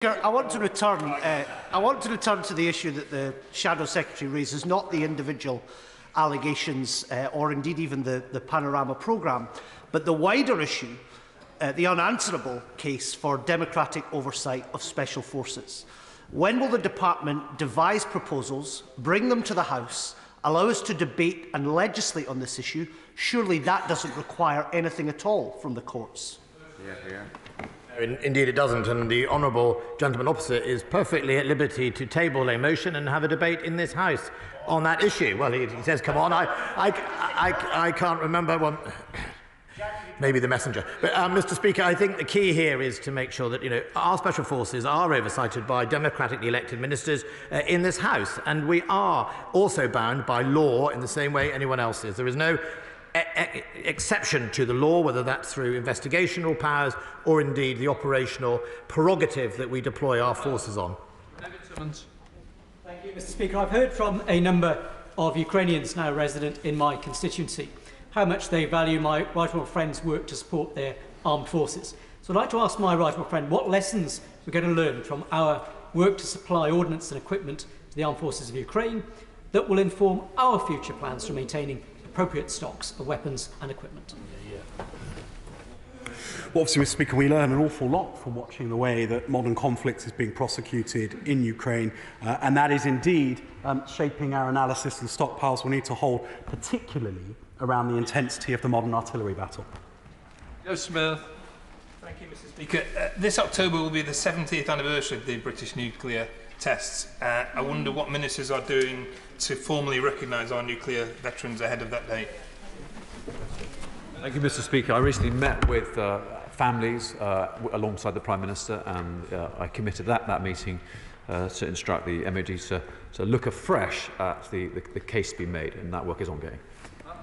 I want to return to the issue that the Shadow Secretary raises, not the individual allegations or indeed even the Panorama programme, but the wider issue, the unanswerable case for democratic oversight of special forces. When will the Department devise proposals, bring them to the House, allow us to debate and legislate on this issue? Surely that doesn't require anything at all from the courts. Yeah. Indeed it doesn't, and the honourable gentleman opposite is perfectly at liberty to table a motion and have a debate in this House on that issue. Well, he says, come on, I can't remember one. Maybe the messenger. But, Mr. Speaker, I think the key here is to make sure that our special forces are oversighted by democratically elected ministers in this House, and we are also bound by law in the same way anyone else is. There is no exception to the law, whether that's through investigational powers or indeed the operational prerogative that we deploy our forces on. Thank you, Mr. Speaker. I've heard from a number of Ukrainians now resident in my constituency how much they value my right honourable friend's work to support their armed forces. So I'd like to ask my right honourable friend what lessons we're going to learn from our work to supply ordnance and equipment to the armed forces of Ukraine that will inform our future plans for maintaining appropriate stocks of weapons and equipment. Well, obviously, Mr. Speaker, we learn an awful lot from watching the way that modern conflict is being prosecuted in Ukraine, and that is indeed shaping our analysis of the stockpiles we need to hold, particularly around the intensity of the modern artillery battle. Joe Smith. Thank you, Mr. Speaker. This October will be the 70th anniversary of the British nuclear tests. I wonder what ministers are doing to formally recognise our nuclear veterans ahead of that date. Thank you, Mr. Speaker. I recently met with families alongside the Prime Minister, and I committed at that meeting to instruct the MOD to look afresh at the case being made, and that work is ongoing.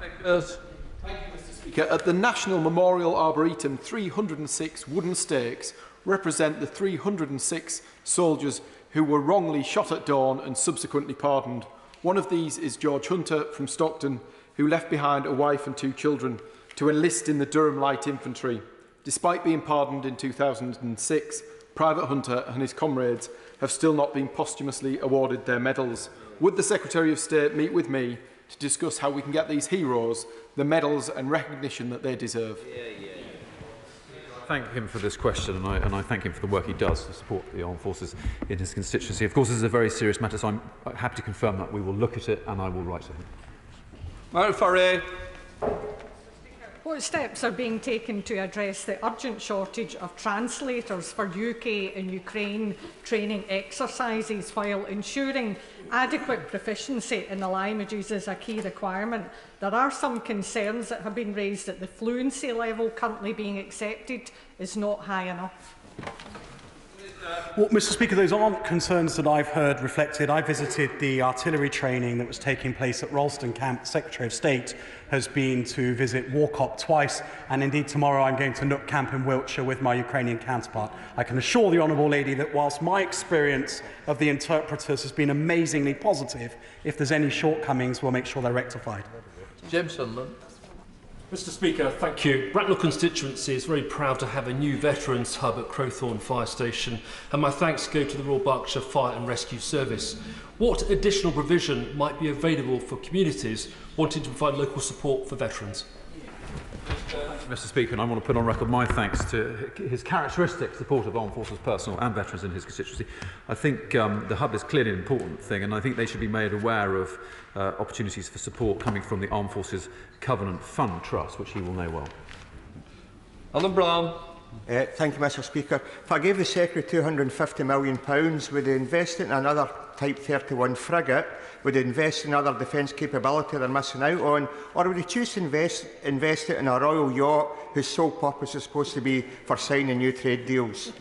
Thank you, Mr. Speaker. At the National Memorial Arboretum, 306 wooden stakes represent the 306 soldiers who were wrongly shot at dawn and subsequently pardoned. One of these is George Hunter from Stockton, who left behind a wife and 2 children to enlist in the Durham Light Infantry. Despite being pardoned in 2006, Private Hunter and his comrades have still not been posthumously awarded their medals. Would the Secretary of State meet with me to discuss how we can get these heroes the medals and recognition that they deserve? Thank him for this question, and I thank him for the work he does to support the armed forces in his constituency. Of course, this is a very serious matter, so I'm happy to confirm that we will look at it, and I will write to him. Mary Farray. What steps are being taken to address the urgent shortage of translators for UK and Ukraine training exercises while ensuring adequate proficiency in the languages is a key requirement? There are some concerns that have been raised that the fluency level currently being accepted is not high enough. Well, Mr. Speaker, those aren't concerns that I've heard reflected. I visited the artillery training that was taking place at Ralston Camp. The Secretary of State has been to visit Warkop twice, and indeed tomorrow I'm going to Nook Camp in Wiltshire with my Ukrainian counterpart. I can assure the Honourable Lady that whilst my experience of the interpreters has been amazingly positive, if there's any shortcomings, we'll make sure they're rectified. James Sunderland. Mr. Speaker, thank you. Bracknell constituency is very proud to have a new veterans hub at Crowthorne Fire Station, and my thanks go to the Royal Berkshire Fire and Rescue Service. What additional provision might be available for communities wanting to provide local support for veterans? Mr. Speaker, and I want to put on record my thanks to his characteristic support of armed forces personnel and veterans in his constituency. I think the hub is clearly an important thing, and I think they should be made aware of opportunities for support coming from the Armed Forces Covenant Fund Trust, which he will know well. Alan Brown. Thank you, Mr. Speaker. If I gave the Secretary £250 million, would they invest it in another Type 31 frigate? Would they invest in other defence capability they're missing out on? Or would they choose to invest it in a royal yacht whose sole purpose is supposed to be for signing new trade deals?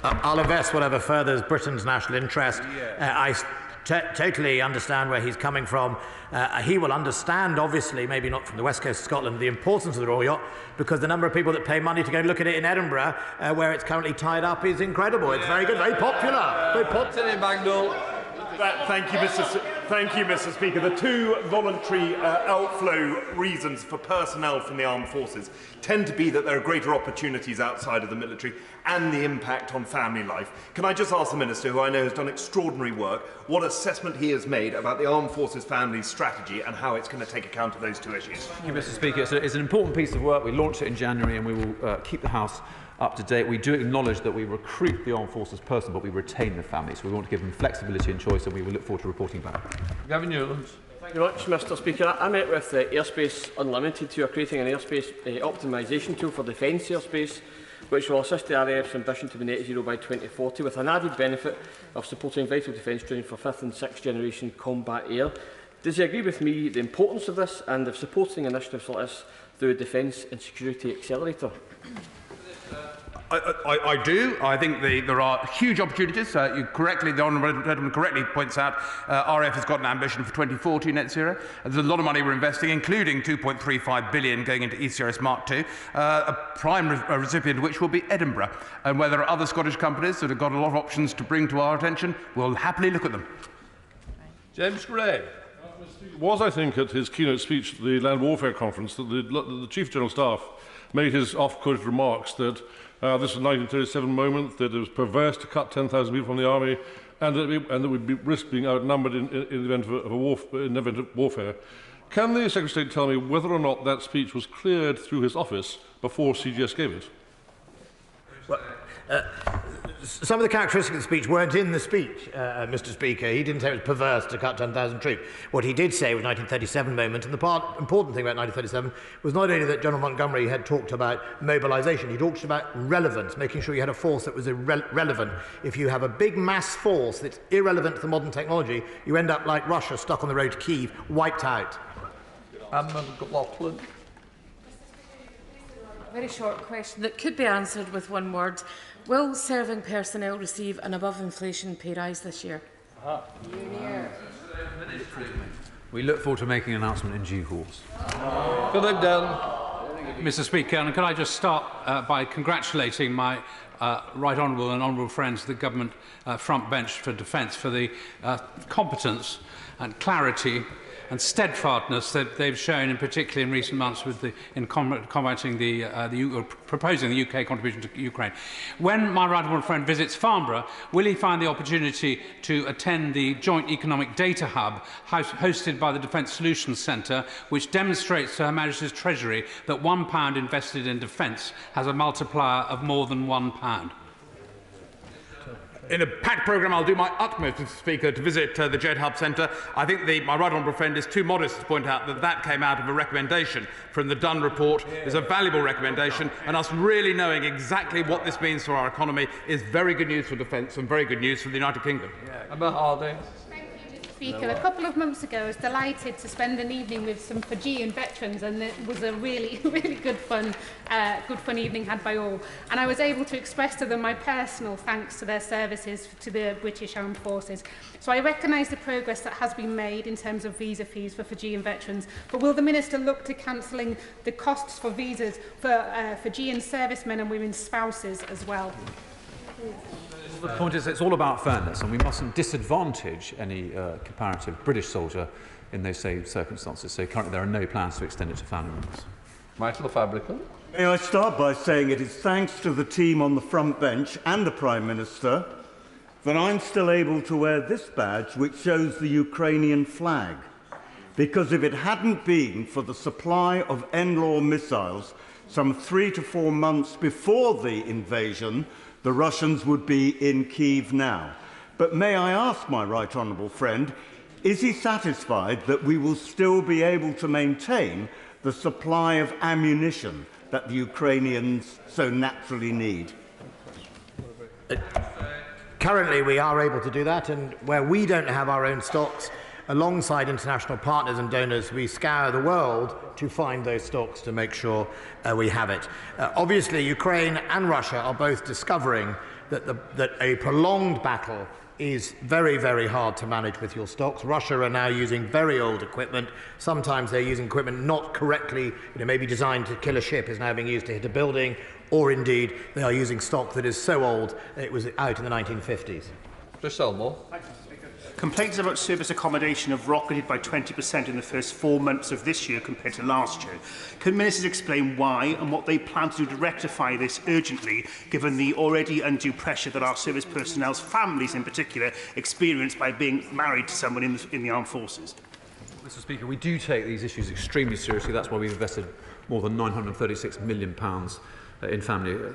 I'll invest whatever furthers Britain's national interest. I totally understand where he's coming from. He will understand, obviously, maybe not from the west coast of Scotland, the importance of the Royal Yacht, because the number of people that pay money to go and look at it in Edinburgh, where it's currently tied up, is incredible. It's very good, very popular. Very popular. Thank you, Thank you, Mr. Speaker. The two voluntary outflow reasons for personnel from the armed forces tend to be that there are greater opportunities outside of the military and the impact on family life. Can I just ask the Minister, who I know has done extraordinary work, what assessment he has made about the armed forces family strategy and how it's going to take account of those two issues? Thank you, Mr. Speaker. It's an important piece of work. We launched it in January and we will keep the House up to date. We do acknowledge that we recruit the armed forces personnel, but we retain the family. So we want to give them flexibility and choice, and we will look forward to reporting back. Gavin Newlands. Thank you very much, Mr. Speaker. I met with Airspace Unlimited, who are creating an airspace optimisation tool for defence airspace, which will assist the RAF's ambition to be net zero by 2040, with an added benefit of supporting vital defence training for 5th and 6th generation combat air. Does he agree with me the importance of this and of supporting initiatives like this through a Defence and Security Accelerator? I do. I think there are huge opportunities. The Honourable Gentleman correctly points out RAF has got an ambition for 2040 net zero. There's a lot of money we're investing, including £2.35 billion going into ECRS Mark II, a prime recipient of which will be Edinburgh. And where there are other Scottish companies that have got a lot of options to bring to our attention, we'll happily look at them. James Gray. Was, I think, at his keynote speech at the Land Warfare Conference that the Chief General Staff made his oft-quoted remarks that this was a 1937 moment, that it was perverse to cut 10,000 people from the army, and that we'd be risk being outnumbered in the event of warfare. Can the Secretary of State tell me whether or not that speech was cleared through his office before CGS gave it? Well, some of the characteristics of the speech weren't in the speech, Mr. Speaker. He didn't say it was perverse to cut 10,000 troops. What he did say was 1937 moment, and the important thing about 1937 was not only that General Montgomery had talked about mobilisation, he talked about relevance, making sure you had a force that was relevant. If you have a big mass force that's irrelevant to the modern technology, you end up like Russia, stuck on the road to Kyiv, wiped out. McLaughlin. Very short question that could be answered with one word. Will serving personnel receive an above-inflation pay rise this year? We look forward to making an announcement in due course. Mr. Speaker, and can I just start by congratulating my right honourable and honourable friends, the government front bench for defence, for the competence and clarity and steadfastness that they've shown, in particular in recent months, in combating proposing the UK contribution to Ukraine. When my right honourable friend visits Farnborough, will he find the opportunity to attend the Joint Economic Data Hub hosted by the Defence Solutions Centre, which demonstrates to Her Majesty's Treasury that £1 invested in defence has a multiplier of more than £1? In a packed programme, I'll do my utmost, Mr. Speaker, to visit the Jet Hub Centre. I think my right honourable friend is too modest to point out that came out of a recommendation from the Dunn report. It's a valuable recommendation, and us really knowing exactly what this means for our economy is very good news for defence and very good news for the United Kingdom. Emma Harding. Speaker, a couple of months ago I was delighted to spend an evening with some Fijian veterans, and it was a really good fun evening had by all, and I was able to express to them my personal thanks to their services to the British Armed Forces. So I recognise the progress that has been made in terms of visa fees for Fijian veterans, but will the Minister look to cancelling the costs for visas for Fijian servicemen and women's spouses as well? The point is, it's all about fairness, and we mustn't disadvantage any comparative British soldier in those same circumstances. So currently there are no plans to extend it to family members. Michael Fabricant. May I start by saying it is thanks to the team on the front bench and the Prime Minister that I'm still able to wear this badge, which shows the Ukrainian flag. Because if it hadn't been for the supply of NLAW missiles some 3 to 4 months before the invasion, the Russians would be in Kyiv now. But may I ask my right honourable friend, is he satisfied that we will still be able to maintain the supply of ammunition that the Ukrainians so naturally need? Currently, we are able to do that, and where we don't have our own stocks, alongside international partners and donors, we scour the world to find those stocks to make sure we have it. Obviously, Ukraine and Russia are both discovering that a prolonged battle is very, very hard to manage with your stocks. Russia are now using very old equipment. Sometimes they're using equipment not correctly, maybe designed to kill a ship, is now being used to hit a building, or indeed they are using stock that is so old it was out in the 1950s. Chris Elmore. complaints about service accommodation have rocketed by 20% in the first 4 months of this year compared to last year. Can ministers explain why and what they plan to do to rectify this urgently, given the already undue pressure that our service personnel's families in particular experience by being married to someone in the armed forces? Mr. Speaker, we do take these issues extremely seriously. That's why we've invested more than £936 million in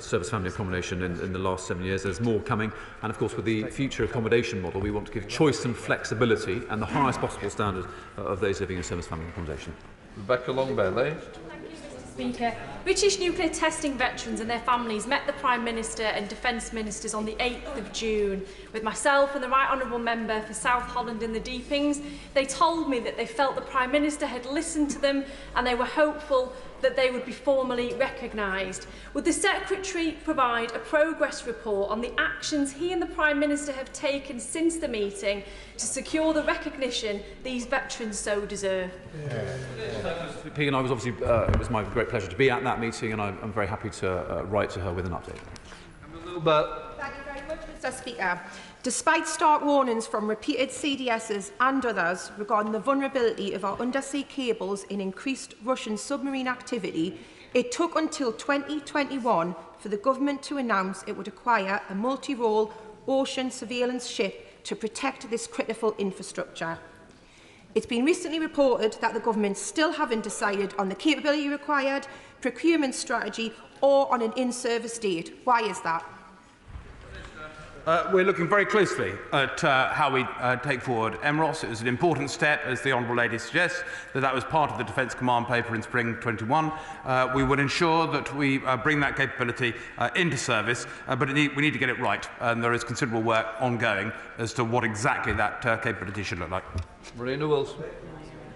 service family accommodation in the last 7 years. There's more coming, and of course with the future accommodation model we want to give choice and flexibility and the highest possible standard of those living in service family accommodation. Rebecca Longbailey. Speaker. British nuclear testing veterans and their families met the Prime Minister and Defence Ministers on the 8th of June. With myself and the Right Honourable Member for South Holland and the Deepings, they told me that they felt the Prime Minister had listened to them and they were hopeful that they would be formally recognised. Would the Secretary provide a progress report on the actions he and the Prime Minister have taken since the meeting to secure the recognition these veterans so deserve? Speaker, I was obviously, it was my great pleasure to be at that meeting, and I'm very happy to write to her with an update. Thank you very much, Mr. Speaker. Despite stark warnings from repeated CDSs and others regarding the vulnerability of our undersea cables in increased Russian submarine activity, it took until 2021 for the government to announce it would acquire a multi-role ocean surveillance ship to protect this critical infrastructure. It's been recently reported that the government still haven't decided on the capability required, procurement strategy or on an in-service date. Why is that? We're looking very closely at how we take forward MROS. It was an important step, as the Honourable Lady suggests, that was part of the Defence Command paper in spring 21. We would ensure that we bring that capability into service, but we need to get it right, and there is considerable work ongoing as to what exactly that capability should look like. Marina Wilson.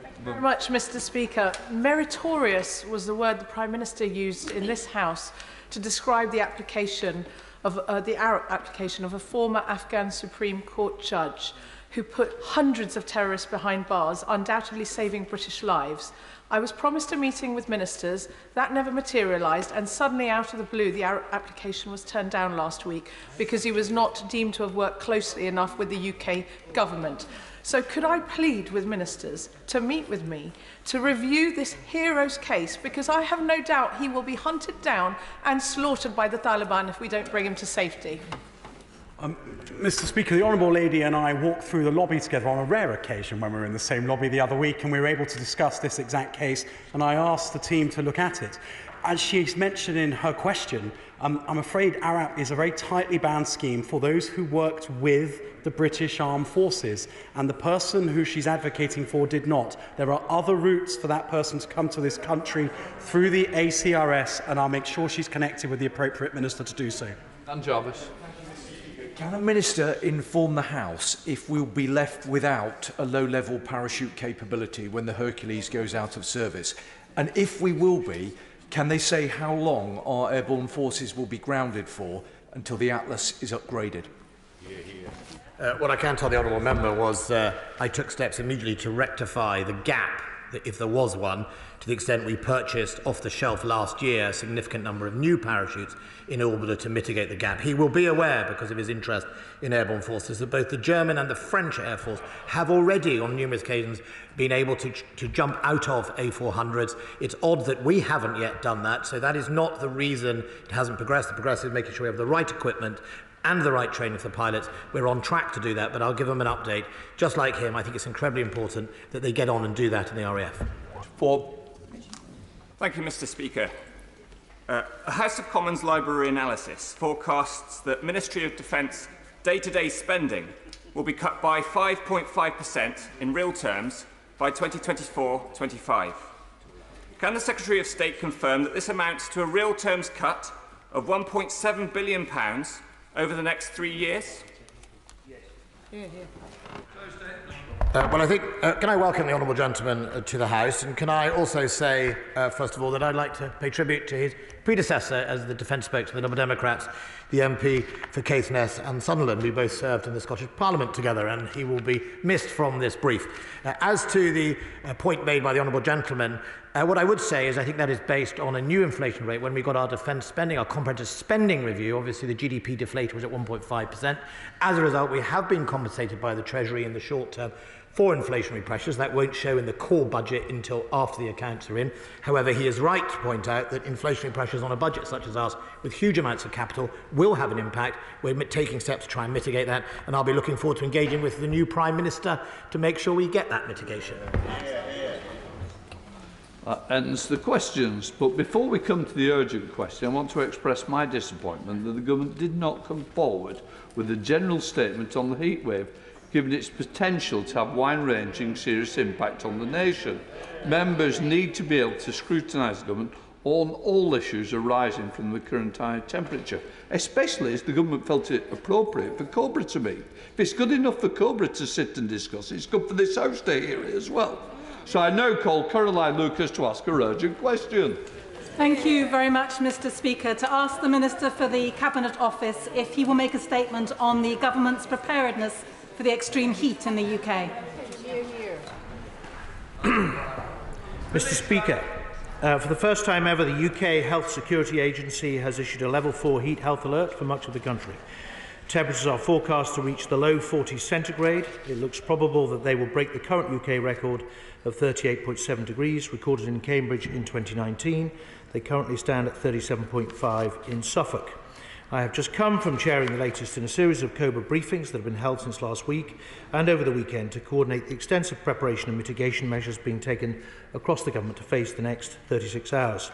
Thank you very much, Mr. Speaker. Meritorious was the word the Prime Minister used in this House to describe the application of the Arab application of a former Afghan Supreme Court judge who put hundreds of terrorists behind bars, undoubtedly saving British lives. I was promised a meeting with ministers. That never materialised, and suddenly, out of the blue, the Arab application was turned down last week because he was not deemed to have worked closely enough with the UK government. So could I plead with ministers to meet with me to review this hero's case, because I have no doubt he will be hunted down and slaughtered by the Taliban if we don't bring him to safety. Mr. Speaker, the Honourable Lady and I walked through the lobby together on a rare occasion when we were in the same lobby the other week, and we were able to discuss this exact case, and I asked the team to look at it. As she's mentioned in her question, I'm afraid ARAP is a very tightly bound scheme for those who worked with the British Armed Forces, and the person who she's advocating for did not. There are other routes for that person to come to this country through the ACRS, and I'll make sure she's connected with the appropriate minister to do so. Dan Jarvis. Can the Minister inform the House if we'll be left without a low-level parachute capability when the Hercules goes out of service? And if we will be, can they say how long our airborne forces will be grounded for until the Atlas is upgraded? What I can tell the Honourable Member was I took steps immediately to rectify the gap, if there was one, to the extent we purchased off the shelf last year a significant number of new parachutes in order to mitigate the gap. He will be aware, because of his interest in airborne forces, that both the German and the French Air Force have already on numerous occasions been able to jump out of A400s. It's odd that we haven't yet done that, so that is not the reason it hasn't progressed. The progress is making sure we have the right equipment and the right training for the pilots. We're on track to do that, but I'll give them an update. Just like him, I think it's incredibly important that they get on and do that in the RAF. Thank you, Mr. Speaker. A House of Commons library analysis forecasts that Ministry of Defence day-to-day spending will be cut by 5.5% in real terms by 2024-25. Can the Secretary of State confirm that this amounts to a real terms cut of £1.7 billion over the next 3 years? Well, I think, can I welcome the Honourable Gentleman to the House, and can I also say, first of all, that I'd like to pay tribute to his predecessor as the Defence spokesman, the Liberal Democrats, the MP for Caithness and Sunderland. We both served in the Scottish Parliament together, and he will be missed from this brief. As to the point made by the Honourable Gentleman, What I would say is I think that is based on a new inflation rate. When we got our defence spending, our comprehensive spending review, obviously the GDP deflator was at 1.5%. As a result, we have been compensated by the Treasury in the short term for inflationary pressures. That won't show in the core budget until after the accounts are in. However, he is right to point out that inflationary pressures on a budget such as ours, with huge amounts of capital, will have an impact. We're taking steps to try and mitigate that, and I'll be looking forward to engaging with the new Prime Minister to make sure we get that mitigation. That ends the questions. But before we come to the urgent question, I want to express my disappointment that the government did not come forward with a general statement on the heatwave, given its potential to have wide-ranging serious impact on the nation. Members need to be able to scrutinise the government on all issues arising from the current high temperature, especially as the government felt it appropriate for Cobra to meet. If it's good enough for Cobra to sit and discuss, it's good for this House to hear it as well. So I now call Caroline Lucas to ask her urgent question. Thank you very much, Mr. Speaker. To ask the Minister for the Cabinet Office if he will make a statement on the government's preparedness for the extreme heat in the UK. Mr. Speaker, for the first time ever, the UK Health Security Agency has issued a level 4 heat health alert for much of the country. Temperatures are forecast to reach the low 40s centigrade. It looks probable that they will break the current UK record of 38.7 degrees recorded in Cambridge in 2019. They currently stand at 37.5 in Suffolk. I have just come from chairing the latest in a series of COBRA briefings that have been held since last week and over the weekend to coordinate the extensive preparation and mitigation measures being taken across the government to face the next 36 hours.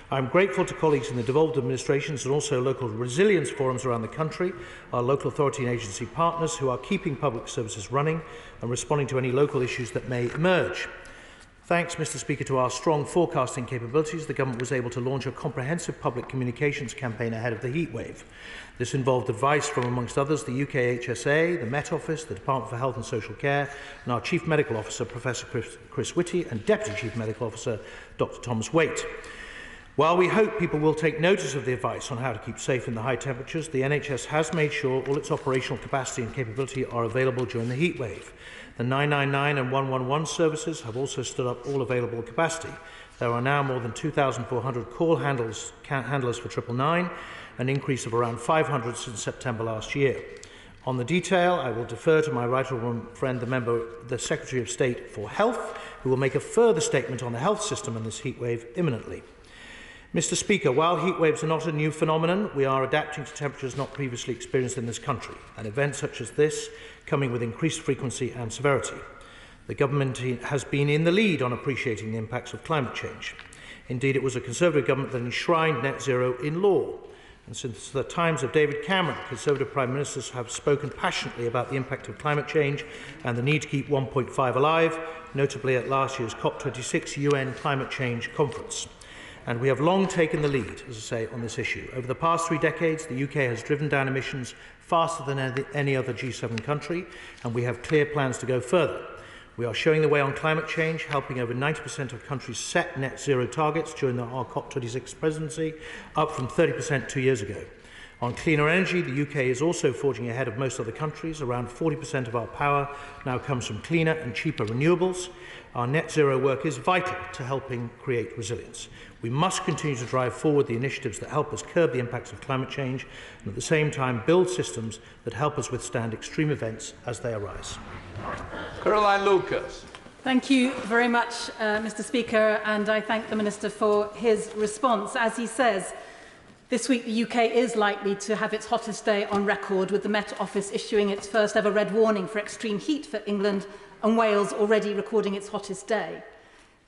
I am grateful to colleagues in the devolved administrations and also local resilience forums around the country, our local authority and agency partners who are keeping public services running and responding to any local issues that may emerge. Thanks, Mr. Speaker, to our strong forecasting capabilities, the government was able to launch a comprehensive public communications campaign ahead of the heatwave. This involved advice from, amongst others, the UK HSA, the Met Office, the Department for Health and Social Care, and our Chief Medical Officer, Professor Chris Whitty, and Deputy Chief Medical Officer, Dr. Thomas Waite. While we hope people will take notice of the advice on how to keep safe in the high temperatures, the NHS has made sure all its operational capacity and capability are available during the heatwave. The 999 and 111 services have also stood up all available capacity. There are now more than 2,400 call handlers for 999, an increase of around 500 since September last year. On the detail, I will defer to my right honourable friend, the Secretary of State for Health, who will make a further statement on the health system in this heatwave imminently. Mr. Speaker, while heatwaves are not a new phenomenon, we are adapting to temperatures not previously experienced in this country, and events such as this coming with increased frequency and severity. The government has been in the lead on appreciating the impacts of climate change. Indeed, it was a Conservative government that enshrined net zero in law. And since the times of David Cameron, Conservative Prime Ministers have spoken passionately about the impact of climate change and the need to keep 1.5 alive, notably at last year's COP26 UN Climate Change Conference. And we have long taken the lead, as I say, on this issue. Over the past 3 decades, the UK has driven down emissions faster than any other G7 country, and we have clear plans to go further. We are showing the way on climate change, helping over 90% of countries set net zero targets during our COP26 presidency, up from 30% 2 years ago. On cleaner energy, the UK is also forging ahead of most other countries. Around 40% of our power now comes from cleaner and cheaper renewables. Our net zero work is vital to helping create resilience. We must continue to drive forward the initiatives that help us curb the impacts of climate change and at the same time build systems that help us withstand extreme events as they arise. Caroline Lucas. Thank you very much, Mr. Speaker, and I thank the Minister for his response. As he says, this week the UK is likely to have its hottest day on record, with the Met Office issuing its first ever red warning for extreme heat for England and Wales already recording its hottest day.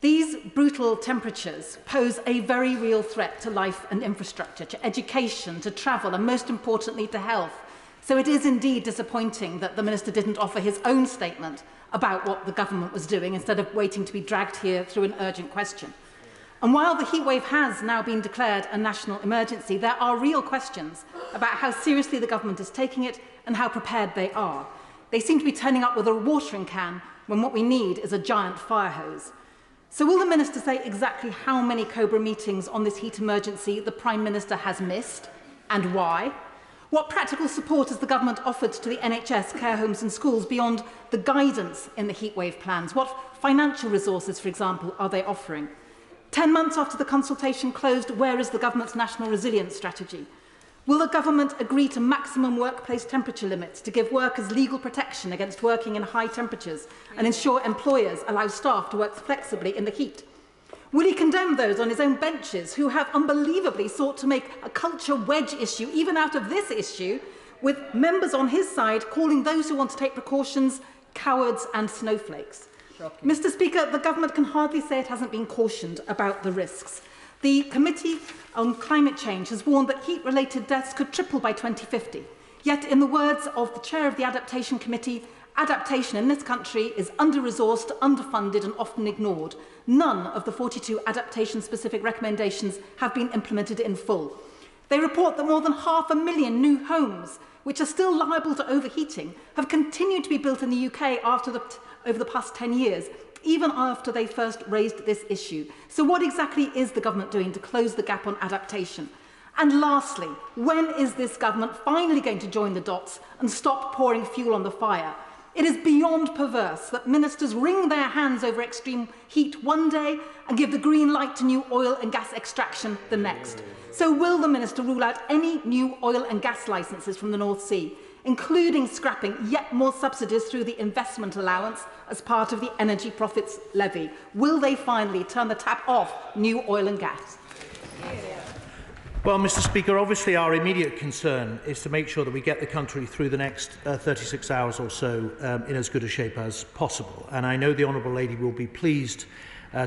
These brutal temperatures pose a very real threat to life and infrastructure, to education, to travel, and most importantly to health. So it is indeed disappointing that the Minister didn't offer his own statement about what the government was doing instead of waiting to be dragged here through an urgent question. And while the heatwave has now been declared a national emergency, there are real questions about how seriously the government is taking it and how prepared they are. They seem to be turning up with a watering can when what we need is a giant fire hose. So will the Minister say exactly how many COBRA meetings on this heat emergency the Prime Minister has missed and why? What practical support has the government offered to the NHS, care homes and schools beyond the guidance in the heatwave plans? What financial resources, for example, are they offering? 10 months after the consultation closed, where is the government's national resilience strategy? Will the government agree to maximum workplace temperature limits to give workers legal protection against working in high temperatures and ensure employers allow staff to work flexibly in the heat? Will he condemn those on his own benches who have unbelievably sought to make a culture wedge issue, even out of this issue, with members on his side calling those who want to take precautions cowards and snowflakes? Shocking. Mr. Speaker, the government can hardly say it hasn't been cautioned about the risks. The Committee on Climate Change has warned that heat-related deaths could triple by 2050. Yet, in the words of the chair of the Adaptation Committee, adaptation in this country is under-resourced, underfunded and often ignored. None of the 42 adaptation-specific recommendations have been implemented in full. They report that more than 500,000 new homes, which are still liable to overheating, have continued to be built in the UK over the past 10 years, even after they first raised this issue. So what exactly is the government doing to close the gap on adaptation? And lastly, when is this government finally going to join the dots and stop pouring fuel on the fire? It is beyond perverse that ministers wring their hands over extreme heat one day and give the green light to new oil and gas extraction the next. So will the minister rule out any new oil and gas licences from the North Sea, including scrapping yet more subsidies through the investment allowance as part of the energy profits levy? Will they finally turn the tap off new oil and gas? Well, Mr. Speaker, obviously our immediate concern is to make sure that we get the country through the next 36 hours or so in as good a shape as possible. And I know the Honourable Lady will be pleased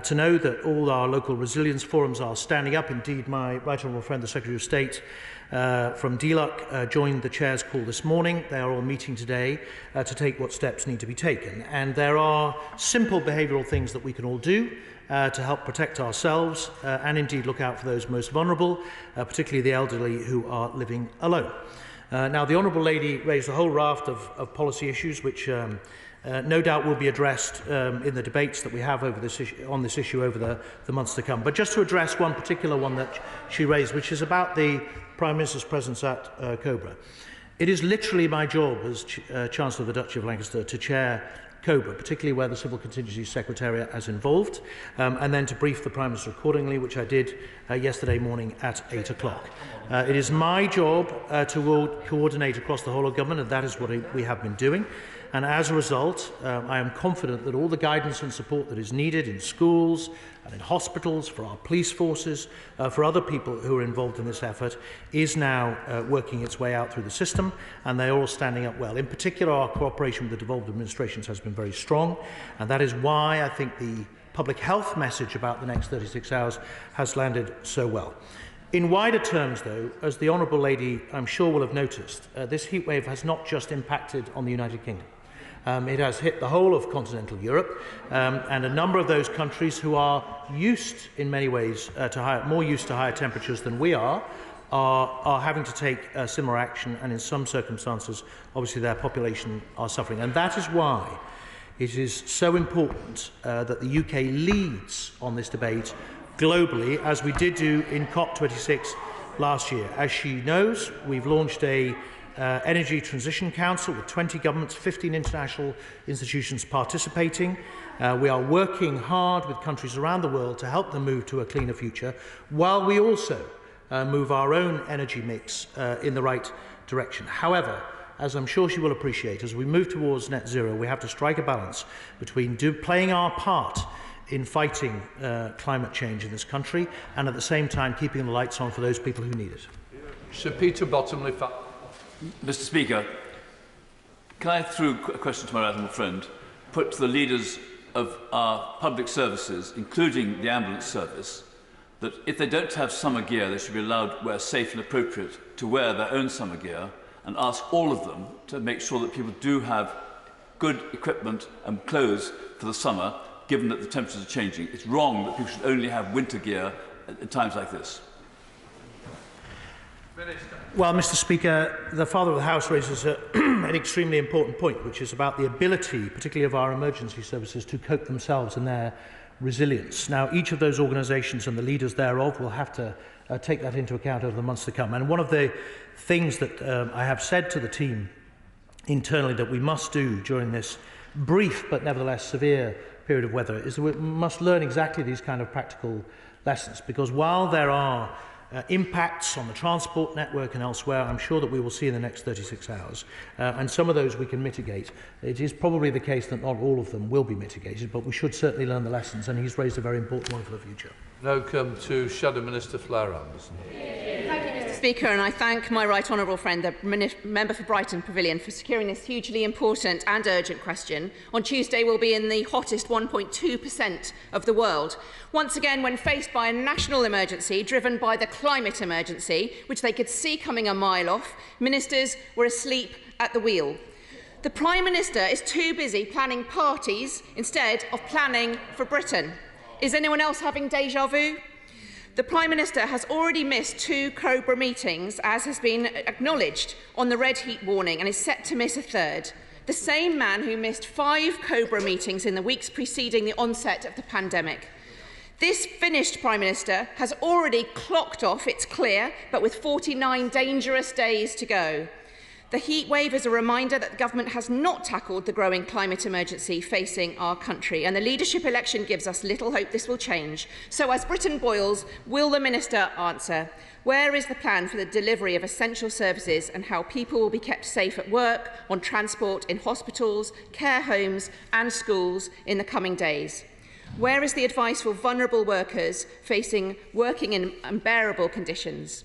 to know that all our local resilience forums are standing up. Indeed, my right honourable friend, the Secretary of State from DLUC, joined the Chair's call this morning. They are all meeting today to take what steps need to be taken. And there are simple behavioural things that we can all do to help protect ourselves and indeed look out for those most vulnerable, particularly the elderly who are living alone. Now, the Honourable Lady raised a whole raft of policy issues which no doubt will be addressed in the debates that we have over on this issue over the months to come. But just to address one particular one that she raised, which is about the Prime Minister's presence at COBRA. It is literally my job as Chancellor of the Duchy of Lancaster to chair COBRA, particularly where the Civil Contingency Secretariat is involved, and then to brief the Prime Minister accordingly, which I did yesterday morning at 8 o'clock. It is my job to coordinate across the whole of government, and that is what we have been doing. And as a result, I am confident that all the guidance and support that is needed in schools and in hospitals, for our police forces, for other people who are involved in this effort, is now working its way out through the system, and they are all standing up well. In particular, our cooperation with the devolved administrations has been very strong, and that is why I think the public health message about the next 36 hours has landed so well. In wider terms, though, as the Honourable Lady I'm sure will have noticed, this heatwave has not just impacted on the United Kingdom. It has hit the whole of continental Europe, and a number of those countries who are used, in many ways, more used to higher temperatures than we are having to take similar action, and in some circumstances, obviously, their population are suffering. And that is why it is so important that the UK leads on this debate globally, as we did do in COP26 last year. As she knows, we've launched a Energy Transition Council with 20 governments, 15 international institutions participating. We are working hard with countries around the world to help them move to a cleaner future, while we also move our own energy mix in the right direction. However, as I'm sure she will appreciate, as we move towards net zero, we have to strike a balance between playing our part in fighting climate change in this country and at the same time keeping the lights on for those people who need it. Sir Peter Bottomley. Mr. Speaker, can I, through a question to my right honourable friend, put to the leaders of our public services, including the ambulance service, that if they don't have summer gear, they should be allowed where safe and appropriate to wear their own summer gear, and ask all of them to make sure that people do have good equipment and clothes for the summer, given that the temperatures are changing. It's wrong that people should only have winter gear at times like this. Well, Mr. Speaker, the Father of the House raises an extremely important point, which is about the ability, particularly of our emergency services, to cope themselves and their resilience. Now, each of those organisations and the leaders thereof will have to take that into account over the months to come. And one of the things that I have said to the team internally that we must do during this brief but nevertheless severe period of weather is that we must learn exactly these kind of practical lessons, because while there are impacts on the transport network and elsewhere, I'm sure that we will see in the next 36 hours, and some of those we can mitigate. It is probably the case that not all of them will be mitigated, but we should certainly learn the lessons, and he's raised a very important one for the future. Now come to Shadow Minister Flower Anderson. Thank you, Mr. Speaker, and I thank my right honourable friend, the member for Brighton Pavilion, for securing this hugely important and urgent question. On Tuesday, we'll be in the hottest 1.2% of the world. Once again, when faced by a national emergency driven by the climate emergency, which they could see coming a mile off, ministers were asleep at the wheel. The Prime Minister is too busy planning parties instead of planning for Britain. Is anyone else having déjà vu? The Prime Minister has already missed 2 Cobra meetings, as has been acknowledged, on the red heat warning, and is set to miss a third. The same man who missed 5 Cobra meetings in the weeks preceding the onset of the pandemic. This finished Prime Minister has already clocked off, it's clear, but with 49 dangerous days to go. The heat wave is a reminder that the government has not tackled the growing climate emergency facing our country, and the leadership election gives us little hope this will change. So as Britain boils, will the Minister answer? Where is the plan for the delivery of essential services and how people will be kept safe at work, on transport, in hospitals, care homes and schools in the coming days? Where is the advice for vulnerable workers working in unbearable conditions?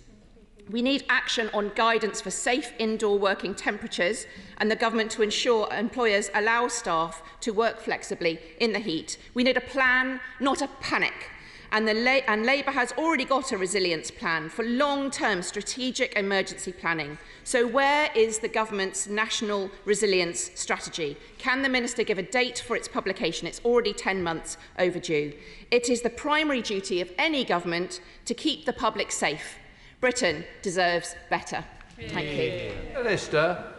We need action on guidance for safe indoor working temperatures and the government to ensure employers allow staff to work flexibly in the heat. We need a plan, not a panic. And Labour has already got a resilience plan for long-term strategic emergency planning. So where is the government's national resilience strategy? Can the Minister give a date for its publication? It's already 10 months overdue. It is the primary duty of any government to keep the public safe. Britain deserves better. Thank you. Minister.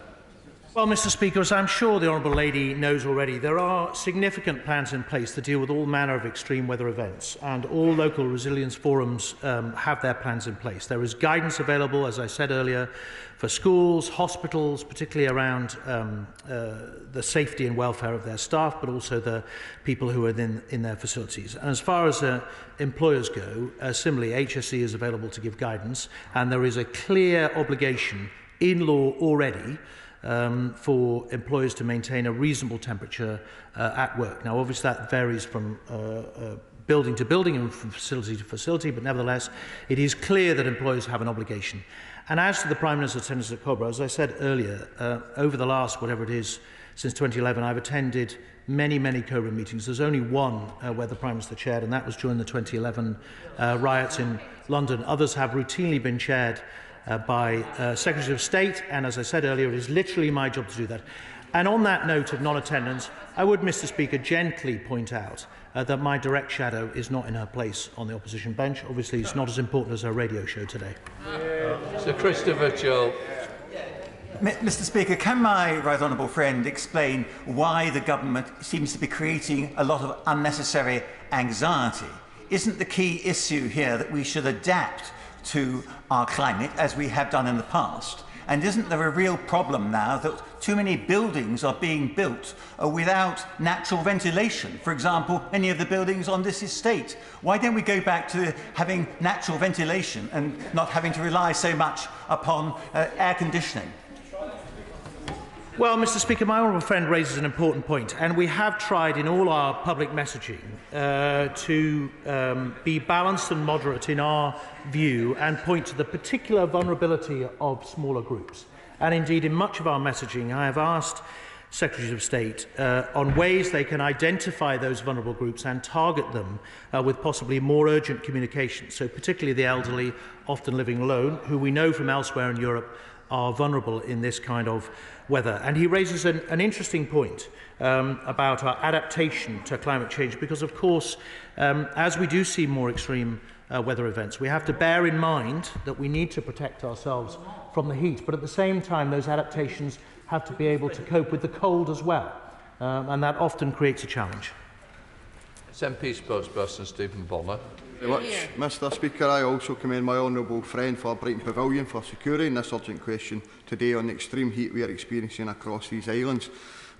Well, Mr. Speaker, as I'm sure the Honourable Lady knows already, there are significant plans in place to deal with all manner of extreme weather events, and all local resilience forums have their plans in place. There is guidance available, as I said earlier, for schools, hospitals, particularly around the safety and welfare of their staff, but also the people who are in their facilities. And as far as employers go, similarly, HSE is available to give guidance, and there is a clear obligation in law already for employers to maintain a reasonable temperature at work. Now, obviously, that varies from building to building and from facility to facility, but nevertheless, it is clear that employers have an obligation. And as to the Prime Minister's attendance at Cobra, as I said earlier, over the last, whatever it is, since 2011, I've attended many, many Cobra meetings. There's only one where the Prime Minister chaired, and that was during the 2011 riots in London. Others have routinely been chaired by Secretaries of State, and as I said earlier, it is literally my job to do that. And on that note of non-attendance, I would, Mr. Speaker, gently point out that my direct shadow is not in her place on the opposition bench. Obviously, it's not as important as her radio show today. Sir Christopher Joe. Mr. Speaker, can my right honourable friend explain why the government seems to be creating a lot of unnecessary anxiety? Isn't the key issue here that we should adapt to our climate as we have done in the past? And isn't there a real problem now that too many buildings are being built without natural ventilation? For example, many of the buildings on this estate. Why don't we go back to having natural ventilation and not having to rely so much upon air conditioning? Well, Mr. Speaker, my honourable friend raises an important point, and we have tried in all our public messaging to be balanced and moderate in our view and point to the particular vulnerability of smaller groups. And indeed, in much of our messaging, I have asked Secretaries of State on ways they can identify those vulnerable groups and target them with possibly more urgent communication. So particularly the elderly, often living alone, who we know from elsewhere in Europe are vulnerable in this kind of weather. And he raises an interesting point about our adaptation to climate change, because, of course, as we do see more extreme weather events, we have to bear in mind that we need to protect ourselves from the heat, but at the same time, those adaptations have to be able to cope with the cold as well, and that often creates a challenge. SNP spokesperson Stephen Bonner. Very much, Mr Speaker. I also commend my honourable friend for Brighton Pavilion for securing this urgent question today on the extreme heat we are experiencing across these islands.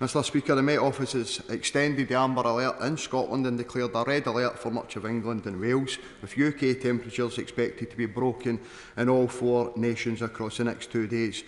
Mr Speaker, the Met Office has extended the amber alert in Scotland and declared a red alert for much of England and Wales, with UK temperatures expected to be broken in all 4 nations across the next 2 days.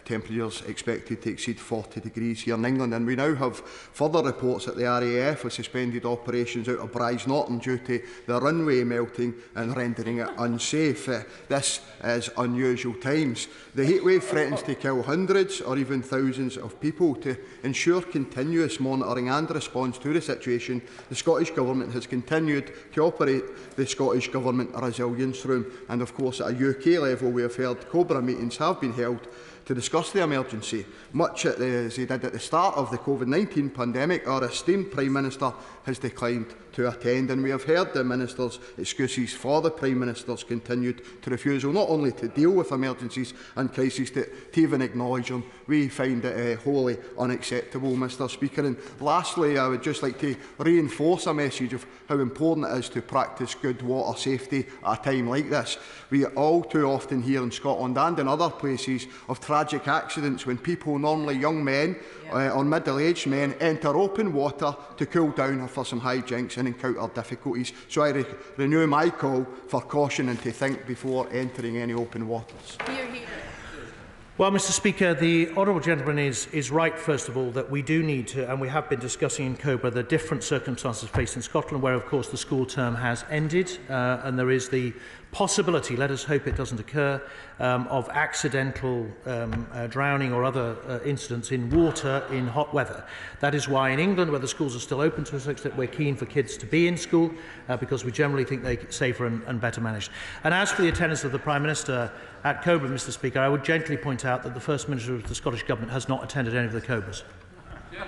Temperatures expected to exceed 40 degrees here in England, and we now have further reports that the RAF has suspended operations out of Bryce Norton due to the runway melting and rendering it unsafe. This is unusual times. The heatwave threatens to kill hundreds or even thousands of people. To ensure continuous monitoring and response to the situation, the Scottish Government has continued to operate the Scottish Government Resilience Room, and of course at a UK level we have heard COBRA meetings have been held to discuss the emergency. Much as he did at the start of the COVID-19 pandemic, our esteemed Prime Minister has declined to attend, and we have heard the Minister's excuses for the Prime Minister's continued to refusal not only to deal with emergencies and crises, to even acknowledge them. We find it wholly unacceptable, Mr Speaker. And lastly, I would just like to reinforce a message of how important it is to practice good water safety at a time like this. We all too often hear in Scotland and in other places of tragic accidents when people, normally young men or middle-aged men, enter open water to cool down for some hijinks and encounter difficulties. So I renew my call for caution and to think before entering any open waters. Well, Mr Speaker, the honourable gentleman is right, first of all, that we do need to, and we have been discussing in COBRA, the different circumstances faced in Scotland, where, of course, the school term has ended, and there is the possibility, let us hope it doesn't occur, of accidental drowning or other incidents in water in hot weather. That is why in England, where the schools are still open to a certain extent, we're keen for kids to be in school, because we generally think they're safer and better managed. And as for the attendance of the Prime Minister at COBRA, Mr Speaker, I would gently point out that the First Minister of the Scottish Government has not attended any of the COBRAs.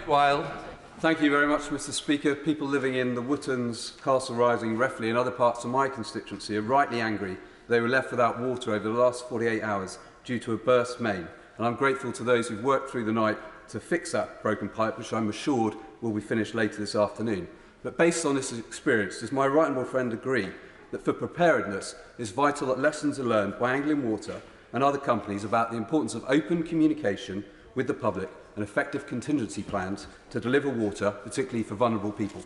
Well, thank you very much, Mr Speaker. People living in the Wootons, Castle Rising, Reffley and other parts of my constituency are rightly angry they were left without water over the last 48 hours due to a burst main. And I'm grateful to those who've worked through the night to fix that broken pipe, which I'm assured will be finished later this afternoon. But based on this experience, does my right honourable friend agree that for preparedness it's vital that lessons are learned by Anglian Water and other companies about the importance of open communication with the public and effective contingency plans to deliver water, particularly for vulnerable people?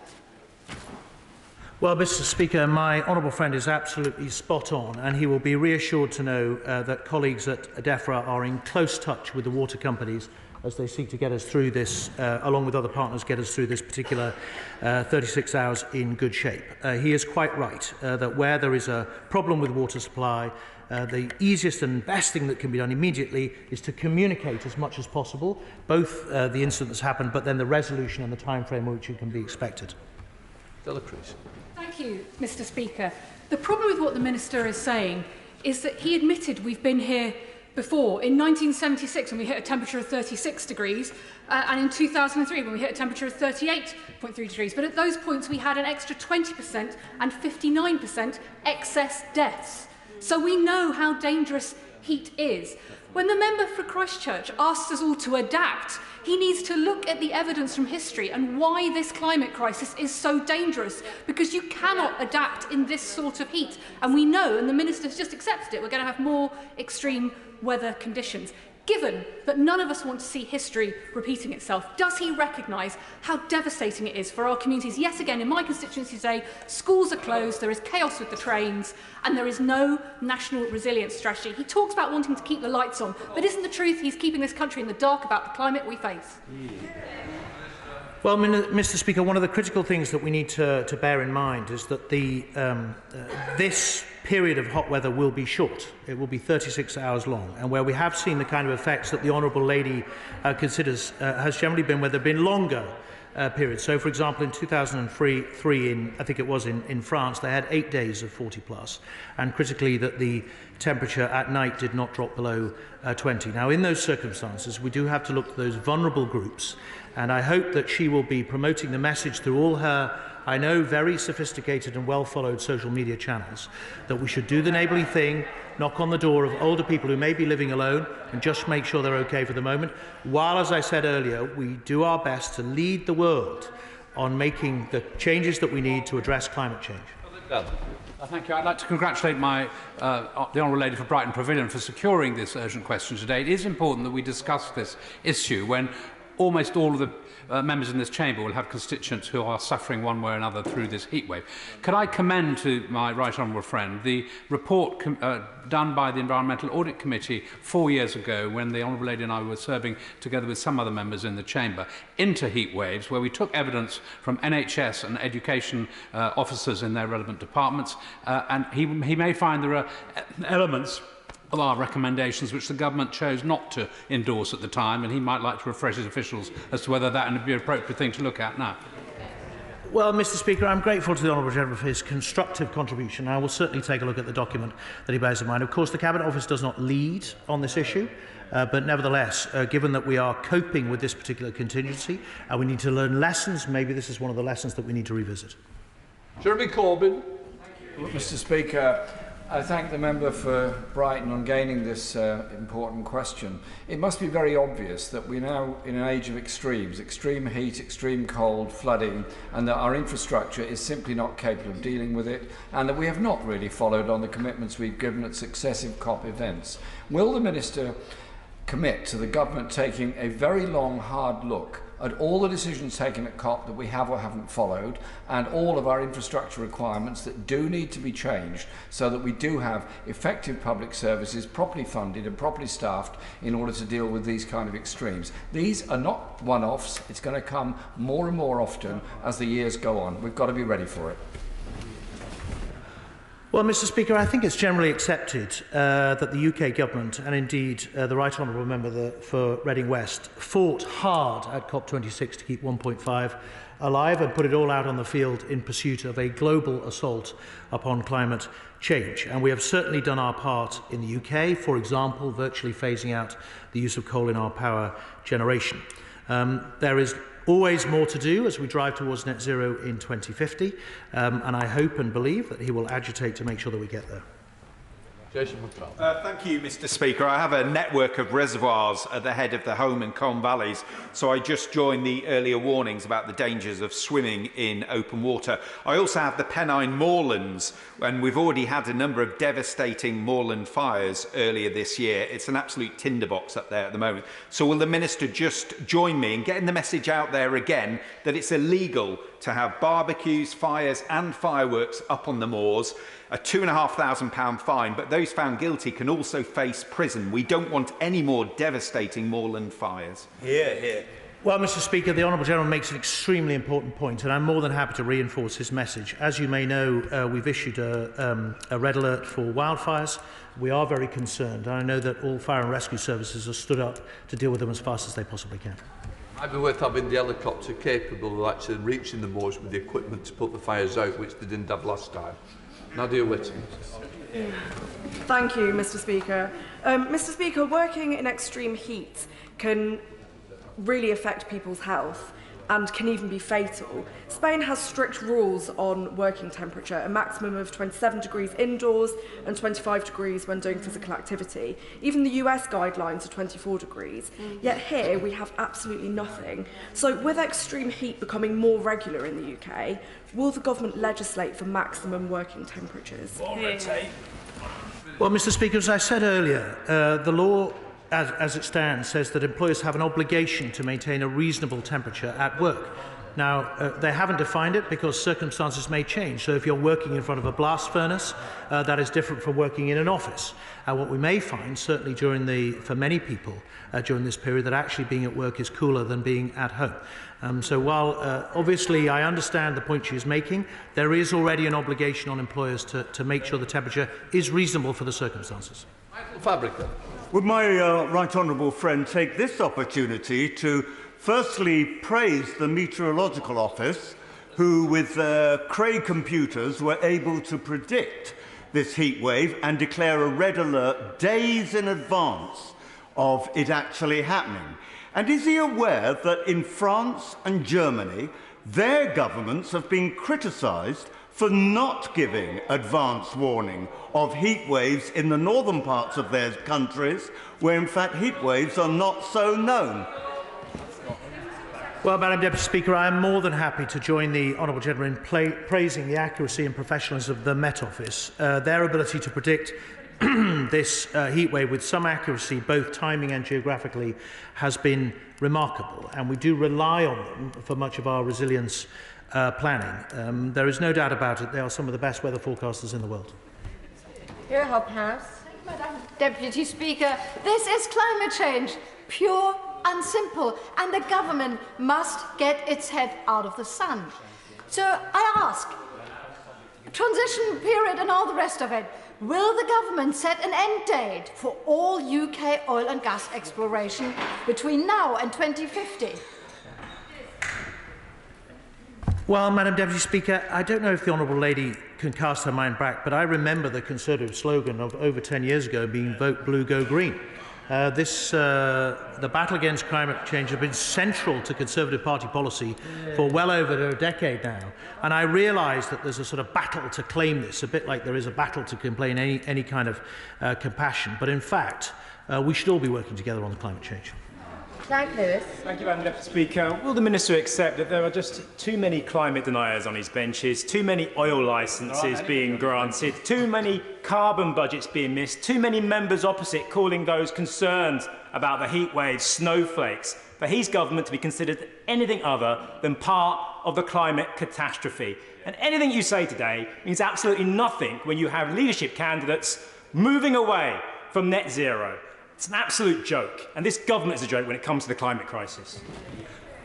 Well, Mr Speaker, my honourable friend is absolutely spot on, and he will be reassured to know that colleagues at DEFRA are in close touch with the water companies as they seek to get us through this, along with other partners, get us through this particular 36 hours in good shape. He is quite right that where there is a problem with water supply, the easiest and best thing that can be done immediately is to communicate as much as possible, both the incident that's happened, but then the resolution and the time frame in which it can be expected. Thank you, Mr Speaker. The problem with what the Minister is saying is that he admitted we've been here before. In 1976, when we hit a temperature of 36 degrees, and in 2003, when we hit a temperature of 38.3 degrees. But at those points, we had an extra 20% and 59% excess deaths. So we know how dangerous heat is. When the member for Christchurch asks us all to adapt, he needs to look at the evidence from history and why this climate crisis is so dangerous, because you cannot adapt in this sort of heat. And we know, and the Minister's just accepted it, we're going to have more extreme weather conditions. Given that none of us want to see history repeating itself, does he recognise how devastating it is for our communities? Yet again, in my constituency today, schools are closed, there is chaos with the trains, and there is no national resilience strategy. He talks about wanting to keep the lights on, but isn't the truth he's keeping this country in the dark about the climate we face? Well, Mr Speaker, one of the critical things that we need to bear in mind is that this period of hot weather will be short. It will be 36 hours long, and where we have seen the kind of effects that the Honourable Lady considers has generally been where there have been longer periods. So, for example, in 2003, I think it was in France, they had 8 days of 40 plus, and critically that the temperature at night did not drop below 20. Now, in those circumstances, we do have to look at those vulnerable groups, and I hope that she will be promoting the message through all her, I know, very sophisticated and well-followed social media channels, that we should do the neighbourly thing, knock on the door of older people who may be living alone and just make sure they're okay for the moment, while, as I said earlier, we do our best to lead the world on making the changes that we need to address climate change. Thank you. I'd like to congratulate the Honourable Lady for Brighton Pavilion for securing this urgent question today. It is important that we discuss this issue when almost all of the members in this chamber will have constituents who are suffering one way or another through this heatwave. Could I commend to my right honourable friend the report done by the Environmental Audit Committee 4 years ago when the Honourable Lady and I were serving together with some other members in the chamber into heatwaves, where we took evidence from NHS and education officers in their relevant departments, and he may find there are elements of our recommendations which the government chose not to endorse at the time, and he might like to refresh his officials as to whether that would be an appropriate thing to look at now. Well, Mr. Speaker, I'm grateful to the Honourable Gentleman for his constructive contribution. I will certainly take a look at the document that he bears in mind. Of course, the Cabinet Office does not lead on this issue, but nevertheless, given that we are coping with this particular contingency and we need to learn lessons, maybe this is one of the lessons that we need to revisit. Jeremy Corbyn. Mr. Speaker, I thank the member for Brighton on gaining this important question. It must be very obvious that we're now in an age of extremes, extreme heat, extreme cold, flooding, and that our infrastructure is simply not capable of dealing with it, and that we have not really followed on the commitments we've given at successive COP events. Will the Minister commit to the government taking a very long, hard look at all the decisions taken at COP that we have or haven't followed, and all of our infrastructure requirements that do need to be changed so that we do have effective public services, properly funded and properly staffed in order to deal with these kind of extremes? These are not one-offs. It's going to come more and more often as the years go on. We've got to be ready for it. Well, Mr. Speaker, I think it's generally accepted that the UK government, and indeed the Right Honourable Member for Reading West, fought hard at COP26 to keep 1.5 alive and put it all out on the field in pursuit of a global assault upon climate change. And we have certainly done our part in the UK, for example, virtually phasing out the use of coal in our power generation. There is always more to do as we drive towards net zero in 2050, and I hope and believe that he will agitate to make sure that we get there. Thank you, Mr. Speaker. I have a network of reservoirs at the head of the Home and Colne valleys, so I just joined the earlier warnings about the dangers of swimming in open water. I also have the Pennine moorlands, and we've already had a number of devastating moorland fires earlier this year. It's an absolute tinderbox up there at the moment. So will the Minister just join me in getting the message out there again that it's illegal to have barbecues, fires and fireworks up on the moors, a £2,500 fine, but those found guilty can also face prison. We don't want any more devastating moorland fires. Hear, hear. Well, Mr. Speaker, the Honourable Gentleman makes an extremely important point, and I'm more than happy to reinforce his message. As you may know, we've issued a red alert for wildfires. We are very concerned, and I know that all fire and rescue services are stood up to deal with them as fast as they possibly can. Might be worth having the helicopter capable of actually reaching the moors with the equipment to put the fires out, which they didn't have last time. Nadia Whitton. Thank you, Mr. Speaker. Mr. Speaker, working in extreme heat can really affect people's health and can even be fatal. Spain has strict rules on working temperature, a maximum of 27 degrees indoors and 25 degrees when doing physical activity. Even the US guidelines are 24 degrees. Yet here we have absolutely nothing. So with extreme heat becoming more regular in the UK, will the government legislate for maximum working temperatures? Well, Mr. Speaker, as I said earlier, the law as it stands says that employers have an obligation to maintain a reasonable temperature at work. Now, they haven't defined it because circumstances may change. So if you're working in front of a blast furnace, that is different from working in an office. What we may find, certainly for many people during this period, that actually being at work is cooler than being at home. So while obviously I understand the point she is making, there is already an obligation on employers to make sure the temperature is reasonable for the circumstances. Fabrica. Would my right honourable friend take this opportunity to firstly praise the Meteorological Office, who with their Cray computers were able to predict this heat wave and declare a red alert days in advance of it actually happening? And is he aware that in France and Germany, their governments have been criticised for not giving advance warning of heat waves in the northern parts of their countries, where in fact heat waves are not so known? Well, Madam Deputy Speaker, I am more than happy to join the honourable gentleman in praising the accuracy and professionalism of the Met Office. Their ability to predict this heatwave with some accuracy, both timing and geographically, has been remarkable, and we do rely on them for much of our resilience planning. There is no doubt about it, they are some of the best weather forecasters in the world. Here, Hobhouse. Madam Deputy Speaker, this is climate change, pure and simple, and the government must get its head out of the sun. So I ask, transition period and all the rest of it, will the government set an end date for all UK oil and gas exploration between now and 2050? Well, Madam Deputy Speaker, I don't know if the Honourable Lady can cast her mind back, but I remember the Conservative slogan of over 10 years ago being "Vote Blue, Go Green." The battle against climate change has been central to Conservative Party policy for well over a decade now, and I realise that there's a sort of battle to claim this, a bit like there is a battle to complain any kind of compassion, but in fact we should all be working together on the climate change. Lewis. Thank you, Madam Deputy Speaker. Will the Minister accept that there are just too many climate deniers on his benches, too many oil licences being granted, too many carbon budgets being missed, too many members opposite calling those concerned about the heatwave snowflakes for his government to be considered anything other than part of the climate catastrophe? And anything you say today means absolutely nothing when you have leadership candidates moving away from net zero. It's an absolute joke, and this government is a joke when it comes to the climate crisis.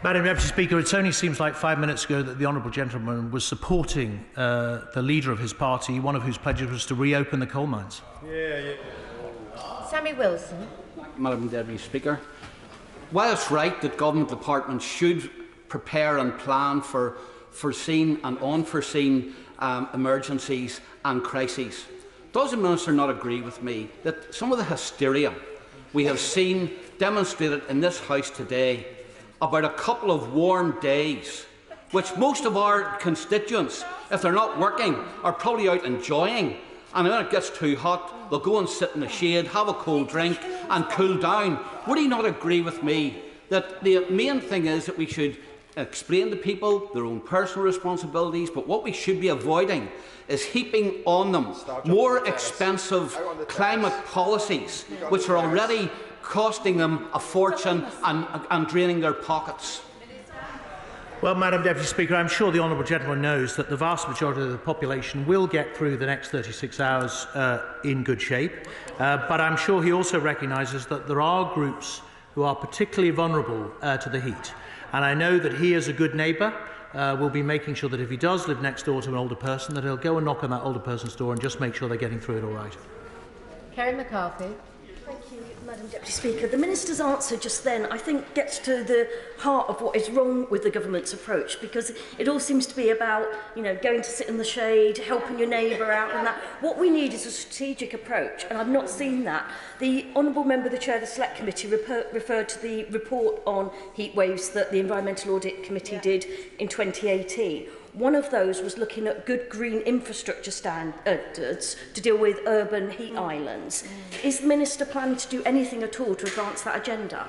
Madam Deputy Speaker, it only seems like 5 minutes ago that the honourable gentleman was supporting the leader of his party, one of whose pledges was to reopen the coal mines. Sammy Wilson. Madam Deputy Speaker, while it's right that government departments should prepare and plan for foreseen and unforeseen emergencies and crises, does the Minister not agree with me that some of the hysteria we have seen demonstrated in this House today about a couple of warm days, which most of our constituents, if they're not working, are probably out enjoying, and when it gets too hot, they'll go and sit in the shade, have a cold drink and cool down? Would he not agree with me that the main thing is that we should explain to people their own personal responsibilities, but what we should be avoiding is heaping on them more expensive climate policies, which are already costing them a fortune and draining their pockets? Well, Madam Deputy Speaker, I'm sure the honourable gentleman knows that the vast majority of the population will get through the next 36 hours in good shape, but I'm sure he also recognises that there are groups who are particularly vulnerable to the heat. And I know that he, as a good neighbour, will be making sure that if he does live next door to an older person, that he'll go and knock on that older person's door and just make sure they're getting through it all right. Kerry McCarthy. Thank you, Madam Deputy Speaker. The Minister's answer just then, I think, gets to the heart of what is wrong with the government's approach, because it all seems to be about, going to sit in the shade, helping your neighbour out and that. What we need is a strategic approach, and I've not seen that. The honourable member, the chair of the Select Committee, referred to the report on heat waves that the Environmental Audit Committee did in 2018. One of those was looking at good green infrastructure standards to deal with urban heat islands. Is the Minister planning to do anything at all to advance that agenda?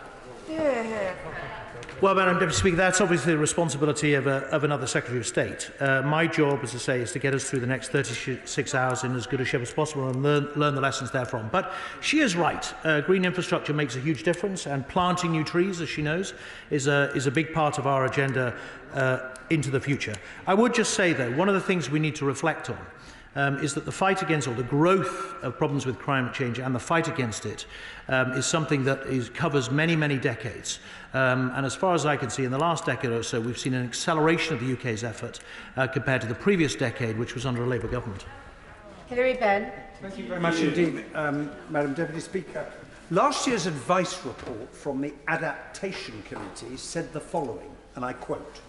Well, Madam Deputy Speaker, that's obviously the responsibility of another Secretary of State. My job, as I say, is to get us through the next 36 hours in as good a shape as possible and learn the lessons therefrom. But she is right. Green infrastructure makes a huge difference, and planting new trees, as she knows, is a big part of our agenda into the future. I would just say, though, one of the things we need to reflect on is that the fight against, or the growth of problems with climate change and the fight against it is something that covers many, many decades. And as far as I can see, in the last decade or so, we've seen an acceleration of the UK's effort compared to the previous decade, which was under a Labour government. Hilary Benn. Thank you very much indeed, Madam Deputy Speaker. Last year's advice report from the Adaptation Committee said the following, and I quote: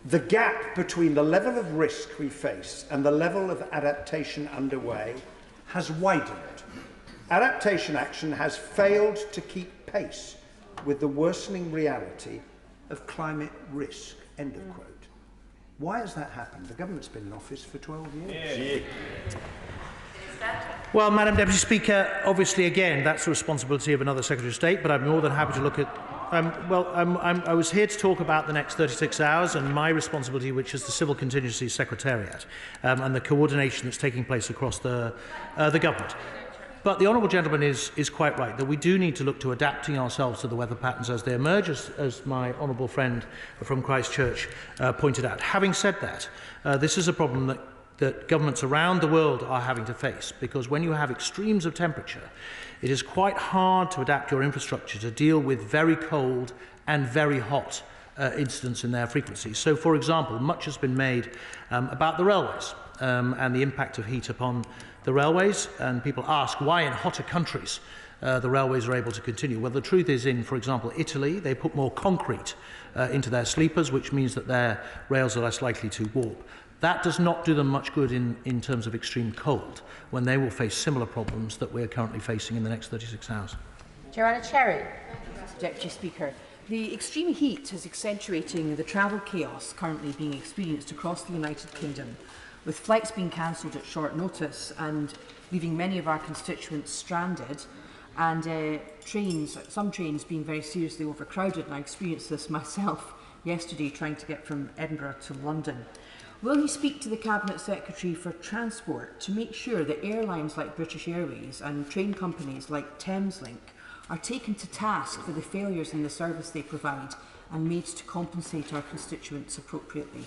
"The gap between the level of risk we face and the level of adaptation underway has widened. Adaptation action has failed to keep pace with the worsening reality of climate risk." End of quote. Why has that happened? The government's been in office for 12 years. Well, Madam Deputy Speaker, obviously, again, that's the responsibility of another Secretary of State, but I'm more than happy to look at I was here to talk about the next 36 hours and my responsibility, which is the Civil Contingency Secretariat, and the coordination that's taking place across the government. But the honourable gentleman is quite right that we do need to look to adapting ourselves to the weather patterns as they emerge, as my honourable friend from Christchurch pointed out. Having said that, this is a problem that governments around the world are having to face, because when you have extremes of temperature, it is quite hard to adapt your infrastructure to deal with very cold and very hot incidents in their frequency. So, for example, much has been made about the railways and the impact of heat upon the railways, and people ask why in hotter countries the railways are able to continue. Well, the truth is, in, for example, Italy, they put more concrete into their sleepers, which means that their rails are less likely to warp. That does not do them much good in terms of extreme cold, when they will face similar problems that we're currently facing in the next 36 hours. Joanna Cherry. Deputy Speaker, the extreme heat is accentuating the travel chaos currently being experienced across the United Kingdom, with flights being cancelled at short notice and leaving many of our constituents stranded, and some trains being very seriously overcrowded, and I experienced this myself yesterday trying to get from Edinburgh to London. Will you speak to the Cabinet Secretary for Transport to make sure that airlines like British Airways and train companies like Thameslink are taken to task for the failures in the service they provide and made to compensate our constituents appropriately?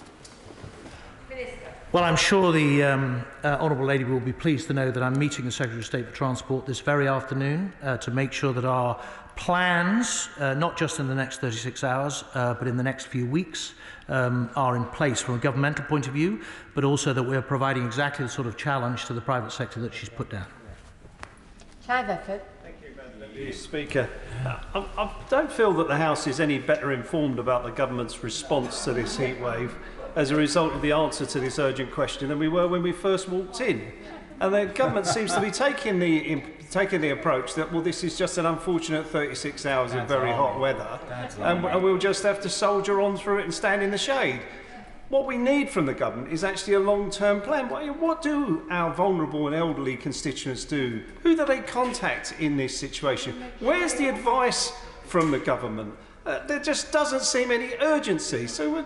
Well, I'm sure the Honourable Lady will be pleased to know that I'm meeting the Secretary of State for Transport this very afternoon to make sure that our plans, not just in the next 36 hours, but in the next few weeks, are in place from a governmental point of view, but also that we're providing exactly the sort of challenge to the private sector that she's put down. Thank you, Madam Speaker. I don't feel that the House is any better informed about the government's response to this heatwave as a result of the answer to this urgent question than we were when we first walked in. And the government seems to be taking the approach that, well, this is just an unfortunate 36 hours of very hot weather, and we'll just have to soldier on through it and stand in the shade. What we need from the government is actually a long-term plan. What do our vulnerable and elderly constituents do? Who do they contact in this situation? Where's the advice from the government? There just doesn't seem any urgency. So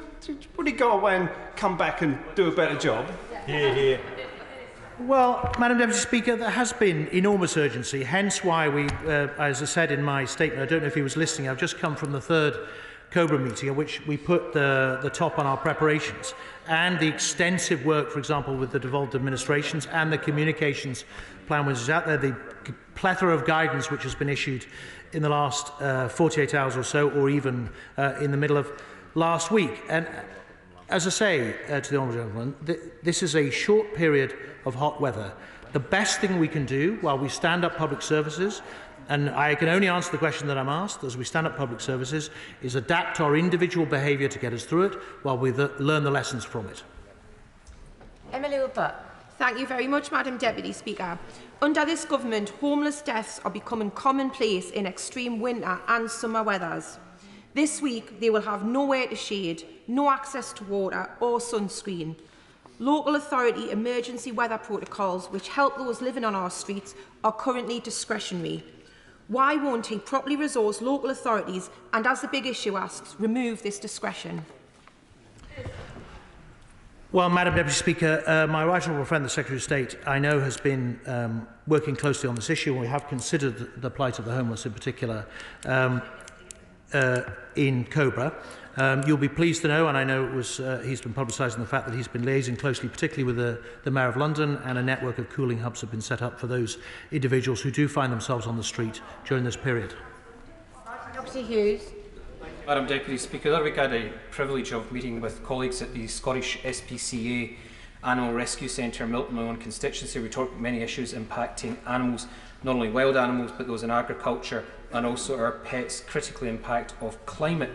would he go away and come back and do a better job? Yeah. Well, Madam Deputy Speaker, there has been enormous urgency, hence why we, as I said in my statement, I don't know if he was listening, I've just come from the third COBRA meeting at which we put the top on our preparations and the extensive work, for example, with the devolved administrations and the communications plan which is out there, the plethora of guidance which has been issued in the last 48 hours or so, or even in the middle of last week. And as I say to the Honourable Gentleman, this is a short period of hot weather. The best thing we can do while we stand up public services, and I can only answer the question that I'm asked as we stand up public services, is adapt our individual behaviour to get us through it while we learn the lessons from it. Emily Wilpert. Thank you very much, Madam Deputy Speaker. Under this government, homeless deaths are becoming commonplace in extreme winter and summer weathers. This week, they will have nowhere to shade, no access to water or sunscreen. Local authority emergency weather protocols, which help those living on our streets, are currently discretionary. Why won't he properly resource local authorities and, as the big issue asks, remove this discretion? Well, Madam Deputy Speaker, my right honourable friend, the Secretary of State, I know has been working closely on this issue, and we have considered the plight of the homeless in particular in COBRA. You'll be pleased to know, and I know it was, he's been publicising the fact that he's been liaising closely, particularly with the Mayor of London, and a network of cooling hubs have been set up for those individuals who do find themselves on the street during this period. Deputy Hughes. Madam Deputy Speaker, the other week I had the privilege of meeting with colleagues at the Scottish SPCA Animal Rescue Centre in Milton, my own constituency. We talked about many issues impacting animals, not only wild animals but those in agriculture, and also our pets' critical impact of climate.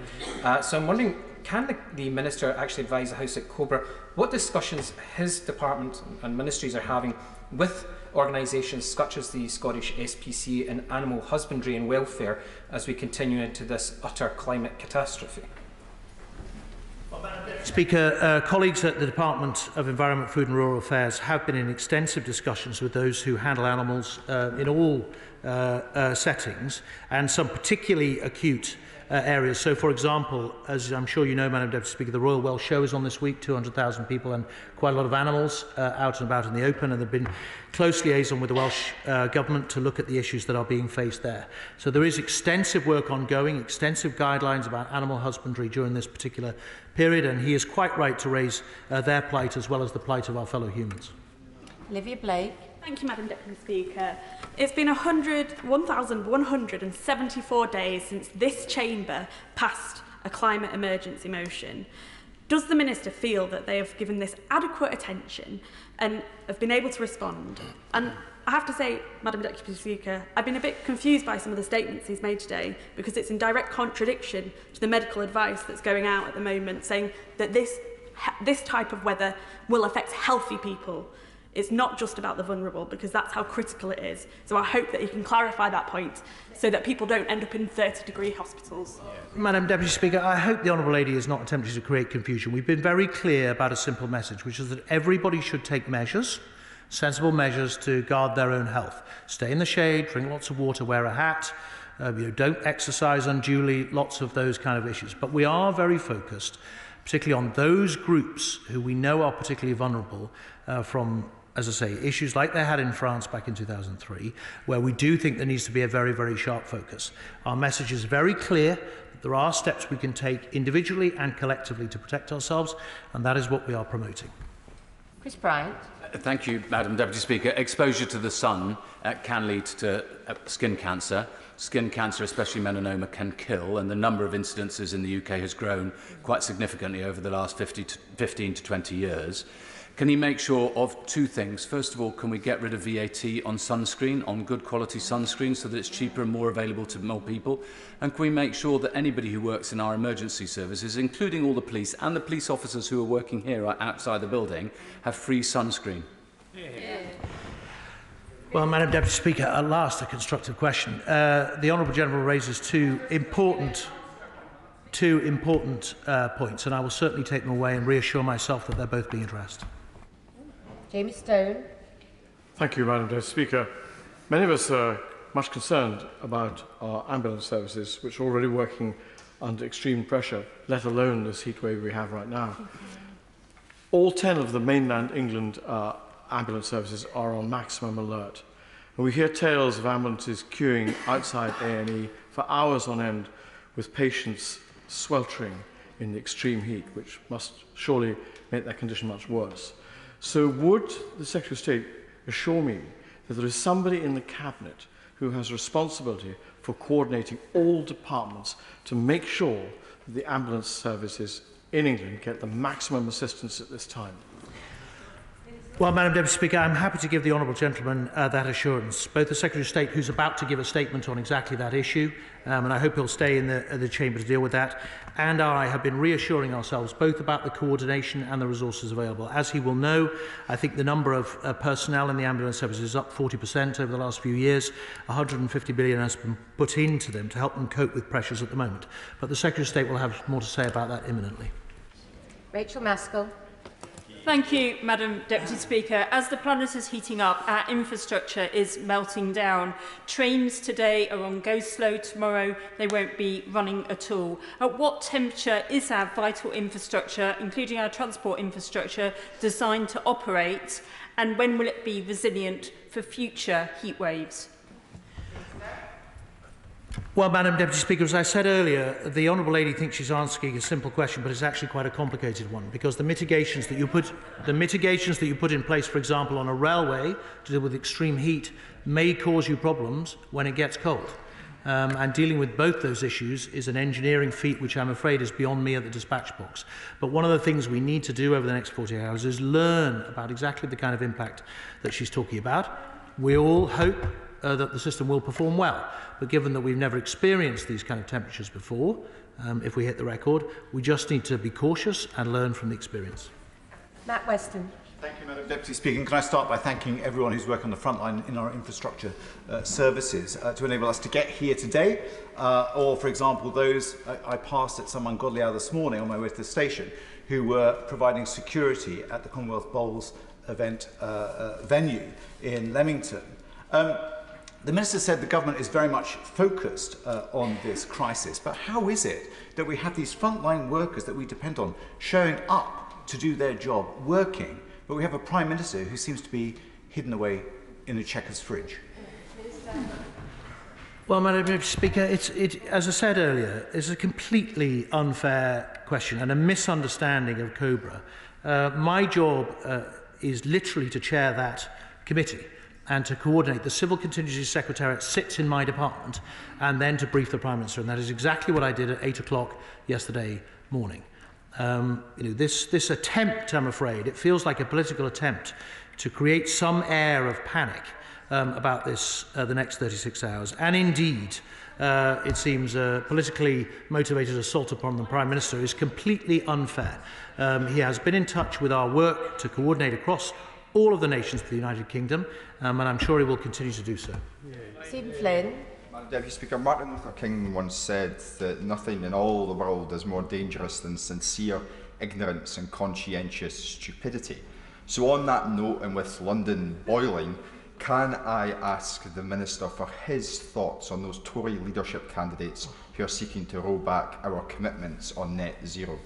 So I'm wondering, can the Minister actually advise the House at COBRA what discussions his department and ministries are having with organisations such as the Scottish SPCA in animal husbandry and welfare as we continue into this utter climate catastrophe? Speaker, colleagues at the Department of Environment, Food and Rural Affairs have been in extensive discussions with those who handle animals in all settings and some particularly acute areas. So, for example, as I'm sure you know, Madam Deputy Speaker, the Royal Welsh Show is on this week, 200,000 people and quite a lot of animals out and about in the open, and they've been close liaison with the Welsh Government to look at the issues that are being faced there. So there is extensive work ongoing, extensive guidelines about animal husbandry during this particular period, and he is quite right to raise their plight as well as the plight of our fellow humans. Olivia Blake. Thank you, Madam Deputy Speaker. It's been 1,174 days since this chamber passed a climate emergency motion. Does the Minister feel that they have given this adequate attention and have been able to respond? And I have to say, Madam Deputy Speaker, I've been a bit confused by some of the statements he's made today, because it's in direct contradiction to the medical advice that's going out at the moment, saying that this type of weather will affect healthy people. It's not just about the vulnerable, because that's how critical it is. So I hope that you can clarify that point so that people don't end up in 30-degree hospitals. Madam Deputy Speaker, I hope the Honourable Lady is not attempting to create confusion. We've been very clear about a simple message, which is that everybody should take measures, sensible measures to guard their own health. Stay in the shade, drink lots of water, wear a hat, don't exercise unduly, lots of those kind of issues. But we are very focused, particularly on those groups who we know are particularly vulnerable from, as I say, issues like they had in France back in 2003, where we do think there needs to be a very, very sharp focus. Our message is very clear that there are steps we can take individually and collectively to protect ourselves, and that is what we are promoting. Chris Bryant. Thank you, Madam Deputy Speaker. Exposure to the sun can lead to skin cancer. Skin cancer, especially melanoma, can kill, and the number of incidences in the UK has grown quite significantly over the last 15 to 20 years. Can he make sure of two things? First of all, can we get rid of VAT on sunscreen, on good quality sunscreen, so that it's cheaper and more available to more people? And can we make sure that anybody who works in our emergency services, including all the police and the police officers who are working here outside the building, have free sunscreen? Well, Madam Deputy Speaker, at last a constructive question. The Honourable Gentleman raises two important points, and I will certainly take them away and reassure myself that they're both being addressed. Jamie Stone. Thank you, Madam Deputy Speaker. Many of us are much concerned about our ambulance services, which are already working under extreme pressure, let alone this heat wave we have right now. All 10 of the mainland England ambulance services are on maximum alert. And we hear tales of ambulances queuing outside A&E for hours on end, with patients sweltering in the extreme heat, which must surely make their condition much worse. So would the Secretary of State assure me that there is somebody in the Cabinet who has responsibility for coordinating all departments to make sure that the ambulance services in England get the maximum assistance at this time? Well, Madam Deputy Speaker, I'm happy to give the Honourable Gentleman that assurance. Both the Secretary of State, who's about to give a statement on exactly that issue, and I hope he'll stay in the chamber to deal with that, and I have been reassuring ourselves both about the coordination and the resources available. As he will know, I think the number of personnel in the ambulance service is up 40% over the last few years. 150 billion has been put into them to help them cope with pressures at the moment. But the Secretary of State will have more to say about that imminently. Rachel Maskell. Thank you, Madam Deputy Speaker. As the planet is heating up, our infrastructure is melting down. Trains today are on go slow, tomorrow they won't be running at all. At what temperature is our vital infrastructure, including our transport infrastructure, designed to operate, and when will it be resilient for future heat waves? Well, Madam Deputy Speaker, as I said earlier, the Honourable Lady thinks she's asking a simple question, but it's actually quite a complicated one, because the mitigations that you put in place, for example, on a railway to deal with extreme heat, may cause you problems when it gets cold. And dealing with both those issues is an engineering feat which I'm afraid is beyond me at the dispatch box. But one of the things we need to do over the next 48 hours is learn about exactly the kind of impact that she's talking about. We all hope that the system will perform well. But given that we've never experienced these kind of temperatures before, if we hit the record, we just need to be cautious and learn from the experience. Matt Weston. Thank you, Madam Deputy Speaker. And can I start by thanking everyone who's worked on the front line in our infrastructure services to enable us to get here today, or, for example, those I passed at some ungodly hour this morning on my way to the station who were providing security at the Commonwealth Bowls event venue in Leamington. The Minister said the government is very much focused on this crisis, but how is it that we have these frontline workers that we depend on showing up to do their job, working, but we have a Prime Minister who seems to be hidden away in a Chequers fridge? Well, Madam Speaker, as I said earlier, it's a completely unfair question and a misunderstanding of COBRA. My job is literally to chair that committee and to coordinate. The Civil Contingency Secretariat sits in my department, and then to brief the Prime Minister, and that is exactly what I did at 8 o'clock yesterday morning. This attempt, I'm afraid, it feels like a political attempt to create some air of panic about this the next 36 hours, and indeed it seems a politically motivated assault upon the Prime Minister is completely unfair. He has been in touch with our work to coordinate across all of the nations of the United Kingdom, and I'm sure he will continue to do so. Stephen Flynn. Madam Deputy Speaker, Martin Luther King once said that nothing in all the world is more dangerous than sincere ignorance and conscientious stupidity. So on that note, and with London boiling, can I ask the Minister for his thoughts on those Tory leadership candidates who are seeking to roll back our commitments on net zero?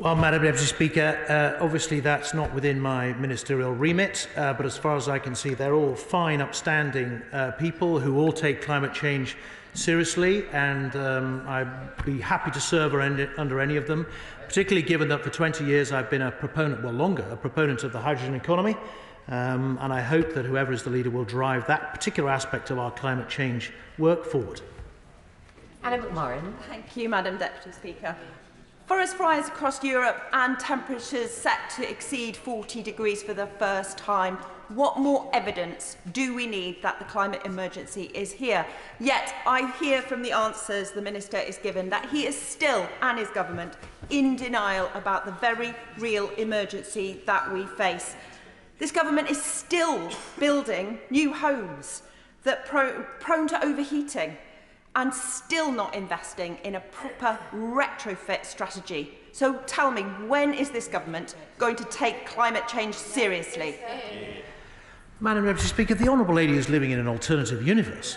Well, Madam Deputy Speaker, obviously that's not within my ministerial remit, but as far as I can see, they're all fine, upstanding people who all take climate change seriously, and I'd be happy to serve under any of them, particularly given that for 20 years I've been a proponent, well longer, a proponent of the hydrogen economy, and I hope that whoever is the leader will drive that particular aspect of our climate change work forward. Anna McMorrin. Thank you, Madam Deputy Speaker. Forest fires across Europe and temperatures set to exceed 40 degrees for the first time. What more evidence do we need that the climate emergency is here? Yet I hear from the answers the Minister is given that he is still, and his government, in denial about the very real emergency that we face. This government is still building new homes that prone to overheating, and still not investing in a proper retrofit strategy. So tell me, when is this government going to take climate change seriously? Madam Deputy Speaker, the Honourable Lady is living in an alternative universe.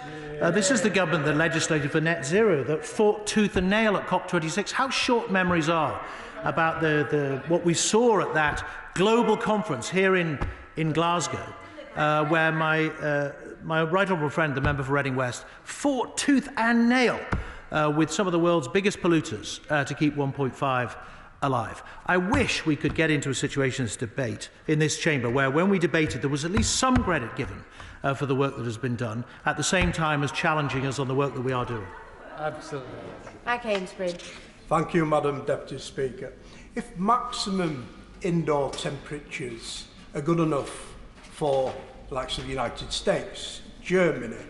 This is the government that legislated for net zero, that fought tooth and nail at COP26. How short memories are about what we saw at that global conference here in Glasgow, where my right honourable friend, the member for Reading West, fought tooth and nail with some of the world's biggest polluters to keep 1.5 alive. I wish we could get into a situation of this debate in this chamber where, when we debated, there was at least some credit given for the work that has been done, at the same time as challenging us on the work that we are doing. Absolutely. Mike Ainsbury. Thank you, Madam Deputy Speaker. If maximum indoor temperatures are good enough for the likes of the United States, Germany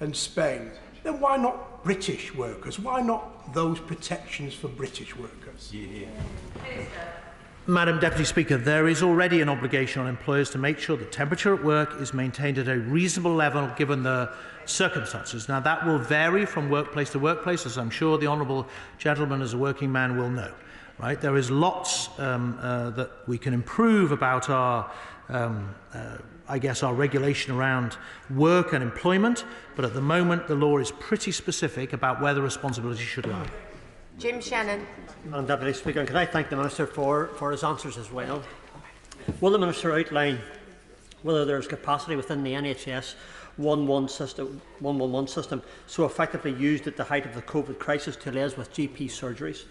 and Spain, then why not British workers? Why not those protections for British workers? Yeah. Madam Deputy Speaker, there is already an obligation on employers to make sure the temperature at work is maintained at a reasonable level given the circumstances. Now, that will vary from workplace to workplace, as I'm sure the honourable gentleman as a working man will know. Right? There is lots that we can improve about our I guess our regulation around work and employment, but at the moment the law is pretty specific about where the responsibility should lie. Jim Shannon. Madam Deputy Speaker, and can I thank the Minister for his answers as well. Will the Minister outline whether there is capacity within the NHS 111 system so effectively used at the height of the COVID crisis to liaise with GP surgeries,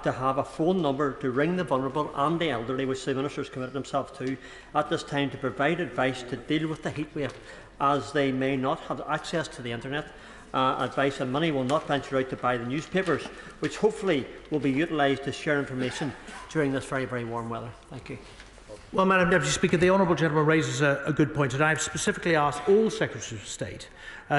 to have a phone number to ring the vulnerable and the elderly, which the Minister has committed himself to at this time, to provide advice to deal with the heatwave, as they may not have access to the internet, advice, and money will not venture out to buy the newspapers, which hopefully will be utilised to share information during this very, very warm weather. Thank you. Well, Madam Deputy Speaker, the honourable gentleman raises a good point, and I have specifically asked all Secretaries of State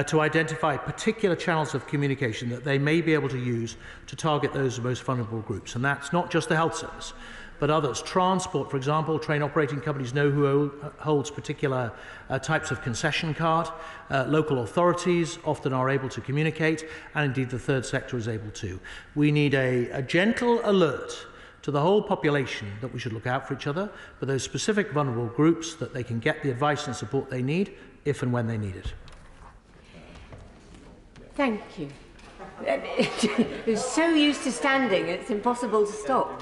to identify particular channels of communication that they may be able to use to target those most vulnerable groups. And that's not just the health service, but others. Transport, for example, train operating companies know who holds particular types of concession card. Local authorities often are able to communicate, and indeed the third sector is able to. We need a gentle alert to the whole population that we should look out for each other, but those specific vulnerable groups, that they can get the advice and support they need, if and when they need it. Thank you. We're so used to standing, it's impossible to stop.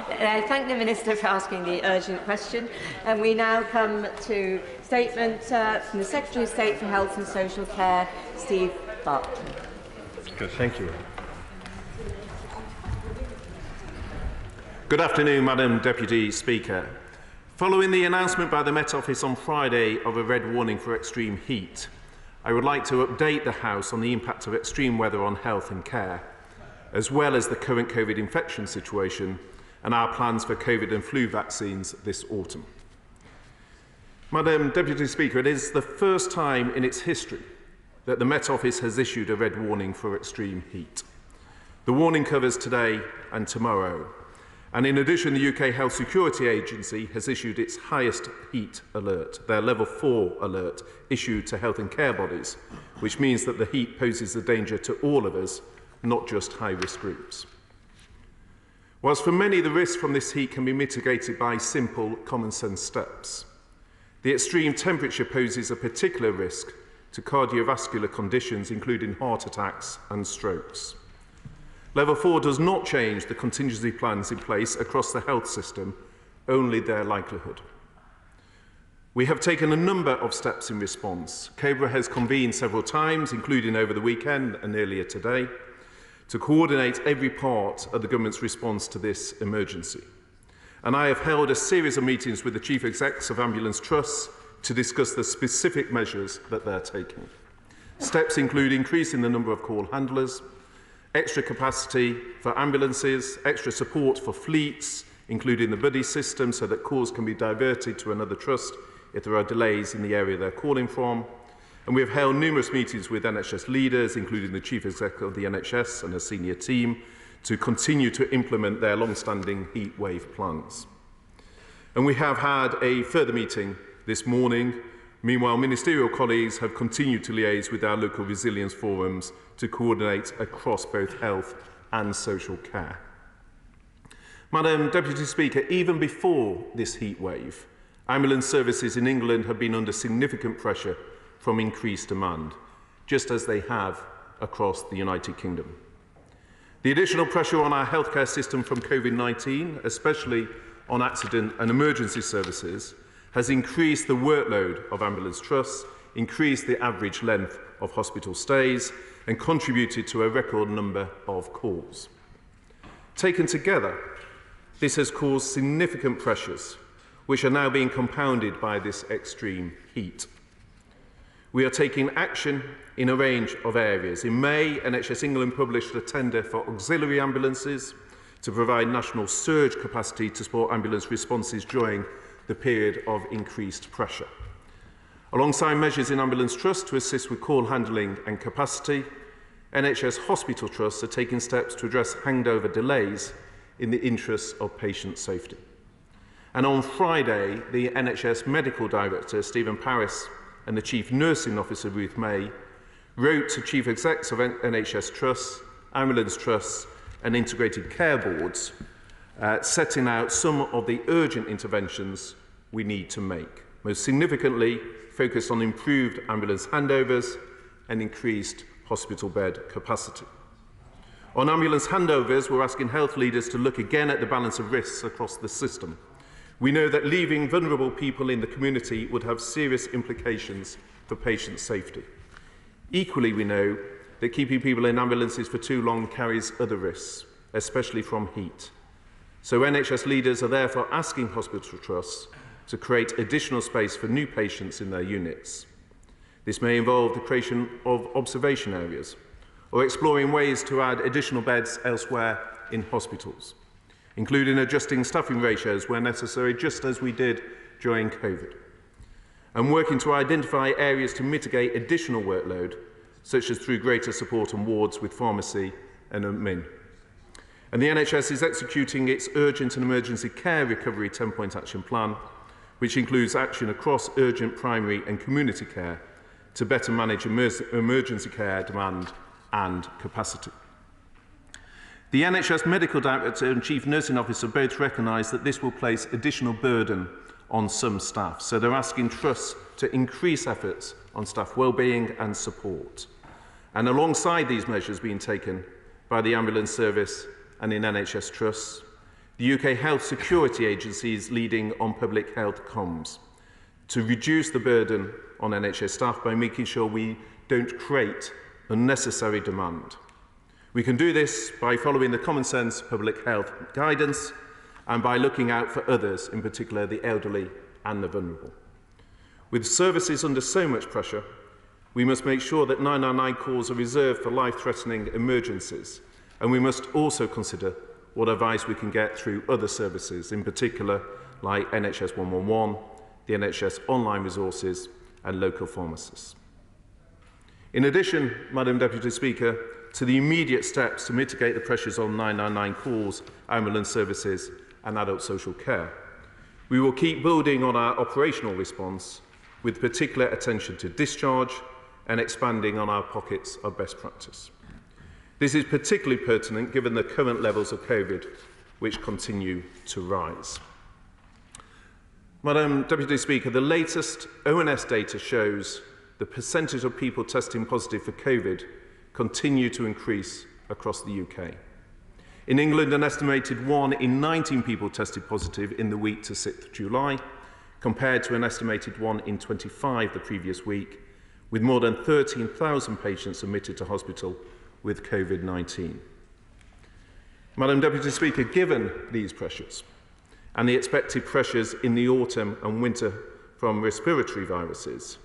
I thank the Minister for asking the urgent question. And we now come to statement from the Secretary of State for Health and Social Care, Steve Barton. Good, thank you. Good afternoon, Madam Deputy Speaker. Following the announcement by the Met Office on Friday of a red warning for extreme heat, I would like to update the House on the impact of extreme weather on health and care, as well as the current COVID infection situation and our plans for COVID and flu vaccines this autumn. Madam Deputy Speaker, it is the first time in its history that the Met Office has issued a red warning for extreme heat. The warning covers today and tomorrow. And in addition, the UK Health Security Agency has issued its highest heat alert, their level 4 alert, issued to health and care bodies, which means that the heat poses a danger to all of us, not just high-risk groups. Whilst for many the risk from this heat can be mitigated by simple, common-sense steps, the extreme temperature poses a particular risk to cardiovascular conditions, including heart attacks and strokes. Level 4 does not change the contingency plans in place across the health system, only their likelihood. We have taken a number of steps in response. COBRA has convened several times, including over the weekend and earlier today, to coordinate every part of the government's response to this emergency. And I have held a series of meetings with the chief execs of ambulance trusts to discuss the specific measures that they're taking. Steps include increasing the number of call handlers, extra capacity for ambulances, extra support for fleets, including the buddy system, so that calls can be diverted to another trust if there are delays in the area they're calling from. And we have held numerous meetings with NHS leaders, including the Chief Executive of the NHS and a senior team, to continue to implement their long-standing heat wave plans. And we have had a further meeting this morning. Meanwhile, ministerial colleagues have continued to liaise with our local resilience forums to coordinate across both health and social care. Madam Deputy Speaker, even before this heat wave, ambulance services in England have been under significant pressure from increased demand, just as they have across the United Kingdom. The additional pressure on our healthcare system from COVID-19, especially on accident and emergency services, has increased the workload of ambulance trusts, increased the average length of hospital stays, and contributed to a record number of calls. Taken together, this has caused significant pressures, which are now being compounded by this extreme heat. We are taking action in a range of areas. In May, NHS England published a tender for auxiliary ambulances to provide national surge capacity to support ambulance responses during the period of increased pressure. Alongside measures in ambulance trusts to assist with call handling and capacity, NHS hospital trusts are taking steps to address handover delays in the interests of patient safety. And on Friday, the NHS Medical Director, Stephen Parris, and the Chief Nursing Officer, Ruth May, wrote to Chief Execs of NHS trusts, ambulance trusts, and integrated care boards, setting out some of the urgent interventions we need to make. Most significantly, focused on improved ambulance handovers and increased hospital bed capacity. On ambulance handovers, we're asking health leaders to look again at the balance of risks across the system. We know that leaving vulnerable people in the community would have serious implications for patient safety. Equally, we know that keeping people in ambulances for too long carries other risks, especially from heat. So NHS leaders are therefore asking hospital trusts to create additional space for new patients in their units. This may involve the creation of observation areas or exploring ways to add additional beds elsewhere in hospitals, including adjusting staffing ratios where necessary, just as we did during COVID, and working to identify areas to mitigate additional workload, such as through greater support on wards with pharmacy and admin. And the NHS is executing its urgent and emergency care recovery 10-point action plan, which includes action across urgent primary and community care to better manage emergency care demand and capacity. The NHS Medical Director and Chief Nursing Officer both recognise that this will place additional burden on some staff. So they're asking trusts to increase efforts on staff wellbeing and support. And alongside these measures being taken by the ambulance service and in NHS trusts, the UK Health Security Agency is leading on public health comms to reduce the burden on NHS staff by making sure we don't create unnecessary demand. We can do this by following the common sense public health guidance and by looking out for others, in particular the elderly and the vulnerable. With services under so much pressure, we must make sure that 999 calls are reserved for life-threatening emergencies, and we must also consider what advice we can get through other services, in particular like NHS 111, the NHS online resources and local pharmacists. In addition, Madam Deputy Speaker, to the immediate steps to mitigate the pressures on 999 calls, ambulance services and adult social care, we will keep building on our operational response with particular attention to discharge and expanding on our pockets of best practice. This is particularly pertinent given the current levels of COVID, which continue to rise. Madam Deputy Speaker, the latest ONS data shows the percentage of people testing positive for COVID continue to increase across the UK. In England, an estimated 1 in 19 people tested positive in the week to 6th July, compared to an estimated 1 in 25 the previous week, with more than 13,000 patients admitted to hospital with COVID-19. Madam Deputy Speaker, given these pressures and the expected pressures in the autumn and winter from respiratory viruses,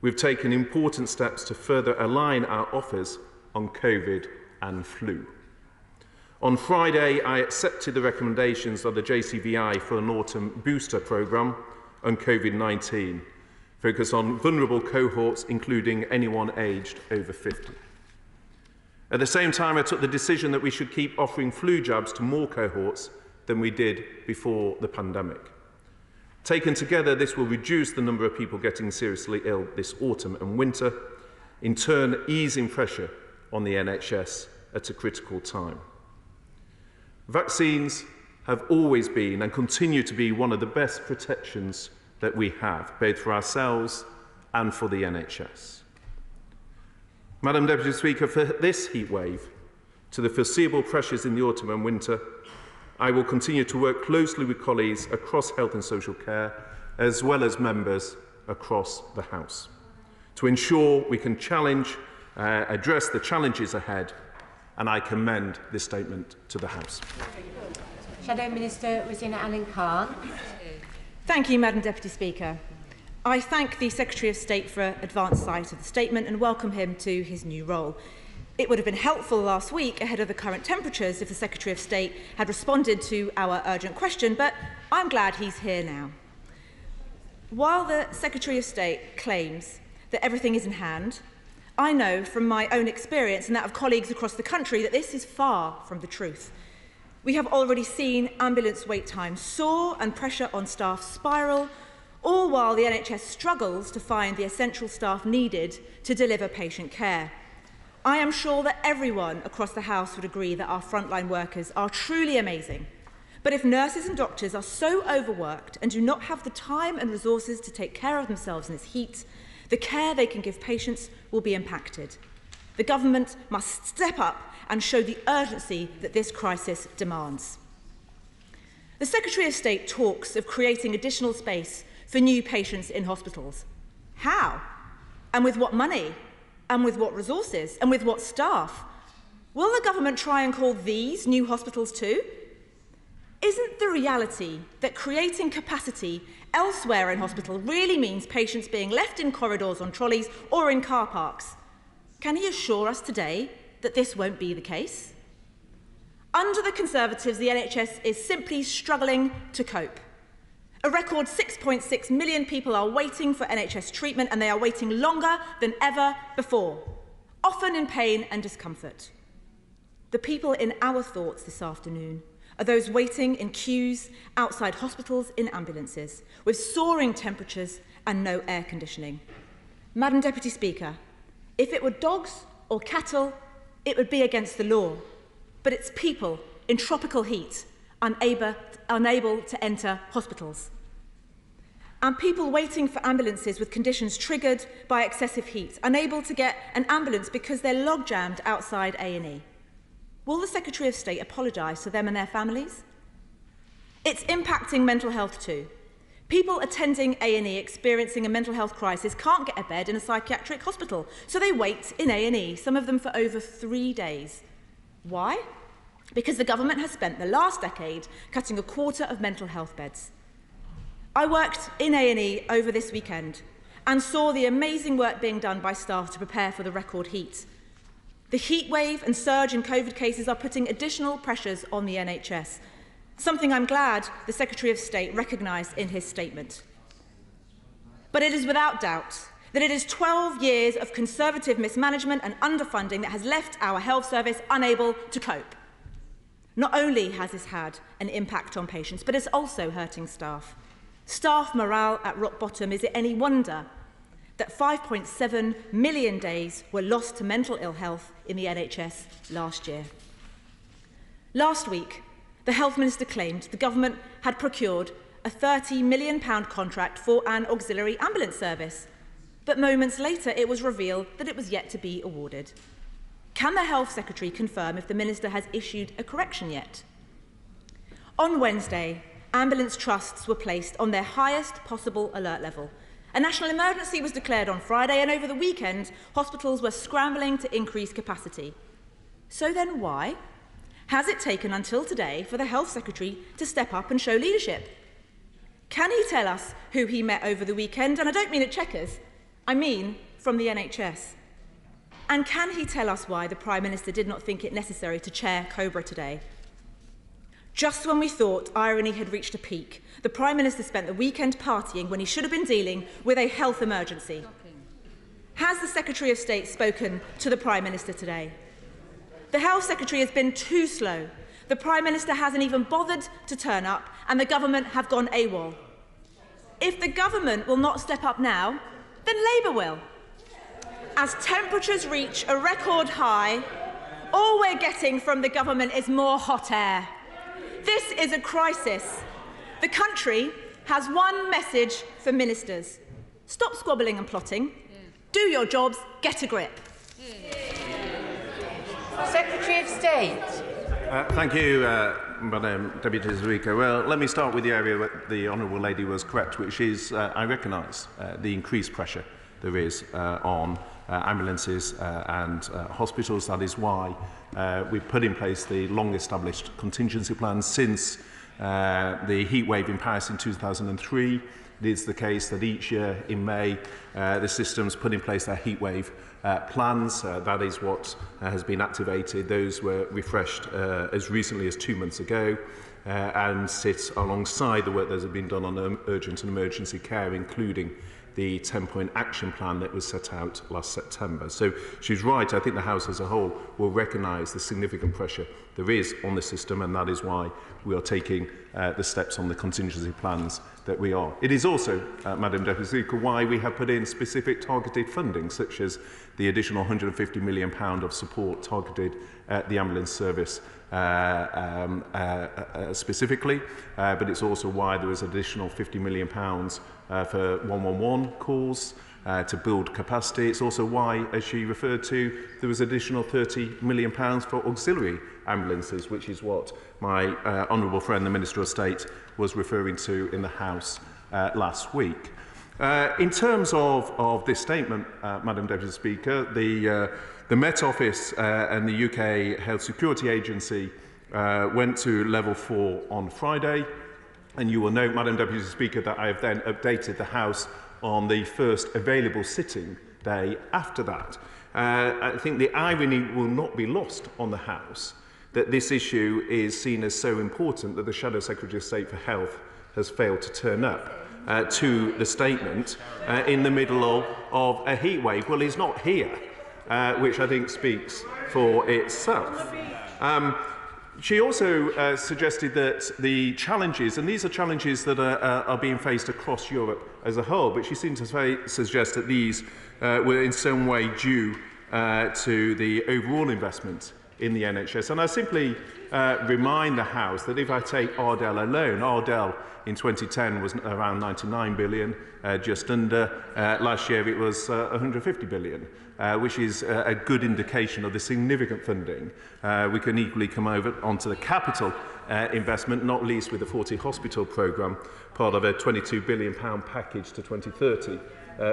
we've taken important steps to further align our offers on COVID and flu. On Friday, I accepted the recommendations of the JCVI for an autumn booster programme on COVID-19, focused on vulnerable cohorts, including anyone aged over 50. At the same time, I took the decision that we should keep offering flu jabs to more cohorts than we did before the pandemic. Taken together, this will reduce the number of people getting seriously ill this autumn and winter, in turn easing pressure on the NHS at a critical time. Vaccines have always been and continue to be one of the best protections that we have, both for ourselves and for the NHS. Madam Deputy Speaker, for this heatwave, to the foreseeable pressures in the autumn and winter, I will continue to work closely with colleagues across health and social care, as well as members across the House, to ensure we can address the challenges ahead, and I commend this statement to the House. Shadow Minister Rosina Allen-Khan. Thank you, Madam Deputy Speaker. I thank the Secretary of State for advance sight of the statement and welcome him to his new role. It would have been helpful last week, ahead of the current temperatures, if the Secretary of State had responded to our urgent question, but I'm glad he's here now. While the Secretary of State claims that everything is in hand, I know from my own experience and that of colleagues across the country that this is far from the truth. We have already seen ambulance wait times soar and pressure on staff spiral, all while the NHS struggles to find the essential staff needed to deliver patient care. I am sure that everyone across the House would agree that our frontline workers are truly amazing. But if nurses and doctors are so overworked and do not have the time and resources to take care of themselves in this heat, the care they can give patients will be impacted. The government must step up and show the urgency that this crisis demands. The Secretary of State talks of creating additional space for new patients in hospitals. How? And with what money? And with what resources? And with what staff? Will the government try and call these new hospitals too? Isn't the reality that creating capacity elsewhere in hospital really means patients being left in corridors on trolleys or in car parks? Can he assure us today that this won't be the case? Under the Conservatives, the NHS is simply struggling to cope. A record 6.6 million people are waiting for NHS treatment, and they are waiting longer than ever before, often in pain and discomfort. The people in our thoughts this afternoon are those waiting in queues outside hospitals in ambulances, with soaring temperatures and no air conditioning. Madam Deputy Speaker, if it were dogs or cattle, it would be against the law. But it's people in tropical heat unable to enter hospitals. and people waiting for ambulances with conditions triggered by excessive heat, unable to get an ambulance because they're log-jammed outside A&E. Will the Secretary of State apologise to them and their families? It's impacting mental health too. People attending A&E experiencing a mental health crisis can't get a bed in a psychiatric hospital, so they wait in A&E, some of them for over 3 days. Why? Because the government has spent the last decade cutting 1/4 of mental health beds. I worked in A&E over this weekend and saw the amazing work being done by staff to prepare for the record heat. The heat wave and surge in COVID cases are putting additional pressures on the NHS, something I'm glad the Secretary of State recognised in his statement. But it is without doubt that it is 12 years of Conservative mismanagement and underfunding that has left our health service unable to cope. Not only has this had an impact on patients, but it's also hurting staff. Staff morale at rock bottom. Is it any wonder that 5.7 million days were lost to mental ill health in the NHS last year? Last week, the Health Minister claimed the government had procured a £30 million contract for an auxiliary ambulance service, but moments later it was revealed that it was yet to be awarded. Can the Health Secretary confirm if the Minister has issued a correction yet? On Wednesday, ambulance trusts were placed on their highest possible alert level. A national emergency was declared on Friday, and over the weekend, hospitals were scrambling to increase capacity. So then why has it taken until today for the Health Secretary to step up and show leadership? Can he tell us who he met over the weekend? And I don't mean at Chequers, I mean from the NHS. And can he tell us why the Prime Minister did not think it necessary to chair COBRA today? Just when we thought irony had reached a peak, the Prime Minister spent the weekend partying when he should have been dealing with a health emergency. Has the Secretary of State spoken to the Prime Minister today? The Health Secretary has been too slow. The Prime Minister hasn't even bothered to turn up, and the government have gone AWOL. If the government will not step up now, then Labour will. As temperatures reach a record high, all we're getting from the government is more hot air. This is a crisis. The country has one message for ministers. Stop squabbling and plotting. Do your jobs, get a grip. Secretary of State. Thank you, Madam Deputy Speaker. Well, let me start with the area where the Honourable Lady was correct, which is I recognise the increased pressure there is on ambulances and hospitals. That is why we've put in place the long-established contingency plan since the heat wave in Paris in 2003. It is the case that each year in May, the system's put in place their heat wave plans. That is what has been activated. Those were refreshed as recently as 2 months ago and sit alongside the work that has been done on urgent and emergency care, including the 10-point action plan that was set out last September. So she's right. I think the House as a whole will recognise the significant pressure there is on the system, and that is why we are taking the steps on the contingency plans that we are. It is also, Madam Deputy Speaker, why we have put in specific targeted funding, such as the additional £150 million of support targeted at the ambulance service specifically, but it's also why there is additional £50 million for 111 calls to build capacity. It's also why, as she referred to, there was additional £30 million for auxiliary ambulances, which is what my honourable friend, the Minister of State, was referring to in the House last week. In terms of this statement, Madam Deputy Speaker, the Met Office and the UK Health Security Agency went to level 4 on Friday. And you will note, Madam Deputy Speaker, that I have then updated the House on the first available sitting day after that. I think the irony will not be lost on the House that this issue is seen as so important that the Shadow Secretary of State for Health has failed to turn up to the statement in the middle of a heat wave. Well, he's not here, which I think speaks for itself. She also suggested that the challenges, and these are challenges that are being faced across Europe as a whole, but she seemed to suggest that these were in some way due to the overall investment in the NHS. And I simply remind the House that if I take Ardell alone, Ardell in 2010 was around 99 billion, just under. Last year it was 150 billion, which is a good indication of the significant funding. We can equally come over onto the capital investment, not least with the 40 hospital programme, part of a £22 billion package to 2030.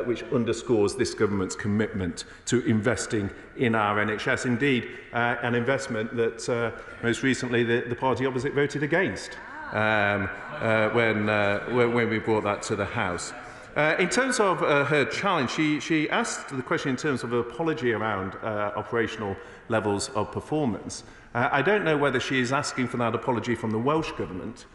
Which underscores this government's commitment to investing in our NHS. Indeed, an investment that most recently the party opposite voted against when we brought that to the House. In terms of her challenge, she asked the question in terms of apology around operational levels of performance. I don't know whether she is asking for that apology from the Welsh Government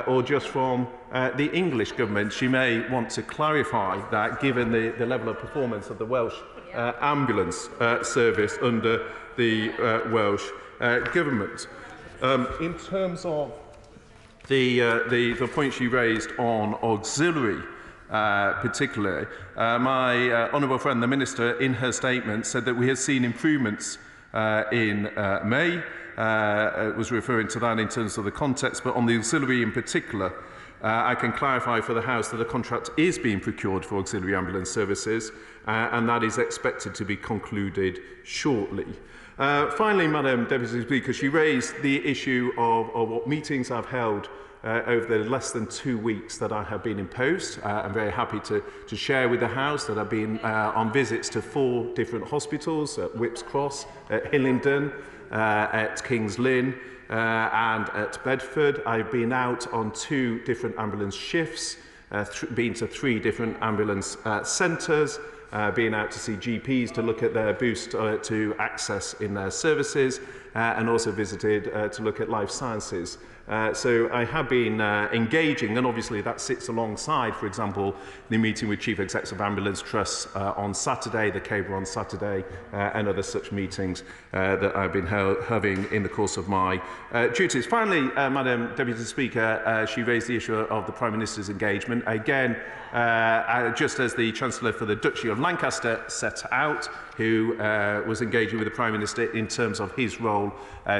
or just from the English government. She may want to clarify that, given the level of performance of the Welsh ambulance service under the Welsh government. In terms of the point she raised on auxiliary, particularly, my honourable friend, the Minister, in her statement said that we have seen improvements in May. Was referring to that in terms of the context, but on the auxiliary in particular, I can clarify for the House that a contract is being procured for auxiliary ambulance services, and that is expected to be concluded shortly. Finally, Madam Deputy Speaker, she raised the issue of what meetings I've held over the less than 2 weeks that I have been in post. I'm very happy to share with the House that I've been on visits to 4 different hospitals, at Whipps Cross, at Hillingdon, at King's Lynn and at Bedford. I've been out on 2 different ambulance shifts, been to 3 different ambulance centres, been out to see GPs to look at their boost to access in their services, and also visited to look at life sciences. So I have been engaging, and obviously that sits alongside, for example, the meeting with Chief Execs of Ambulance Trusts on Saturday, the CABRA on Saturday, and other such meetings that I've been having in the course of my duties. Finally, Madam Deputy Speaker, she raised the issue of the Prime Minister's engagement. Again, just as the Chancellor for the Duchy of Lancaster set out, who was engaging with the Prime Minister in terms of his role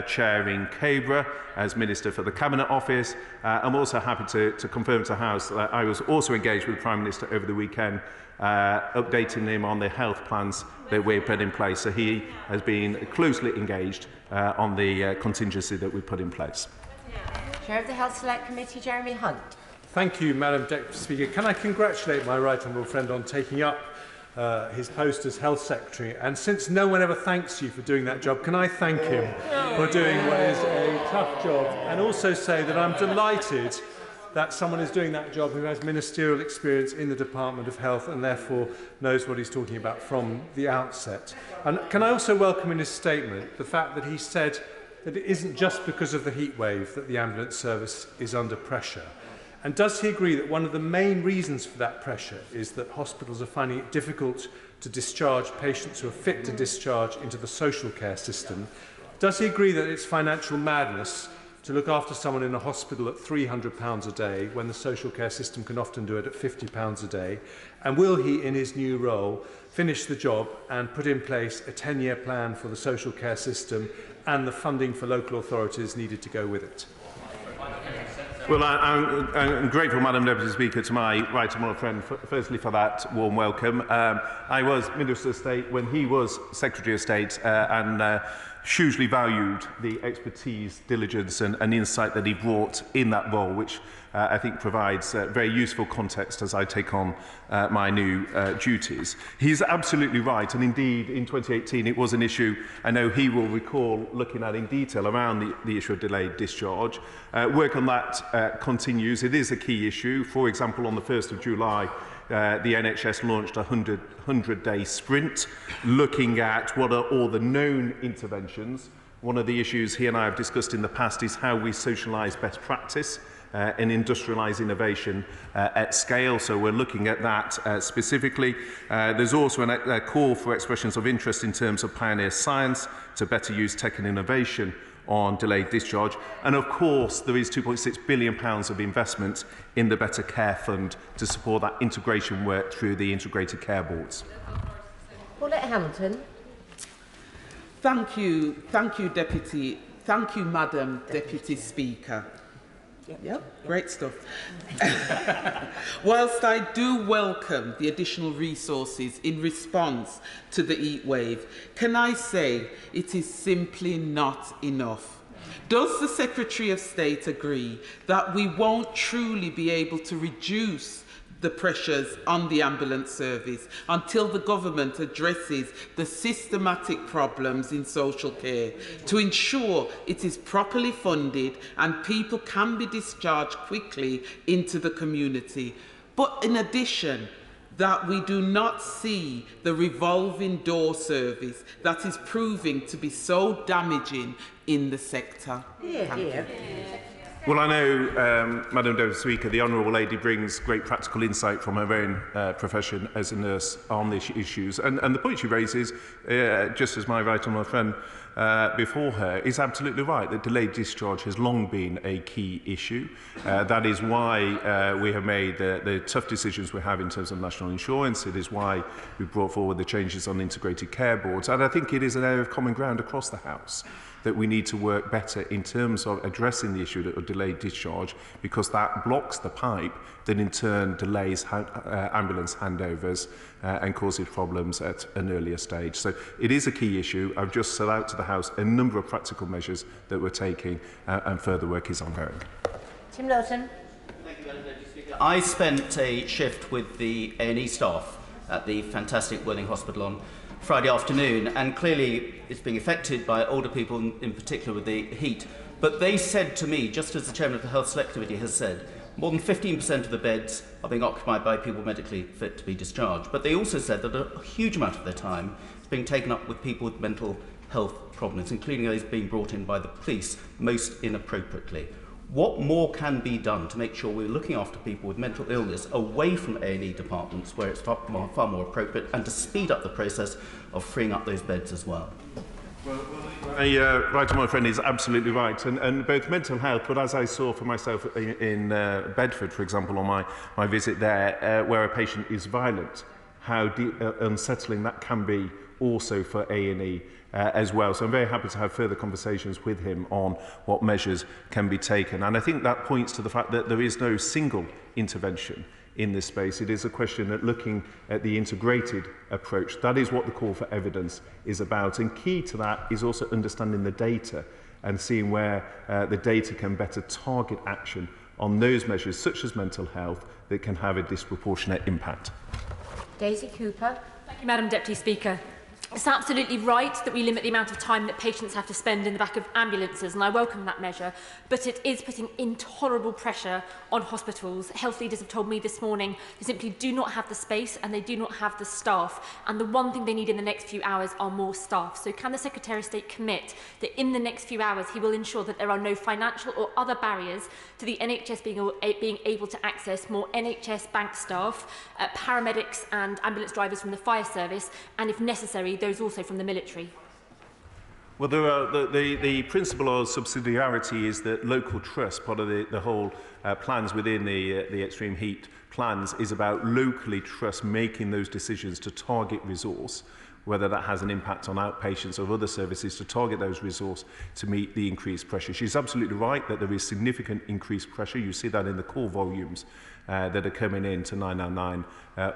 chairing CABRA as Minister for the Cabinet Office. I'm also happy to confirm to House that I was also engaged with the Prime Minister over the weekend, updating him on the health plans that we've put in place. So he has been closely engaged on the contingency that we've put in place. Chair of the Health Select Committee, Jeremy Hunt. Thank you, Madam Deputy Speaker. Can I congratulate my right honourable friend on taking up his post as Health Secretary? And since no one ever thanks you for doing that job, can I thank him for doing what is a tough job, and also say that I'm delighted that someone is doing that job who has ministerial experience in the Department of Health and therefore knows what he's talking about from the outset. And can I also welcome in his statement the fact that he said that it isn't just because of the heat wave that the ambulance service is under pressure? And does he agree that one of the main reasons for that pressure is that hospitals are finding it difficult to discharge patients who are fit to discharge into the social care system? Does he agree that it's financial madness to look after someone in a hospital at £300 a day when the social care system can often do it at £50 a day? And will he, in his new role, finish the job and put in place a 10-year plan for the social care system and the funding for local authorities needed to go with it? Well, I'm grateful, Madam Deputy Speaker, to my right honourable friend, firstly for that warm welcome. I was Minister of State when he was Secretary of State, and hugely valued the expertise, diligence and insight that he brought in that role, which I think provides very useful context as I take on my new duties. He's absolutely right, and indeed in 2018 it was an issue I know he will recall looking at in detail around the issue of delayed discharge. Work on that continues. It is a key issue. For example, on the 1st of July, the NHS launched a 100-day sprint looking at what are all the known interventions. One of the issues he and I have discussed in the past is how we socialise best practice and industrialise innovation at scale. So we're looking at that specifically. There's also a call for expressions of interest in terms of pioneer science to better use tech and innovation on delayed discharge. And of course, there is £2.6 billion of investment in the Better Care Fund to support that integration work through the integrated care boards. Paulette Hamilton. Thank you, Deputy. Thank you, Madam Deputy Speaker. Yep, great stuff. Whilst I do welcome the additional resources in response to the heat wave, can I say it is simply not enough? Does the Secretary of State agree that we won't truly be able to reduce the pressures on the ambulance service until the government addresses the systematic problems in social care to ensure it is properly funded and people can be discharged quickly into the community? But in addition, that we do not see the revolving door service that is proving to be so damaging in the sector. Thank you. Well, I know, Madam Deputy Speaker, the Honourable Lady brings great practical insight from her own profession as a nurse on these issues. And the point she raises, just as my right honourable friend before her, is absolutely right, that delayed discharge has long been a key issue. That is why we have made the tough decisions we have in terms of national insurance. It is why we brought forward the changes on integrated care boards. And I think it is an area of common ground across the House that we need to work better in terms of addressing the issue of delayed discharge, because that blocks the pipe that in turn delays ambulance handovers and causes problems at an earlier stage. So it is a key issue. I've just set out to the House a number of practical measures that we're taking and further work is ongoing. Tim Lawson. Thank you, Madam Deputy Speaker. I spent a shift with the A&E staff at the fantastic Worthing Hospital on Friday afternoon, and clearly it's being affected by older people in particular with the heat. But they said to me, just as the Chairman of the Health Select Committee has said, more than 15% of the beds are being occupied by people medically fit to be discharged. But they also said that a huge amount of their time is being taken up with people with mental health problems, including those being brought in by the police most inappropriately. What more can be done to make sure we're looking after people with mental illness away from A&E departments where it's far more appropriate, and to speed up the process of freeing up those beds as well? Right on, my friend is absolutely right, and both mental health, but as I saw for myself in Bedford, for example, on my visit there, where a patient is violent, how unsettling that can be also for A&E as well. So I'm very happy to have further conversations with him on what measures can be taken. And I think that points to the fact that there is no single intervention in this space. It is a question that looking at the integrated approach, that is what the call for evidence is about. And key to that is also understanding the data and seeing where the data can better target action on those measures, such as mental health, that can have a disproportionate impact. Daisy Cooper. Thank you, Madam Deputy Speaker. It's absolutely right that we limit the amount of time that patients have to spend in the back of ambulances, and I welcome that measure, but it is putting intolerable pressure on hospitals. Health leaders have told me this morning they simply do not have the space and they do not have the staff, and the one thing they need in the next few hours are more staff. So can the Secretary of State commit that in the next few hours he will ensure that there are no financial or other barriers to the NHS being able to access more NHS bank staff, paramedics and ambulance drivers from the fire service, and if necessary, those also from the military? Well, there are the principle of subsidiarity is that local trust, part of the whole plans within the extreme heat plans, is about locally trust making those decisions to target resource, whether that has an impact on outpatients or other services, to target those resources to meet the increased pressure. She's absolutely right that there is significant increased pressure. You see that in the call volumes that are coming in to 999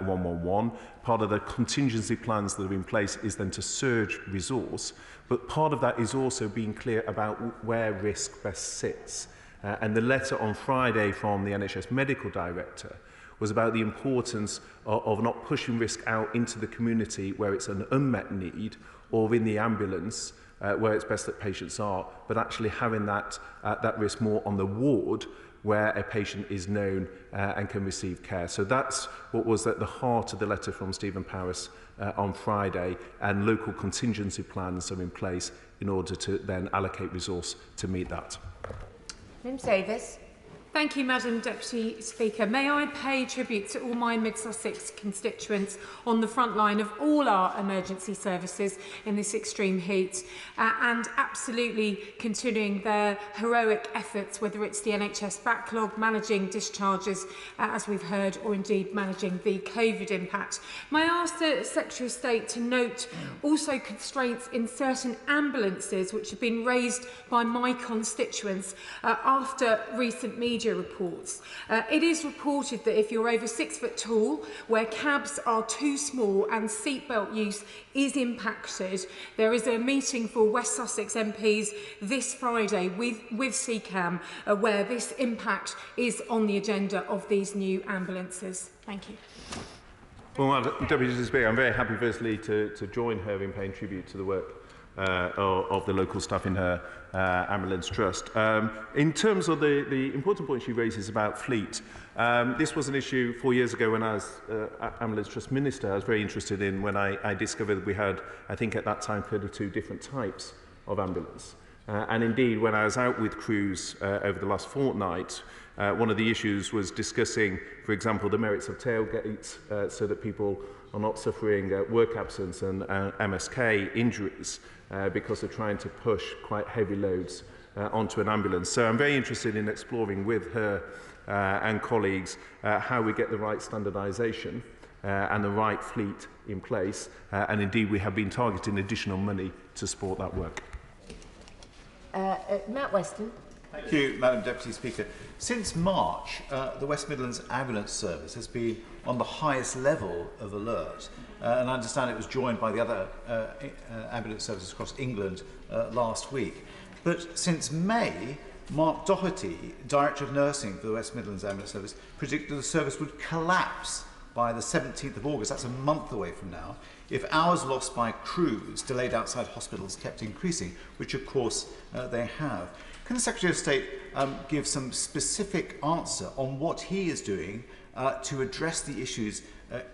111. Part of the contingency plans that are in place is then to surge resource, but part of that is also being clear about where risk best sits. And the letter on Friday from the NHS Medical Director was about the importance of not pushing risk out into the community where it's an unmet need, or in the ambulance where it's best that patients are, but actually having that risk more on the ward where a patient is known and can receive care. So that's what was at the heart of the letter from Stephen Paris on Friday, and local contingency plans are in place in order to then allocate resource to meet that. James Davis. Thank you, Madam Deputy Speaker. May I pay tribute to all my Mid-Sussex constituents on the front line of all our emergency services in this extreme heat and absolutely continuing their heroic efforts, whether it's the NHS backlog, managing discharges, as we've heard, or indeed managing the COVID impact. May I ask the Secretary of State to note also constraints in certain ambulances which have been raised by my constituents after recent media reports. It is reported that if you're over 6 foot tall, where cabs are too small and seatbelt use is impacted, there is a meeting for West Sussex MPs this Friday with CCAM where this impact is on the agenda of these new ambulances. Thank you. Well, Madam Deputy Speaker, I'm very happy firstly to join her in paying tribute to the work of the local staff in her ambulance trust. In terms of the important point she raises about fleet, this was an issue 4 years ago when I was ambulance trust minister. I was very interested in when I discovered that we had, I think at that time, 32 different types of ambulance. And indeed, when I was out with crews over the last fortnight, one of the issues was discussing, for example, the merits of tailgates so that people are not suffering work absence and MSK injuries because they're trying to push quite heavy loads onto an ambulance. So I'm very interested in exploring with her and colleagues how we get the right standardisation and the right fleet in place. And indeed, we have been targeting additional money to support that work. Matt Weston. Thank you, Madam Deputy Speaker. Since March, the West Midlands Ambulance Service has been on the highest level of alert. And I understand it was joined by the other ambulance services across England last week. But since May, Mark Doherty, Director of Nursing for the West Midlands Ambulance Service, predicted the service would collapse by the 17th of August, that's a month away from now, if hours lost by crews delayed outside hospitals kept increasing, which of course they have. Can the Secretary of State give some specific answer on what he is doing to address the issues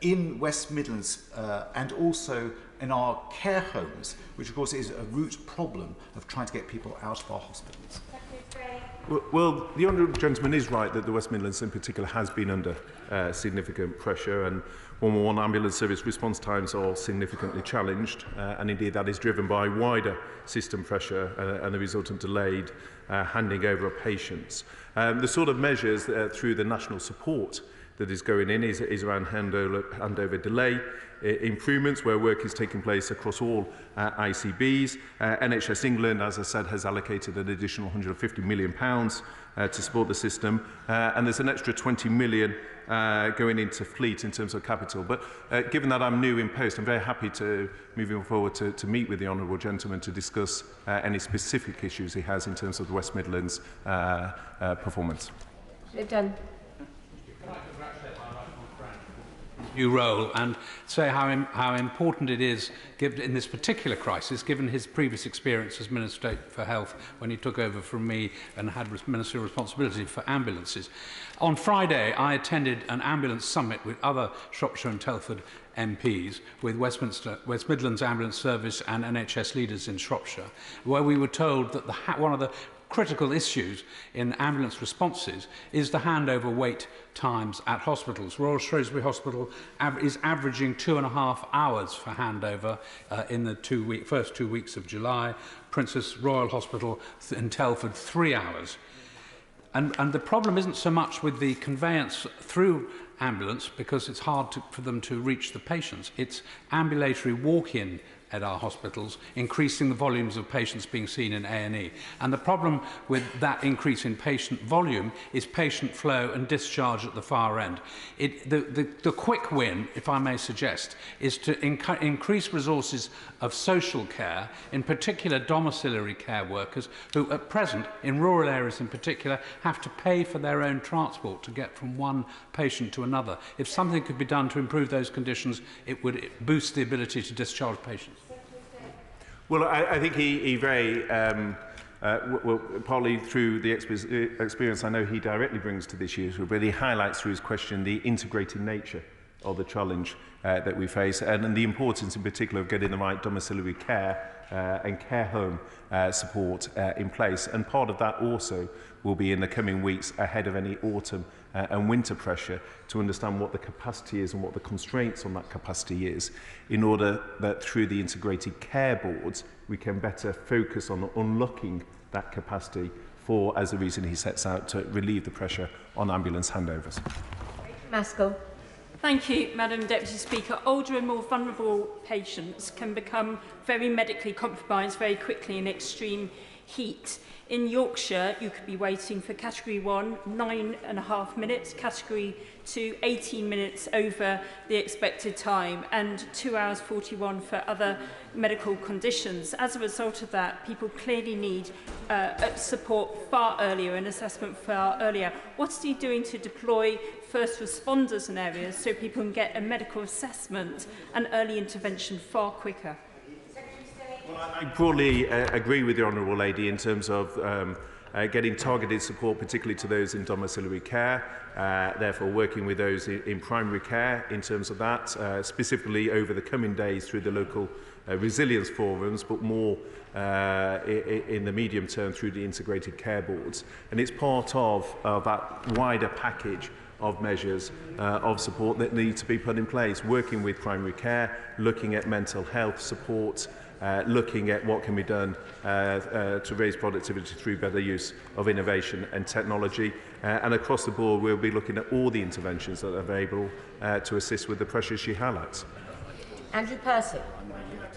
in West Midlands and also in our care homes, which of course is a root problem of trying to get people out of our hospitals? Well, the honourable gentleman is right that the West Midlands in particular has been under significant pressure, and 111 ambulance service response times are significantly challenged, and indeed that is driven by wider system pressure and the resultant delayed handing over of patients. The sort of measures through the national support that is going in is around handover delay, improvements where work is taking place across all ICBs. NHS England, as I said, has allocated an additional £150 million to support the system, and there's an extra 20 million going into fleet in terms of capital. But given that I'm new in post, I'm very happy to, moving forward, to meet with the honourable gentleman to discuss any specific issues he has in terms of the West Midlands performance. Done. New role and say how important it is given in this particular crisis, given his previous experience as Minister for Health when he took over from me and had ministerial responsibility for ambulances. On Friday, I attended an ambulance summit with other Shropshire and Telford MPs, with West Midlands Ambulance Service and NHS leaders in Shropshire, where we were told that one of the critical issues in ambulance responses is the handover wait times at hospitals. Royal Shrewsbury Hospital is averaging 2.5 hours for handover in the first 2 weeks of July. Princess Royal Hospital in Telford, 3 hours. And the problem isn't so much with the conveyance through ambulance, because it's hard for them to reach the patients. It's ambulatory walk-in at our hospitals, increasing the volumes of patients being seen in A&E. And the problem with that increase in patient volume is patient flow and discharge at the far end. The quick win, if I may suggest, is to increase resources of social care, in particular domiciliary care workers, who at present, in rural areas in particular, have to pay for their own transport to get from one patient to another. If something could be done to improve those conditions, it would boost the ability to discharge patients. Well, I think he very, well, partly through the experience I know he directly brings to this issue, but he highlights through his question the integrated nature of the challenge that we face, and the importance in particular of getting the right domiciliary care and care home support in place. And part of that also will be in the coming weeks ahead of any autumn and winter pressure to understand what the capacity is and what the constraints on that capacity is, in order that through the integrated care boards we can better focus on unlocking that capacity for, as the reason he sets out, to relieve the pressure on ambulance handovers. Maskell. Thank you, Madam Deputy Speaker. Older and more vulnerable patients can become very medically compromised very quickly in extreme heat. In Yorkshire, you could be waiting for Category 1, 9.5 minutes, Category 2, 18 minutes over the expected time, and 2 hours 41 for other medical conditions. As a result of that, people clearly need support far earlier and assessment far earlier. What is he doing to deploy first responders in areas so people can get a medical assessment and early intervention far quicker? Well, I broadly agree with the Honourable Lady in terms of getting targeted support, particularly to those in domiciliary care, therefore working with those in primary care in terms of that, specifically over the coming days through the local resilience forums, but more in the medium term through the integrated care boards. And it's part of that wider package of measures of support that need to be put in place, working with primary care, looking at mental health support, looking at what can be done to raise productivity through better use of innovation and technology. And across the board, we'll be looking at all the interventions that are available to assist with the pressures she highlights. Andrew Percy.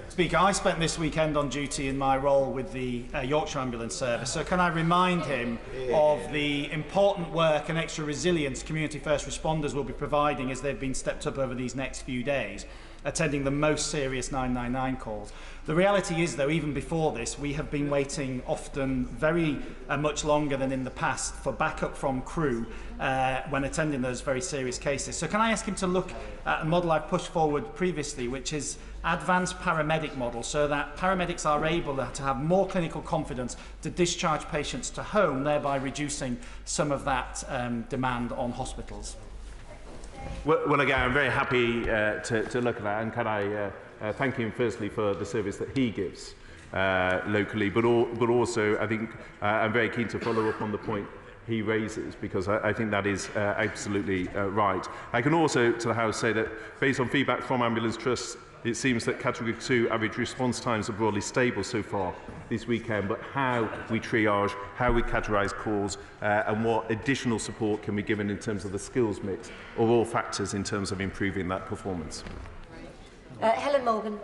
Speaker, I spent this weekend on duty in my role with the Yorkshire Ambulance Service, so can I remind him of the important work and extra resilience community first responders will be providing as they've been stepped up over these next few days, attending the most serious 999 calls. The reality is, though, even before this, we have been waiting often very much longer than in the past for backup from crew when attending those very serious cases. So can I ask him to look at a model I've pushed forward previously, which is advanced paramedic model, so that paramedics are able to have more clinical confidence to discharge patients to home, thereby reducing some of that demand on hospitals. Well, again, I'm very happy to look at that, and can I thank him firstly for the service that he gives locally, but also I think I'm very keen to follow up on the point he raises, because I think that is absolutely right. I can also to the House say that based on feedback from ambulance trusts, it seems that Category 2 average response times are broadly stable so far this weekend, but how we triage, how we categorise calls and what additional support can be given in terms of the skills mix are all factors in terms of improving that performance. Helen Morgan.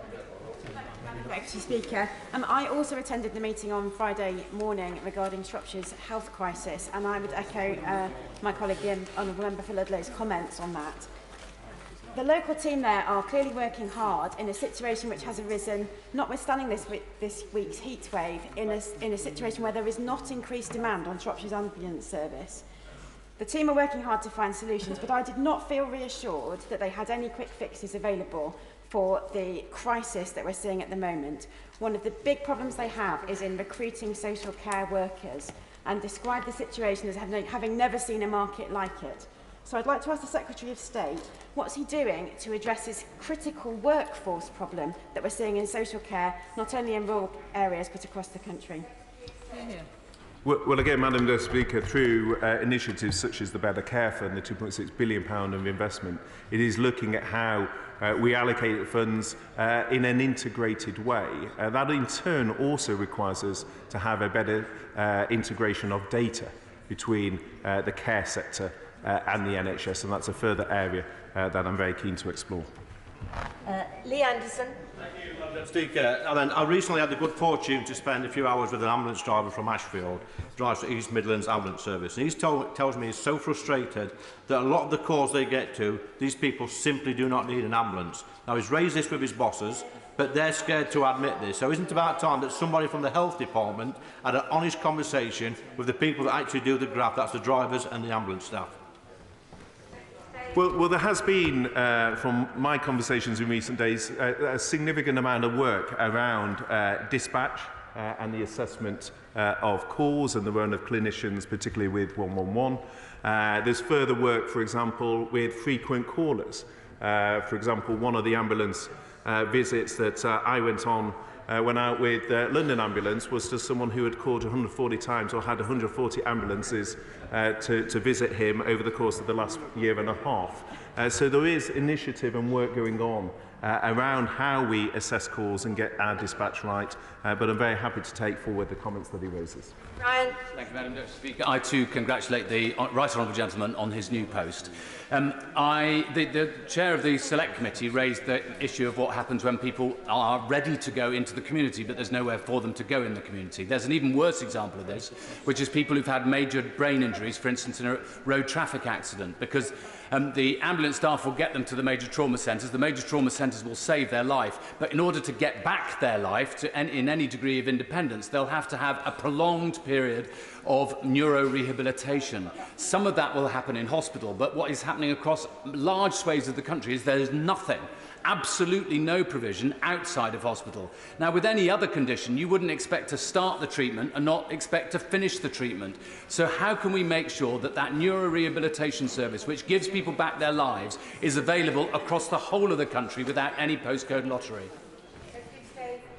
Deputy Speaker, I also attended the meeting on Friday morning regarding Shropshire's health crisis, and I would echo my colleague, the Honourable Member for Ludlow's comments on that. The local team there are clearly working hard in a situation which has arisen, notwithstanding this week's heat wave, in a situation where there is not increased demand on Shropshire's ambulance service. The team are working hard to find solutions, but I did not feel reassured that they had any quick fixes available for the crisis that we're seeing at the moment. One of the big problems they have is in recruiting social care workers, and describe the situation as having never seen a market like it. So I'd like to ask the Secretary of State, what's he doing to address this critical workforce problem that we're seeing in social care, not only in rural areas but across the country? Well, again, Madam Speaker, through initiatives such as the Better Care Fund, the £2.6 billion of investment, it is looking at how we allocate funds in an integrated way. That in turn also requires us to have a better integration of data between the care sector and the NHS, and that's a further area that I'm very keen to explore. Lee Anderson. Thank you, Madam Speaker. I recently had the good fortune to spend a few hours with an ambulance driver from Ashfield, drives the East Midlands Ambulance Service. And he tells me he's so frustrated that a lot of the calls they get to, these people simply do not need an ambulance. Now, he's raised this with his bosses, but they're scared to admit this. So isn't it about time that somebody from the health department had an honest conversation with the people that actually do the graft, that's the drivers and the ambulance staff? Well, there has been, from my conversations in recent days, a significant amount of work around dispatch and the assessment of calls and the run of clinicians, particularly with 111. There's further work, for example, with frequent callers, For example, one of the ambulance visits that I went on went out with London Ambulance was to someone who had called 140 times or had 140 ambulances to visit him over the course of the last year and a half. So there is initiative and work going on around how we assess calls and get our dispatch right, but I'm very happy to take forward the comments that he raises. Ryan. Thank you, Madam Deputy Speaker. I too congratulate the Right Honourable Gentleman on his new post. The Chair of the Select Committee raised the issue of what happens when people are ready to go into the community, but there's nowhere for them to go in the community. There's an even worse example of this, which is people who've had major brain injuries, for instance, in a road traffic accident, because the ambulance staff will get them to the major trauma centres. The major trauma centres will save their life, but in order to get back their life to in any degree of independence, they'll have to have a prolonged period of neurorehabilitation. Some of that will happen in hospital, but what is happening across large swathes of the country is there is nothing, absolutely no provision outside of hospital. Now, with any other condition, you wouldn't expect to start the treatment and not expect to finish the treatment. So how can we make sure that that neurorehabilitation service, which gives people back their lives, is available across the whole of the country without any postcode lottery?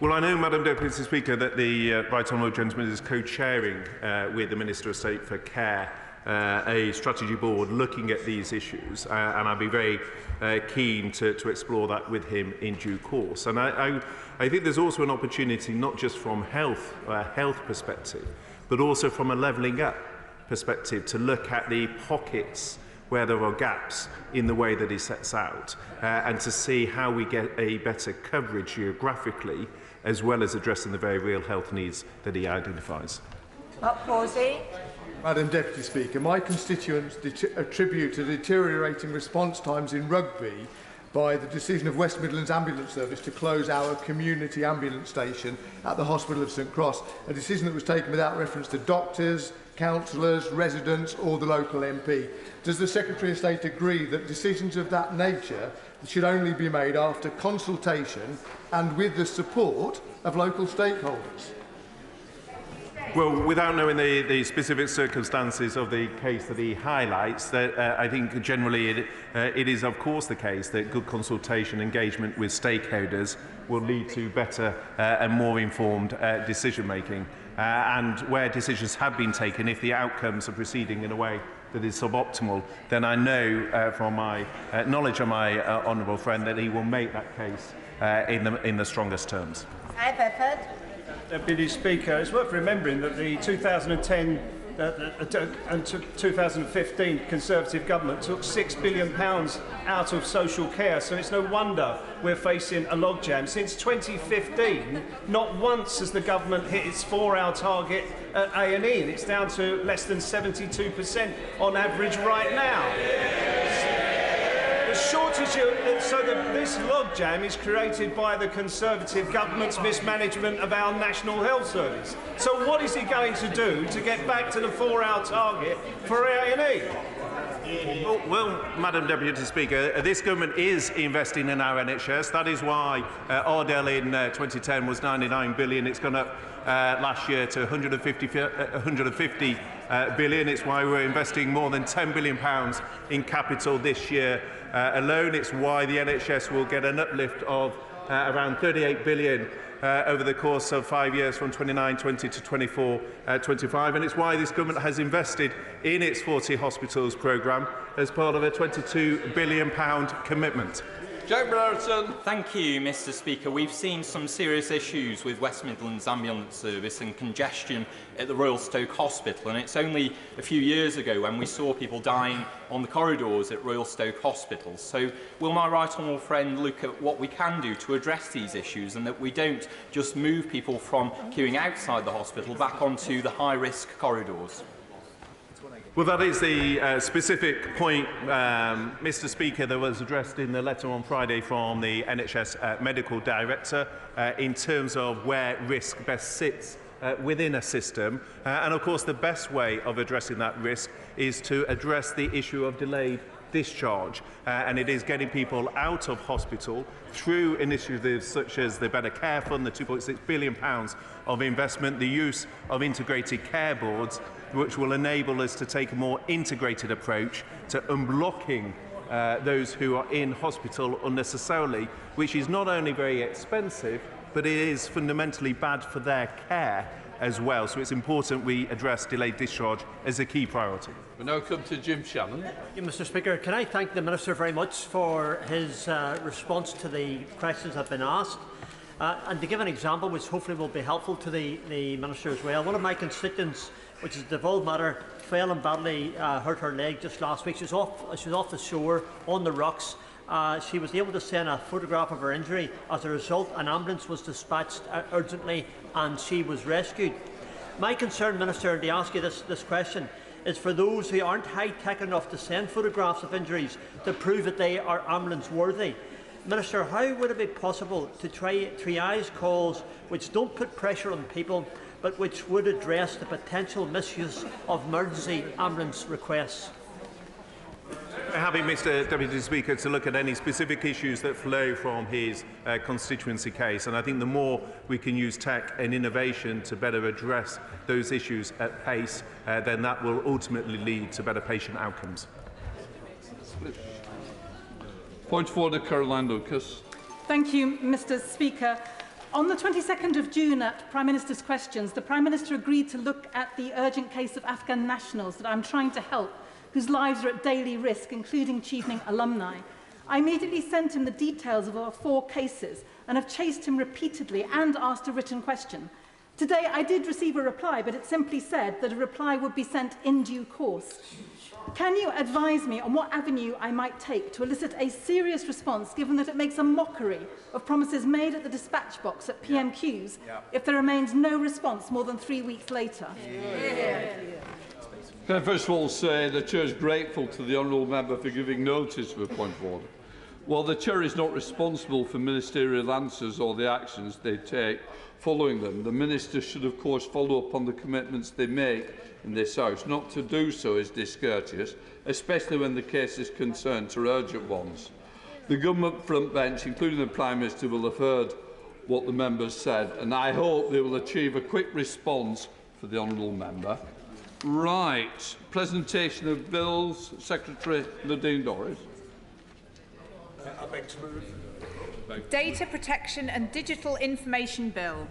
Well, I know, Madam Deputy Speaker, that the Right Honourable Gentleman is co-chairing with the Minister of State for Care a strategy board looking at these issues, and I'd be very keen to explore that with him in due course. And I think there's also an opportunity, not just from health perspective, but also from a levelling up perspective, to look at the pockets where there are gaps in the way that he sets out, and to see how we get a better coverage geographically, as well as addressing the very real health needs that he identifies. Pawsey. Madam Deputy Speaker, my constituents attribute to deteriorating response times in Rugby by the decision of West Midlands Ambulance Service to close our community ambulance station at the Hospital of St Cross, a decision that was taken without reference to doctors, councillors, residents or the local MP. Does the Secretary of State agree that decisions of that nature should only be made after consultation and with the support of local stakeholders? Well, without knowing the specific circumstances of the case that he highlights, that I think generally it is of course the case that good consultation, engagement with stakeholders will lead to better and more informed decision making. And where decisions have been taken, if the outcomes are proceeding in a way that is suboptimal, then I know from my knowledge of my honourable friend that he will make that case in the strongest terms. Hi, Bedford. Deputy Speaker, it's worth remembering that the 2010 and 2015 Conservative government took £6 billion out of social care, so it's no wonder we're facing a logjam. Since 2015, not once has the government hit its 4-hour target at A&E, and it's down to less than 72% on average right now. The shortage this logjam is created by the Conservative government's mismanagement of our National Health Service. So what is he going to do to get back to the 4-hour target for A&E? Well, Madam Deputy Speaker, this government is investing in our NHS. That is why Ordell in 2010 was 99 billion. It's gone up last year to 150 billion. It's why we're investing more than £10 billion in capital this year alone. It's why the NHS will get an uplift of around 38 billion over the course of 5 years, from 29-20 to 24-25, and it's why this government has invested in its 40 hospitals programme as part of a £22 billion commitment. Jack Brereton. Thank you, Mr. Speaker. We've seen some serious issues with West Midlands Ambulance Service and congestion at the Royal Stoke Hospital, and it's only a few years ago when we saw people dying on the corridors at Royal Stoke Hospital. So will my right honourable friend look at what we can do to address these issues, and that we don't just move people from queuing outside the hospital back onto the high-risk corridors? Well, that is the specific point, Mr. Speaker, that was addressed in the letter on Friday from the NHS Medical Director in terms of where risk best sits within a system. And of course, the best way of addressing that risk is to address the issue of delayed discharge, and it is getting people out of hospital through initiatives such as the Better Care Fund, the £2.6 billion of investment, the use of integrated care boards, which will enable us to take a more integrated approach to unblocking those who are in hospital unnecessarily, which is not only very expensive, but it is fundamentally bad for their care as well. So it's important we address delayed discharge as a key priority. We now come to Jim Shannon. Mr. Speaker, can I thank the Minister very much for his response to the questions that have been asked. And to give an example, which hopefully will be helpful to the Minister as well, one of my constituents, which is a devolved matter, fell and badly hurt her leg just last week. She was off the shore on the rocks. She was able to send a photograph of her injury. As a result, an ambulance was dispatched urgently and she was rescued. My concern, Minister, to ask you this question, is for those who aren't high-tech enough to send photographs of injuries to prove that they are ambulance-worthy. Minister, how would it be possible to triage calls which don't put pressure on people, but which would address the potential misuse of emergency ambulance requests? Happy, Mr. Deputy Speaker, to look at any specific issues that flow from his constituency case. And I think the more we can use tech and innovation to better address those issues at pace, then that will ultimately lead to better patient outcomes. Point of order, Caroline Lucas. Thank you, Mr. Speaker. On the 22nd of June at Prime Minister's Questions, the Prime Minister agreed to look at the urgent case of Afghan nationals that I'm trying to help, whose lives are at daily risk, including Chevening alumni. I immediately sent him the details of our 4 cases and have chased him repeatedly and asked a written question. Today I did receive a reply, but it simply said that a reply would be sent in due course. Can you advise me on what avenue I might take to elicit a serious response, given that it makes a mockery of promises made at the dispatch box at PMQs if there remains no response more than 3 weeks later? Can I first of all say the Chair is grateful to the honourable member for giving notice of a point of order. While the Chair is not responsible for ministerial answers or the actions they take following them, the Minister should of course follow up on the commitments they make in this House. Not to do so is discourteous, especially when the cases concerned are urgent ones. The government front bench, including the Prime Minister, will have heard what the members said, and I hope they will achieve a quick response for the honourable member. Right. Presentation of bills. Secretary Nadine Dorries. I beg to move. Data Protection and Digital Information Bill.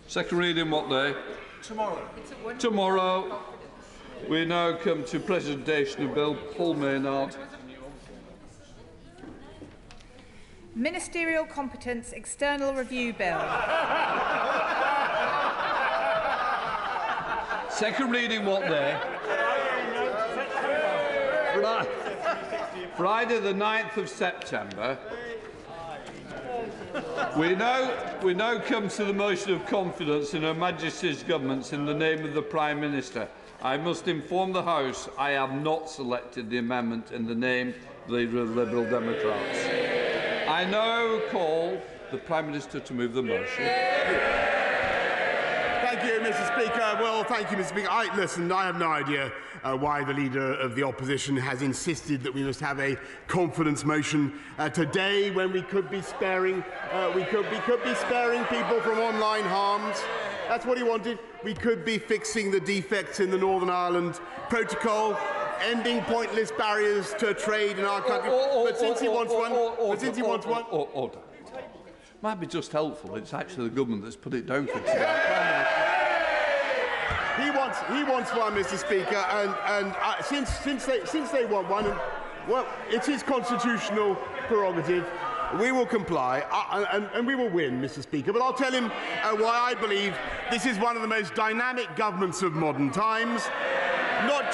Second reading what day? Tomorrow. Tomorrow. We now come to presentation of bill. Paul Maynard. Ministerial Competence External Review Bill. Second reading what day? Friday the 9th of September. We now come to the motion of confidence in Her Majesty's government in the name of the Prime Minister. I must inform the House I have not selected the amendment in the name of the Liberal Democrats. I now call the Prime Minister to move the motion. Thank you, Mr. Speaker. Well, thank you, Mr. Speaker. I have no idea why the Leader of the Opposition has insisted that we must have a confidence motion today, when we could be sparing people from online harms. That's what he wanted. We could be fixing the defects in the Northern Ireland Protocol, ending pointless barriers to trade in our country. But since he wants one, order. Might be just helpful. It's actually the government that's put it down for today. He wants one, Mr. Speaker, and since they want one, well, it's his constitutional prerogative. We will comply, and we will win, Mr. Speaker. But I'll tell him why I believe this is one of the most dynamic governments of modern times. Not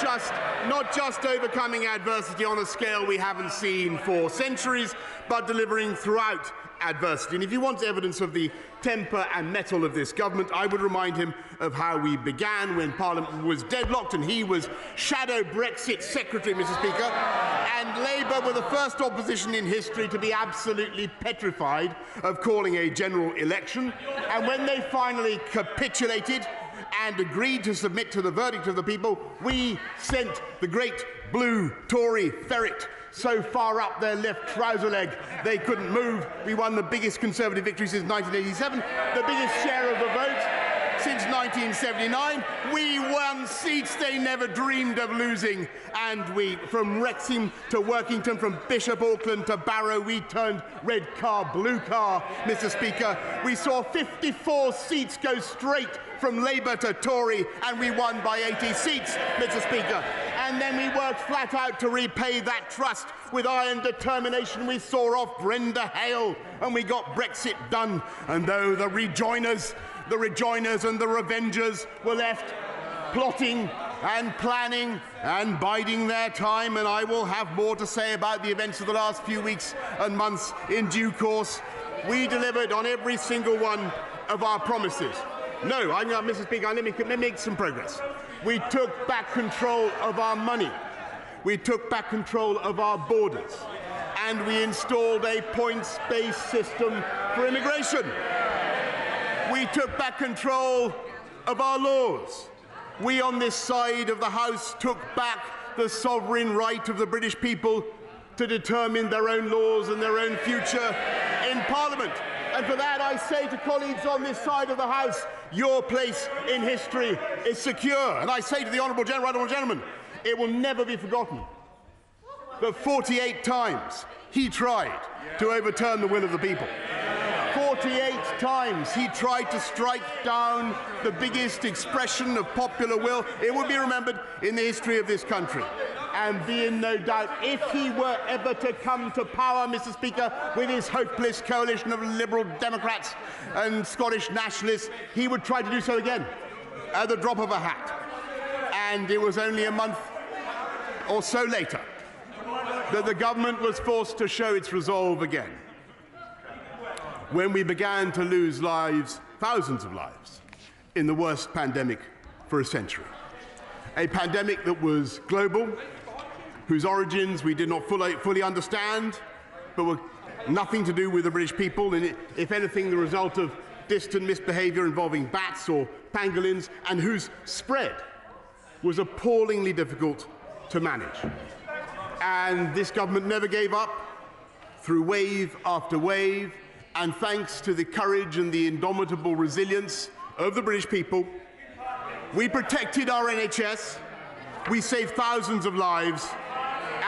just overcoming adversity on a scale we haven't seen for centuries, but delivering throughout adversity. And if he wants evidence of the temper and mettle of this government, I would remind him of how we began, when Parliament was deadlocked and he was shadow Brexit Secretary, Mr. Speaker, and Labour were the first opposition in history to be absolutely petrified of calling a general election. And when they finally capitulated and agreed to submit to the verdict of the people, we sent the great blue Tory ferret so far up their left trouser leg they couldn't move. We won the biggest Conservative victory since 1987, the biggest share of the vote since 19 1979. We won seats they never dreamed of losing. And we, from Wrexham to Workington, from Bishop Auckland to Barrow, we turned red car, blue car, Mr. Speaker. We saw 54 seats go straight from Labour to Tory, and we won by 80 seats, Mr. Speaker. And then we worked flat out to repay that trust. With iron determination, we saw off Brenda Hale, and we got Brexit done. And though the rejoiners and the revengers were left plotting and planning and biding their time, and I will have more to say about the events of the last few weeks and months in due course, we delivered on every single one of our promises. No, Mr. Speaker, let me make some progress. We took back control of our money. We took back control of our borders. And we installed a points-based system for immigration. We took back control of our laws. We on this side of the House took back the sovereign right of the British people to determine their own laws and their own future in Parliament. And for that, I say to colleagues on this side of the House, your place in history is secure. And I say to the Honourable Gentleman, it will never be forgotten that 48 times he tried to overturn the will of the people. 48 times he tried to strike down the biggest expression of popular will, it will be remembered, in the history of this country. And be in no doubt, if he were ever to come to power, Mr. Speaker, with his hopeless coalition of Liberal Democrats and Scottish nationalists, he would try to do so again at the drop of a hat. And it was only a month or so later that the government was forced to show its resolve again, when we began to lose lives, thousands of lives, in the worst pandemic for a century. A pandemic that was global, whose origins we did not fully understand, but were nothing to do with the British people, and if anything, the result of distant misbehaviour involving bats or pangolins, and whose spread was appallingly difficult to manage. And this government never gave up through wave after wave, and thanks to the courage and the indomitable resilience of the British people, we protected our NHS, we saved thousands of lives,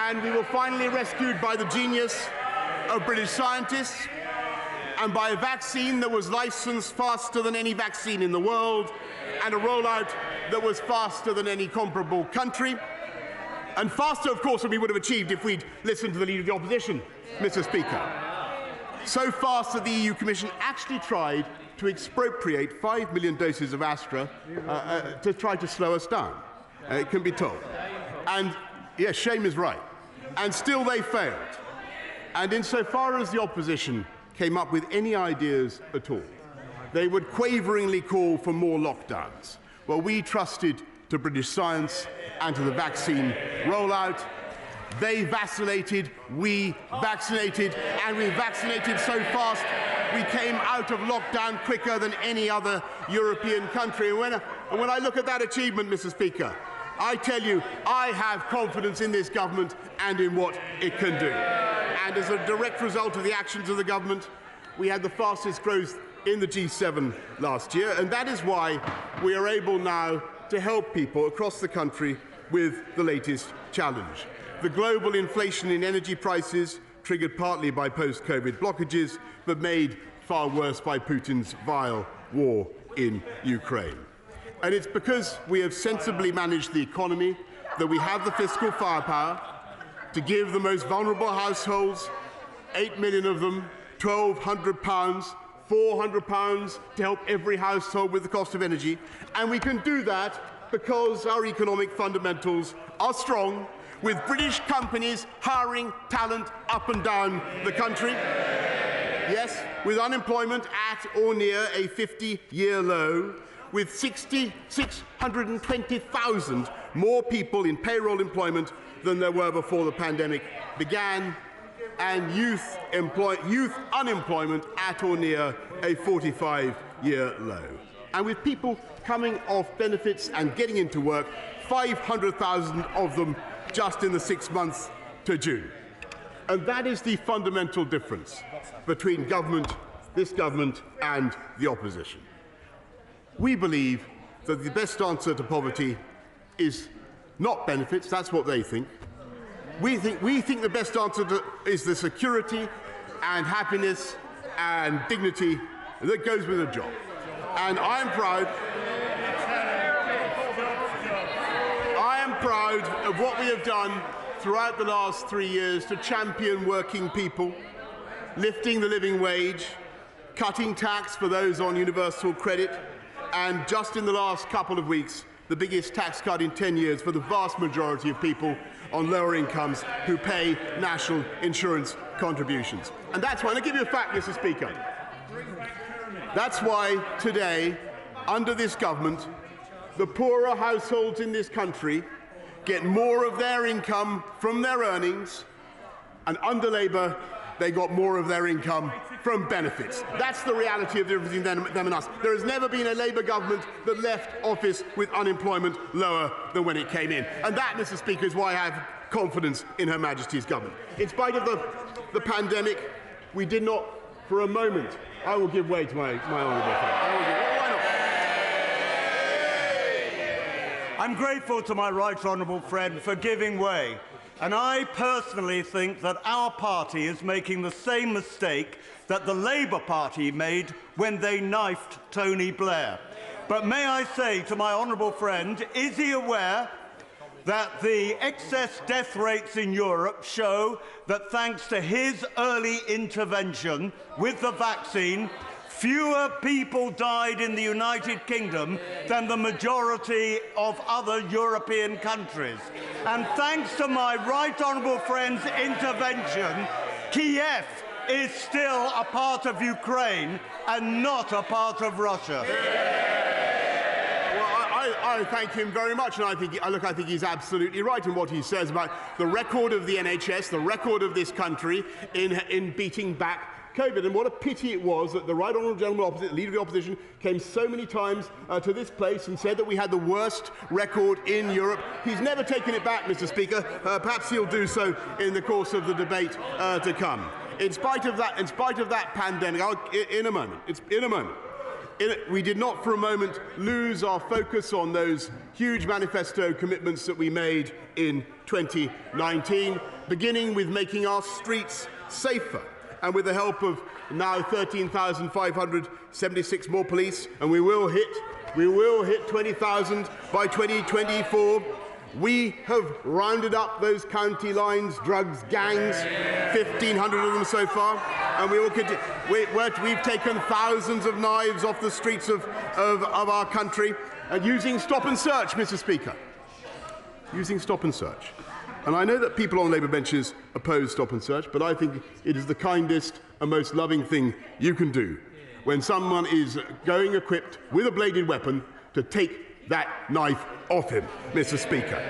and we were finally rescued by the genius of British scientists and by a vaccine that was licensed faster than any vaccine in the world, and a rollout that was faster than any comparable country, and faster, of course, than we would have achieved if we'd listened to the Leader of the Opposition, Mr. Speaker. So fast that the EU Commission actually tried to expropriate 5 million doses of Astra to try to slow us down, it can be told. And yes, shame is right. And still they failed. And insofar as the opposition came up with any ideas at all, they would quaveringly call for more lockdowns. Well, we trusted to British science and to the vaccine rollout. They vacillated, we vaccinated, and we vaccinated so fast we came out of lockdown quicker than any other European country. And when I look at that achievement, Mr. Speaker, I tell you, I have confidence in this government and in what it can do. And as a direct result of the actions of the government, we had the fastest growth in the G7 last year, and that is why we are able now to help people across the country with the latest challenge. The global inflation in energy prices, triggered partly by post-COVID blockages, but made far worse by Putin's vile war in Ukraine. And it's because we have sensibly managed the economy that we have the fiscal firepower to give the most vulnerable households, 8 million of them, £1,200, £400 to help every household with the cost of energy. And we can do that because our economic fundamentals are strong, with British companies hiring talent up and down the country. Yes, with unemployment at or near a 50-year low, with 620,000 more people in payroll employment than there were before the pandemic began, and youth unemployment at or near a 45-year low. And with people coming off benefits and getting into work, 500,000 of them just in the 6 months to June. And that is the fundamental difference between government, this government, and the opposition. We believe that the best answer to poverty is not benefits. That's what they think. We think the best answer is the security and happiness and dignity that goes with a job. And I am proud of what we have done throughout the last 3 years to champion working people, lifting the living wage, cutting tax for those on universal credit, and just in the last couple of weeks, the biggest tax cut in 10 years for the vast majority of people on lower incomes who pay national insurance contributions. And that's why, and I'll give you a fact, Mr. Speaker. That's why today, under this government, the poorer households in this country get more of their income from their earnings, and under Labour, they got more of their income from benefits. That's the reality of the difference between them and us. There has never been a Labour government that left office with unemployment lower than when it came in. And that, Mr. Speaker, is why I have confidence in Her Majesty's government. In spite of the pandemic, we did not, for a moment, I will give way to my honourable friend. I'm grateful to my right honourable friend for giving way. And I personally think that our party is making the same mistake that the Labour Party made when they knifed Tony Blair. But may I say to my honourable friend, is he aware that the excess death rates in Europe show that thanks to his early intervention with the vaccine, fewer people died in the United Kingdom than the majority of other European countries. And thanks to my right honourable friend's intervention, Kiev is still a part of Ukraine and not a part of Russia. I thank him very much, and I think he's absolutely right in what he says about the record of the NHS, the record of this country in beating back COVID, and what a pity it was that the right honourable gentleman opposite, leader of the opposition, came so many times to this place and said that we had the worst record in Europe. He's never taken it back, Mr. Speaker. Perhaps he'll do so in the course of the debate to come. In spite of that pandemic, in a moment, we did not for a moment lose our focus on those huge manifesto commitments that we made in 2019, beginning with making our streets safer, and with the help of now 13,576 more police, and we will hit 20,000 by 2024. We have rounded up those county lines, drugs gangs, 1,500 of them so far, and we will continue. We've taken thousands of knives off the streets of our country, using stop and search, Mr. Speaker. Using stop and search. And I know that people on Labour benches oppose stop and search, but I think it is the kindest and most loving thing you can do when someone is going equipped with a bladed weapon to take that knife off him, Mr. Speaker.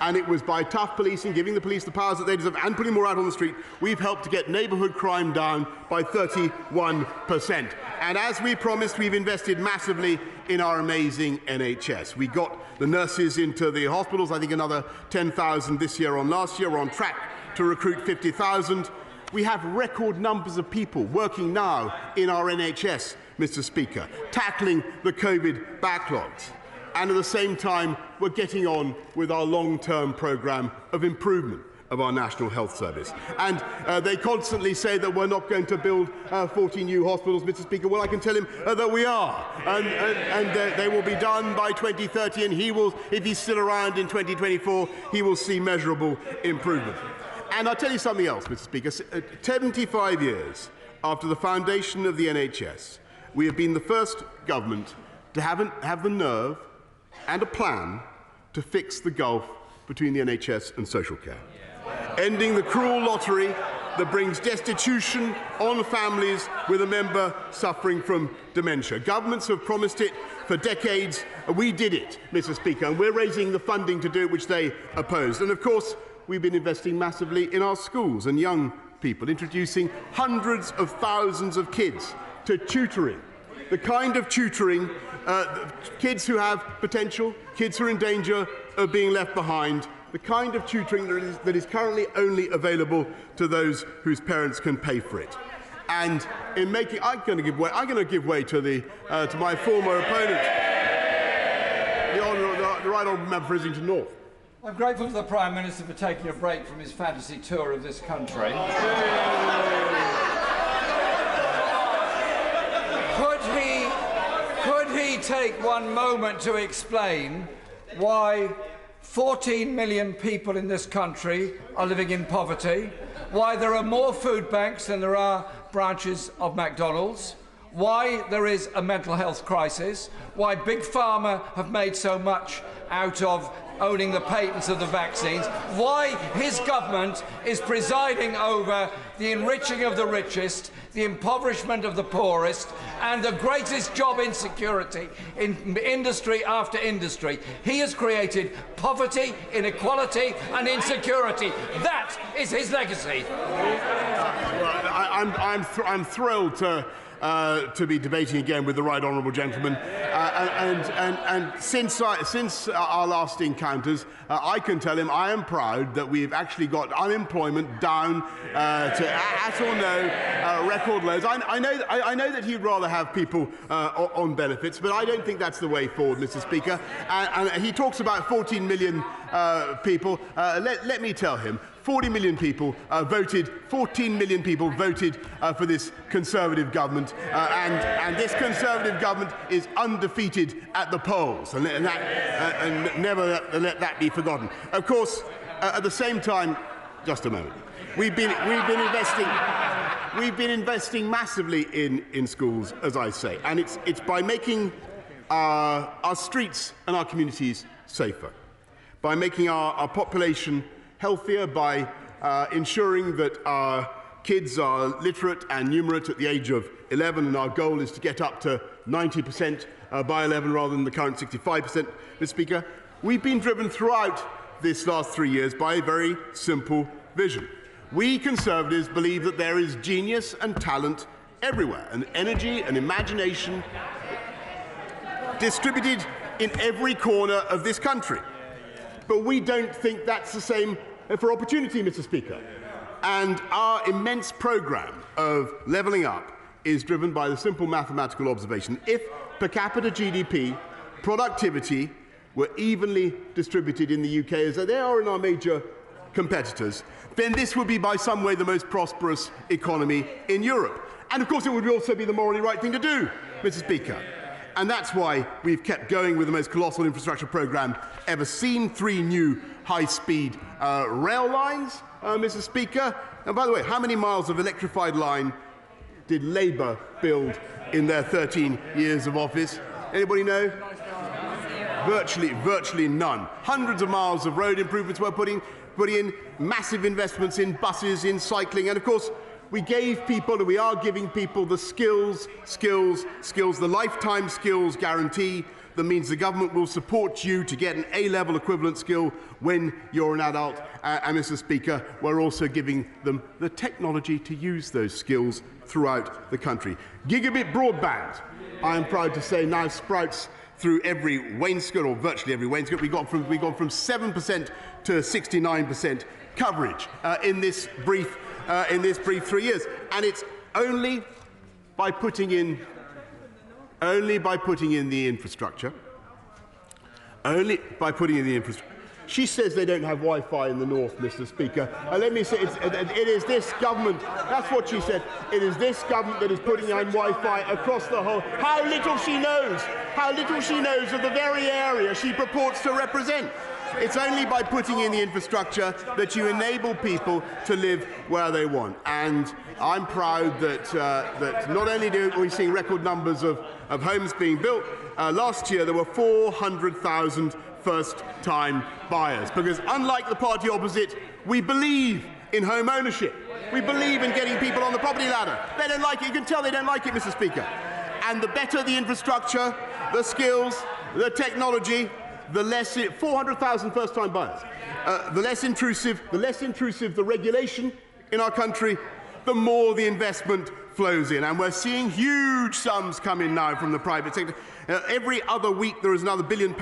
And it was by tough policing, giving the police the powers that they deserve, and putting more out on the street, we've helped to get neighbourhood crime down by 31%. And as we promised, we've invested massively in our amazing NHS. We got the nurses into the hospitals, I think another 10,000 this year on last year. We're on track to recruit 50,000. We have record numbers of people working now in our NHS, Mr. Speaker, tackling the COVID backlogs. And at the same time, we're getting on with our long-term programme of improvement of our National Health Service. And they constantly say that we're not going to build 40 new hospitals, Mr. Speaker. Well, I can tell him that we are. And they will be done by 2030, and he will, if he's still around in 2024, he will see measurable improvement. And I'll tell you something else, Mr. Speaker. 75 years after the foundation of the NHS, we have been the first government to have the nerve and a plan to fix the gulf between the NHS and social care. Ending the cruel lottery that brings destitution on families with a member suffering from dementia. Governments have promised it for decades. We did it, Mr. Speaker, and we're raising the funding to do it, which they opposed. And of course, we've been investing massively in our schools and young people, introducing hundreds of thousands of kids to tutoring. The kind of tutoring, kids who have potential, kids who are in danger of being left behind, the kind of tutoring that is currently only available to those whose parents can pay for it. And in making, I'm going to give way to my former opponent. right honourable member for Islington North. I'm grateful to the Prime Minister for taking a break from his fantasy tour of this country. Could he take one moment to explain why 14 million people in this country are living in poverty, why there are more food banks than there are branches of McDonald's, why there is a mental health crisis, why Big Pharma have made so much out of owning the patents of the vaccines, why his government is presiding over the enriching of the richest, the impoverishment of the poorest, and the greatest job insecurity in industry after industry. He has created poverty, inequality and insecurity. That is his legacy. Well, I'm thrilled to be debating again with the right honourable gentleman. And since our last encounters, I can tell him I am proud that we've actually got unemployment down to at or no record lows. I know that he'd rather have people on benefits, but I don't think that's the way forward, Mr. Speaker. And he talks about 14 million people. Let me tell him, 14 million people voted for this Conservative government, and this Conservative government is undefeated at the polls, and never let that be forgotten. Of course, at the same time, just a moment, we've been investing massively in schools, as I say, and it's by making our streets and our communities safer, by making our population healthier, by ensuring that our kids are literate and numerate at the age of 11, and our goal is to get up to 90% by 11 rather than the current 65%, Mr. Speaker. We've been driven throughout this last 3 years by a very simple vision. We Conservatives believe that there is genius and talent everywhere, and energy and imagination distributed in every corner of this country. But we don't think that's the same for opportunity, Mr. Speaker. And our immense programme of levelling up is driven by the simple mathematical observation. If per capita GDP, productivity were evenly distributed in the UK as they are in our major competitors, then this would be by some way the most prosperous economy in Europe. And of course it would also be the morally right thing to do, Mr. Speaker. And that's why we've kept going with the most colossal infrastructure programme ever seen, 3 new high-speed rail lines, Mr. Speaker. And by the way, how many miles of electrified line did Labour build in their 13 years of office? Anybody know? Virtually none. Hundreds of miles of road improvements were putting in, massive investments in buses, in cycling, and of course we gave people, and we are giving people, the skills, the lifetime skills guarantee that means the government will support you to get an A-level equivalent skill when you're an adult. And Mr. Speaker, we're also giving them the technology to use those skills throughout the country. Gigabit broadband, I am proud to say, now sprouts through every wainscot, or virtually every wainscot. We've gone from 7% to 69% coverage in this brief 3 years, and it's only by putting in the infrastructure. She says they don't have Wi-Fi in the north, Mr. Speaker. Let me say, it is this government. That's what she said. It is this government that is putting in Wi-Fi across the whole. How little she knows! How little she knows of the very area she purports to represent. It's only by putting in the infrastructure that you enable people to live where they want. And I'm proud that not only are we seeing record numbers of homes being built, last year there were 400,000 first-time buyers. Because unlike the party opposite, we believe in home ownership. We believe in getting people on the property ladder. They don't like it. You can tell they don't like it, Mr. Speaker. And the better the infrastructure, the skills, the technology, the less 400,000 first-time buyers. The less intrusive the regulation in our country, the more the investment flows in, and we're seeing huge sums come in now from the private sector. Every other week there is another £1 billion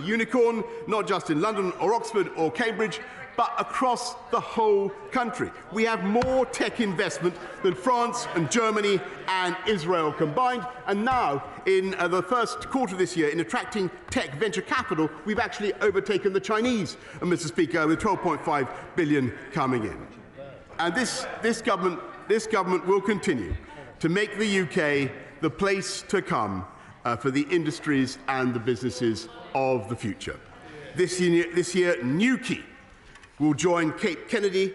unicorn, not just in London or Oxford or Cambridge, but across the whole country. We have more tech investment than France and Germany and Israel combined, and now in the first quarter of this year, in attracting tech venture capital, we've actually overtaken the Chinese, Mr. Speaker, with £12.5 billion coming in. And this government will continue to make the UK the place to come for the industries and the businesses of the future. This year Newquay will join Cape Kennedy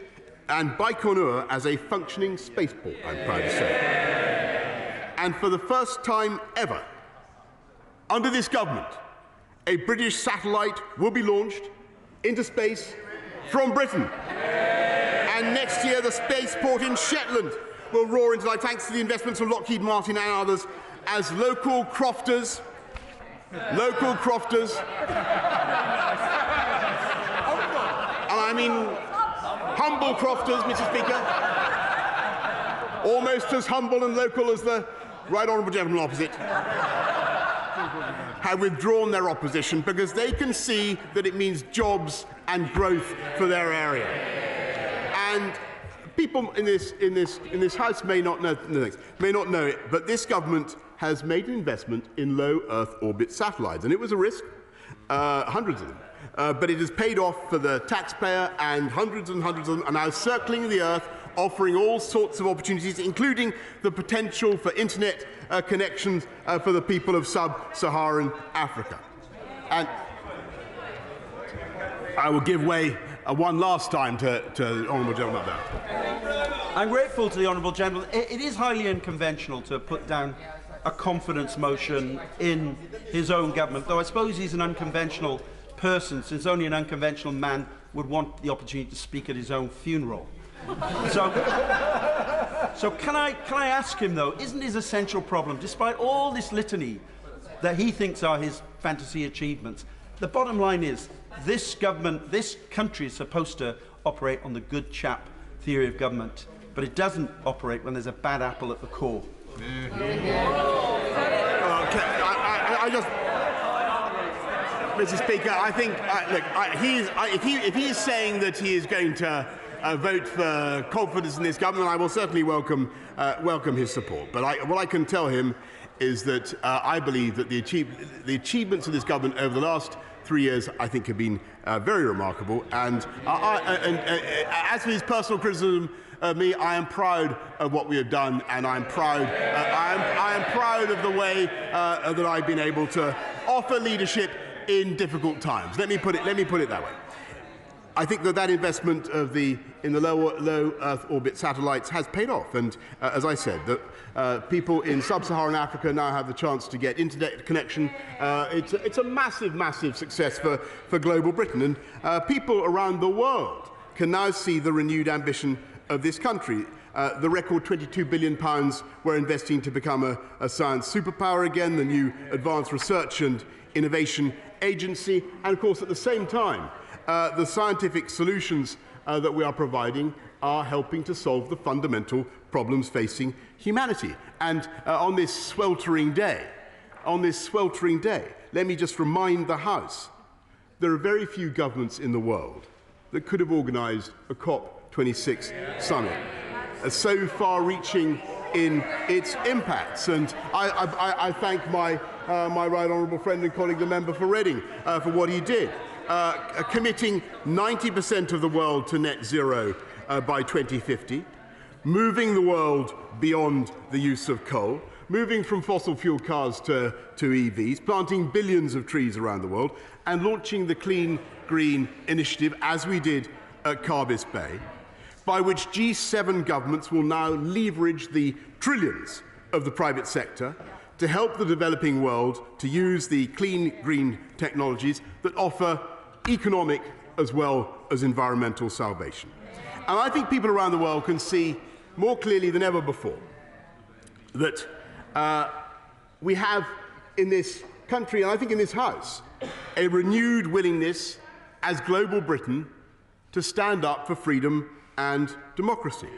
and Baikonur as a functioning spaceport, I'm proud to say. And for the first time ever, under this government, a British satellite will be launched into space from Britain. And next year, the spaceport in Shetland will roar into life thanks to the investments of Lockheed Martin and others as local crofters, and I mean humble crofters, Mr. Speaker, almost as humble and local as the right honourable gentleman opposite, have withdrawn their opposition because they can see that it means jobs and growth for their area. And people in this House may not know it, but this government has made an investment in low Earth orbit satellites, and it was a risk, hundreds of them. But it has paid off for the taxpayer, and hundreds of them are now circling the Earth, offering all sorts of opportunities, including the potential for internet connections for the people of sub-Saharan Africa. And I will give way one last time to the honourable gentleman there. I'm grateful to the honourable gentleman. It is highly unconventional to put down a confidence motion in his own government, though I suppose he's an unconventional person, since only an unconventional man would want the opportunity to speak at his own funeral. So can I ask him, though, isn't his essential problem, despite all this litany that he thinks are his fantasy achievements, the bottom line is this government, this country is supposed to operate on the good chap theory of government, but it doesn't operate when there's a bad apple at the core. Mr. Speaker, I think, if he is saying that he is going to vote for confidence in this government, I will certainly welcome his support. But what I can tell him is that I believe that the achievements of this government over the last 3 years, I think, have been very remarkable. And as for his personal criticism of me, I am proud of what we have done, and I am proud of the way that I've been able to offer leadership in difficult times. Let me put it that way. I think that investment in the low Earth orbit satellites has paid off, and as I said, that people in sub-Saharan Africa now have the chance to get internet connection. It's a massive success for global Britain, and people around the world can now see the renewed ambition of this country. The record £22 billion we're investing to become a science superpower again, the new Advanced Research and Innovation Agency, and of course at the same time the scientific solutions that we are providing are helping to solve the fundamental problems facing humanity. And on this sweltering day, let me just remind the House, there are very few governments in the world that could have organised a COP26 summit so far-reaching in its impacts. And I thank my right honourable friend and colleague, the member for Reading, for what he did, committing 90% of the world to net zero by 2050, moving the world beyond the use of coal, moving from fossil fuel cars to EVs, planting billions of trees around the world, and launching the Clean Green Initiative, as we did at Carbis Bay, by which G7 governments will now leverage the trillions of the private sector to help the developing world to use the clean green technologies that offer economic as well as environmental salvation. And I think people around the world can see more clearly than ever before that we have in this country, and I think in this House, a renewed willingness as global Britain to stand up for freedom and democracy.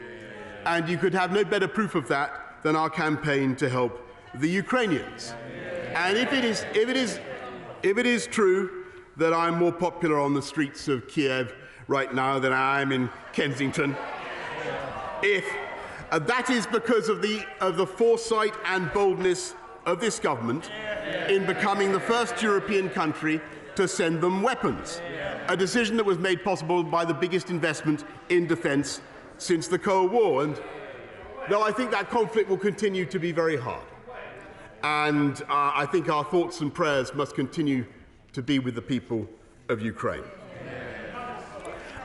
And you could have no better proof of that than our campaign to help the Ukrainians. And if it is true that I'm more popular on the streets of Kiev right now than I am in Kensington, that is because of the foresight and boldness of this government in becoming the first European country to send them weapons, a decision that was made possible by the biggest investment in defence since the Cold War. And though I think that conflict will continue to be very hard, and I think our thoughts and prayers must continue to be with the people of Ukraine.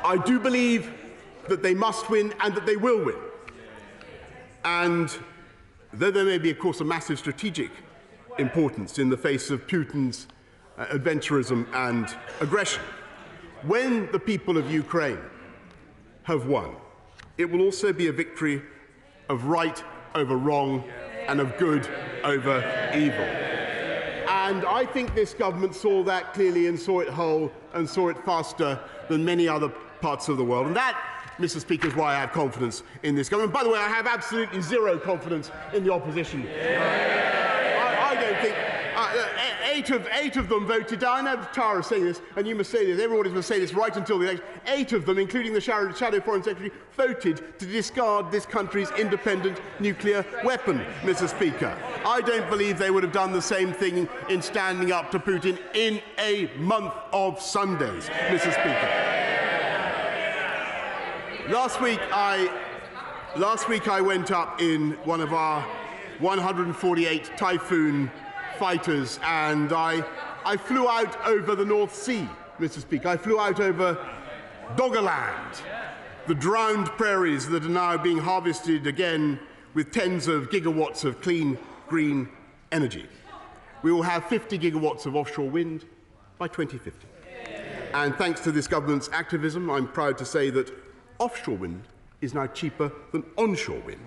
I do believe that they must win and that they will win. And though there may be, of course, a massive strategic importance in the face of Putin's adventurism and aggression, when the people of Ukraine have won, it will also be a victory of right over wrong and of good over evil. And I think this government saw that clearly and saw it whole and saw it faster than many other parts of the world. And that, Mr. Speaker, is why I have confidence in this government. By the way, I have absolutely zero confidence in the opposition. I don't think... Eight of them voted down. I know Tara is saying this, and you must say this, everybody must say this right until the election. 8 of them, including the Shadow Foreign Secretary, voted to discard this country's independent nuclear weapon, Mr. Speaker. I don't believe they would have done the same thing in standing up to Putin in a month of Sundays, Mr. Speaker. Last week I went up in one of our 148 Typhoon fighters, and I flew out over the North Sea, Mr. Speaker. I flew out over Doggerland, the drowned prairies that are now being harvested again with tens of gigawatts of clean, green energy. We will have 50 gigawatts of offshore wind by 2050. And thanks to this government's activism, I'm proud to say that offshore wind is now cheaper than onshore wind.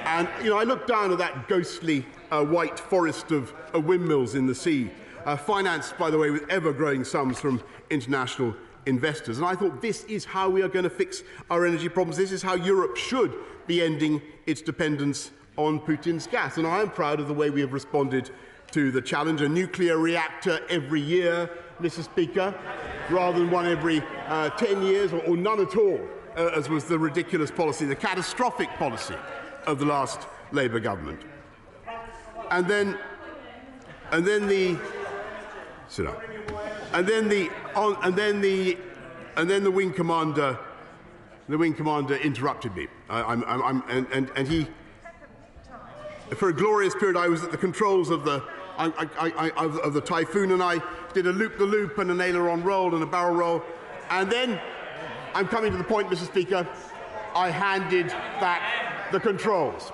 And, I looked down at that ghostly white forest of windmills in the sea, financed, by the way, with ever-growing sums from international investors. And I thought, this is how we are going to fix our energy problems. This is how Europe should be ending its dependence on Putin's gas. And I am proud of the way we have responded to the challenge. A nuclear reactor every year, Mr. Speaker, rather than one every 10 years, or none at all, as was the ridiculous policy, the catastrophic policy of the last Labour government. And then the wing commander interrupted me. And he, for a glorious period, I was at the controls of the Typhoon, and I did a loop-the-loop and an aileron roll and a barrel roll, and then I'm coming to the point, Mr. Speaker. I handed back the controls.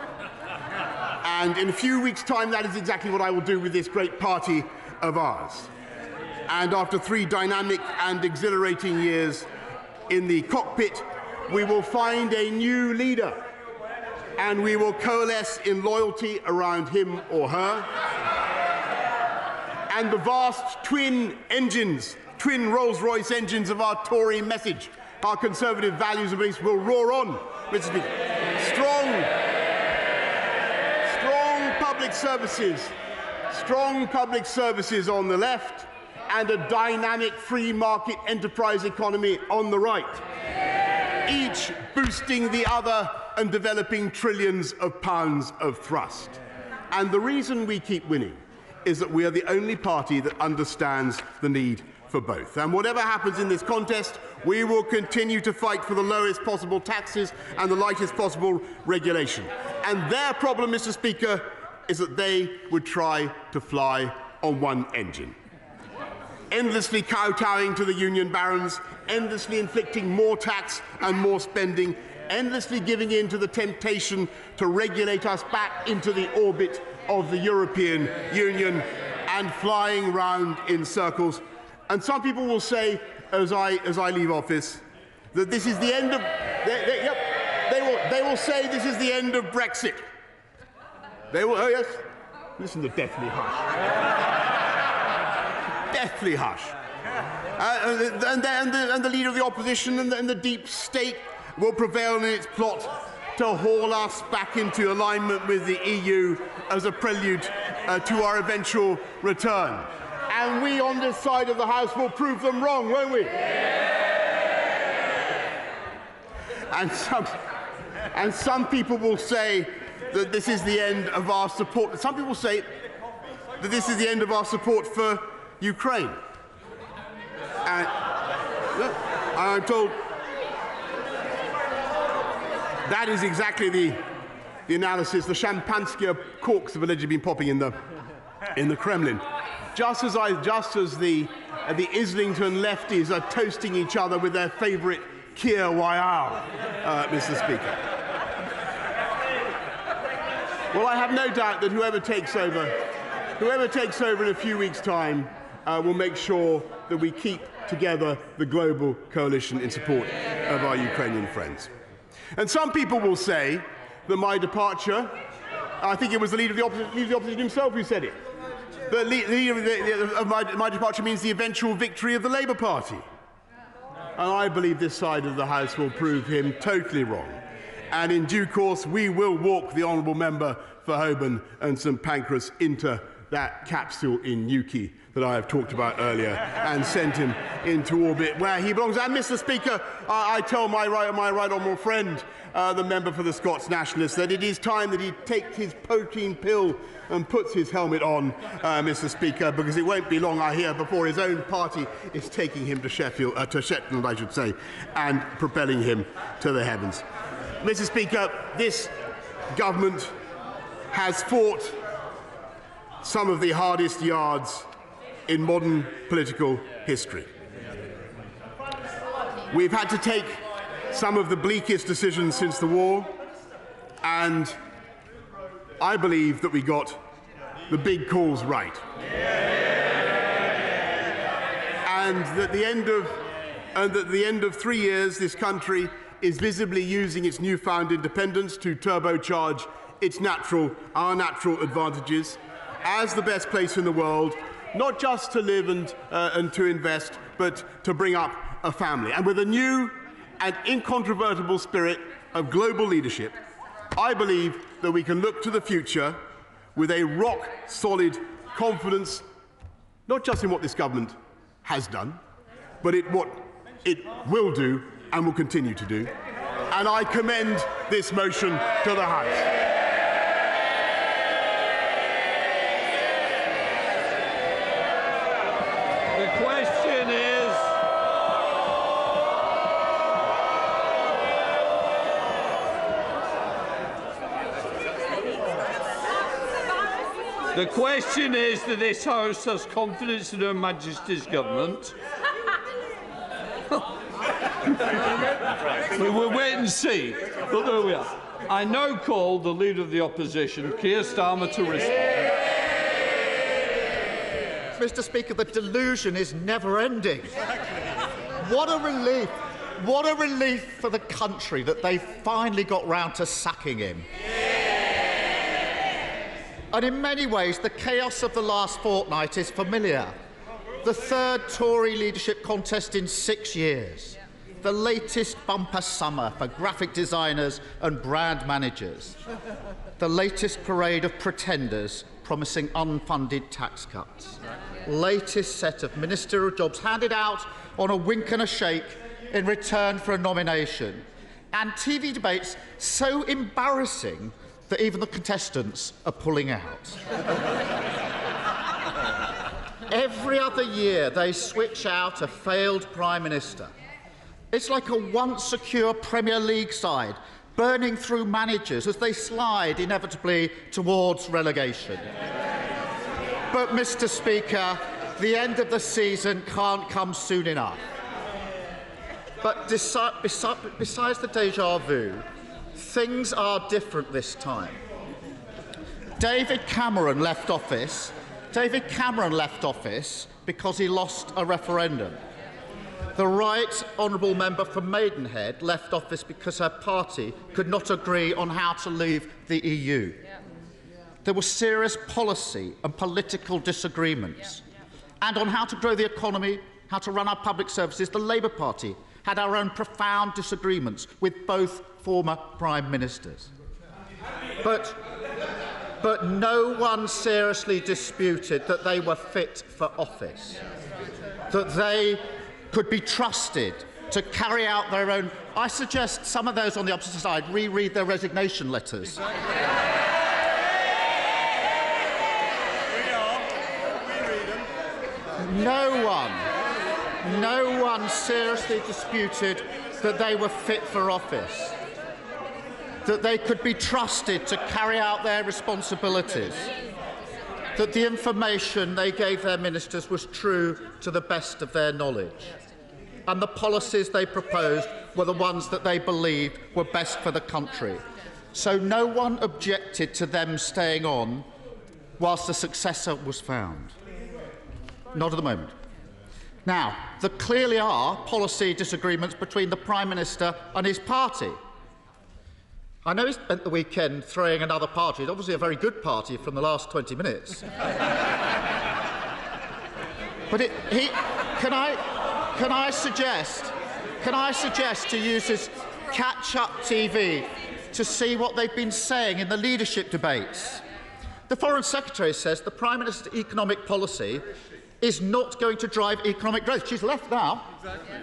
And in a few weeks' time, that is exactly what I will do with this great party of ours. And after 3 dynamic and exhilarating years in the cockpit, we will find a new leader, and we will coalesce in loyalty around him or her. And the vast twin Rolls-Royce engines of our Tory message, our Conservative values and beliefs, will roar on, Mr. Speaker. Strong public services on the left, and a dynamic free market enterprise economy on the right, each boosting the other and developing trillions of pounds of thrust. And the reason we keep winning is that we are the only party that understands the need for both. And whatever happens in this contest, we will continue to fight for the lowest possible taxes and the lightest possible regulation. And their problem, Mr. Speaker, is that they would try to fly on one engine, endlessly kowtowing to the union barons, endlessly inflicting more tax and more spending, endlessly giving in to the temptation to regulate us back into the orbit of the European Union, and flying round in circles. And some people will say, as I leave office, that this is the end of... They will say this is the end of Brexit. They will, oh yes, listen to deathly hush. Deathly hush. And the leader of the opposition and the deep state will prevail in its plot to haul us back into alignment with the EU as a prelude to our eventual return. And we on this side of the House will prove them wrong, won't we? And some people will say that this is the end of our support. Some people say that this is the end of our support for Ukraine. And I'm told that is exactly the analysis, the champagne corks have allegedly been popping in the Kremlin. Just as the Islington lefties are toasting each other with their favourite Kir Royale, Mr. Speaker. Well, I have no doubt that whoever takes over in a few weeks' time will make sure that we keep together the global coalition in support of our Ukrainian friends. And some people will say that my departure, I think it was the leader of the opposition himself who said it, the leader of my departure means the eventual victory of the Labour Party. And I believe this side of the House will prove him totally wrong. And in due course, we will walk the honourable member for Holborn and St Pancras into that capsule in Newquay that I have talked about earlier and sent him into orbit where he belongs. And, Mr. Speaker, I tell my right honourable friend, the member for the Scots Nationalists, that it is time that he takes his protein pill and puts his helmet on, Mr. Speaker, because it won't be long, I hear, before his own party is taking him to Shetland, I should say, and propelling him to the heavens. Mr. Speaker, this government has fought some of the hardest yards in modern political history. We've had to take some of the bleakest decisions since the war, and I believe that we got the big calls right. And at the end of 3 years, this country is visibly using its newfound independence to turbocharge our natural advantages as the best place in the world, not just to live and to invest, but to bring up a family. And with a new and incontrovertible spirit of global leadership, I believe that we can look to the future with a rock-solid confidence, not just in what this government has done, but in what it will do and will continue to do. And I commend this motion to the House. The question is that this House has confidence in Her Majesty's government. We will wait and see, but there we are. I now call the Leader of the Opposition, Keir Starmer, to respond. Mr. Speaker, the delusion is never-ending. What a relief. What a relief for the country that they finally got round to sacking him. And in many ways, the chaos of the last fortnight is familiar. The third Tory leadership contest in 6 years. The latest bumper summer for graphic designers and brand managers. The latest parade of pretenders promising unfunded tax cuts. Latest set of ministerial jobs handed out on a wink and a shake in return for a nomination. And TV debates so embarrassing that even the contestants are pulling out. Every other year, they switch out a failed Prime Minister. It's like a once secure Premier League side burning through managers as they slide inevitably towards relegation. But, Mr. Speaker, the end of the season can't come soon enough. But besides the déjà vu, things are different this time. David Cameron left office because he lost a referendum. The Right Honourable Member from Maidenhead left office because her party could not agree on how to leave the EU. There were serious policy and political disagreements. And on how to grow the economy, how to run our public services, the Labour Party had our own profound disagreements with both former Prime Ministers. But no one seriously disputed that they were fit for office, that they could be trusted to carry out their own. I suggest some of those on the opposite side reread their resignation letters. No one seriously disputed that they were fit for office, that they could be trusted to carry out their responsibilities, that the information they gave their ministers was true to the best of their knowledge, and the policies they proposed were the ones that they believed were best for the country. So no one objected to them staying on whilst a successor was found. Not at the moment. Now, there clearly are policy disagreements between the Prime Minister and his party. I know he spent the weekend throwing another party. It's obviously a very good party from the last 20 minutes. But can I suggest to use his catch-up TV to see what they've been saying in the leadership debates? The Foreign Secretary says the Prime Minister's economic policy is not going to drive economic growth. She's left now. Exactly.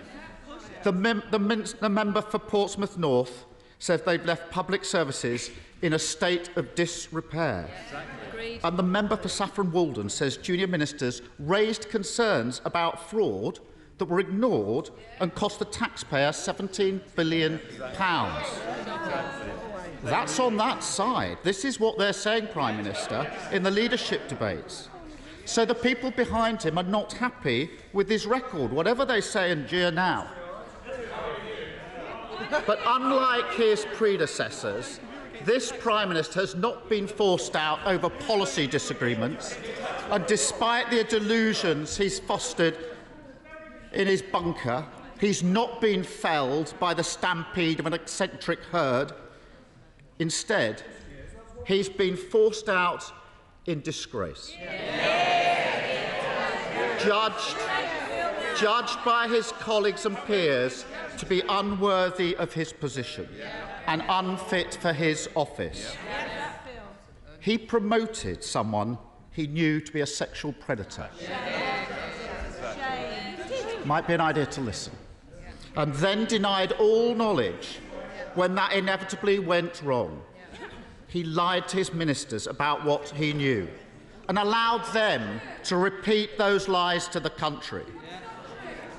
The member for Portsmouth North says they've left public services in a state of disrepair. Exactly. And the member for Saffron Walden says junior ministers raised concerns about fraud that were ignored and cost the taxpayer £17 billion. That's on that side. This is what they're saying, Prime Minister, in the leadership debates. So the people behind him are not happy with his record, whatever they say and jeer now. But unlike his predecessors, this Prime Minister has not been forced out over policy disagreements, and despite the delusions he's fostered in his bunker, he's not been felled by the stampede of an eccentric herd. Instead, he's been forced out in disgrace. Judged by his colleagues and peers to be unworthy of his position and unfit for his office. He promoted someone he knew to be a sexual predator. Might be an idea to listen. And then denied all knowledge when that inevitably went wrong. He lied to his ministers about what he knew and allowed them to repeat those lies to the country.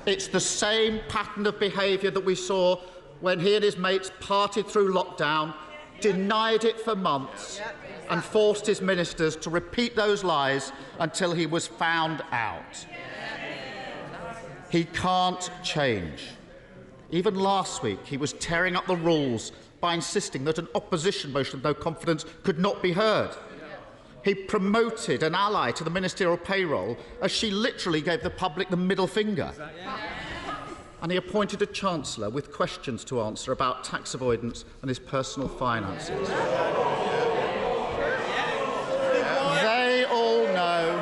It's the same pattern of behaviour that we saw when he and his mates partied through lockdown, denied it for months, and forced his ministers to repeat those lies until he was found out. He can't change. Even last week, he was tearing up the rules by insisting that an opposition motion of no confidence could not be heard. He promoted an ally to the ministerial payroll as she literally gave the public the middle finger. And he appointed a Chancellor with questions to answer about tax avoidance and his personal finances. They all know.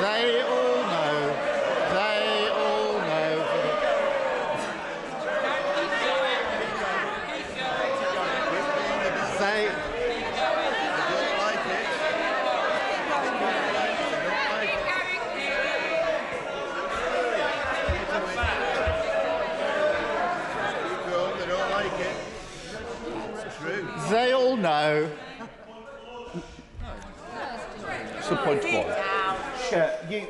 They all know. They all know. They all know. Some point of order.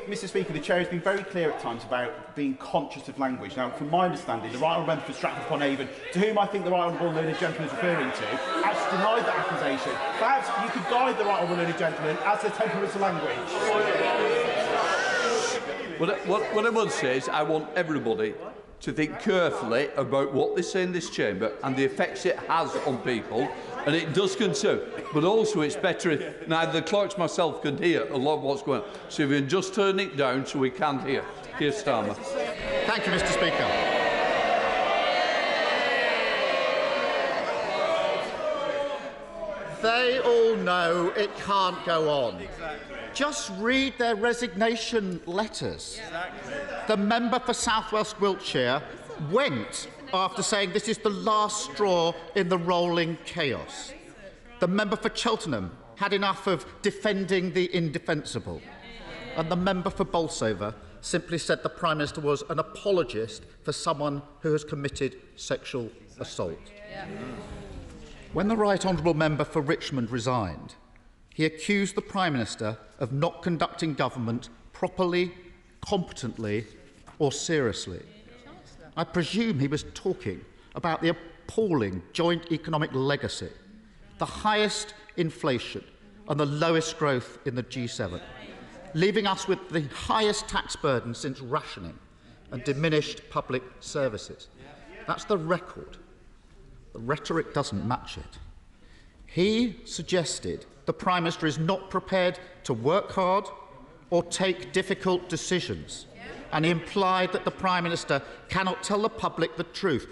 Mr. Speaker, the Chair has been very clear at times about being conscious of language. Now, from my understanding, the Right Honourable Member for Stratford-upon-Avon, to whom I think the Right Honourable Learned Gentleman is referring to, actually denied that accusation. Perhaps you could guide the Right Honourable Learned Gentleman as to temperamental language. What I would say is I want everybody to think carefully about what they say in this chamber and the effects it has on people, and it does concern. But also it's better if neither the clerks myself can hear a lot of what's going on. So if you can just turn it down so we can hear. Keir Starmer. Thank you, Mr. Speaker. They all know it can't go on. Just read their resignation letters. The member for South West Wiltshire went after saying this is the last straw in the rolling chaos. The member for Cheltenham had enough of defending the indefensible. And the member for Bolsover simply said the Prime Minister was an apologist for someone who has committed sexual assault. When the Right Honourable Member for Richmond resigned, he accused the Prime Minister of not conducting government properly, competently or seriously. I presume he was talking about the appalling joint economic legacy, the highest inflation and the lowest growth in the G7, leaving us with the highest tax burden since rationing and diminished public services. That's the record. The rhetoric doesn't match it. He suggested the Prime Minister is not prepared to work hard or take difficult decisions, and he implied that the Prime Minister cannot tell the public the truth.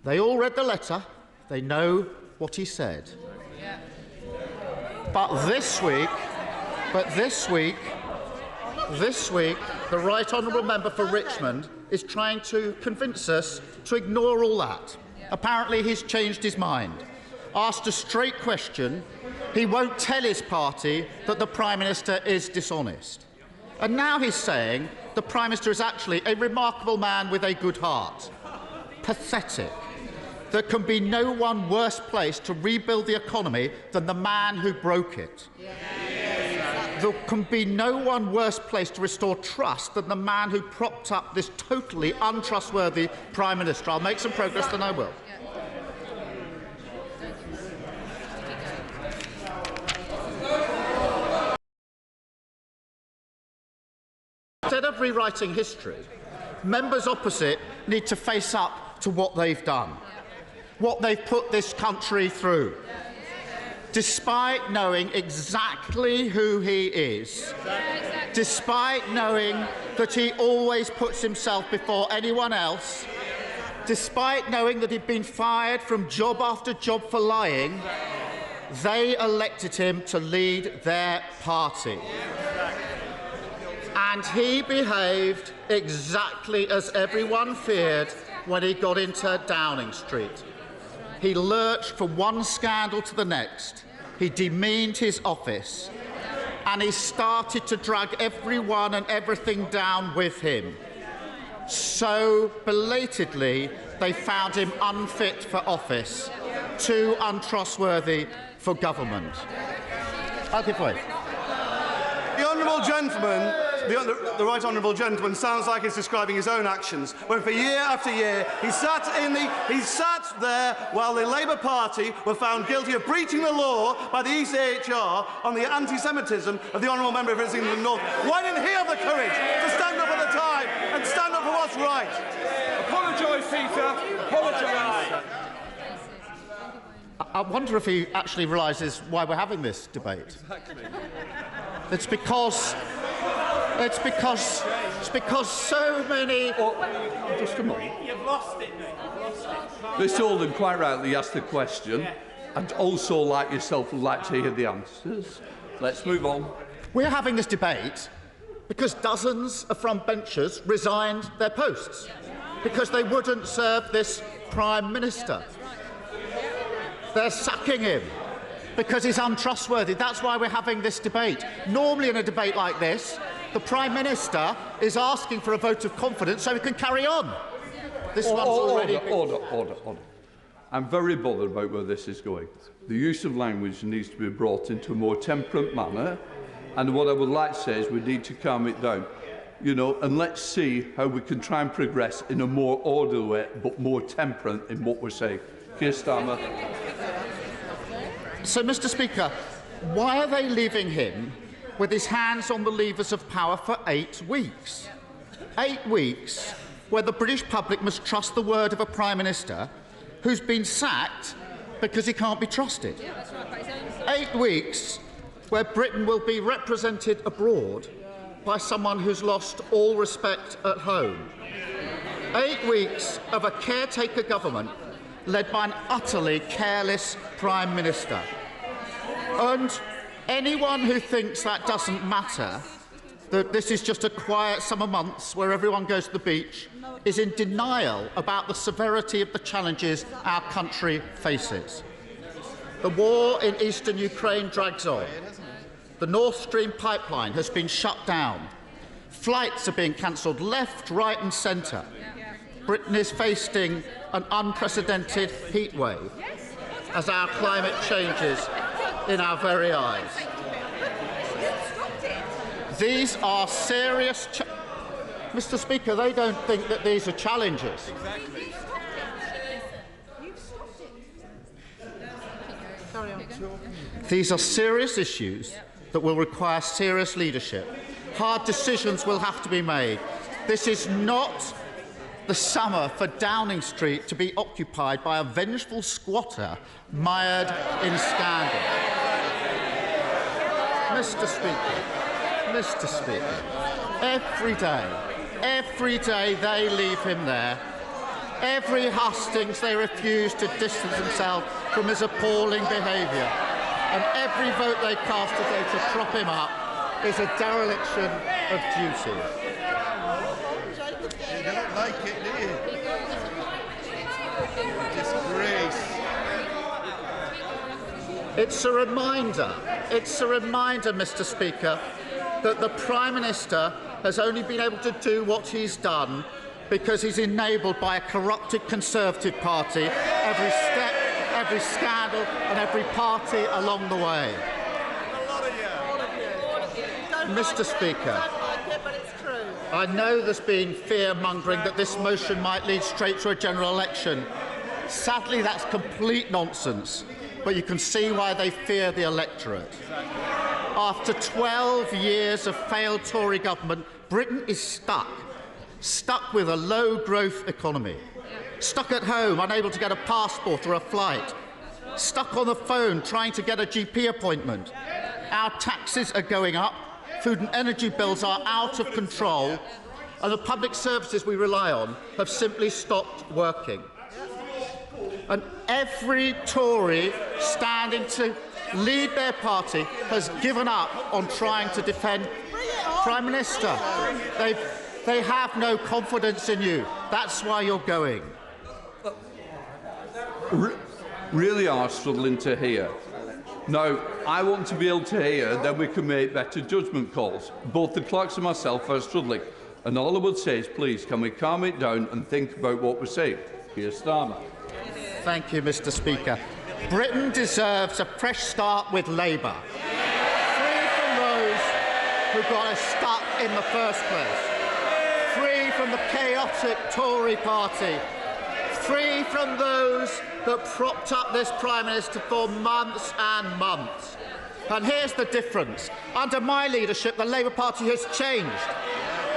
They all read the letter. They know what he said. But this week, the Right Honourable Member for Richmond is trying to convince us to ignore all that. Apparently he's changed his mind. Asked a straight question, he won't tell his party that the Prime Minister is dishonest. And now he's saying the Prime Minister is actually a remarkable man with a good heart. Pathetic. There can be no one worse placed to rebuild the economy than the man who broke it. There can be no one worse placed to restore trust than the man who propped up this totally untrustworthy Prime Minister. I'll make some progress, then I will. Instead of rewriting history, members opposite need to face up to what they've done, what they've put this country through. Despite knowing exactly who he is, despite knowing that he always puts himself before anyone else, despite knowing that he'd been fired from job after job for lying, they elected him to lead their party. And he behaved exactly as everyone feared when he got into Downing Street. He lurched from one scandal to the next. He demeaned his office. And he started to drag everyone and everything down with him. So belatedly, they found him unfit for office, too untrustworthy for government. I'll give way. The honourable gentleman, the right honourable gentleman, sounds like he's describing his own actions, when for year after year he sat there while the Labour Party were found guilty of breaching the law by the ECHR on the anti-Semitism of the honourable member of Islington North. Why didn't he have the courage to stand up at the time and stand up for what's right? Apologise, Peter. Apologise. I wonder if he actually realises why we're having this debate. It's because so many. Just a moment. You've lost it, mate. You've lost it. Miss Holden quite rightly asked the question, and also, like yourself, would like to hear the answers. Let's move on. We're having this debate because dozens of frontbenchers resigned their posts because they wouldn't serve this Prime Minister. They're sacking him because he's untrustworthy. That's why we're having this debate. Normally in a debate like this, the Prime Minister is asking for a vote of confidence so he can carry on. This one's already... Order. I'm very bothered about where this is going. The use of language needs to be brought into a more temperate manner, and what I would like to say is we need to calm it down. You know, and let's see how we can try and progress in a more orderly way, but more temperate in what we're saying. Keir Starmer. So, Mr. Speaker, why are they leaving him with his hands on the levers of power for 8 weeks? 8 weeks where the British public must trust the word of a Prime Minister who's been sacked because he can't be trusted. 8 weeks where Britain will be represented abroad by someone who's lost all respect at home. 8 weeks of a caretaker government led by an utterly careless Prime Minister. And anyone who thinks that doesn't matter, that this is just a quiet summer months where everyone goes to the beach, is in denial about the severity of the challenges our country faces. The war in eastern Ukraine drags on. The Nord Stream pipeline has been shut down. Flights are being cancelled left, right and centre. Britain is facing an unprecedented heat wave as our climate changes in our very eyes. These are serious Mr. Speaker, they don't think that these are challenges. Exactly. These are serious issues that will require serious leadership. Hard decisions will have to be made. This is not the summer for Downing Street to be occupied by a vengeful squatter mired in scandal. Mr. Speaker, every day they leave him there. Every hustings they refuse to distance themselves from his appalling behaviour. And every vote they cast today to prop him up is a dereliction of duty. You don't like it, do you? Disgrace. It's a reminder, Mr. Speaker, that the Prime Minister has only been able to do what he's done because he's enabled by a corrupted Conservative Party every step, every scandal and every party along the way. Mr. Speaker, I know there's been fear-mongering that this motion might lead straight to a general election. Sadly, that's complete nonsense, but you can see why they fear the electorate. After 12 years of failed Tory government, Britain is stuck with a low-growth economy, stuck at home, unable to get a passport or a flight, stuck on the phone trying to get a GP appointment. Our taxes are going up, food and energy bills are out of control, and the public services we rely on have simply stopped working. And every Tory standing to lead their party has given up on trying to defend Prime Minister. They have no confidence in you. That's why you're going. Really are struggling to hear. Now, I want to be able to hear, then we can make better judgment calls. Both the clerks and myself are struggling. And all I would say is, please, can we calm it down and think about what we're saying? Keir Starmer. Thank you, Mr. Speaker. Britain deserves a fresh start with Labour. Free from those who got us stuck in the first place. Free from the chaotic Tory party. Free from those that propped up this Prime Minister for months and months. And here's the difference. Under my leadership, the Labour Party has changed.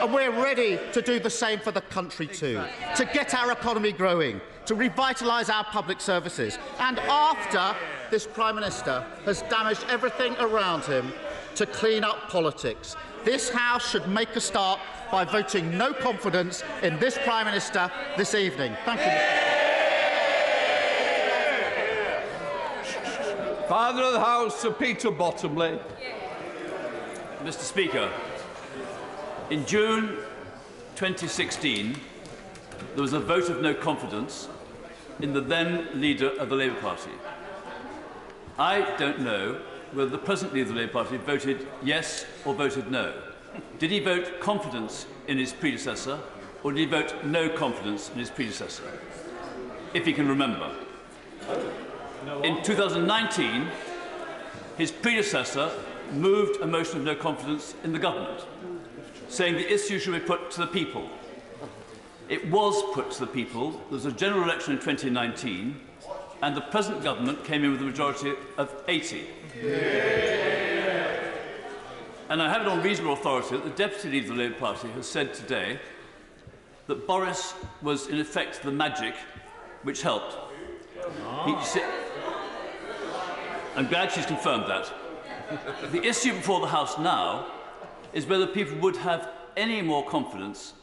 And we're ready to do the same for the country too, to get our economy growing, to revitalise our public services. And after this Prime Minister has damaged everything around him, to clean up politics. This House should make a start by voting no confidence in this Prime Minister this evening. Thank you, Mr. Father of the House, Sir Peter Bottomley. Mr. Speaker, in June 2016, there was a vote of no confidence in the then leader of the Labour Party. I don't know whether the present leader of the Labour Party voted yes or voted no. Did he vote confidence in his predecessor, or did he vote no confidence in his predecessor? If he can remember. In 2019, his predecessor moved a motion of no confidence in the government, saying the issue should be put to the people. It was put to the people. There was a general election in 2019, and the present government came in with a majority of 80. And I have it on reasonable authority that the deputy leader of the Labour Party has said today that Boris was, in effect, the magic which helped. I'm glad she's confirmed that. The issue before the House now is whether people would have any more confidence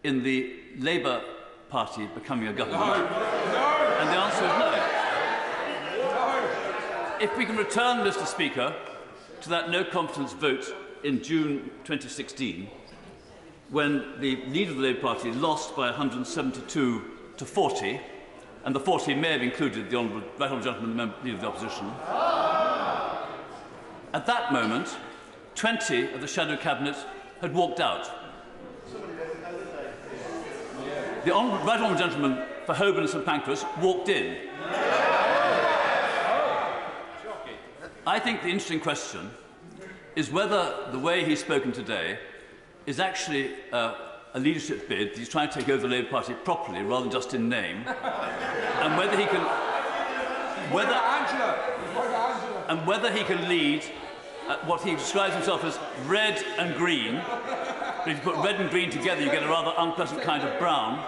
in the Labour Party becoming a government. And the answer is no. if we can return, Mr. Speaker, to that no confidence vote in June 2016, when the leader of the Labour Party lost by 172 to 40, and the 40 may have included the right honourable gentleman, the leader of the opposition. At that moment, 20 of the shadow cabinet had walked out. The right honourable gentleman for Holborn and St Pancras walked in. I think the interesting question is whether the way he's spoken today is actually a leadership bid. He's trying to take over the Labour Party properly rather than just in name, and whether he can lead what he describes himself as red and green. But if you put red and green together, you get a rather unpleasant kind of brown.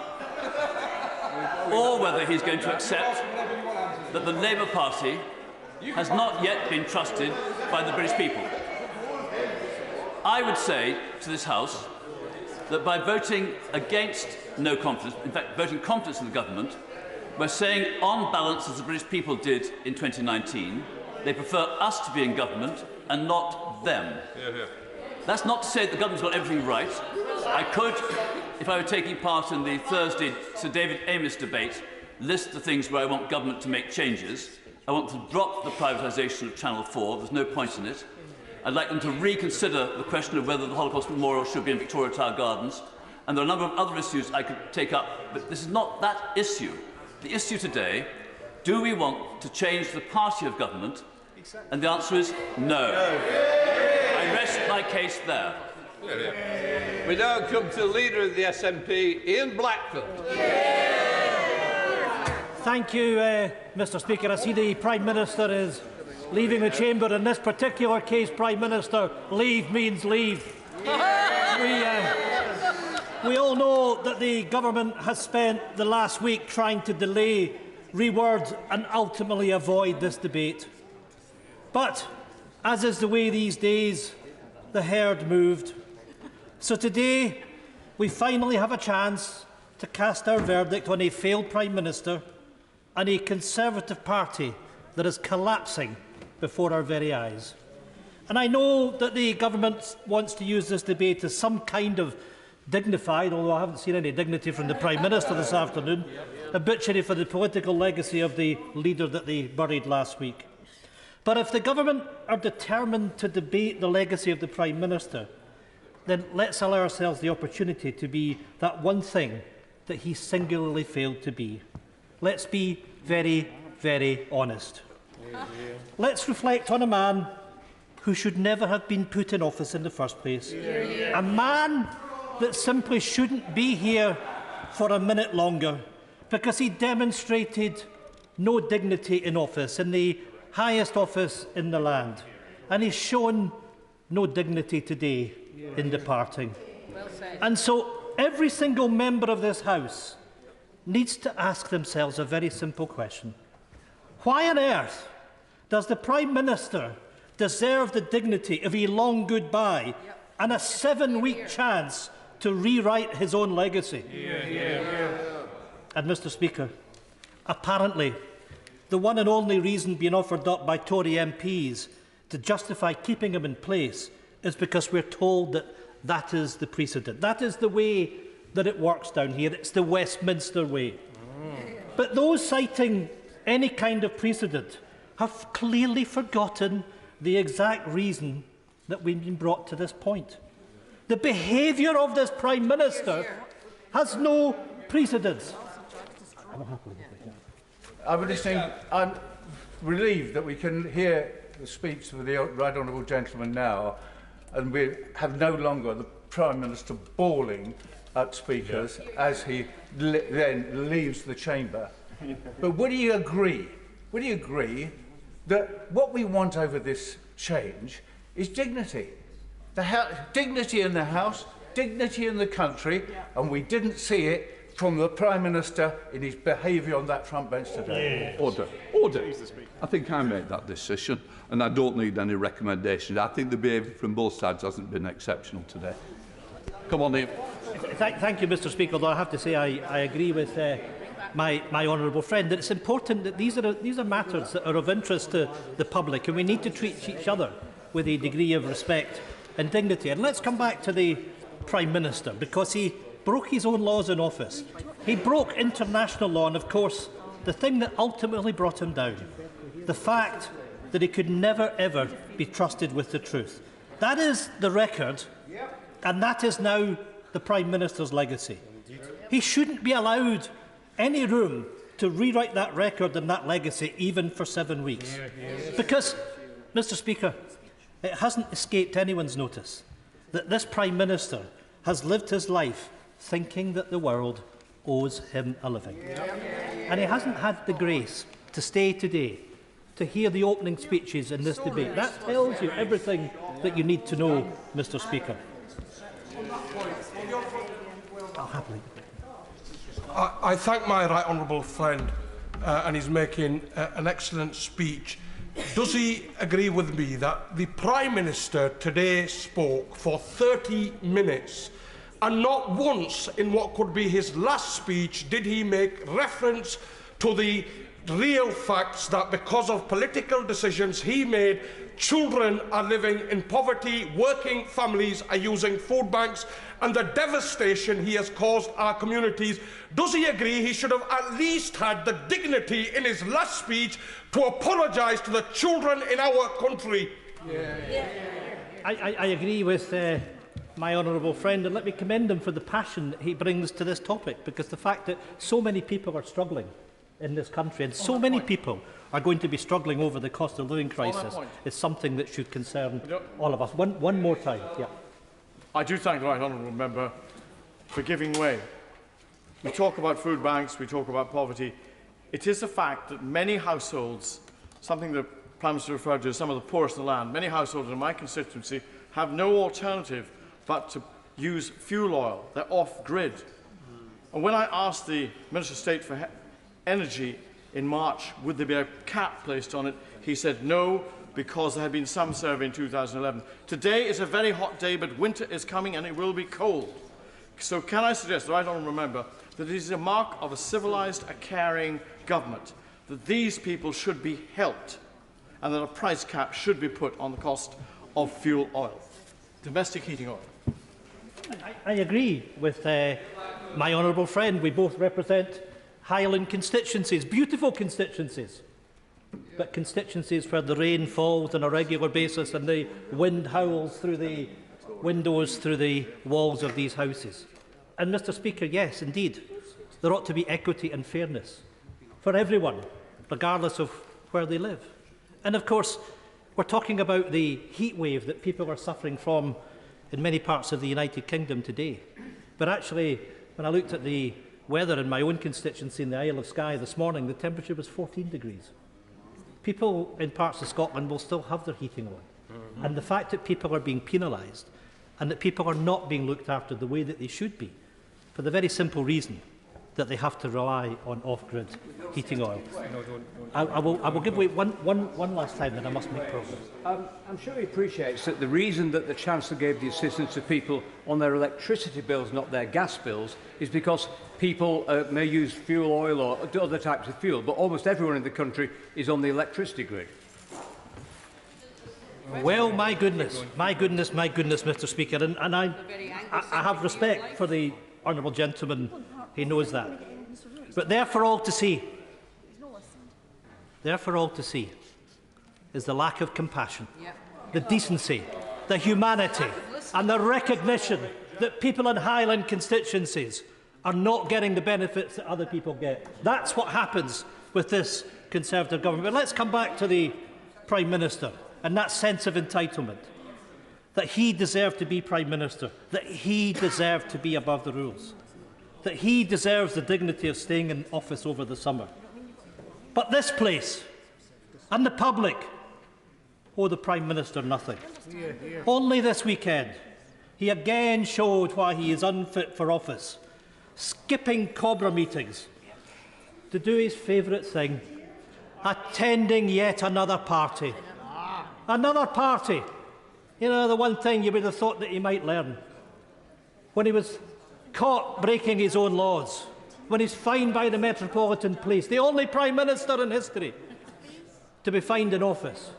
Or whether he's going to accept that the Labour Party has not yet been trusted by the British people. I would say to this House that by voting against no confidence, in fact voting confidence in the government, we're saying on balance, as the British people did in 2019, they prefer us to be in government and not them. That's not to say that the government's got everything right. I could, if I were taking part in the Thursday Sir David Amess debate, list the things where I want government to make changes. I want to drop the privatisation of Channel 4. There's no point in it. I'd like them to reconsider the question of whether the Holocaust Memorial should be in Victoria Tower Gardens. And there are a number of other issues I could take up, but this is not that issue. The issue today, do we want to change the party of government? And the answer is no. I rest my case there. We now come to the leader of the SNP, Ian Blackford. Thank you, Mr. Speaker. I see the Prime Minister is leaving the chamber. In this particular case, Prime Minister, leave means leave. We all know that the government has spent the last week trying to delay, reword and ultimately avoid this debate. But, as is the way these days, the herd moved. So today, we finally have a chance to cast our verdict on a failed Prime Minister and a Conservative Party that is collapsing before our very eyes. And I know that the government wants to use this debate as some kind of dignified, although I haven't seen any dignity from the Prime Minister this afternoon, obituary for the political legacy of the leader that they buried last week. But if the government are determined to debate the legacy of the Prime Minister, then let's allow ourselves the opportunity to be that one thing that he singularly failed to be. Let's be very, very honest. Let's reflect on a man who should never have been put in office in the first place. A man that simply shouldn't be here for a minute longer because he demonstrated no dignity in office, in the highest office in the land. And he's shown no dignity today in departing. And so every single member of this House needs to ask themselves a very simple question. Why on earth does the Prime Minister deserve the dignity of a long goodbye and a 7-week chance to rewrite his own legacy? And, Mr. Speaker, apparently the one and only reason being offered up by Tory MPs to justify keeping him in place is because we're told that that is the precedent. That is the way that it works down here. It's the Westminster way. But those citing any kind of precedent have clearly forgotten the exact reason that we've been brought to this point. The behaviour of this Prime Minister has no precedence. I'm relieved that we can hear the speech of the Right Honourable Gentleman now, and we have no longer the Prime Minister bawling at speakers as he then leaves the chamber. But would you agree? Would you agree that what we want over this change is dignity? Dignity in the House, dignity in the country, and we didn't see it from the Prime Minister in his behaviour on that front bench today. Order. I think I made that decision, and I don't need any recommendations. I think the behaviour from both sides hasn't been exceptional today. Come on, Ian. Thank you, Mr. Speaker. Although I have to say I agree with my honourable friend, that it's important that these are matters that are of interest to the public, and we need to treat each other with a degree of respect and dignity. And let's come back to the Prime Minister, because he broke his own laws in office. He broke international law, and of course, the thing that ultimately brought him down, the fact that he could never ever be trusted with the truth. That is the record, and that is now the Prime Minister's legacy. He shouldn't be allowed any room to rewrite that record and that legacy, even for 7 weeks. Because, Mr. Speaker, it hasn't escaped anyone's notice that this Prime Minister has lived his life thinking that the world owes him a living. And he hasn't had the grace to stay today to hear the opening speeches in this debate. That tells you everything that you need to know, Mr. Speaker. I'll happily. I thank my right honourable friend, and he's making an excellent speech. Does he agree with me that the Prime Minister today spoke for 30 minutes, and not once in what could be his last speech did he make reference to the real facts that because of political decisions he made, children are living in poverty, working families are using food banks, and the devastation he has caused our communities? Does he agree he should have at least had the dignity in his last speech to apologise to the children in our country? I agree with my honourable friend, and let me commend him for the passion that he brings to this topic, because the fact that so many people are struggling in this country, and so many people are going to be struggling over the cost of living crisis, is something that should concern all of us. One more time. Yeah. I do thank the right honourable member for giving way. We talk about food banks, we talk about poverty. It is a fact that many households, something the Prime Minister referred to as some of the poorest in the land, many households in my constituency have no alternative but to use fuel oil. They're off-grid. And when I asked the Minister of State for Energy in March, would there be a cap placed on it, he said no, because there had been some survey in 2011. Today is a very hot day, but winter is coming and it will be cold. So can I suggest, the right honourable member, that it is a mark of a civilised, a caring government, that these people should be helped, and that a price cap should be put on the cost of fuel oil, domestic heating oil. I agree with my honourable friend. We both represent Highland constituencies, beautiful constituencies, but constituencies where the rain falls on a regular basis and the wind howls through the windows, through the walls of these houses. And, Mr. Speaker, yes, indeed, there ought to be equity and fairness for everyone, regardless of where they live. And, of course, we're talking about the heat wave that people are suffering from in many parts of the United Kingdom today. But actually, when I looked at the weather in my own constituency in the Isle of Skye this morning, the temperature was 14 degrees. People in parts of Scotland will still have their heating on. And the fact that people are being penalised and that people are not being looked after the way that they should be, for the very simple reason that they have to rely on off-grid heating oil. I will give way one last time, then I must make progress. I'm sure he appreciates that the reason that the Chancellor gave the assistance to people on their electricity bills, not their gas bills, is because people may use fuel oil or other types of fuel, but almost everyone in the country is on the electricity grid. Well, my goodness, Mr. Speaker, and I have respect for the honourable gentleman. He knows that. But there for all to see, is the lack of compassion, the decency, the humanity, and the recognition that people in Highland constituencies are not getting the benefits that other people get. That's what happens with this Conservative government. But let's come back to the Prime Minister and that sense of entitlement, that he deserved to be Prime Minister, that he deserved to be above the rules, that he deserves the dignity of staying in office over the summer. But this place and the public owe the Prime Minister nothing. Only this weekend, he again showed why he is unfit for office, skipping Cobra meetings to do his favourite thing, attending yet another party. Another party. You know, the one thing you would have thought that he might learn. When he was caught breaking his own laws, when he's fined by the Metropolitan Police, the only Prime Minister in history to be fined in office.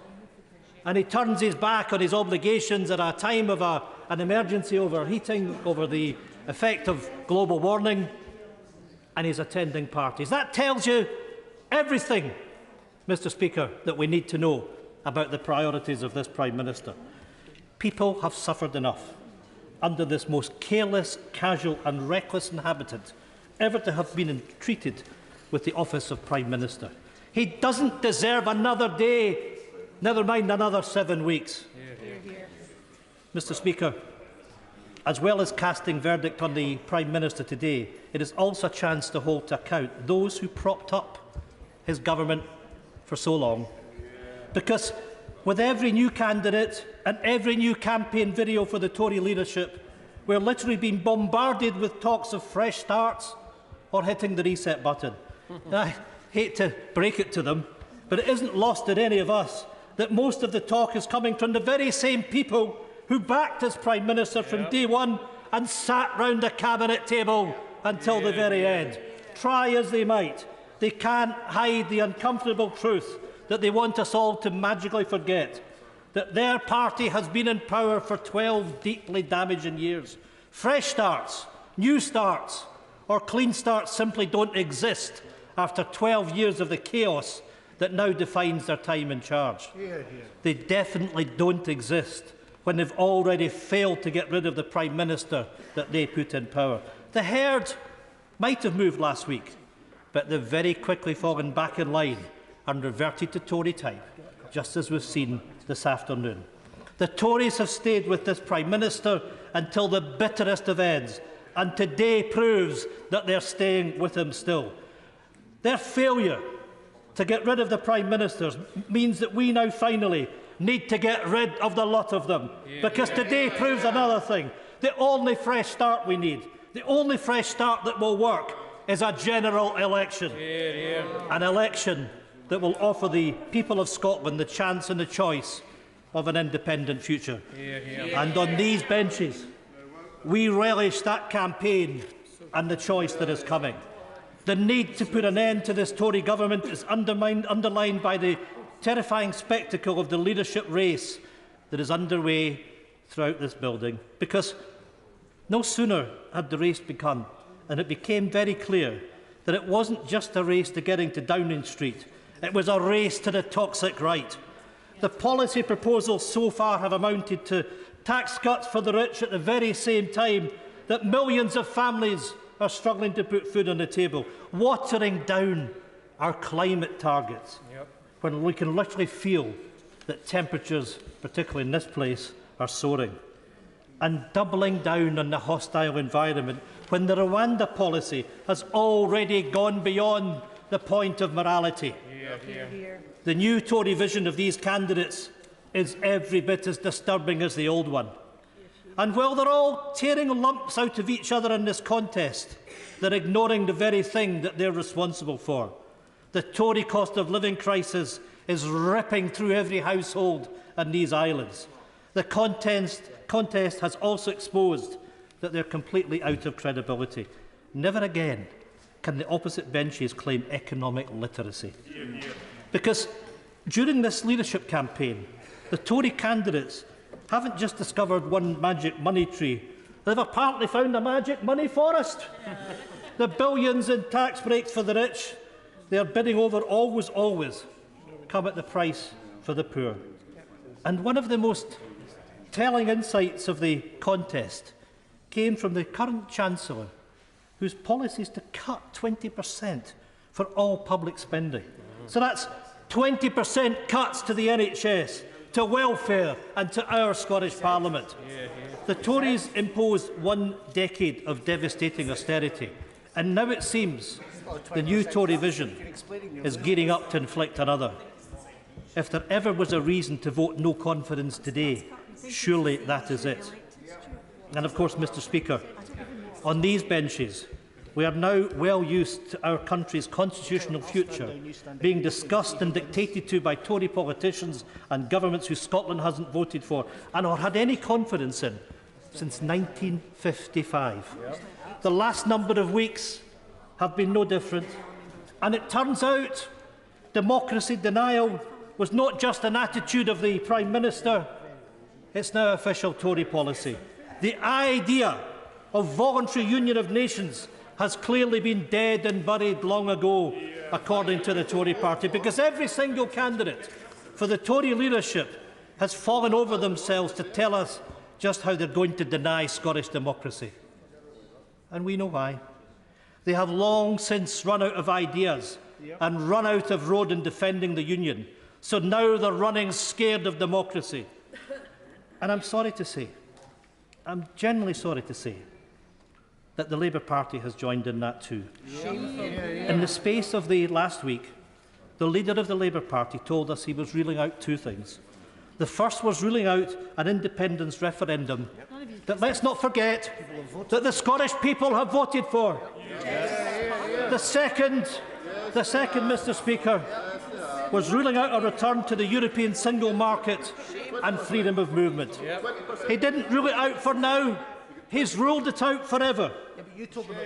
And he turns his back on his obligations at a time of an emergency overheating over the effect of global warming, and he's attending parties. That tells you everything, Mr. Speaker, that we need to know about the priorities of this Prime Minister. People have suffered enough under this most careless, casual and reckless inhabitant ever to have been treated with the office of Prime Minister. He doesn't deserve another day, never mind another 7 weeks. Mr. Speaker, as well as casting verdict on the Prime Minister today, it is also a chance to hold to account those who propped up his government for so long. Because with every new candidate and every new campaign video for the Tory leadership, we're literally being bombarded with talks of fresh starts or hitting the reset button. I hate to break it to them, but it isn't lost on any of us that most of the talk is coming from the very same people who backed as Prime Minister from day one and sat round the cabinet table until the very end. Try as they might, they can't hide the uncomfortable truth that they want us all to magically forget that their party has been in power for 12 deeply damaging years. Fresh starts, new starts, or clean starts simply don't exist after 12 years of the chaos that now defines their time in charge. They definitely don't exist when they've already failed to get rid of the Prime Minister that they put in power. The herd might have moved last week, but they've very quickly fallen back in line and reverted to Tory type, just as we've seen this afternoon. The Tories have stayed with this Prime Minister until the bitterest of ends, and today proves that they're staying with him still. Their failure to get rid of the Prime Ministers means that we now finally need to get rid of the lot of them, because today proves another thing. The only fresh start we need, the only fresh start that will work, is a general election. An election that will offer the people of Scotland the chance and the choice of an independent future. And on these benches, we relish that campaign and the choice that is coming. The need to put an end to this Tory government is underlined by the terrifying spectacle of the leadership race that is underway throughout this building. Because no sooner had the race begun, and it became very clear that it wasn't just a race to getting to Downing Street, it was a race to the toxic right. The policy proposals so far have amounted to tax cuts for the rich at the very same time that millions of families are struggling to put food on the table, watering down our climate targets, when we can literally feel that temperatures, particularly in this place, are soaring, and doubling down on the hostile environment when the Rwanda policy has already gone beyond the point of morality. The new Tory vision of these candidates is every bit as disturbing as the old one. And while they're all tearing lumps out of each other in this contest, they're ignoring the very thing that they're responsible for. The Tory cost of living crisis is ripping through every household in these islands. The contest has also exposed that they're completely out of credibility. Never again can the opposite benches claim economic literacy. Because during this leadership campaign, the Tory candidates haven't just discovered one magic money tree, they've apparently found a magic money forest. The billions in tax breaks for the rich they are bidding over always come at the price for the poor. And one of the most telling insights of the contest came from the current Chancellor, whose policy is to cut 20% for all public spending. So that's 20% cuts to the NHS, to welfare and to our Scottish Parliament. The Tories imposed 1 decade of devastating austerity, and now it seems the new Tory vision is gearing up to inflict another. If there ever was a reason to vote no confidence today, surely that is it. And of course, Mr. Speaker, on these benches, we are now well used to our country's constitutional future being discussed and dictated to by Tory politicians and governments who Scotland hasn't voted for and or had any confidence in since 1955. The last number of weeks have been no different. And it turns out democracy denial was not just an attitude of the Prime Minister, it's now official Tory policy. The idea of voluntary union of nations has clearly been dead and buried long ago, according to the Tory party, because every single candidate for the Tory leadership has fallen over themselves to tell us just how they're going to deny Scottish democracy. And we know why. They have long since run out of ideas and run out of road in defending the Union. So now they're running scared of democracy. And I'm sorry to say, I'm genuinely sorry to say, that the Labour Party has joined in that too. In the space of the last week, the leader of the Labour Party told us he was ruling out two things. The first was ruling out an independence referendum that, let's not forget, that the Scottish people have voted for. The second, Mr. Speaker, was ruling out a return to the European single market and freedom of movement. He didn't rule it out for now, he's ruled it out forever.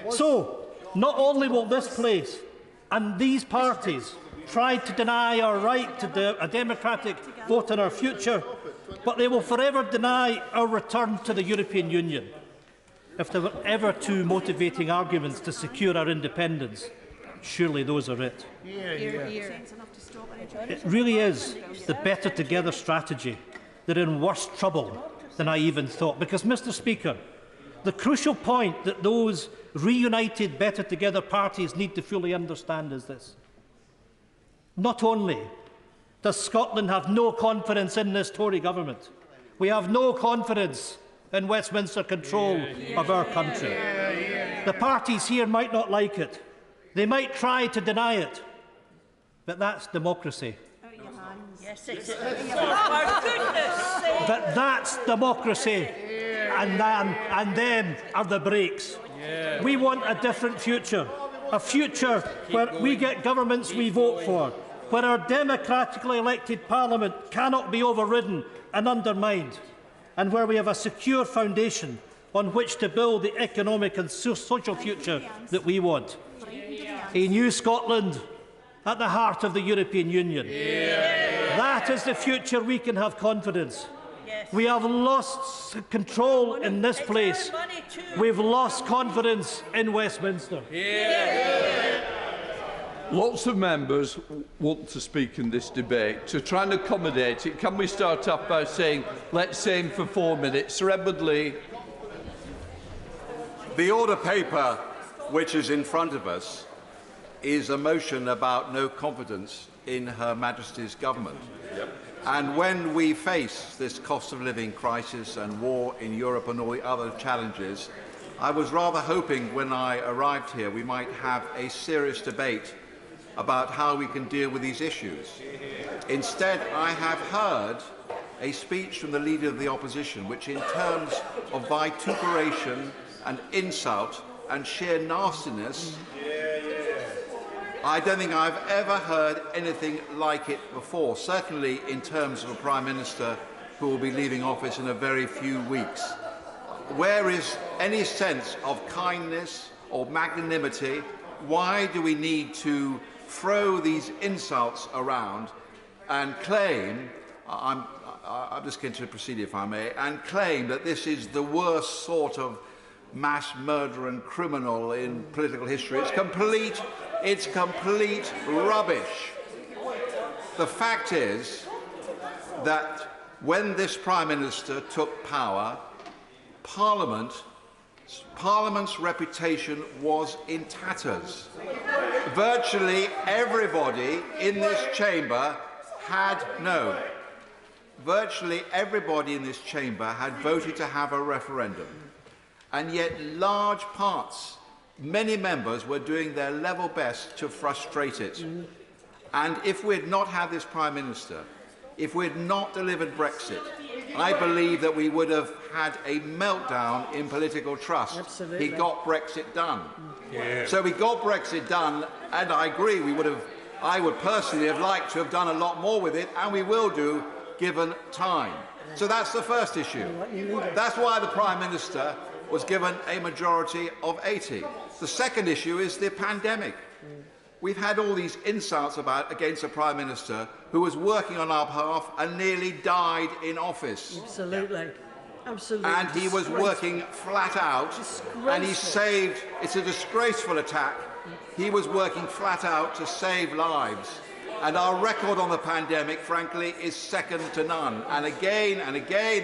So, not only will this place and these parties try to deny our right to a democratic vote in our future, but they will forever deny our return to the European Union. If there were ever two motivating arguments to secure our independence, surely those are it. It really is the better together strategy. They're in worse trouble than I even thought. Because, Mr. Speaker, the crucial point that those reunited better together parties need to fully understand is this. Not only does Scotland have no confidence in this Tory government, we have no confidence in Westminster control of our country. The parties here might not like it. They might try to deny it. But that's democracy. But that's democracy. And them are the brakes. We want a different future. A future where we get governments we vote for, where our democratically elected Parliament cannot be overridden and undermined, and where we have a secure foundation on which to build the economic and social future that we want. A new Scotland at the heart of the European Union. That is the future we can have confidence. We have lost control in this place. We've lost confidence in Westminster. Lots of members want to speak in this debate. To try and accommodate it, can we start off by saying, let's aim for 4 minutes? Sir Edward Lee. The order paper which is in front of us is a motion about no confidence in Her Majesty's government. And when we face this cost of living crisis and war in Europe and all the other challenges, I was rather hoping when I arrived here we might have a serious debate about how we can deal with these issues. Instead, I have heard a speech from the Leader of the Opposition which, in terms of vituperation and insult and sheer nastiness, I don't think I've ever heard anything like it before, certainly in terms of a Prime Minister who will be leaving office in a very few weeks. Where is any sense of kindness or magnanimity? Why do we need to throw these insults around and claim, I'm just going to proceed if I may, and claim that this is the worst sort of mass murder and criminal in political history? It's complete rubbish. The fact is that when this Prime Minister took power, Parliament's reputation was in tatters. Virtually everybody in this chamber had voted to have a referendum. And yet large parts, many members were doing their level best to frustrate it. And if we had not had this Prime Minister, if we had not delivered Brexit, I believe that we would have had a meltdown in political trust. Absolutely. He got Brexit done. So we got Brexit done, and I agree I would personally have liked to have done a lot more with it, and we will do, given time. So that's the first issue. That's why the Prime Minister was given a majority of 80. The second issue is the pandemic. We've had all these insults against a Prime Minister who was working on our behalf and nearly died in office. Absolutely. Absolutely. And he was working flat out, and he saved, it's a disgraceful attack, he was working flat out to save lives. And our record on the pandemic, frankly, is second to none. And again,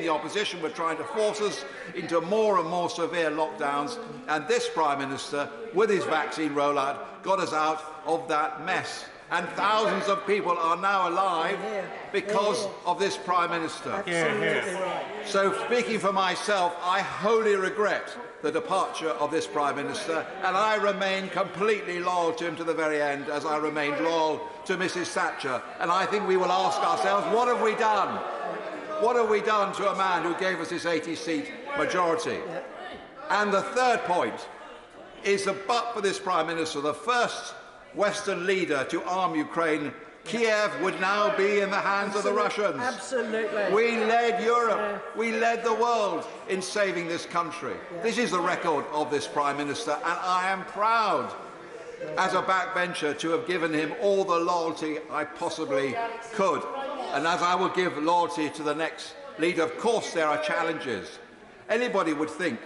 the opposition were trying to force us into more and more severe lockdowns, and this Prime Minister, with his vaccine rollout, got us out of that mess. And thousands of people are now alive because of this Prime Minister. So, speaking for myself, I wholly regret the departure of this Prime Minister, and I remain completely loyal to him to the very end, as I remained loyal to Mrs Thatcher. And I think we will ask ourselves, what have we done? What have we done to a man who gave us this 80-seat majority? And the third point is that but for this Prime Minister, the first Western leader to arm Ukraine, Kiev would now be in the hands of the Russians. Absolutely. We led Europe, we led the world in saving this country. This is the record of this Prime Minister, and I am proud as a backbencher to have given him all the loyalty I possibly could. And as I will give loyalty to the next leader, of course there are challenges. Anybody would think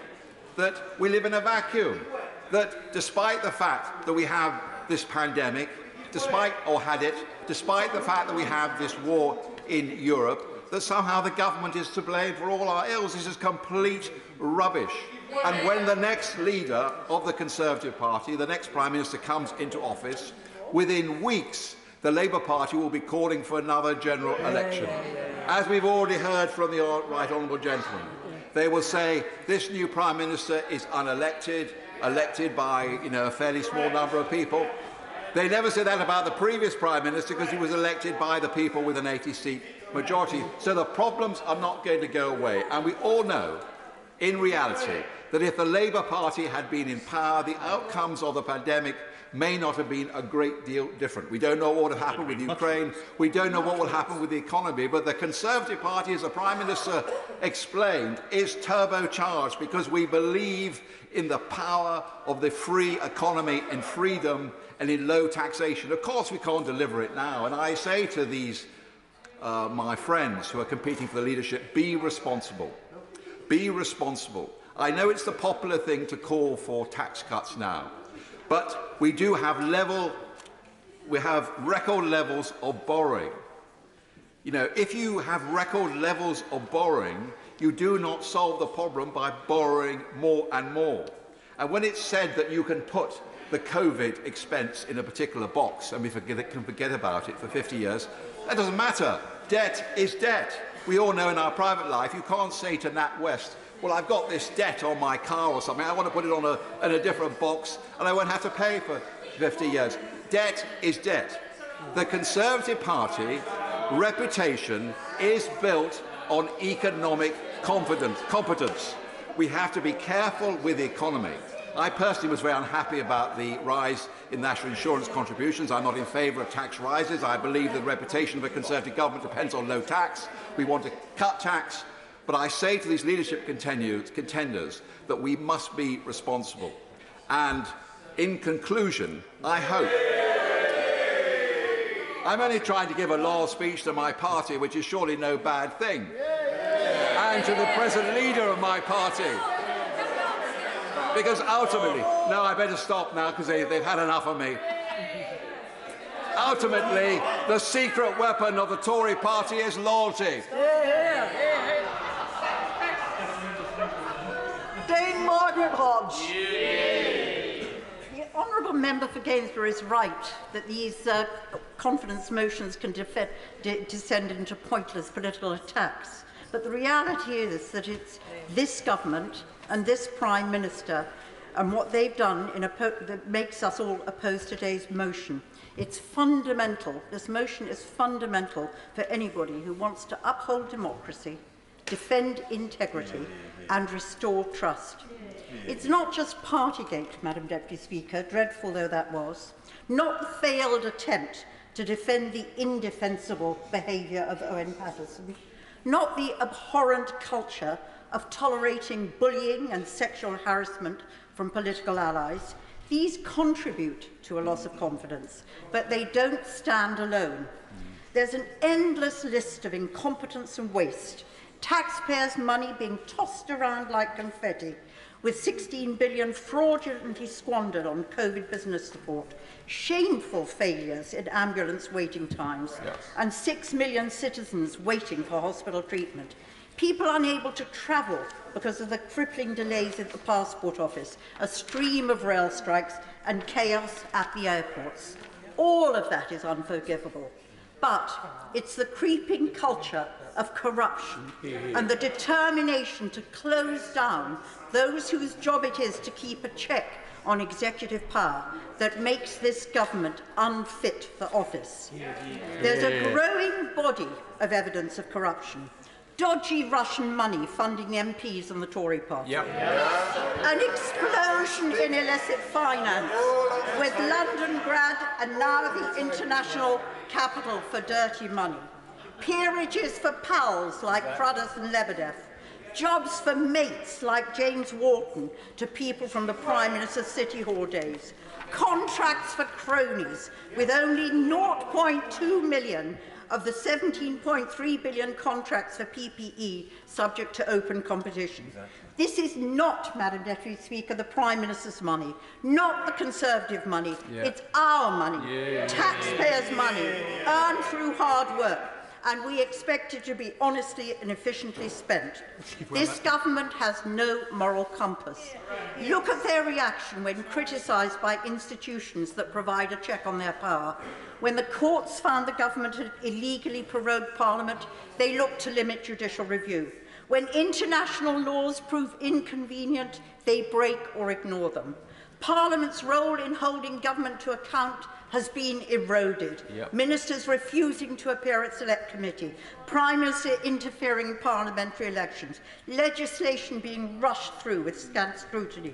that we live in a vacuum, that despite the fact that we have this pandemic, despite the fact that we have this war in Europe, that somehow the government is to blame for all our ills. This is complete rubbish. And when the next leader of the Conservative Party, the next Prime Minister, comes into office, within weeks the Labour Party will be calling for another general election. As we've already heard from the Right Honourable Gentleman, they will say this new Prime Minister is unelected, elected by a fairly small number of people. They never said that about the previous Prime Minister because he was elected by the people with an 80-seat majority. So the problems are not going to go away. And we all know, in reality, that if the Labour Party had been in power, the outcomes of the pandemic may not have been a great deal different. We don't know what will happen with Ukraine. We don't know what will happen with the economy. But the Conservative Party, as the Prime Minister explained, is turbocharged because we believe in the power of the free economy, in freedom and in low taxation. Of course, we can't deliver it now. And I say to these, my friends who are competing for the leadership, be responsible. Be responsible. I know it's the popular thing to call for tax cuts now. But we do have record levels of borrowing. If you have record levels of borrowing, you do not solve the problem by borrowing more and more. And when it's said that you can put the COVID expense in a particular box and we can forget about it for 50 years, that doesn't matter. Debt is debt. We all know in our private life, you can't say to NatWest, well, I've got this debt on my car or something, I want to put it on in a different box and I won't have to pay for 50 years. Debt is debt. The Conservative Party reputation is built on economic competence. We have to be careful with the economy. I personally was very unhappy about the rise in national insurance contributions. I'm not in favour of tax rises. I believe the reputation of a Conservative government depends on low tax. We want to cut tax. But I say to these leadership contenders that we must be responsible. And in conclusion, I hope... I'm only trying to give a loyal speech to my party, which is surely no bad thing. And to the present leader of my party. Because ultimately... No, I better stop now because they've had enough of me. Ultimately, the secret weapon of the Tory party is loyalty. Dame Margaret Hodge. The honourable member for Gainsborough is right that these confidence motions can descend into pointless political attacks. But the reality is that it's this government and this Prime Minister and what they've done that makes us all oppose today's motion. It's fundamental. This motion is fundamental for anybody who wants to uphold democracy, defend integrity and restore trust. It's not just Partygate, Madam Deputy Speaker, dreadful though that was, not the failed attempt to defend the indefensible behaviour of Owen Paterson, not the abhorrent culture of tolerating bullying and sexual harassment from political allies. These contribute to a loss of confidence, but they don't stand alone. There's an endless list of incompetence and waste, taxpayers' money being tossed around like confetti, with 16 billion fraudulently squandered on COVID business support, shameful failures in ambulance waiting times, and 6 million citizens waiting for hospital treatment. People unable to travel because of the crippling delays at the passport office, a stream of rail strikes, and chaos at the airports. All of that is unforgivable. But it's the creeping culture of corruption and the determination to close down those whose job it is to keep a check on executive power that makes this government unfit for office. There's a growing body of evidence of corruption. Dodgy Russian money funding MPs and the Tory party. An explosion in illicit finance with Londongrad and now the international capital for dirty money. Peerages for pals like Cruddas and Lebedev. Jobs for mates like James Wharton to people from the Prime Minister's City Hall days. Contracts for cronies with only 0.2 million of the 17.3 billion contracts for PPE subject to open competition. This is not, Madam Deputy Speaker, the Prime Minister's money, not the Conservative money. It's our money, taxpayers' money, earned through hard work, and we expect it to be honestly and efficiently spent. This government has no moral compass. Look at their reaction when criticised by institutions that provide a check on their power. When the courts found the government had illegally prorogued Parliament, they looked to limit judicial review. When international laws prove inconvenient, they break or ignore them. Parliament's role in holding government to account has been eroded. Ministers refusing to appear at Select Committee, Prime Minister interfering in parliamentary elections, legislation being rushed through with scant scrutiny.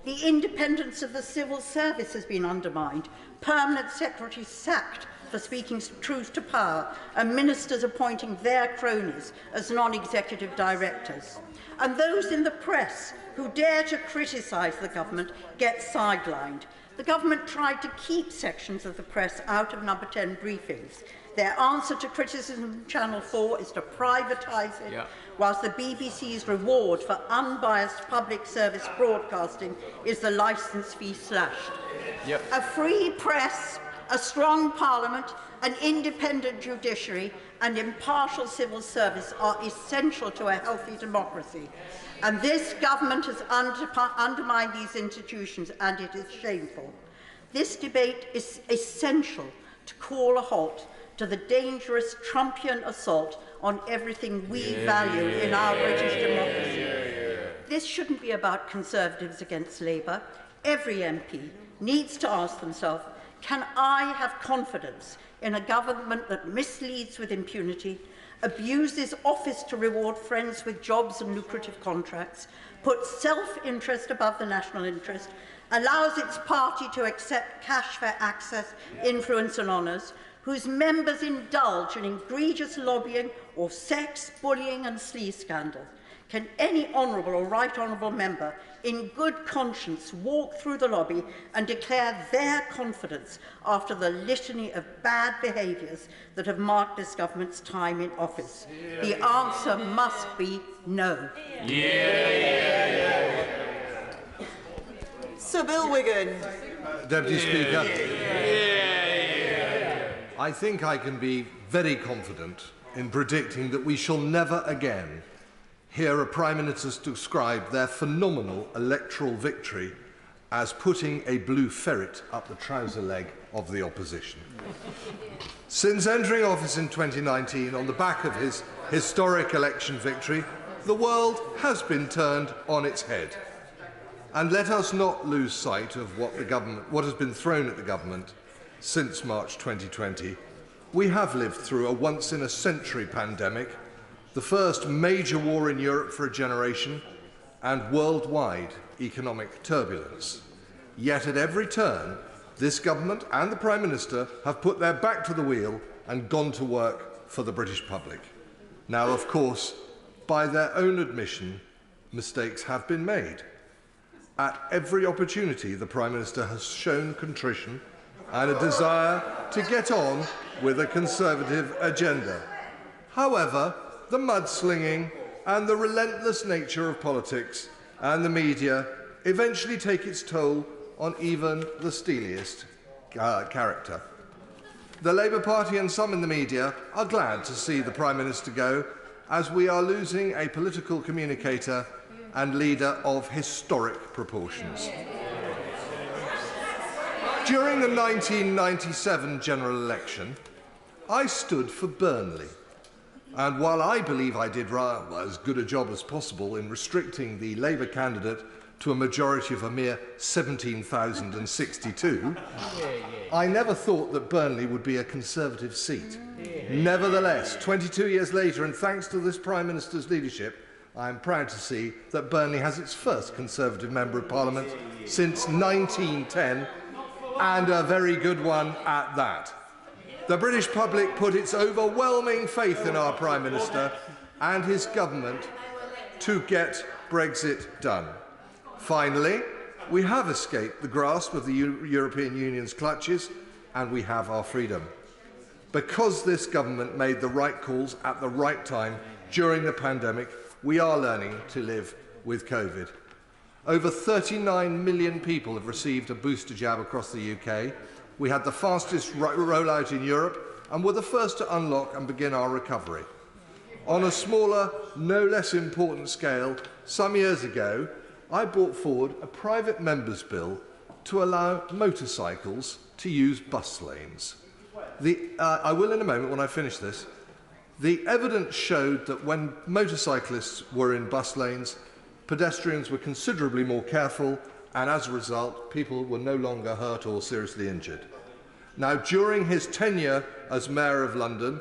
The independence of the civil service has been undermined, permanent secretaries sacked for speaking truth to power, and ministers appointing their cronies as non-executive directors. And those in the press who dare to criticise the government get sidelined. The government tried to keep sections of the press out of Number 10 briefings. Their answer to criticism from Channel 4 is to privatise it, whilst the BBC's reward for unbiased public service broadcasting is the licence fee slashed. A free press, a strong parliament, an independent judiciary and impartial civil service are essential to a healthy democracy. And this government has undermined these institutions, and it is shameful. This debate is essential to call a halt to the dangerous Trumpian assault on everything we value in our British democracy. This shouldn't be about Conservatives against Labour. Every MP needs to ask themselves, can I have confidence in a government that misleads with impunity, abuses office to reward friends with jobs and lucrative contracts, puts self-interest above the national interest, allows its party to accept cash for access, influence and honours, whose members indulge in egregious lobbying or sex, bullying and sleaze scandals? Can any honourable or right honourable member in good conscience walk through the lobby and declare their confidence after the litany of bad behaviours that have marked this government's time in office? The answer must be no. Sir Bill Wigan. Deputy Speaker, I think I can be very confident in predicting that we shall never again hear a Prime Minister describe their phenomenal electoral victory as putting a blue ferret up the trouser leg of the opposition. Since entering office in 2019 on the back of his historic election victory, the world has been turned on its head. And let us not lose sight of what has been thrown at the government since March 2020. We have lived through a once-in-a-century pandemic, the first major war in Europe for a generation, and worldwide economic turbulence. Yet at every turn, this government and the Prime Minister have put their back to the wheel and gone to work for the British public. Now, of course, by their own admission, Mistakes have been made. At every opportunity, the Prime Minister has shown contrition and a desire to get on with a Conservative agenda. However, the mudslinging and the relentless nature of politics and the media eventually take its toll on even the steeliest character. The Labour Party and some in the media are glad to see the Prime Minister go, as we are losing a political communicator and leader of historic proportions. During the 1997 general election, I stood for Burnley. And while I believe I did as good a job as possible in restricting the Labour candidate to a majority of a mere 17,062, I never thought that Burnley would be a Conservative seat. Nevertheless, 22 years later, and thanks to this Prime Minister's leadership, I am proud to see that Burnley has its first Conservative Member of Parliament since 1910, and a very good one at that. The British public put its overwhelming faith in our Prime Minister and his government to get Brexit done. Finally, we have escaped the grasp of the European Union's clutches, and we have our freedom. Because this government made the right calls at the right time during the pandemic, we are learning to live with COVID. Over 39 million people have received a booster jab across the UK. We had the fastest rollout in Europe and were the first to unlock and begin our recovery. On a smaller, no less important scale, some years ago, I brought forward a private member's bill to allow motorcycles to use bus lanes. I will in a moment when I finish this. The evidence showed that when motorcyclists were in bus lanes, pedestrians were considerably more careful, and as a result, people were no longer hurt or seriously injured. Now, during his tenure as Mayor of London,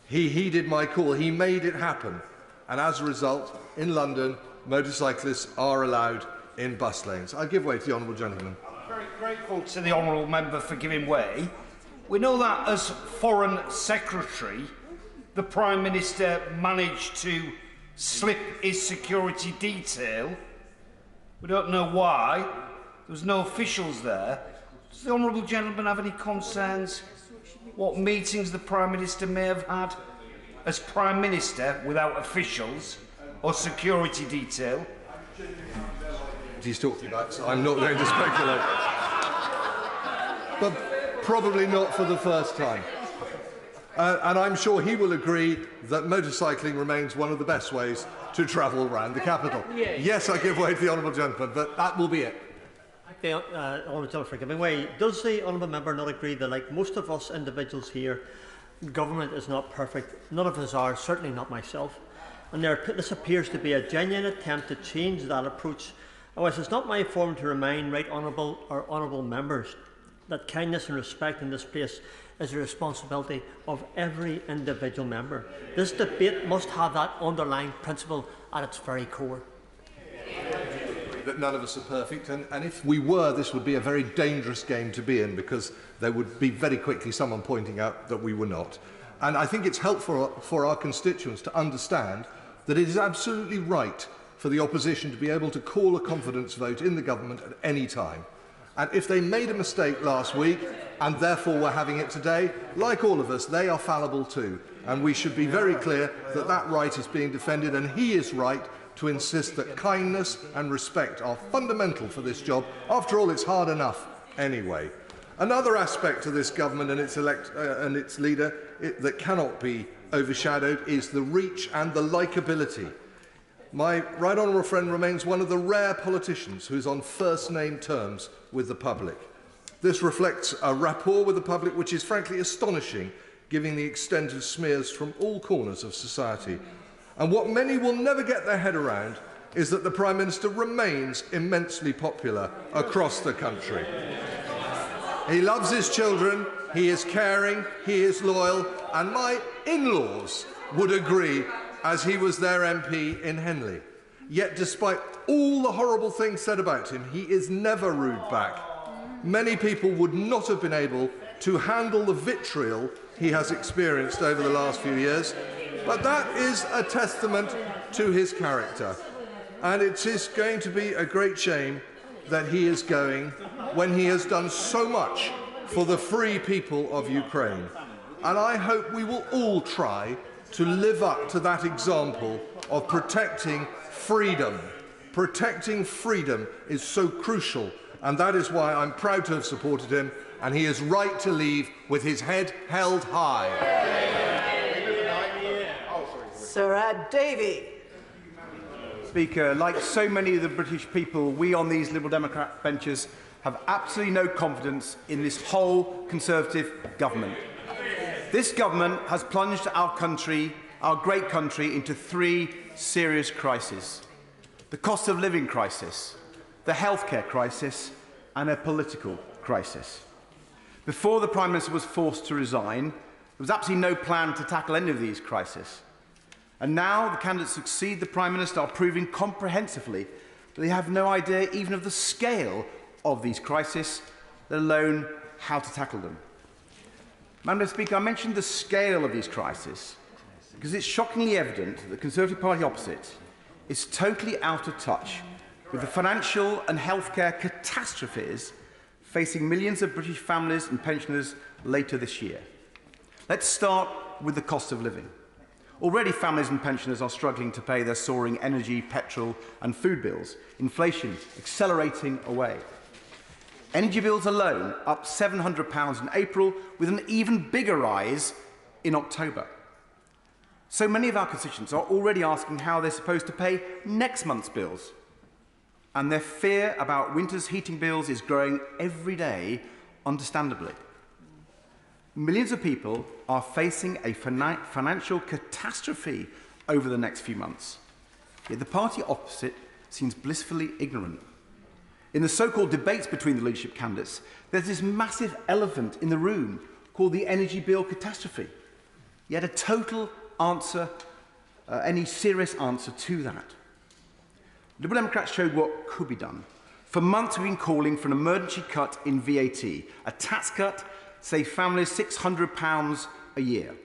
he heeded my call. He made it happen. And as a result, in London, motorcyclists are allowed in bus lanes. I give way to the honourable gentleman. Very grateful to the honourable member for giving way. We know that as Foreign Secretary, the Prime Minister managed to slip his security detail. We don't know why. There was no officials there. Does the honourable gentleman have any concerns what meetings the Prime Minister may have had as Prime Minister without officials or security detail? He's talking about, so I'm not going to speculate. But probably not for the first time. And I'm sure he will agree that motorcycling remains one of the best ways to travel around the capital. Yes, I give way to the honourable gentleman, but that will be it. The honourable gentleman for giving way. Does the honourable member not agree that, like most of us individuals here, government is not perfect? None of us are, certainly not myself. And this appears to be a genuine attempt to change that approach. Otherwise, it's not my form to remind right honourable members that kindness and respect in this place is the responsibility of every individual member. This debate must have that underlying principle at its very core. That none of us are perfect, and if we were, this would be a very dangerous game to be in, because there would be very quickly someone pointing out that we were not. And I think it's helpful for our constituents to understand that it is absolutely right for the opposition to be able to call a confidence vote in the government at any time. And if they made a mistake last week, and therefore were having it today, like all of us, they are fallible too. And we should be very clear that that right is being defended, and he is right to insist that kindness and respect are fundamental for this job. After all, it's hard enough anyway. Another aspect of this government and its leader that cannot be overshadowed is the reach and the likeability. My right honourable friend remains one of the rare politicians who is on first-name terms with the public. This reflects a rapport with the public which is frankly astonishing, given the extent of smears from all corners of society. And what many will never get their head around is that the Prime Minister remains immensely popular across the country. He loves his children, he is caring, he is loyal, and my in-laws would agree, as he was their MP in Henley. Yet despite all the horrible things said about him, he is never rude back. Many people would not have been able to handle the vitriol he has experienced over the last few years, but that is a testament to his character. And it is going to be a great shame that he is going when he has done so much for the free people of Ukraine. And I hope we will all try to live up to that example of protecting freedom. Protecting freedom is so crucial, and that is why I'm proud to have supported him, and he is right to leave with his head held high. Sir Davey. Speaker, like so many of the British people, we on these Liberal Democrat benches have absolutely no confidence in this whole Conservative government. This government has plunged our country, our great country, into three serious crises: the cost of living crisis, the healthcare crisis, and a political crisis. Before the Prime Minister was forced to resign, there was absolutely no plan to tackle any of these crises. And now the candidates who succeed the Prime Minister are proving comprehensively that they have no idea even of the scale of these crises, let alone how to tackle them. Madam Speaker, I mentioned the scale of these crises because it's shockingly evident that the Conservative Party opposite is totally out of touch with the financial and healthcare catastrophes facing millions of British families and pensioners later this year. Let's start with the cost of living. Already families and pensioners are struggling to pay their soaring energy, petrol and food bills, inflation accelerating away. Energy bills alone up £700 in April, with an even bigger rise in October. So many of our constituents are already asking how they're supposed to pay next month's bills. And their fear about winter's heating bills is growing every day, understandably. Millions of people are facing a financial catastrophe over the next few months. Yet the party opposite seems blissfully ignorant. In the so-called debates between the leadership candidates, there's this massive elephant in the room called the energy bill catastrophe. Yet a total answer, any serious answer to that. Liberal Democrats showed what could be done. For months we've been calling for an emergency cut in VAT, a tax cut save families £600 a year.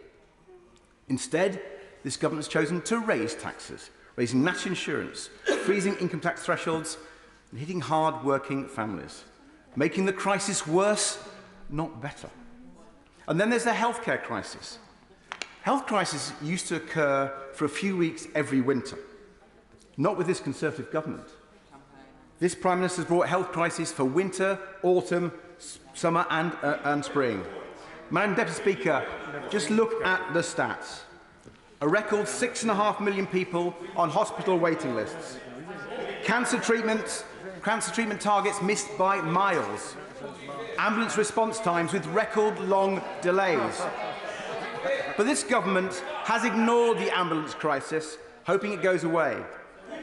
Instead, this government has chosen to raise taxes, raising national insurance, freezing income tax thresholds, and hitting hard-working families, making the crisis worse, not better. And then there's the healthcare crisis. Health crises used to occur for a few weeks every winter, not with this Conservative government. This Prime Minister has brought health crises for winter, autumn, summer and spring. Madam Deputy Speaker, just look at the stats. A record 6.5 million people on hospital waiting lists. Cancer treatment targets missed by miles. Ambulance response times with record long delays. But this government has ignored the ambulance crisis, hoping it goes away.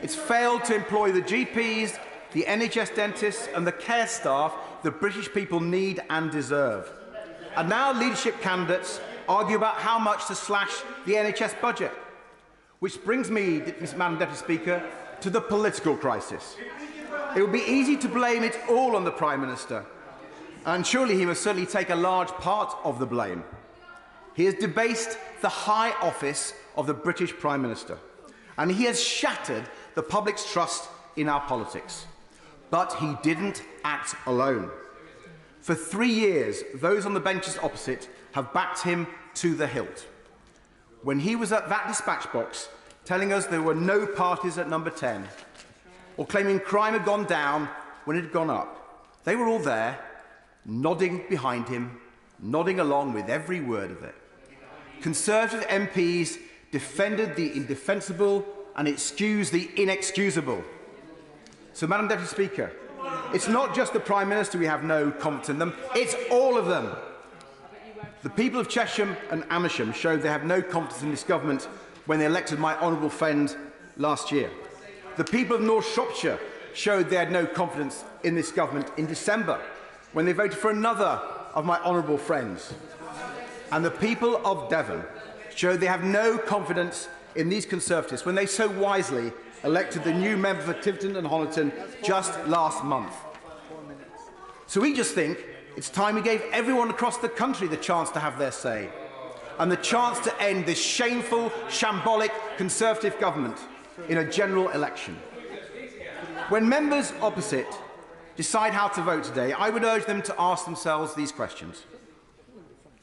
It's failed to employ the GPs, the NHS dentists and the care staff the British people need and deserve. And now leadership candidates argue about how much to slash the NHS budget. Which brings me, Madam Deputy Speaker, to the political crisis. It would be easy to blame it all on the Prime Minister, and surely he must certainly take a large part of the blame. He has debased the high office of the British Prime Minister, and he has shattered the public's trust in our politics. But he didn't act alone. For 3 years, those on the benches opposite have backed him to the hilt. When he was at that dispatch box telling us there were no parties at number 10, or claiming crime had gone down when it had gone up, they were all there, nodding behind him, nodding along with every word of it. Conservative MPs defended the indefensible and excused the inexcusable. So, Madam Deputy Speaker, it's not just the Prime Minister we have no confidence in them, it's all of them. The people of Chesham and Amersham showed they have no confidence in this government when they elected my honourable friend last year. The people of North Shropshire showed they had no confidence in this government in December when they voted for another of my honourable friends. And the people of Devon showed they have no confidence in these Conservatives when they so wisely elected the new member for Tiverton and Honiton just last month. So we just think it's time we gave everyone across the country the chance to have their say and the chance to end this shameful, shambolic Conservative government in a general election. When members opposite decide how to vote today, I would urge them to ask themselves these questions.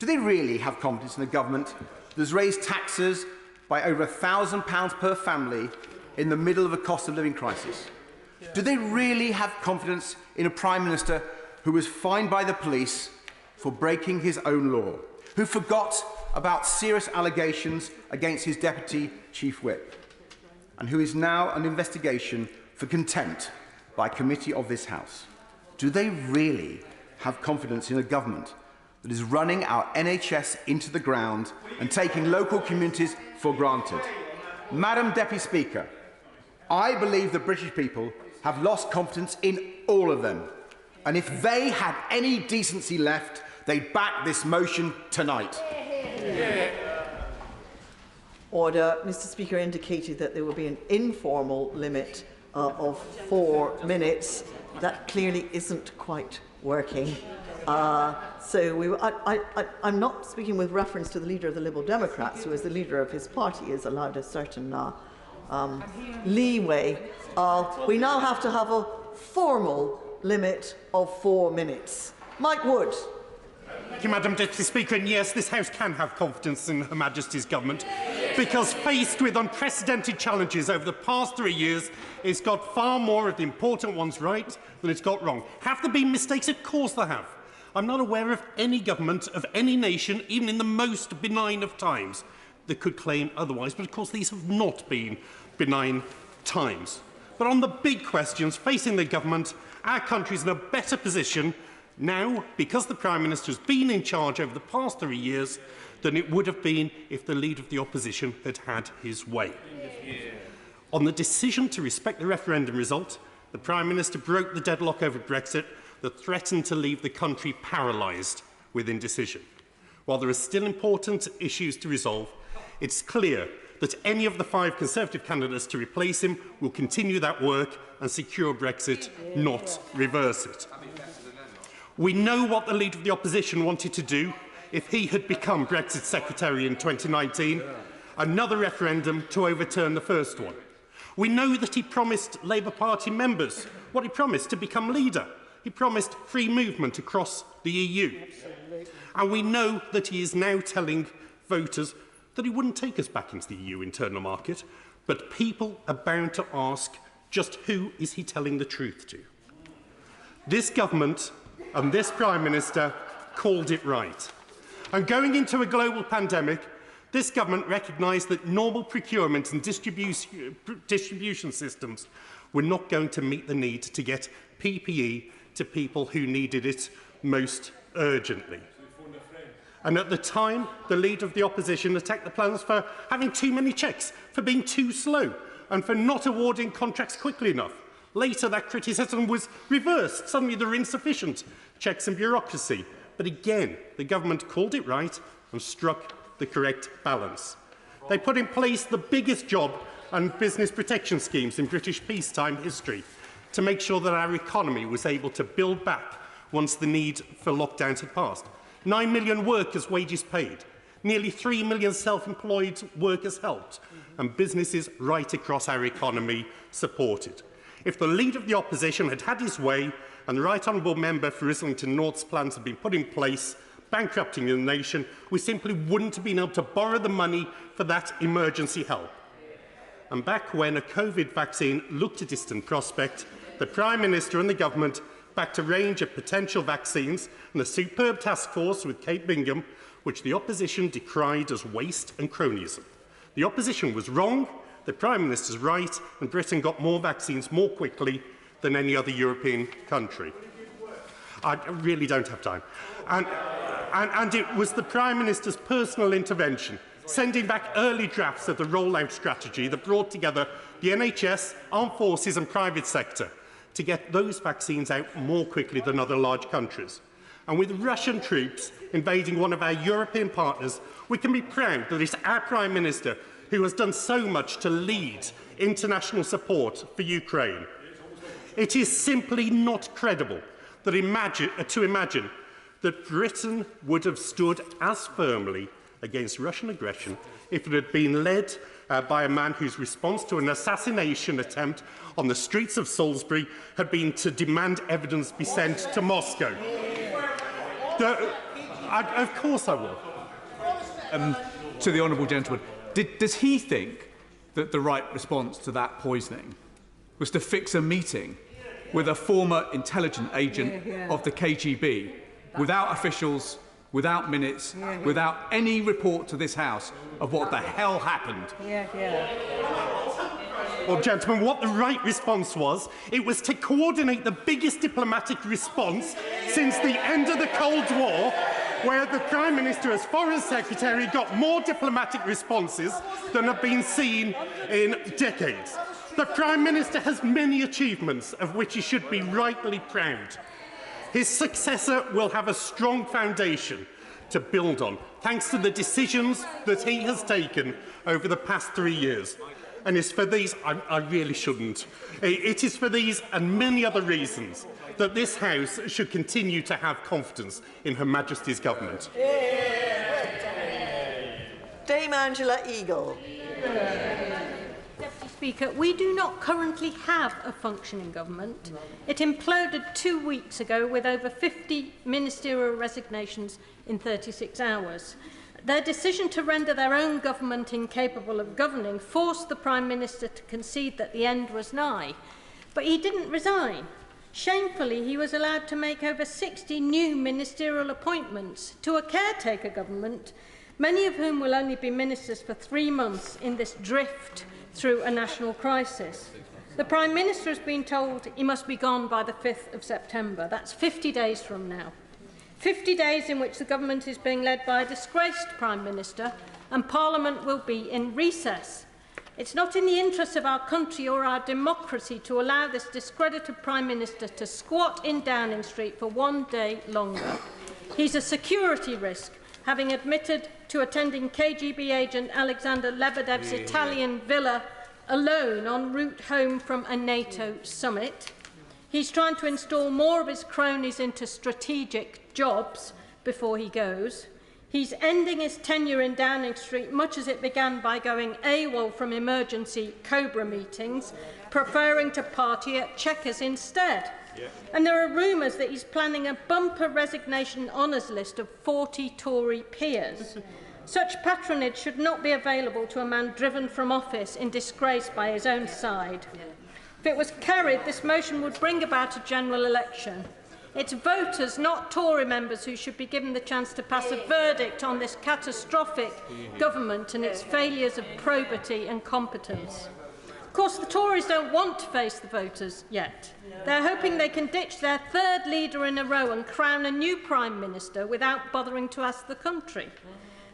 Do they really have confidence in a government that has raised taxes by over £1,000 per family in the middle of a cost of living crisis? Do they really have confidence in a Prime Minister who was fined by the police for breaking his own law, who forgot about serious allegations against his Deputy Chief Whip, and who is now under investigation for contempt by a committee of this House? Do they really have confidence in a government that is running our NHS into the ground and taking local communities for granted? Madam Deputy Speaker, I believe the British people have lost confidence in all of them. And if they had any decency left, they'd back this motion tonight. Order. Mr. Speaker indicated that there will be an informal limit of 4 minutes. That clearly isn't quite working. I'm not speaking with reference to the leader of the Liberal Democrats, who, as the leader of his party, is allowed a certain leeway. We now have to have a formal limit of 4 minutes. Mike Wood. Thank you, Madam Deputy Speaker. And yes, this House can have confidence in Her Majesty's government, because faced with unprecedented challenges over the past 3 years, it's got far more of the important ones right than it's got wrong. Have there been mistakes? Of course there have. I'm not aware of any government of any nation, even in the most benign of times, that could claim otherwise. But of course, these have not been benign times. But on the big questions facing the government, our country is in a better position now, because the Prime Minister has been in charge over the past 3 years, than it would have been if the Leader of the Opposition had had his way. On the decision to respect the referendum result, the Prime Minister broke the deadlock over Brexit that threatened to leave the country paralysed with indecision. While there are still important issues to resolve, it's clear that any of the 5 Conservative candidates to replace him will continue that work and secure Brexit, not reverse it. We know what the Leader of the Opposition wanted to do if he had become Brexit Secretary in 2019, another referendum to overturn the first one. We know that he promised Labour Party members what he promised to become leader. He promised free movement across the EU. And we know that he is now telling voters that he wouldn't take us back into the EU internal market, but people are bound to ask, just who is he telling the truth to? This government and this Prime Minister called it right. And going into a global pandemic, this government recognised that normal procurement and distribution systems were not going to meet the need to get PPE to people who needed it most urgently. And at the time, the Leader of the Opposition attacked the plans for having too many checks, for being too slow, and for not awarding contracts quickly enough. Later, that criticism was reversed. Suddenly, there were insufficient checks and bureaucracy. But again, the government called it right and struck the correct balance. They put in place the biggest job and business protection schemes in British peacetime history to make sure that our economy was able to build back once the need for lockdowns had passed. 9 million workers' wages paid, nearly 3 million self-employed workers helped, and businesses right across our economy supported. If the Leader of the Opposition had had his way and the Right Honourable Member for Islington North's plans had been put in place, bankrupting the nation, we simply wouldn't have been able to borrow the money for that emergency help. And back when a COVID vaccine looked a distant prospect, the Prime Minister and the government backed a range of potential vaccines and a superb task force with Kate Bingham, which the opposition decried as waste and cronyism. The opposition was wrong, the Prime Minister's right, and Britain got more vaccines more quickly than any other European country. I really don't have time. And it was the Prime Minister's personal intervention, sending back early drafts of the rollout strategy that brought together the NHS, armed forces and private sector to get those vaccines out more quickly than other large countries. And with Russian troops invading one of our European partners, we can be proud that it's our Prime Minister who has done so much to lead international support for Ukraine. It is simply not credible that to imagine that Britain would have stood as firmly against Russian aggression if it had been led by a man whose response to an assassination attempt on the streets of Salisbury had been to demand evidence be sent to Moscow. Of course I will. To the honourable gentleman, does he think that the right response to that poisoning was to fix a meeting with a former intelligence agent of the KGB, without officials, without minutes, without any report to this House of what the hell happened? Well, gentlemen, what the right response was, it was to coordinate the biggest diplomatic response since the end of the Cold War, where the Prime Minister, as Foreign Secretary, got more diplomatic responses than have been seen in decades. The Prime Minister has many achievements of which he should be rightly proud. His successor will have a strong foundation to build on, thanks to the decisions that he has taken over the past 3 years. And it's for these, I really shouldn't. It is for these and many other reasons that this House should continue to have confidence in Her Majesty's government. Dame Angela Eagle. Deputy Speaker, we do not currently have a functioning government. It imploded 2 weeks ago with over 50 ministerial resignations in 36 hours. Their decision to render their own government incapable of governing forced the Prime Minister to concede that the end was nigh. But he didn't resign. Shamefully, he was allowed to make over 60 new ministerial appointments to a caretaker government, many of whom will only be ministers for 3 months in this drift through a national crisis. The Prime Minister has been told he must be gone by the 5th of September. That's 50 days from now. 50 days in which the government is being led by a disgraced Prime Minister and Parliament will be in recess. It's not in the interests of our country or our democracy to allow this discredited Prime Minister to squat in Downing Street for 1 day longer. He's a security risk, having admitted to attending KGB agent Alexander Lebedev's Italian villa alone en route home from a NATO summit. He's trying to install more of his cronies into strategic jobs before he goes. He's ending his tenure in Downing Street, much as it began by going AWOL from emergency Cobra meetings, preferring to party at Chequers instead. And there are rumours that he's planning a bumper resignation honours list of 40 Tory peers. Such patronage should not be available to a man driven from office in disgrace by his own side. If it was carried, this motion would bring about a general election. It's voters, not Tory members, who should be given the chance to pass a verdict on this catastrophic government and its failures of probity and competence. Of course, the Tories don't want to face the voters yet. They're hoping they can ditch their third leader in a row and crown a new Prime Minister without bothering to ask the country.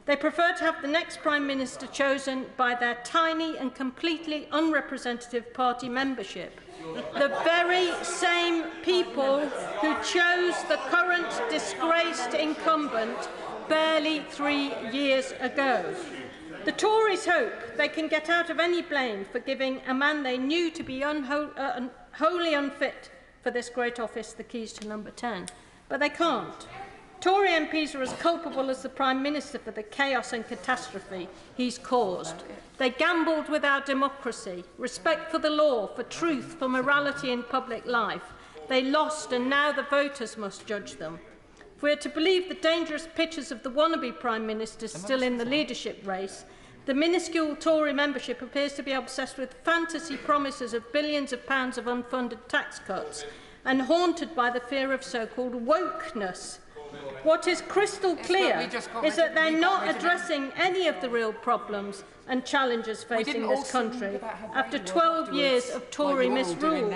They prefer to have the next Prime Minister chosen by their tiny and completely unrepresentative party membership. The very same people who chose the current disgraced incumbent barely 3 years ago. The Tories hope they can get out of any blame for giving a man they knew to be wholly unfit for this great office the keys to number 10. But they can't. Tory MPs are as culpable as the Prime Minister for the chaos and catastrophe he's caused. They gambled with our democracy, respect for the law, for truth, for morality in public life. They lost, and now the voters must judge them. If we are to believe the dangerous pictures of the wannabe Prime Ministers still in the leadership race, the minuscule Tory membership appears to be obsessed with fantasy promises of billions of pounds of unfunded tax cuts and haunted by the fear of so-called wokeness. What is crystal clear is that they're not addressing any of the real problems and challenges facing this country after 12 years of Tory misrule.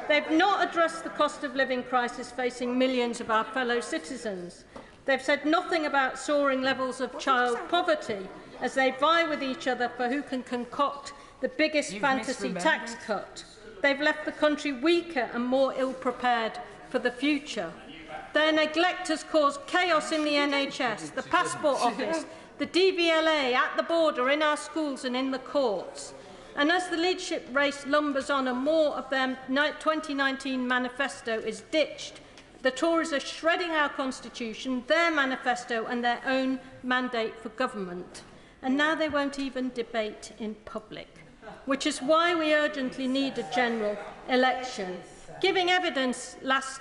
They've not addressed the cost of living crisis facing millions of our fellow citizens. They've said nothing about soaring levels of child poverty as they vie with each other for who can concoct the biggest fantasy tax cut. They've left the country weaker and more ill-prepared for the future. Their neglect has caused chaos in the NHS, the Passport Office, the DVLA, at the border, in our schools and in the courts. And as the leadership race lumbers on and more of their 2019 manifesto is ditched The Tories are shredding our constitution, their manifesto and their own mandate for government. And now they won't even debate in public, which is why we urgently need a general election. Giving evidence last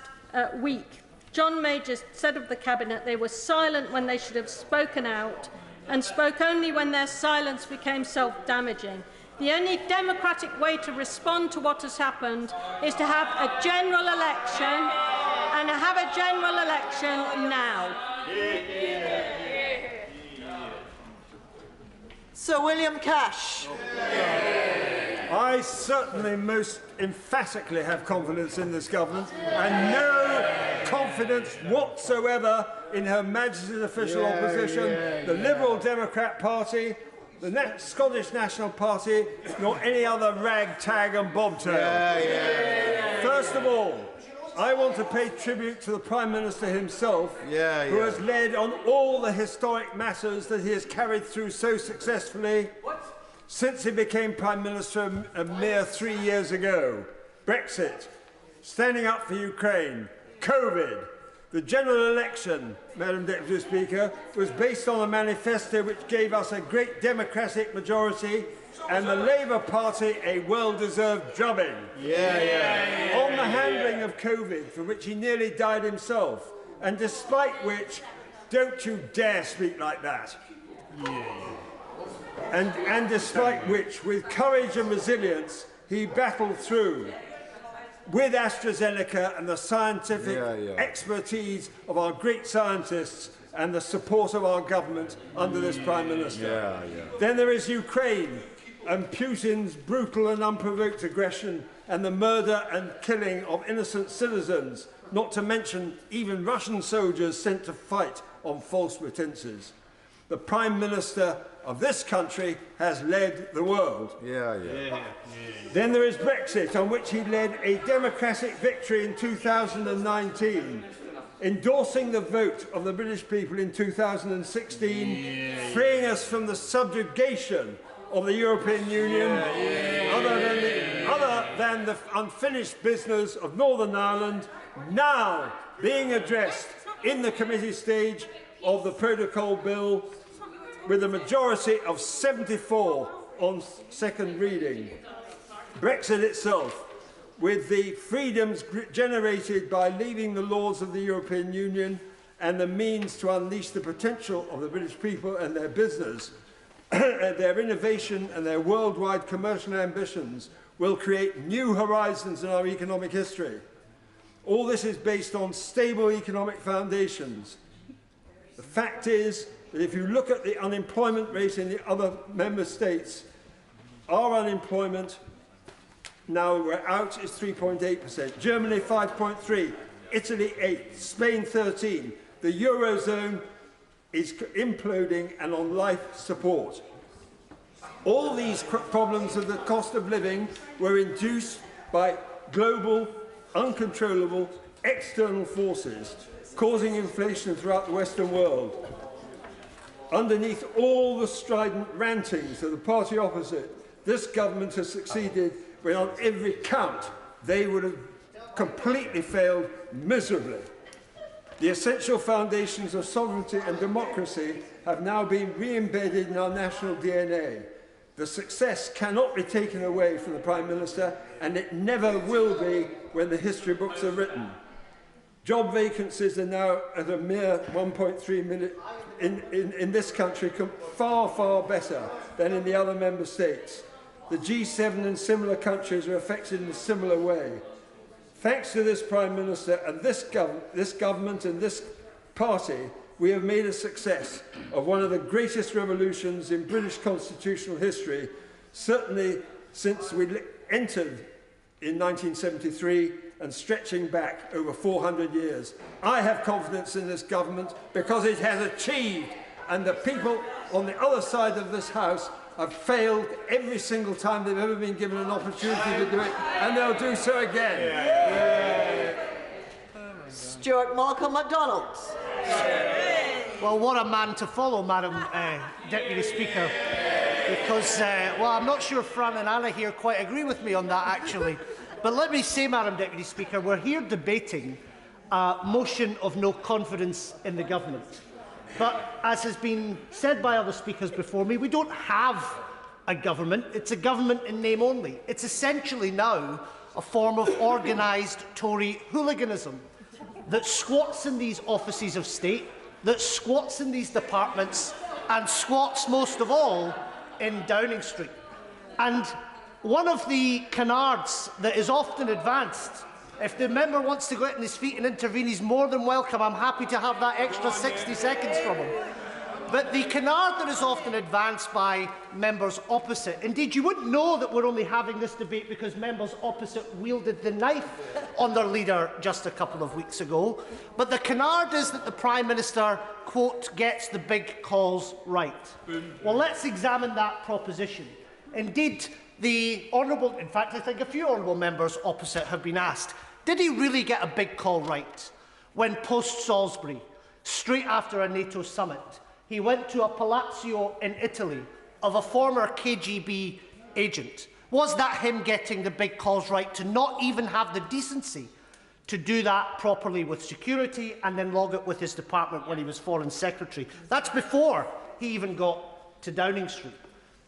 week, John Major said of the Cabinet they were silent when they should have spoken out and spoke only when their silence became self-damaging. The only democratic way to respond to what has happened is to have a general election, and have a general election now. Sir William Cash. I certainly most emphatically have confidence in this government and no confidence whatsoever in Her Majesty's official opposition, the Liberal Democrat Party, the Scottish National Party, nor any other ragtag and bobtail. First of all, I want to pay tribute to the Prime Minister himself, who has led on all the historic matters that he has carried through so successfully since he became Prime Minister a mere 3 years ago. Brexit, standing up for Ukraine, COVID. The general election, Madam Deputy Speaker, was based on a manifesto which gave us a great democratic majority and the Labour Party a well-deserved drubbing. On the handling of COVID, for which he nearly died himself, and despite which, don't you dare speak like that. And despite which, with courage and resilience, he battled through, with AstraZeneca and the scientific expertise of our great scientists and the support of our government under this Prime Minister. Then there is Ukraine and Putin's brutal and unprovoked aggression and the murder and killing of innocent citizens, not to mention even Russian soldiers sent to fight on false pretences. The Prime Minister of this country has led the world. Then there is Brexit, on which he led a democratic victory in 2019, endorsing the vote of the British people in 2016, freeing us from the subjugation of the European Union, other than the unfinished business of Northern Ireland, now being addressed in the committee stage of the protocol bill with a majority of 74 on second reading. Brexit itself, with the freedoms generated by leaving the laws of the European Union and the means to unleash the potential of the British people and their business, their innovation and their worldwide commercial ambitions, will create new horizons in our economic history. All this is based on stable economic foundations. The fact is that if you look at the unemployment rate in the other member states, our unemployment, now we're out, is 3.8%. Germany 5.3%, Italy 8%, Spain 13%. The Eurozone is imploding and on life support. All these problems of the cost of living were induced by global, uncontrollable, external forces causing inflation throughout the Western world. Underneath all the strident rantings of the party opposite, this government has succeeded when on every count they would have completely failed miserably. The essential foundations of sovereignty and democracy have now been re-embedded in our national DNA. The success cannot be taken away from the Prime Minister, and it never will be when the history books are written. Job vacancies are now at a mere 1.3 million in this country, far, far better than in the other member states. The G7 and similar countries are affected in a similar way. Thanks to this Prime Minister and this government and this party, we have made a success of one of the greatest revolutions in British constitutional history, certainly since we entered in 1973 and stretching back over 400 years. I have confidence in this government because it has achieved, and the people on the other side of this House have failed every single time they've ever been given an opportunity to do it, and they'll do so again. Stuart Malcolm MacDonald. Well, what a man to follow, Madam Deputy Speaker, because, well, I'm not sure Fran and Anna here quite agree with me on that, actually. But let me say, Madam Deputy Speaker, we're here debating a motion of no confidence in the government. But as has been said by other speakers before me, we don't have a government. It's a government in name only. It's essentially now a form of organised Tory hooliganism that squats in these offices of state, that squats in these departments, and squats most of all in Downing Street. And one of the canards that is often advanced, if the member wants to go out on his feet and intervene, he's more than welcome. I'm happy to have that extra 60 seconds from him. But the canard that is often advanced by members opposite, indeed you wouldn't know that we're only having this debate because members opposite wielded the knife on their leader just a couple of weeks ago, but the canard is that the Prime Minister, quote, gets the big calls right. Well, let's examine that proposition. Indeed, the honourable, in fact I think a few honourable members opposite have been asked, did he really get a big call right when post-Salisbury, straight after a NATO summit, he went to a palazzo in Italy of a former KGB agent? Was that him getting the big calls right to not even have the decency to do that properly with security and then log it with his department when he was Foreign Secretary? That's before he even got to Downing Street.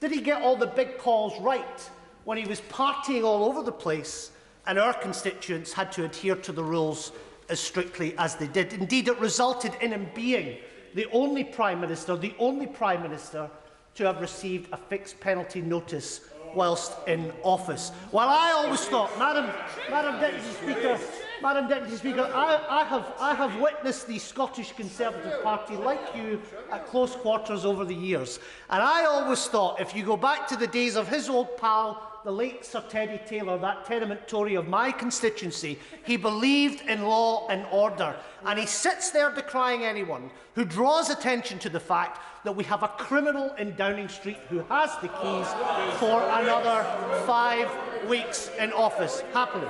Did he get all the big calls right when he was partying all over the place and our constituents had to adhere to the rules as strictly as they did? Indeed, it resulted in him being the only Prime Minister to have received a fixed penalty notice whilst in office. While I always thought, Madam Deputy Speaker, I have witnessed the Scottish Conservative Party, like you, at close quarters over the years, and I always thought, if you go back to the days of his old pal, the late Sir Teddy Taylor, that tenement Tory of my constituency, he believed in law and order, and he sits there decrying anyone who draws attention to the fact that we have a criminal in Downing Street who has the keys for another 5 weeks in office, happily.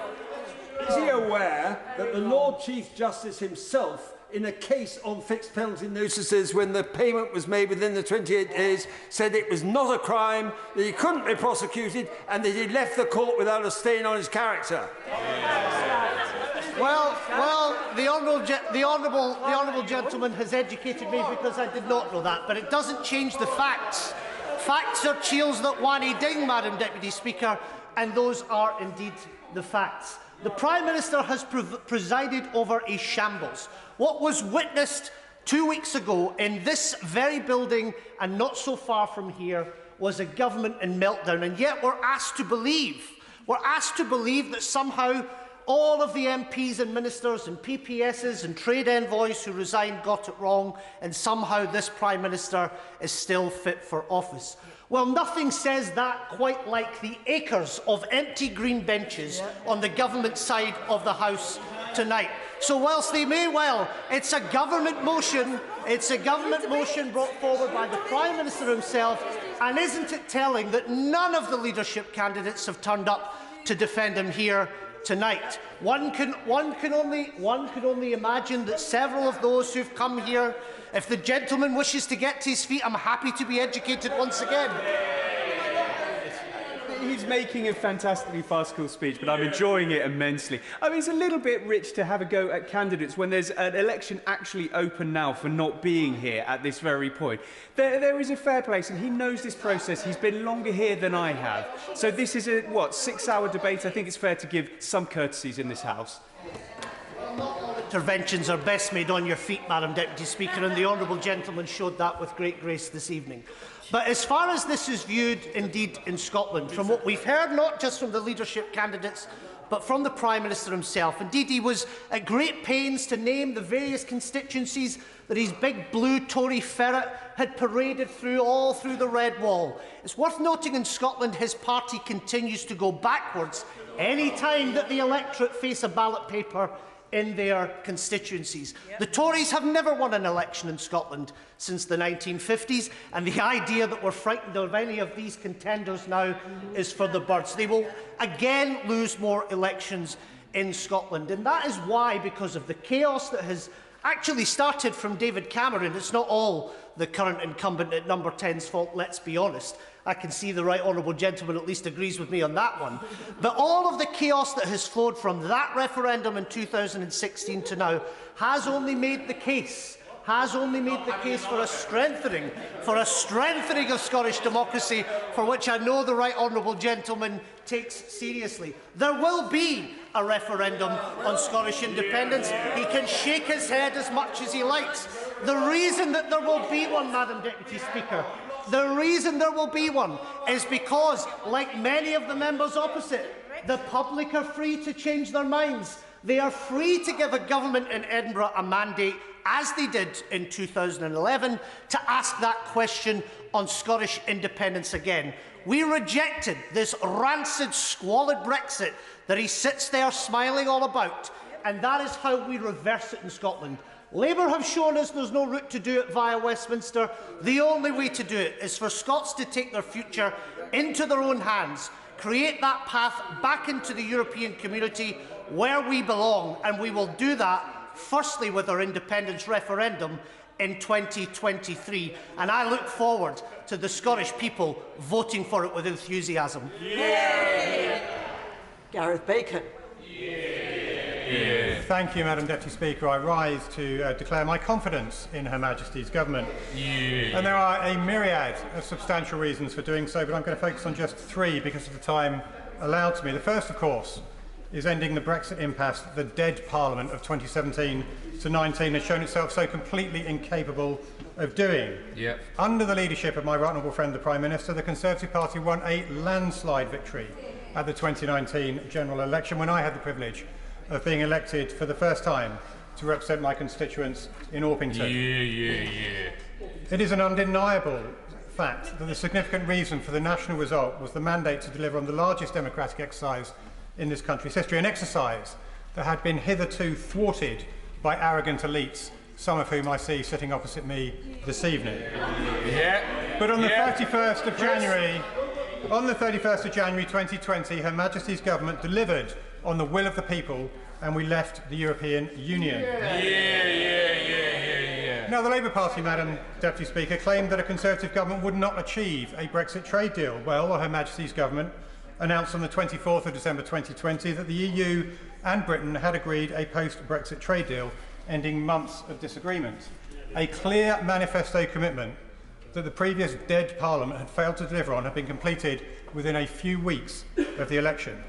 Is he aware that the Lord Chief Justice himself, in a case on fixed penalty notices when the payment was made within the 28 days, said it was not a crime, that he couldn't be prosecuted, and that he left the court without a stain on his character? Well, the honourable gentleman has educated me because I did not know that, but it doesn't change the facts. Facts are chiels that wani ding, Madam Deputy Speaker, and those are indeed the facts. The Prime Minister has presided over a shambles. What was witnessed 2 weeks ago in this very building and not so far from here was a government in meltdown, and yet we're asked to believe that somehow all of the MPs and ministers and PPSs and trade envoys who resigned got it wrong, and somehow this Prime Minister is still fit for office. Well, nothing says that quite like the acres of empty green benches on the government side of the House tonight. So whilst they may well, it's a government motion brought forward by the Prime Minister himself, and isn't it telling that none of the leadership candidates have turned up to defend him here tonight? One can only imagine that several of those who've come here, if the gentleman wishes to get to his feet, I'm happy to be educated once again. He's making a fantastically farcical speech, but I'm enjoying it immensely. I mean, it's a little bit rich to have a go at candidates when there's an election actually open now for not being here at this very point. There is a fair place, and he knows this process. He's been longer here than I have. So this is a, 6-hour debate. I think it's fair to give some courtesies in this House. Interventions are best made on your feet, Madam Deputy Speaker, and the honourable gentleman showed that with great grace this evening. But as far as this is viewed, indeed, in Scotland, from what we've heard, not just from the leadership candidates, but from the Prime Minister himself. Indeed, he was at great pains to name the various constituencies that his big blue Tory ferret had paraded all through the red wall. It's worth noting in Scotland his party continues to go backwards any time that the electorate face a ballot paper in their constituencies. The Tories have never won an election in Scotland since the 1950s, and the idea that we're frightened of any of these contenders now is for the birds. They will again lose more elections in Scotland, and that is why, because of the chaos that has actually started from David Cameron. It's not all the current incumbent at number 10's fault, let's be honest. I can see the right honourable gentleman at least agrees with me on that one. But all of the chaos that has flowed from that referendum in 2016 to now has only made the case for a strengthening of Scottish democracy, for which I know the right honourable gentleman takes seriously. There will be a referendum on Scottish independence. He can shake his head as much as he likes. The reason that there will be one, Madam Deputy Speaker, the reason there will be one is because, like many of the members opposite, the public are free to change their minds. They are free to give a government in Edinburgh a mandate, as they did in 2011, to ask that question on Scottish independence again. We rejected this rancid, squalid Brexit that he sits there smiling all about, and that is how we reverse it in Scotland. Labour have shown us there's no route to do it via Westminster. The only way to do it is for Scots to take their future into their own hands, create that path back into the European community where we belong, and we will do that firstly with our independence referendum in 2023, and I look forward to the Scottish people voting for it with enthusiasm. Yeah. Gareth Bacon. Yeah. Thank you, Madam Deputy Speaker. I rise to declare my confidence in Her Majesty's government. Yeah. And there are a myriad of substantial reasons for doing so, but I'm going to focus on just three because of the time allowed to me. The first, of course, is ending the Brexit impasse. The dead Parliament of 2017 to 19 has shown itself so completely incapable of doing. Yep. Under the leadership of my right honourable friend, the Prime Minister, the Conservative Party won a landslide victory at the 2019 general election, when I had the privilege of being elected for the first time to represent my constituents in Orpington. It is an undeniable fact that the significant reason for the national result was the mandate to deliver on the largest democratic exercise in this country's history, an exercise that had been hitherto thwarted by arrogant elites, some of whom I see sitting opposite me this evening. But on the 31st of January, on the 31st of January 2020, Her Majesty's government delivered on the will of the people, and we left the European Union. Now, the Labour Party, Madam Deputy Speaker, claimed that a Conservative government would not achieve a Brexit trade deal. Well, Her Majesty's government announced on the 24th of December 2020 that the EU and Britain had agreed a post-Brexit trade deal, ending months of disagreement. A clear manifesto commitment that the previous dead Parliament had failed to deliver on had been completed within a few weeks of the election.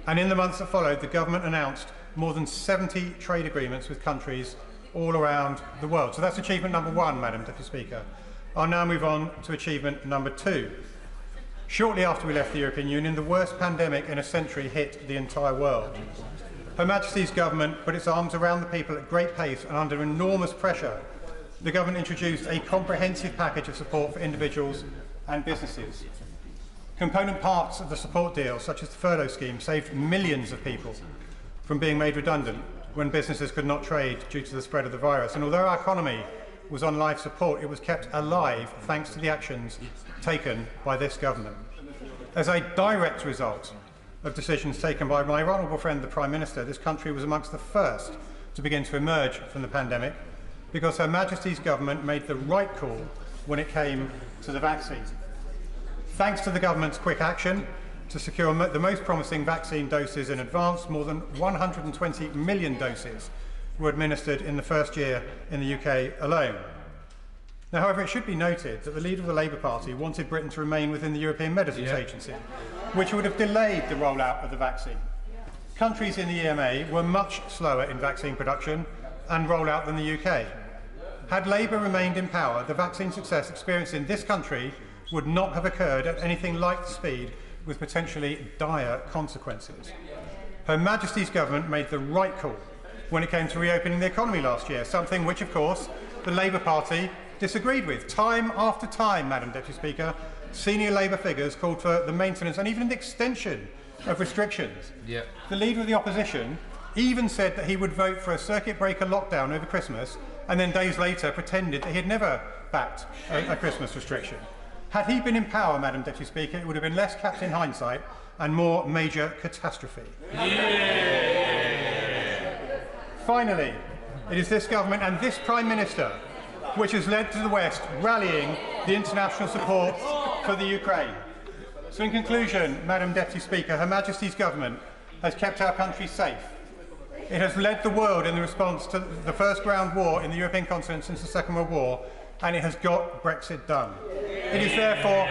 And in the months that followed, the government announced more than 70 trade agreements with countries all around the world. So that's achievement number one, Madam Deputy Speaker. I'll now move on to achievement number two. Shortly after we left the European Union, the worst pandemic in a century hit the entire world. Her Majesty's government put its arms around the people at great pace and under enormous pressure. The government introduced a comprehensive package of support for individuals and businesses. Component parts of the support deal, such as the furlough scheme, saved millions of people from being made redundant when businesses could not trade due to the spread of the virus. And although our economy was on life support, it was kept alive thanks to the actions taken by this government. As a direct result of decisions taken by my honourable friend, the Prime Minister, this country was amongst the first to begin to emerge from the pandemic, because Her Majesty's government made the right call when it came to the vaccine. Thanks to the government's quick action to secure the most promising vaccine doses in advance, more than 120 million doses were administered in the first year in the UK alone. Now, however, it should be noted that the leader of the Labour Party wanted Britain to remain within the European Medicines Agency, which would have delayed the rollout of the vaccine. Countries in the EMA were much slower in vaccine production and rollout than the UK. Had Labour remained in power, the vaccine success experienced in this country would not have occurred at anything like the speed, with potentially dire consequences. Her Majesty's government made the right call when it came to reopening the economy last year, something which, of course, the Labour Party disagreed with. Time after time, Madam Deputy Speaker, senior Labour figures called for the maintenance and even the extension of restrictions. The Leader of the Opposition even said that he would vote for a circuit breaker lockdown over Christmas, and then days later pretended that he had never backed a Christmas restriction. Had he been in power, Madam Deputy Speaker, it would have been less capped in hindsight and more major catastrophe. Finally, It is this government and this Prime Minister which has led to the West rallying the international support for the Ukraine. So in conclusion, Madam Deputy Speaker, Her Majesty's government has kept our country safe. It has led the world in the response to the first ground war in the European continent since the Second World War, and it has got Brexit done. It is therefore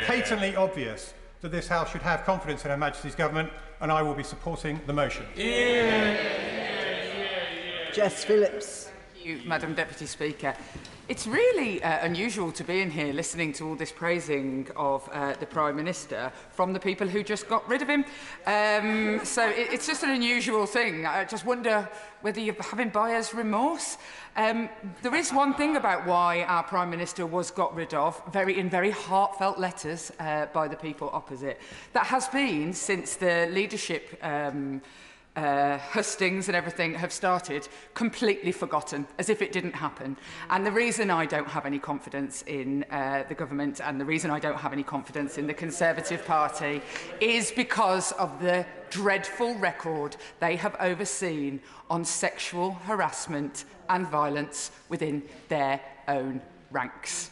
patently obvious that this House should have confidence in Her Majesty's government, and I will be supporting the motion. Jess Phillips. Thank you, Madam Deputy Speaker. It's really unusual to be in here listening to all this praising of the Prime Minister from the people who just got rid of him. So it's just an unusual thing. I just wonder whether you're having buyer's remorse. There is one thing about why our Prime Minister was got rid of, in very heartfelt letters by the people opposite. That has been since the leadership hustings and everything have started, completely forgotten, as if it didn't happen. And the reason I don't have any confidence in the government and the reason I don't have any confidence in the Conservative Party is because of the dreadful record they have overseen on sexual harassment and violence within their own ranks.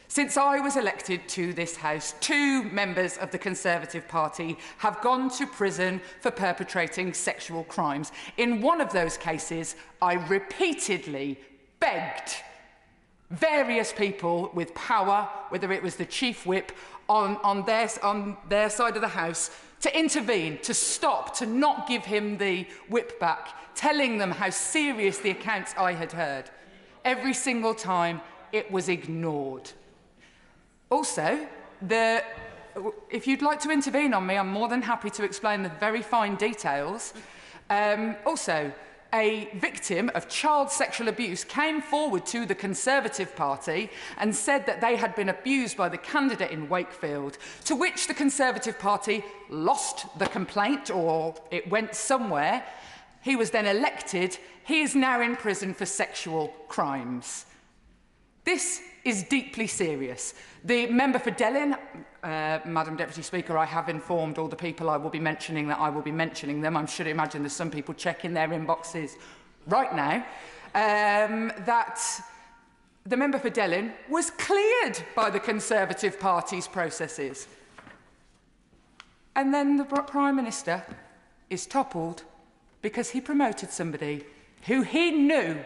Since I was elected to this House, 2 members of the Conservative Party have gone to prison for perpetrating sexual crimes. In one of those cases, I repeatedly begged various people with power, whether it was the Chief Whip on their side of the House, to intervene, to stop, to not give him the whip back, telling them how serious the accounts I had heard. Every single time, it was ignored. Also, if you'd like to intervene on me, I'm more than happy to explain the very fine details. Also, a victim of child sexual abuse came forward to the Conservative Party and said that they had been abused by the candidate in Wakefield, to which the Conservative Party lost the complaint, or it went somewhere. He was then elected. He is now in prison for sexual crimes. This is deeply serious. The member for Delyn, Madam Deputy Speaker, I have informed all the people I will be mentioning that I will be mentioning them. I should imagine there's some people checking their inboxes right now. That the member for Delyn was cleared by the Conservative Party's processes. And then the Prime Minister is toppled because he promoted somebody who he knew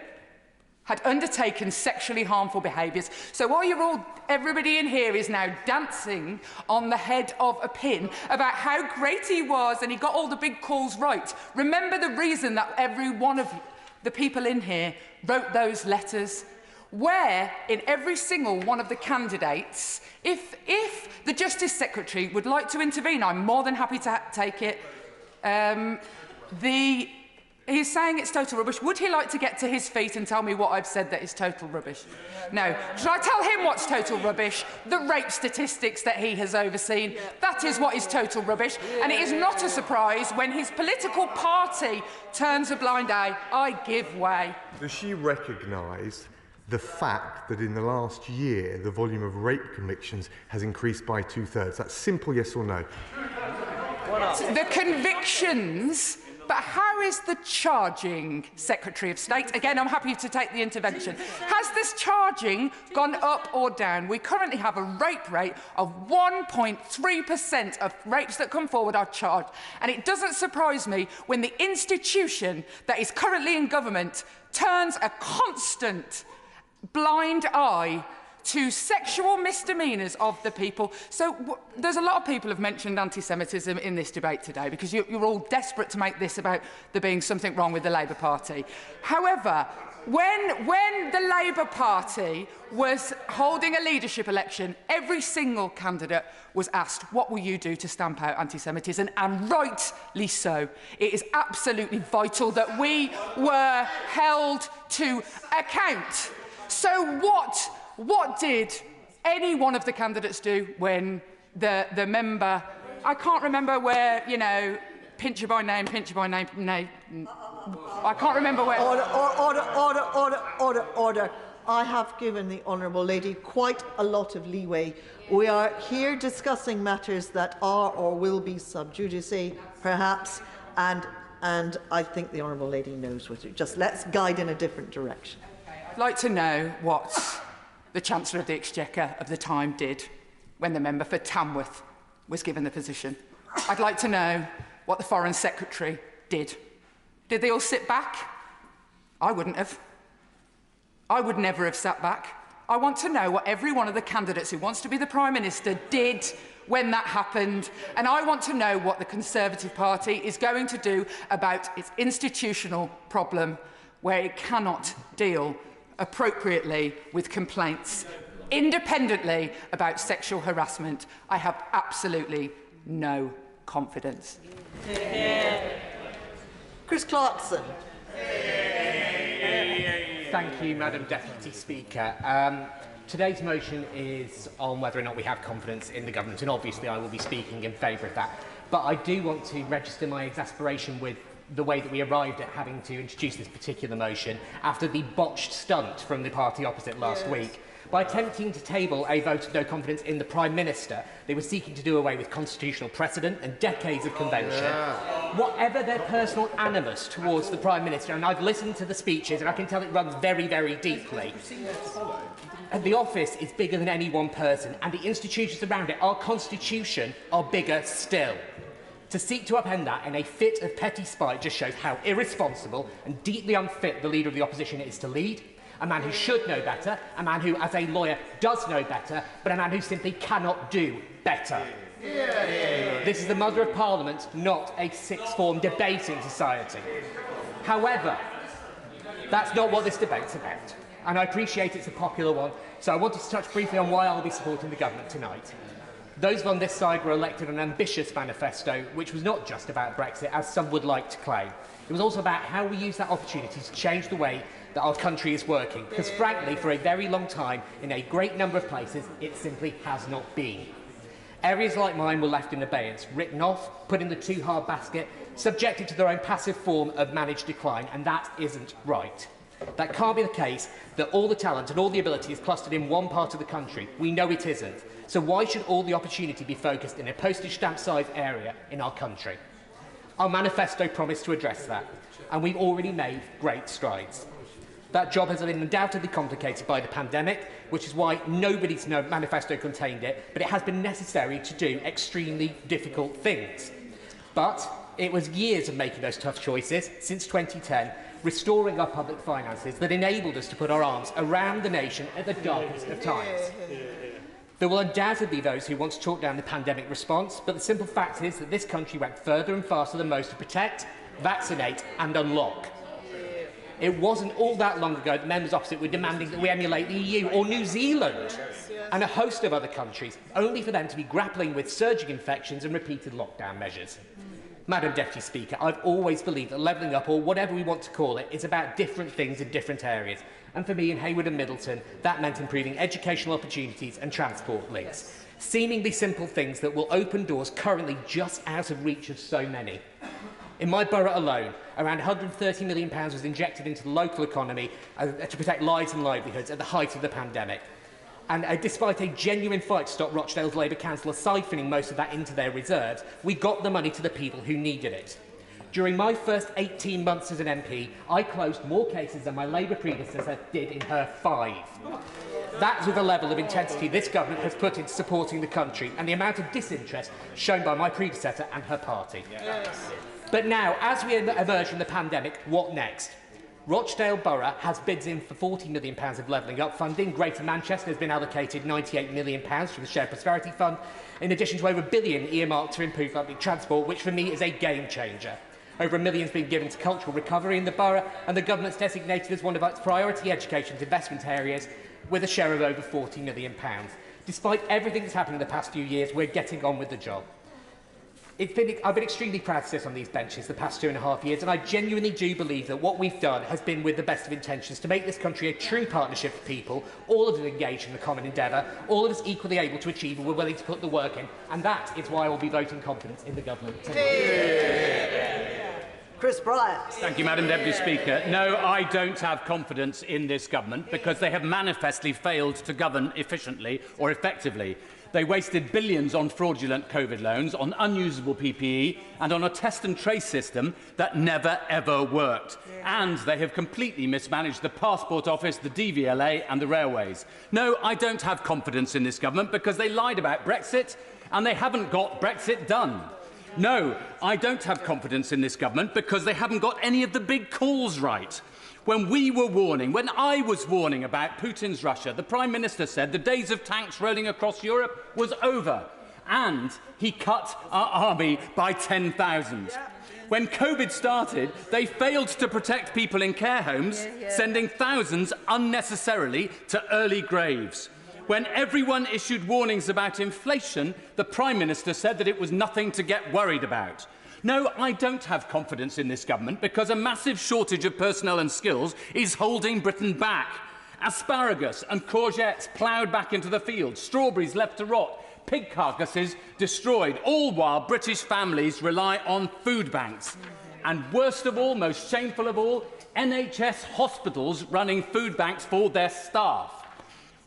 had undertaken sexually harmful behaviours. So while everybody in here is now dancing on the head of a pin about how great he was and he got all the big calls right, remember the reason that every one of the people in here wrote those letters, where in every single one of the candidates, if the Justice Secretary would like to intervene, I'm more than happy to take it. He's saying it's total rubbish. Would he like to get to his feet and tell me what I've said that is total rubbish? No. Should I tell him what's total rubbish? The rape statistics that he has overseen. That is what is total rubbish. And it is not a surprise when his political party turns a blind eye. I give way. Does she recognise the fact that in the last year the volume of rape convictions has increased by 2/3? That's simple yes or no. The convictions. But how is the charging, Secretary of State? Again, I'm happy to take the intervention. Has this charging gone up or down? We currently have a rape rate of 1.3% of rapes that come forward are charged. And it doesn't surprise me when the institution that is currently in government turns a constant blind eye to sexual misdemeanours of the people. So there's a lot of people have mentioned anti-Semitism in this debate today because you're all desperate to make this about there being something wrong with the Labour Party. However, when the Labour Party was holding a leadership election, every single candidate was asked, what will you do to stamp out anti-Semitism? And rightly so. It is absolutely vital that we were held to account. So what did any one of the candidates do when the member, I can't remember where, pinch you by name, I can't remember where. Order. I have given the Honourable Lady quite a lot of leeway. We are here discussing matters that are or will be sub judice, perhaps, and and I think the Honourable Lady knows what to do. Just let's guide in a different direction. I'd like to know what the Chancellor of the Exchequer of the time did when the member for Tamworth was given the position. I'd like to know what the Foreign Secretary did. Did they all sit back? I wouldn't have. I would never have sat back. I want to know what every one of the candidates who wants to be the Prime Minister did when that happened. And I want to know what the Conservative Party is going to do about its institutional problem where it cannot deal appropriately with complaints independently about sexual harassment. I have absolutely no confidence. Chris Clarkson. Thank you, Madam Deputy Speaker. Today's motion is on whether or not we have confidence in the government, and obviously I will be speaking in favour of that. But I do want to register my exasperation with the way that we arrived at having to introduce this particular motion after the botched stunt from the party opposite last week. By attempting to table a vote of no confidence in the Prime Minister, they were seeking to do away with constitutional precedent and decades of convention. Whatever their personal animus towards the Prime Minister, and I've listened to the speeches and I can tell it runs very, very deeply. The office is bigger than any one person, and the institutions around it, our constitution, are bigger still. To seek to upend that in a fit of petty spite just shows how irresponsible and deeply unfit the Leader of the Opposition is to lead. A man who should know better, a man who, as a lawyer, does know better, but a man who simply cannot do better. This is the Mother of Parliament, not a sixth-form debating society. However, that's not what this debate's about, and I appreciate it's a popular one, so I wanted to touch briefly on why I'll be supporting the government tonight. Those on this side were elected an ambitious manifesto, which was not just about Brexit, as some would like to claim. It was also about how we use that opportunity to change the way that our country is working, because frankly, for a very long time, in a great number of places, it simply has not been. Areas like mine were left in abeyance, written off, put in the too hard basket, subjected to their own passive form of managed decline, and that isn't right. That can't be the case that all the talent and all the ability is clustered in one part of the country. We know it isn't. So why should all the opportunity be focused in a postage stamp-sized area in our country? Our manifesto promised to address that, and we've already made great strides. That job has been undoubtedly complicated by the pandemic, which is why nobody's manifesto contained it, but it has been necessary to do extremely difficult things. But it was years of making those tough choices, since 2010, restoring our public finances, that enabled us to put our arms around the nation at the darkest of times. There will undoubtedly be those who want to talk down the pandemic response, but the simple fact is that this country went further and faster than most to protect, vaccinate and unlock. It wasn't all that long ago that members opposite were demanding that we emulate the EU or New Zealand and a host of other countries, only for them to be grappling with surging infections and repeated lockdown measures. Madam Deputy Speaker, I've always believed that levelling up, or whatever we want to call it, is about different things in different areas. And for me in Hayward and Middleton, that meant improving educational opportunities and transport links. Seemingly simple things that will open doors currently just out of reach of so many. In my borough alone, around £130 million was injected into the local economy to protect lives and livelihoods at the height of the pandemic. And despite a genuine fight to stop Rochdale's Labour councillor siphoning most of that into their reserves, we got the money to the people who needed it. During my first 18 months as an MP, I closed more cases than my Labour predecessor did in her 5. That's with the level of intensity this government has put into supporting the country and the amount of disinterest shown by my predecessor and her party. Yes. But now, as we emerge from the pandemic, what next? Rochdale Borough has bids in for £40 million of levelling up funding. Greater Manchester has been allocated £98 million from the Shared Prosperity Fund, in addition to over £1 billion earmarked to improve public transport, which for me is a game changer. Over £1 million has been given to cultural recovery in the borough, and the government's designated as one of its priority education investment areas, with a share of over £40 million. Despite everything that's happened in the past few years, we're getting on with the job. I've been extremely proud to sit on these benches the past 2.5 years, and I genuinely do believe that what we've done has been with the best of intentions to make this country a true partnership of people, all of us engaged in the common endeavour, all of us equally able to achieve and we're willing to put the work in, and that is why I will be voting confidence in the government tonight. Chris Bryant. Thank you, Madam Deputy Speaker. No, I don't have confidence in this government because they have manifestly failed to govern efficiently or effectively. They wasted billions on fraudulent COVID loans, on unusable PPE and on a test and trace system that never ever worked. And they have completely mismanaged the Passport Office, the DVLA and the railways. No, I don't have confidence in this government because they lied about Brexit and they haven't got Brexit done. No, I don't have confidence in this government because they haven't got any of the big calls right. When I was warning about Putin's Russia, the Prime Minister said the days of tanks rolling across Europe was over, and he cut our army by 10,000. When COVID started, they failed to protect people in care homes, sending thousands unnecessarily to early graves. When everyone issued warnings about inflation, the Prime Minister said that it was nothing to get worried about. No, I don't have confidence in this government because a massive shortage of personnel and skills is holding Britain back. Asparagus and courgettes ploughed back into the field, strawberries left to rot, pig carcasses destroyed, all while British families rely on food banks. And worst of all, most shameful of all, NHS hospitals running food banks for their staff.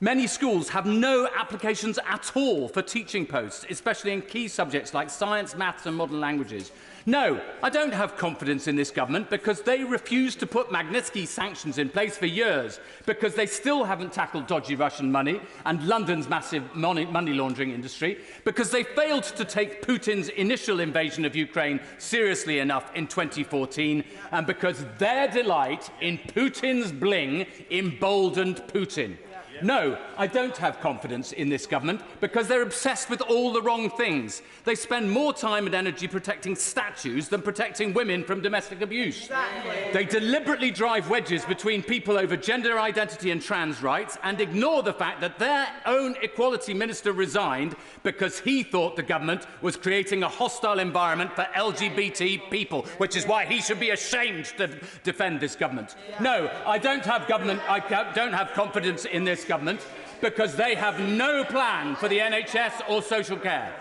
Many schools have no applications at all for teaching posts, especially in key subjects like science, maths and modern languages. No, I don't have confidence in this government because they refused to put Magnitsky sanctions in place for years, because they still haven't tackled dodgy Russian money and London's massive money laundering industry, because they failed to take Putin's initial invasion of Ukraine seriously enough in 2014, and because their delight in Putin's bling emboldened Putin. No, I don't have confidence in this government because they're obsessed with all the wrong things. They spend more time and energy protecting statues than protecting women from domestic abuse. Exactly. They deliberately drive wedges between people over gender identity and trans rights and ignore the fact that their own equality minister resigned because he thought the government was creating a hostile environment for LGBT people, which is why he should be ashamed to defend this government. No, I don't have confidence in this government because they have no plan for the NHS or social care.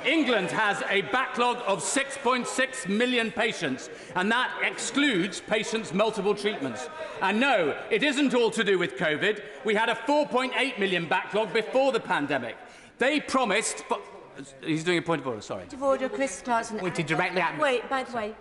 England has a backlog of 6.6 million patients, and that excludes patients' multiple treatments. And no, it isn't all to do with COVID. We had a 4.8 million backlog before the pandemic. They promised... He's doing a point of order, sorry. Point of order, Chris Clarkson. Pointed directly at me. Wait, by the way,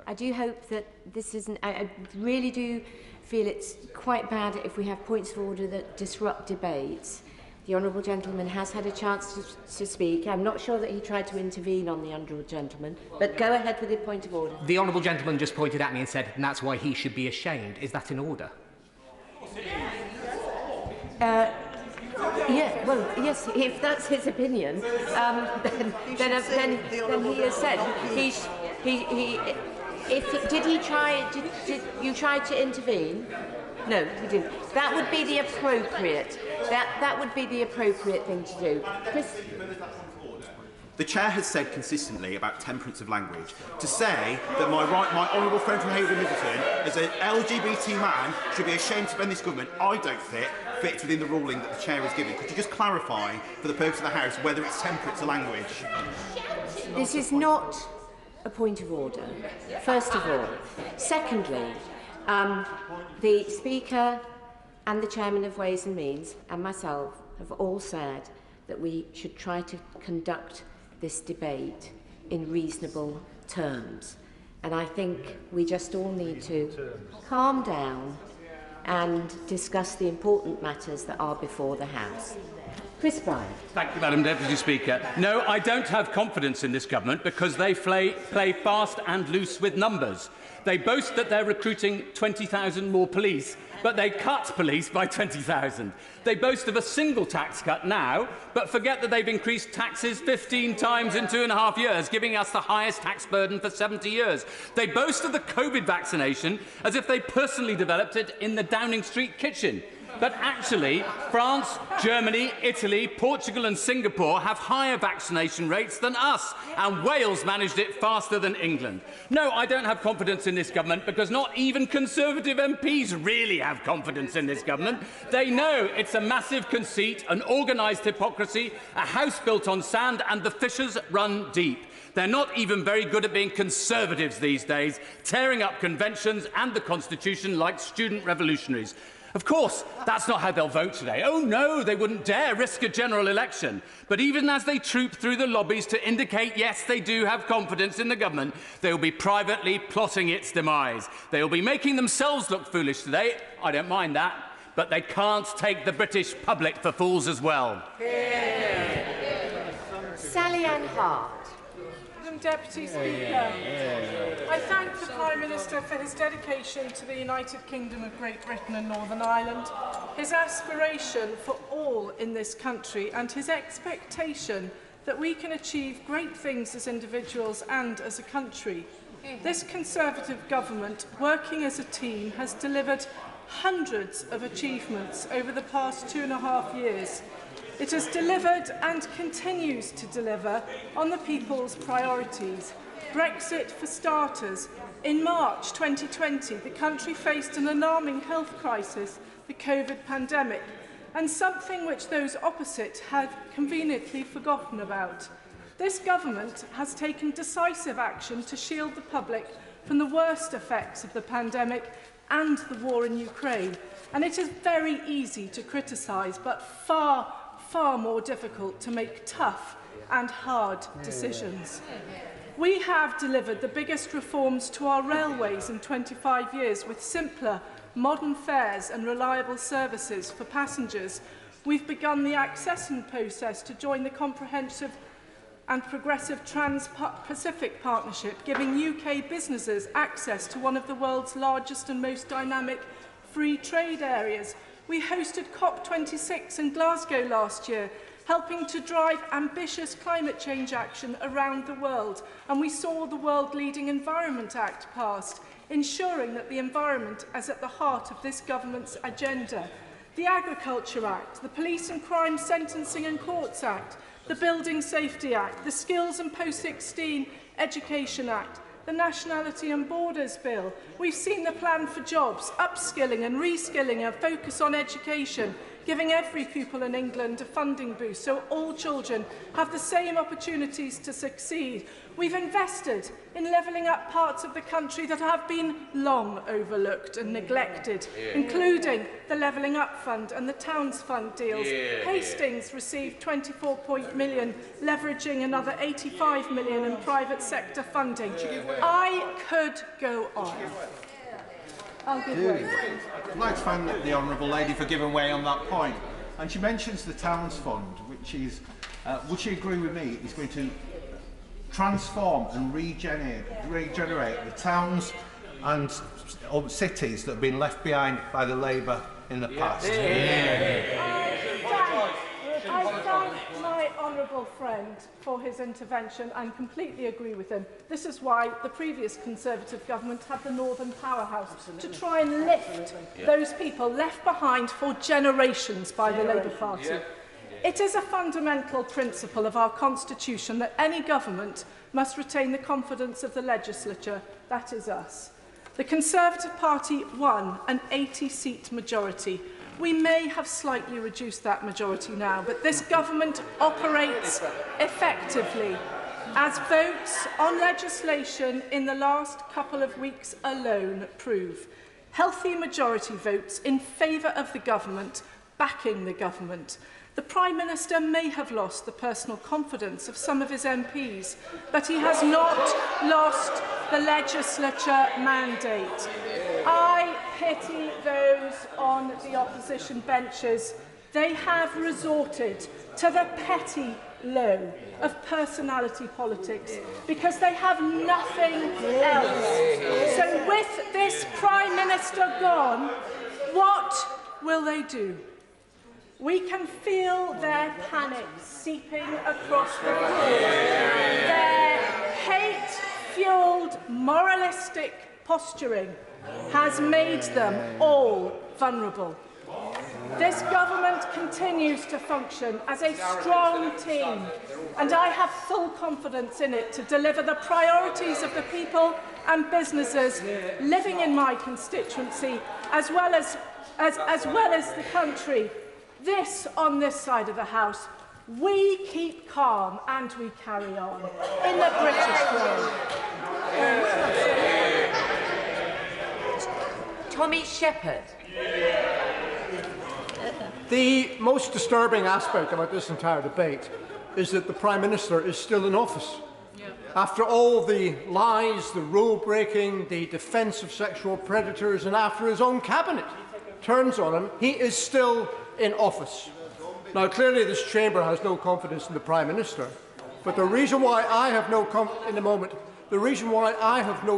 I do hope that this isn't... I really do feel it's quite bad if we have points of order that disrupt debates. The honourable gentleman has had a chance to speak. I'm not sure that he tried to intervene on the honourable gentleman, but go ahead with the point of order. The honourable gentleman just pointed at me and said, and that's why he should be ashamed. Is that in order? Yeah, well, yes, if that's his opinion, then he has said did you try to intervene? No, he didn't. That would be the appropriate. That would be the appropriate thing to do. Chris. The Chair has said consistently about temperance of language. To say that my honourable friend from Hayward Middleton, as an LGBT man, should be ashamed to defend this government, I don't think fits within the ruling that the Chair has given. Could you just clarify, for the purpose of the House, whether it's temperance of language? This is not a point of order, first of all. Secondly, the Speaker and the Chairman of Ways and Means and myself have all said that we should try to conduct this debate in reasonable terms. And I think we just all need to calm down and discuss the important matters that are before the House. Chris Bryan. Thank you, Madam Deputy Speaker. No, I don't have confidence in this government because they play fast and loose with numbers. They boast that they're recruiting 20,000 more police, but they cut police by 20,000. They boast of a single tax cut now, but forget that they've increased taxes 15 times in 2.5 years, giving us the highest tax burden for 70 years. They boast of the COVID vaccination as if they personally developed it in the Downing Street kitchen. But actually, France, Germany, Italy, Portugal and Singapore have higher vaccination rates than us, and Wales managed it faster than England. No, I don't have confidence in this government because not even Conservative MPs really have confidence in this government. They know it's a massive conceit, an organised hypocrisy, a house built on sand, and the fissures run deep. They're not even very good at being Conservatives these days, tearing up conventions and the Constitution like student revolutionaries. Of course, that's not how they'll vote today. Oh no, they wouldn't dare risk a general election. But even as they troop through the lobbies to indicate, yes, they do have confidence in the government, they will be privately plotting its demise. They will be making themselves look foolish today. I don't mind that. But they can't take the British public for fools as well. Sally Ann Hart. Madam Deputy Speaker, I thank the Prime Minister for his dedication to the United Kingdom of Great Britain and Northern Ireland, his aspiration for all in this country and his expectation that we can achieve great things as individuals and as a country. This Conservative government, working as a team, has delivered hundreds of achievements over the past 2.5 years. It has delivered and continues to deliver on the people's priorities. Brexit for starters. In March 2020, the country faced an alarming health crisis, the COVID pandemic, and something which those opposite had conveniently forgotten about. This government has taken decisive action to shield the public from the worst effects of the pandemic and the war in Ukraine. And it is very easy to criticise, but far more difficult to make tough and hard decisions. We have delivered the biggest reforms to our railways in 25 years with simpler, modern fares and reliable services for passengers. We've begun the accession process to join the comprehensive and progressive Trans-Pacific Partnership, giving UK businesses access to one of the world's largest and most dynamic free trade areas. We hosted COP26 in Glasgow last year, helping to drive ambitious climate change action around the world, and we saw the world-leading Environment Act passed, ensuring that the environment is at the heart of this government's agenda. The Agriculture Act, the Police and Crime Sentencing and Courts Act, the Building Safety Act, the Skills and Post-16 Education Act, the Nationality and Borders Bill. We've seen the plan for jobs, upskilling and reskilling, a focus on education, giving every pupil in England a funding boost so all children have the same opportunities to succeed. We've invested in levelling up parts of the country that have been long overlooked and neglected, including the Levelling Up Fund and the Towns Fund deals. Hastings received £24 million, leveraging another £85 million in private sector funding. I could go on. I'll give way. I'd like to thank the Honourable Lady for giving way on that point. And she mentions the Towns Fund, which is, would she agree with me, is going to transform and regenerate the towns and cities that have been left behind by the Labour in the past. I thank my honourable friend for his intervention and completely agree with him. This is why the previous Conservative government had the Northern Powerhouse, to try and lift those people left behind for generations by the Labour Party. It is a fundamental principle of our Constitution that any government must retain the confidence of the legislature, that is us. The Conservative Party won an 80-seat majority. We may have slightly reduced that majority now, but this government operates effectively, as votes on legislation in the last couple of weeks alone prove. Healthy majority votes in favour of the government, backing the government. The Prime Minister may have lost the personal confidence of some of his MPs, but he has not lost the legislature mandate. I pity those on the opposition benches. They have resorted to the petty low of personality politics because they have nothing else. So with this Prime Minister gone, what will they do? We can feel their panic seeping across the floor. Their hate-fuelled, moralistic posturing has made them all vulnerable. This government continues to function as a strong team, and I have full confidence in it to deliver the priorities of the people and businesses living in my constituency, as well as the country. This, on this side of the House, we keep calm and we carry on in the British way. Tommy Shepherd. The most disturbing aspect about this entire debate is that the Prime Minister is still in office. After all the lies, the rule-breaking, the defence of sexual predators, and after his own cabinet turns on him, he is still in office. Now, clearly this chamber has no confidence in the Prime Minister, but the reason why I have no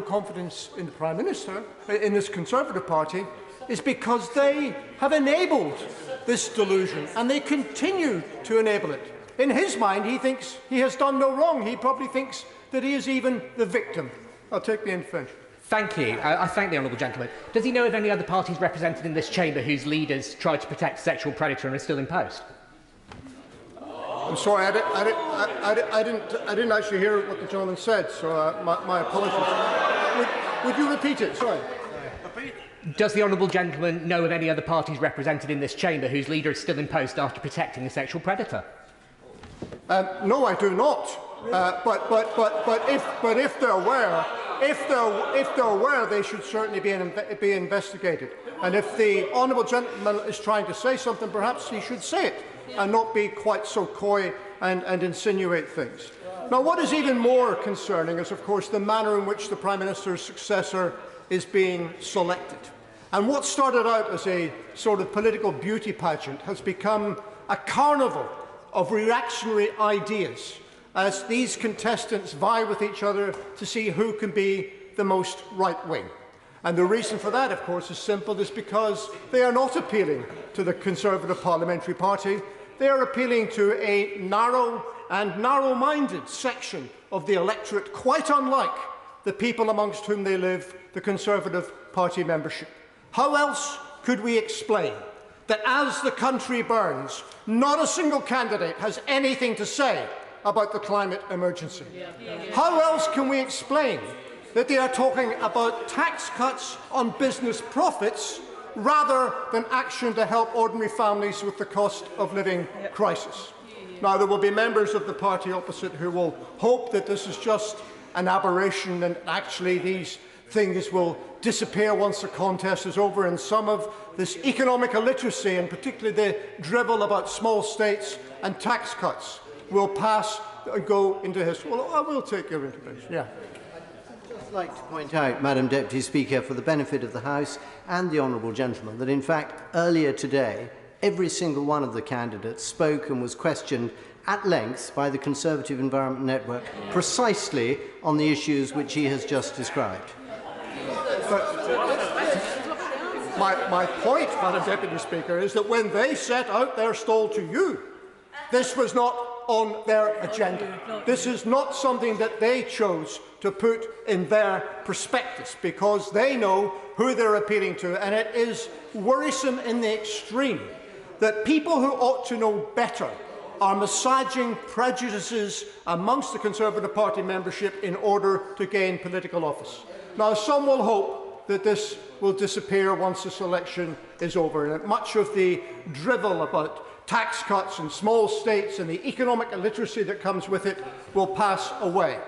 confidence in the Prime Minister, in this Conservative Party, is because they have enabled this delusion, and they continue to enable it. In his mind, he thinks he has done no wrong. He probably thinks that he is even the victim. I'll take the intervention. Thank you. I thank the honourable gentleman. Does he know of any other parties represented in this chamber whose leaders tried to protect a sexual predator and are still in post? I'm sorry, I didn't actually hear what the gentleman said, so my apologies. Would you repeat it? Sorry. Does the honourable gentleman know of any other parties represented in this chamber whose leader is still in post after protecting a sexual predator? No, I do not. But if there were, they should certainly be investigated. And if the honourable gentleman is trying to say something, perhaps he should say it and not be quite so coy and insinuate things. Now, what is even more concerning is, of course, the manner in which the Prime Minister's successor is being selected. And what started out as a sort of political beauty pageant has become a carnival of reactionary ideas as these contestants vie with each other to see who can be the most right-wing. And the reason for that, of course, is simple. It's because they are not appealing to the Conservative Parliamentary Party. They are appealing to a narrow and narrow-minded section of the electorate, quite unlike the people amongst whom they live, the Conservative Party membership. How else could we explain that as the country burns, not a single candidate has anything to say about the climate emergency? How else can we explain that they are talking about tax cuts on business profits rather than action to help ordinary families with the cost of living crisis? Now, there will be members of the party opposite who will hope that this is just an aberration and actually these things will disappear once the contest is over, and some of this economic illiteracy, and particularly the drivel about small states and tax cuts, will pass and go into history. Well, I will take your intervention. Yeah. I'd just like to point out, Madam Deputy Speaker, for the benefit of the House and the honourable gentleman, that in fact earlier today every single one of the candidates spoke and was questioned at length by the Conservative Environment Network precisely on the issues which he has just described. My point, Madam Deputy Speaker, is that when they set out their stall to you, this was not on their agenda. This is not something that they chose to put in their prospectus, because they know who they're appealing to, and it is worrisome in the extreme that people who ought to know better are massaging prejudices amongst the Conservative Party membership in order to gain political office. Now, some will hope that this will disappear once this election is over, and that much of the drivel about tax cuts and small states and the economic illiteracy that comes with it will pass away.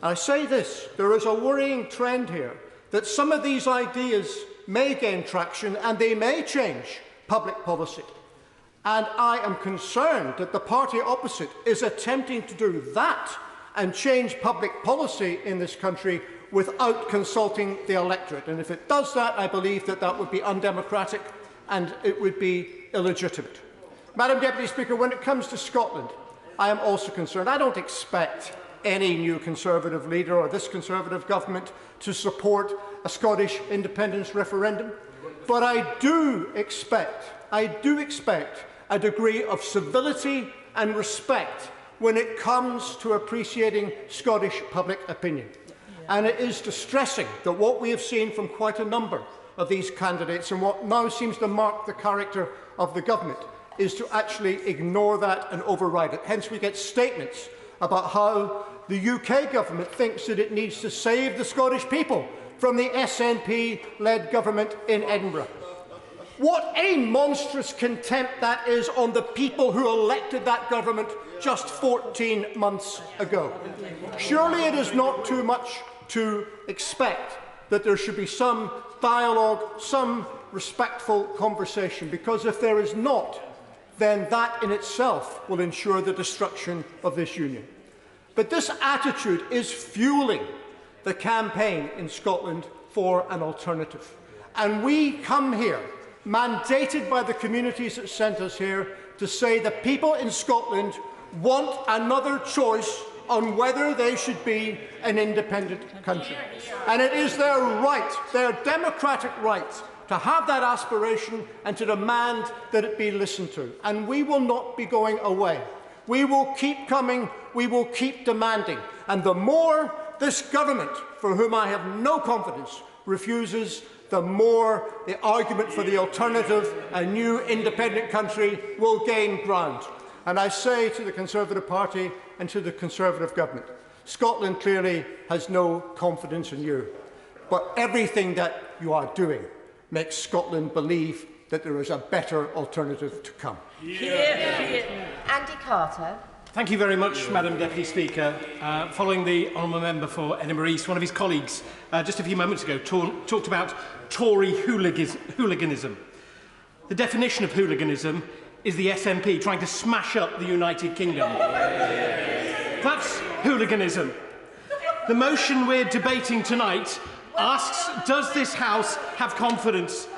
I say this, there is a worrying trend here that some of these ideas may gain traction and they may change public policy. And I am concerned that the party opposite is attempting to do that and change public policy in this country without consulting the electorate. And if it does that, I believe that that would be undemocratic and it would be illegitimate. Madam Deputy Speaker, when it comes to Scotland, I am also concerned. I don't expect any new Conservative leader or this Conservative government to support a Scottish independence referendum. But I do expect a degree of civility and respect when it comes to appreciating Scottish public opinion. And it is distressing that what we have seen from quite a number of these candidates and what now seems to mark the character of the government is to actually ignore that and override it. Hence we get statements about how the UK government thinks that it needs to save the Scottish people from the SNP-led government in Edinburgh. What a monstrous contempt that is on the people who elected that government just 14 months ago. Surely it is not too much to expect that there should be some dialogue, some respectful conversation, because if there is not, then that in itself will ensure the destruction of this union. But this attitude is fueling the campaign in Scotland for an alternative. And we come here, mandated by the communities that sent us here, to say the people in Scotland want another choice on whether they should be an independent country. And it is their right, their democratic right, to have that aspiration and to demand that it be listened to. And we will not be going away. We will keep coming, we will keep demanding. And the more this government, for whom I have no confidence, refuses, the more the argument for the alternative, a new independent country, will gain ground. And I say to the Conservative Party and to the Conservative government, Scotland clearly has no confidence in you. But everything that you are doing makes Scotland believe that there is a better alternative to come. Andy Carter. Thank you very much, Madam Deputy Speaker. Following the Honourable Member for Edinburgh East, one of his colleagues just a few moments ago talked about Tory hooliganism. The definition of hooliganism is the SNP trying to smash up the United Kingdom. That's hooliganism. The motion we're debating tonight asks, does this House have confidence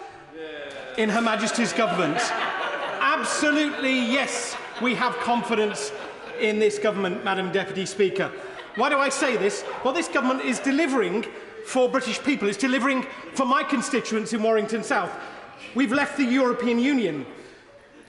in Her Majesty's government? Absolutely yes, we have confidence in this government, Madam Deputy Speaker. Why do I say this? Well, this government is delivering for British people. It's delivering for my constituents in Warrington South. We've left the European Union.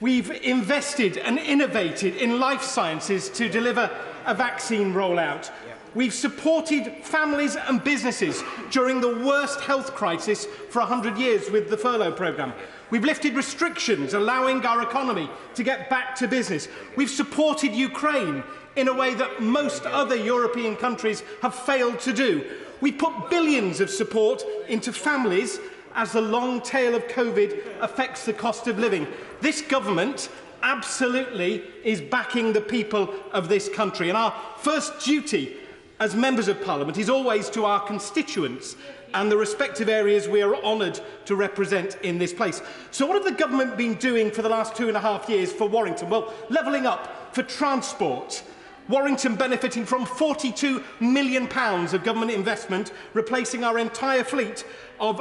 We've invested and innovated in life sciences to deliver a vaccine rollout. We've supported families and businesses during the worst health crisis for 100 years with the furlough programme. We've lifted restrictions, allowing our economy to get back to business. We've supported Ukraine in a way that most other European countries have failed to do. We put billions of support into families as the long tail of COVID affects the cost of living. This government absolutely is backing the people of this country. And our first duty as members of Parliament is always to our constituents and the respective areas we are honoured to represent in this place. So what have the government been doing for the last 2.5 years for Warrington? Well, levelling up for transport. Warrington benefiting from £42 million of government investment, replacing our entire fleet of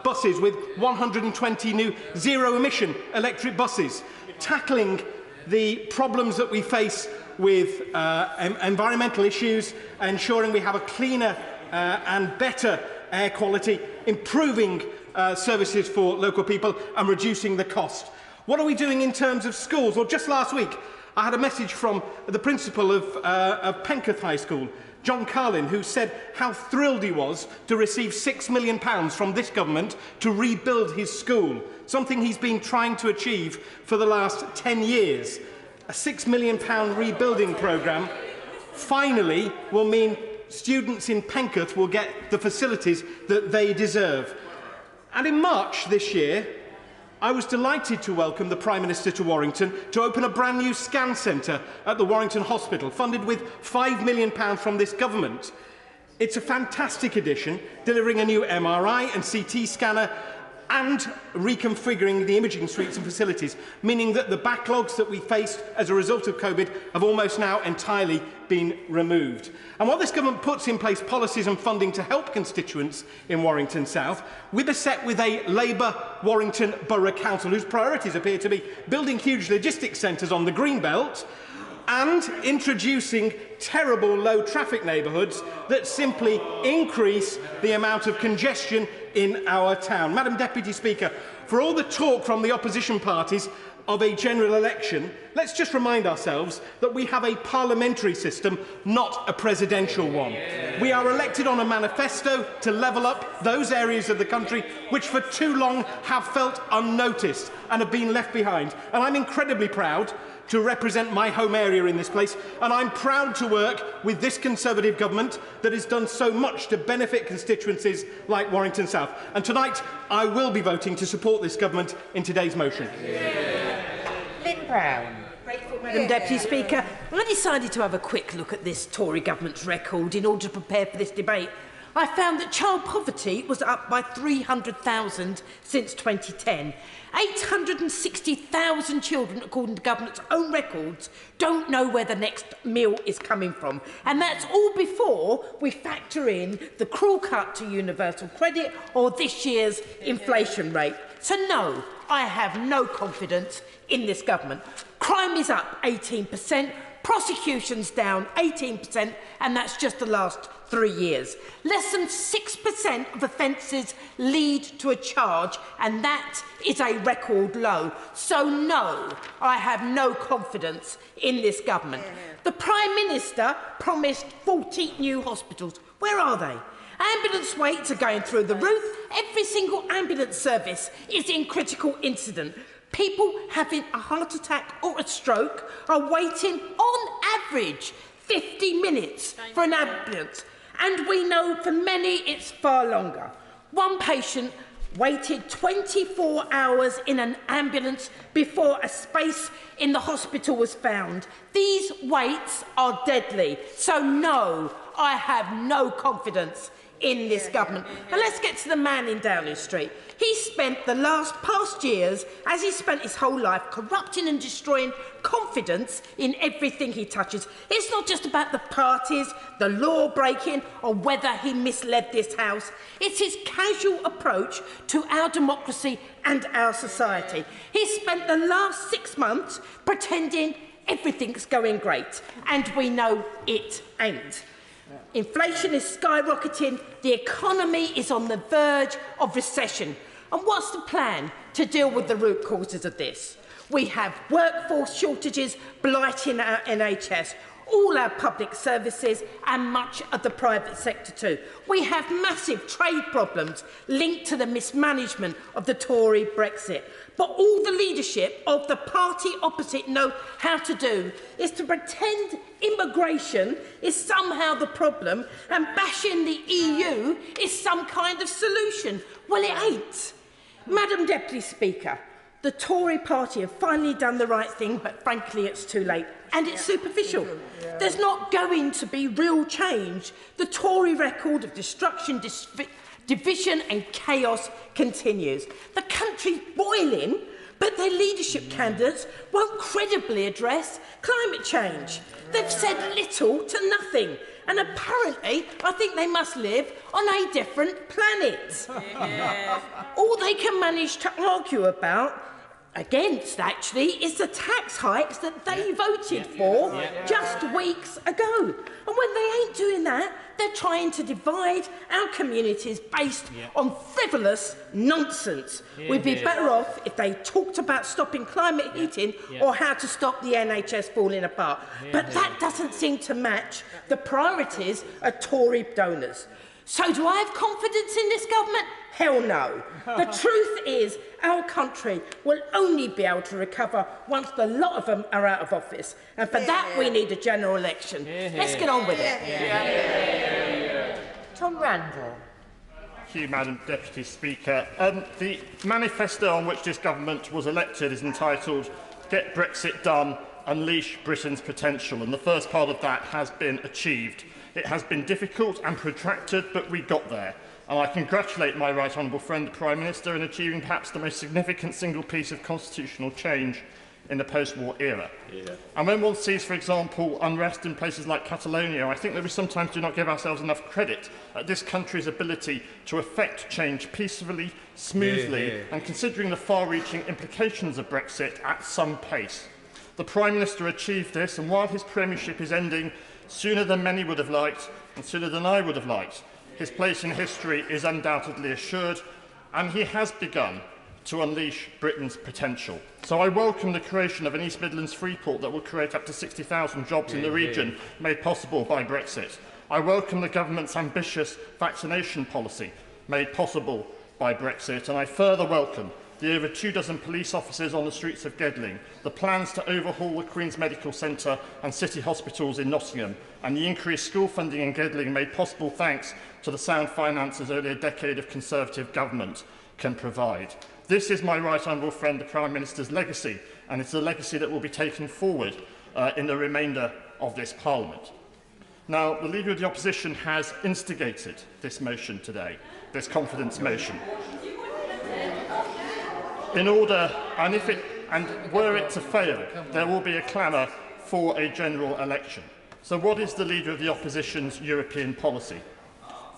buses with 120 new zero-emission electric buses, tackling the problems that we face with environmental issues, ensuring we have a cleaner and better air quality, improving services for local people and reducing the cost. What are we doing in terms of schools? Well, just last week, I had a message from the principal of Penketh High School, John Carlin, who said how thrilled he was to receive £6 million from this government to rebuild his school, something he's been trying to achieve for the last 10 years. A £6 million rebuilding programme finally will mean students in Penketh will get the facilities that they deserve. And in March this year, I was delighted to welcome the Prime Minister to Warrington to open a brand new scan centre at the Warrington Hospital, funded with £5 million from this government. It's a fantastic addition, delivering a new MRI and CT scanner and reconfiguring the imaging suites and facilities, meaning that the backlogs that we faced as a result of COVID have almost now entirely been removed. And while this government puts in place policies and funding to help constituents in Warrington South, we're beset with a Labour Warrington Borough Council whose priorities appear to be building huge logistics centres on the Greenbelt and introducing terrible low traffic neighbourhoods that simply increase the amount of congestion in our town. Madam Deputy Speaker, for all the talk from the opposition parties of a general election, let's just remind ourselves that we have a parliamentary system, not a presidential one. We are elected on a manifesto to level up those areas of the country which for too long have felt unnoticed and have been left behind. And I'm incredibly proud to represent my home area in this place, and I'm proud to work with this Conservative government that has done so much to benefit constituencies like Warrington South. And tonight, I will be voting to support this government in today's motion. Lynn Brown. Madam Deputy Speaker, well, I decided to have a quick look at this Tory government's record in order to prepare for this debate. I found that child poverty was up by 300,000 since 2010. 860,000 children, according to government's own records, don't know where the next meal is coming from. And that's all before we factor in the cruel cut to universal credit or this year's inflation rate. So no, I have no confidence in this government. Crime is up 18%, prosecutions down 18%, and that's just the last 3 years. Less than 6% of offences lead to a charge, and that is a record low. So no, I have no confidence in this government. The Prime Minister promised 40 new hospitals. Where are they? Ambulance waits are going through the roof. Every single ambulance service is in critical incident. People having a heart attack or a stroke are waiting, on average, 50 minutes for an ambulance. And we know for many it's far longer. One patient waited 24 hours in an ambulance before a space in the hospital was found. These waits are deadly. So no, I have no confidence in this government. And let's get to the man in Downing Street. He spent the past years, as he spent his whole life, corrupting and destroying confidence in everything he touches. It's not just about the parties, the law breaking, or whether he misled this House. It's his casual approach to our democracy and our society. He spent the last 6 months pretending everything's going great, and we know it ain't. Inflation is skyrocketing, the economy is on the verge of recession. And what's the plan to deal with the root causes of this? We have workforce shortages blighting our NHS, all our public services and much of the private sector too. We have massive trade problems linked to the mismanagement of the Tory Brexit. But all the leadership of the party opposite know how to do is to pretend immigration is somehow the problem and bashing the EU is some kind of solution. Well, it ain't. Madam Deputy Speaker, the Tory party have finally done the right thing, but frankly it's too late. And it's superficial. There's not going to be real change. The Tory record of destruction, division and chaos continues. The country's boiling, but their leadership candidates won't credibly address climate change. They've said little to nothing. And apparently, I think they must live on a different planet. All they can manage to argue about against, actually, is the tax hikes that they voted for just weeks ago. And when they ain't doing that, they're trying to divide our communities based on frivolous nonsense. We'd be better off if they talked about stopping climate heating or how to stop the NHS falling apart. But that doesn't seem to match the priorities of Tory donors. So do I have confidence in this government? Hell no. The truth is, our country will only be able to recover once the lot of them are out of office. And for that, we need a general election. Let's get on with it. Tom Randall. Thank you, Madam Deputy Speaker. The manifesto on which this government was elected is entitled Get Brexit Done, Unleash Britain's Potential, and the first part of that has been achieved. It has been difficult and protracted, but we got there. And I congratulate my right honourable friend, the Prime Minister, in achieving perhaps the most significant single piece of constitutional change in the post-war era. And when one sees, for example, unrest in places like Catalonia, I think that we sometimes do not give ourselves enough credit at this country's ability to effect change peacefully, smoothly, and considering the far-reaching implications of Brexit at some pace. The Prime Minister achieved this, and while his premiership is ending sooner than many would have liked, and sooner than I would have liked, his place in history is undoubtedly assured, and he has begun to unleash Britain's potential. So I welcome the creation of an East Midlands Freeport that will create up to 60,000 jobs in the region, made possible by Brexit. I welcome the government's ambitious vaccination policy, made possible by Brexit, and I further welcome the over 24 police officers on the streets of Gedling, the plans to overhaul the Queen's Medical Centre and city hospitals in Nottingham, and the increased school funding in Gedling made possible thanks to the sound finances only a decade of Conservative government can provide. This is my right honourable friend, the Prime Minister's legacy, and it's a legacy that will be taken forward in the remainder of this Parliament. Now, the Leader of the Opposition has instigated this motion today, this confidence motion. And were it to fail, there will be a clamour for a general election. So what is the Leader of the Opposition's European policy?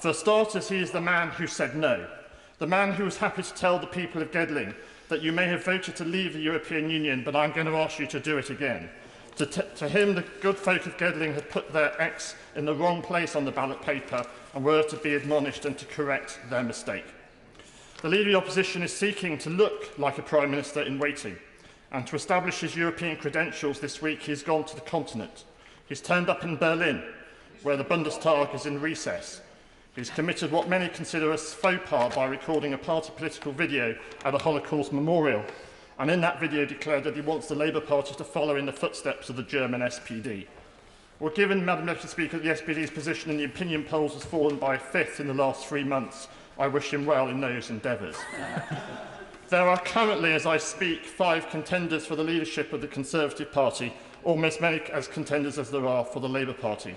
For starters, he is the man who said no, the man who was happy to tell the people of Gedling that you may have voted to leave the European Union, but I'm going to ask you to do it again. To him, the good folk of Gedling had put their X in the wrong place on the ballot paper and were to be admonished and to correct their mistake. The Leader of the Opposition is seeking to look like a Prime Minister in waiting, and to establish his European credentials this week, he's gone to the continent. He's turned up in Berlin, where the Bundestag is in recess. He's committed what many consider a faux pas by recording a party political video at a Holocaust memorial, and in that video declared that he wants the Labour Party to follow in the footsteps of the German SPD. Well, given, Madam Deputy Speaker, that the SPD's position in the opinion polls has fallen by a fifth in the last 3 months, I wish him well in those endeavours. There are currently, as I speak, 5 contenders for the leadership of the Conservative Party, almost as many as contenders as there are for the Labour Party.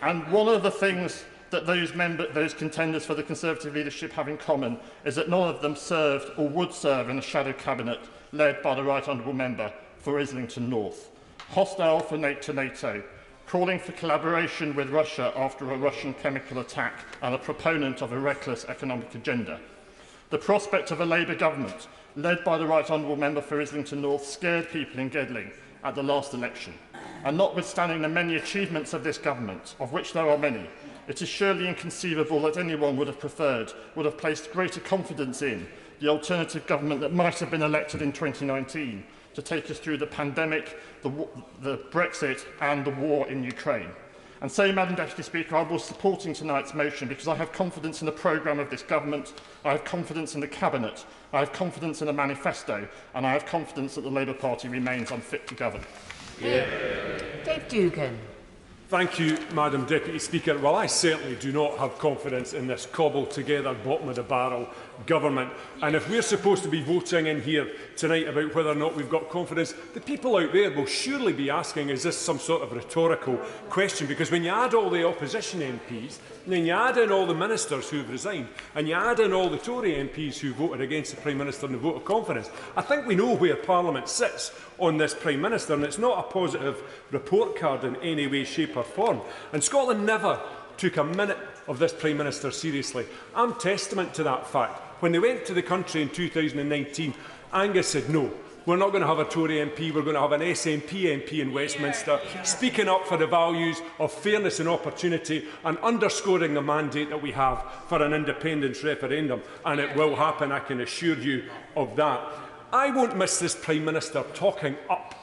And one of the things that those contenders for the Conservative leadership have in common is that none of them served or would serve in a shadow cabinet led by the Right Honourable Member for Islington North. Hostile to NATO, calling for collaboration with Russia after a Russian chemical attack, and a proponent of a reckless economic agenda. The prospect of a Labour government, led by the Right Honourable Member for Islington North, scared people in Gedling at the last election. And notwithstanding the many achievements of this government, of which there are many, it is surely inconceivable that anyone would have placed greater confidence in the alternative government that might have been elected in 2019 to take us through the pandemic, the Brexit and the war in Ukraine. And so, Madam Deputy Speaker, I was supporting tonight's motion because I have confidence in the programme of this government, I have confidence in the Cabinet, I have confidence in the manifesto, and I have confidence that the Labour Party remains unfit to govern. Yeah. Dave Dugan. Thank you, Madam Deputy Speaker. Well, I certainly do not have confidence in this cobbled-together, bottom-of-the-barrel government. And if we're supposed to be voting in here tonight about whether or not we've got confidence, the people out there will surely be asking, is this some sort of rhetorical question? Because when you add all the opposition MPs, and then you add in all the ministers who have resigned, and you add in all the Tory MPs who voted against the Prime Minister in the vote of confidence, I think we know where Parliament sits on this Prime Minister, and it's not a positive report card in any way, shape or form. And Scotland never took a minute of this Prime Minister seriously. I'm testament to that fact. When they went to the country in 2019, Angus said, no, we're not going to have a Tory MP, we're going to have an SNP MP in Westminster, speaking up for the values of fairness and opportunity and underscoring the mandate that we have for an independence referendum. And it will happen, I can assure you of that. I won't miss this Prime Minister talking up,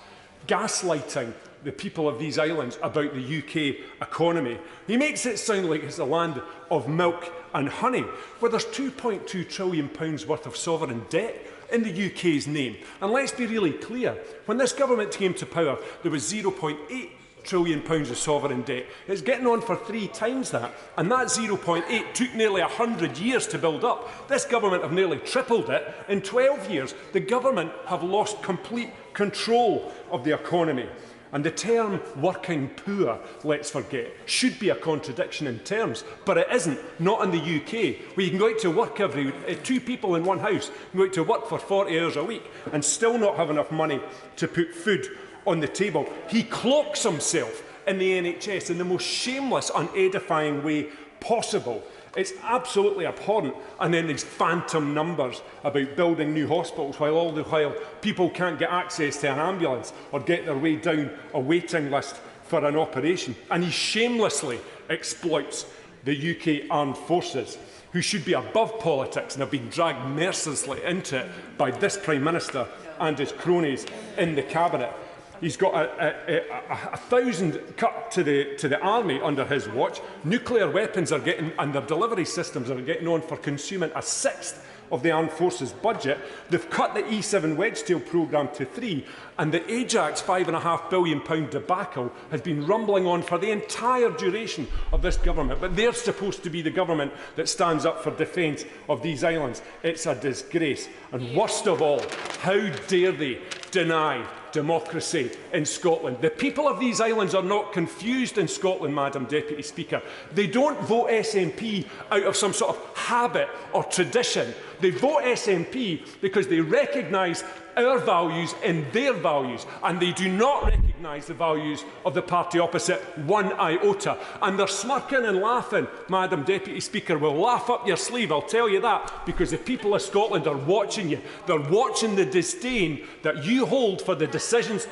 gaslighting the people of these islands about the UK economy. He makes it sound like it's a land of milk and honey, where there's £2.2 trillion worth of sovereign debt in the UK's name. And let's be really clear, when this government came to power, there was £0.8 trillion of sovereign debt. It's getting on for 3 times that, and that 0.8 took nearly 100 years to build up. This government have nearly tripled it in 12 years. The government have lost complete control of the economy. And the term working poor, let's forget, should be a contradiction in terms, but it isn't, not in the UK, where you can go out to work 2 people in one house, can go out to work for 40 hours a week and still not have enough money to put food on the table. He cloaks himself in the NHS in the most shameless, unedifying way possible. It's absolutely abhorrent. And then these phantom numbers about building new hospitals while all the while people can't get access to an ambulance or get their way down a waiting list for an operation. And he shamelessly exploits the UK armed forces, who should be above politics and have been dragged mercilessly into it by this Prime Minister and his cronies in the Cabinet. He's got 1,000 cut to the army under his watch. Nuclear weapons are getting, and their delivery systems are getting on for consuming 1/6 of the armed forces budget. They've cut the E7 Wedgetail programme to 3, and the Ajax £5.5 billion debacle has been rumbling on for the entire duration of this government. But they're supposed to be the government that stands up for defence of these islands. It's a disgrace. And worst of all, how dare they deny democracy in Scotland. The people of these islands are not confused in Scotland, Madam Deputy Speaker. They don't vote SNP out of some sort of habit or tradition. They vote SNP because they recognise our values in their values, and they do not recognise the values of the party opposite one iota. And they're smirking and laughing, Madam Deputy Speaker. Will laugh up your sleeve, I'll tell you that, because the people of Scotland are watching you. They're watching the disdain that you hold for the decisions.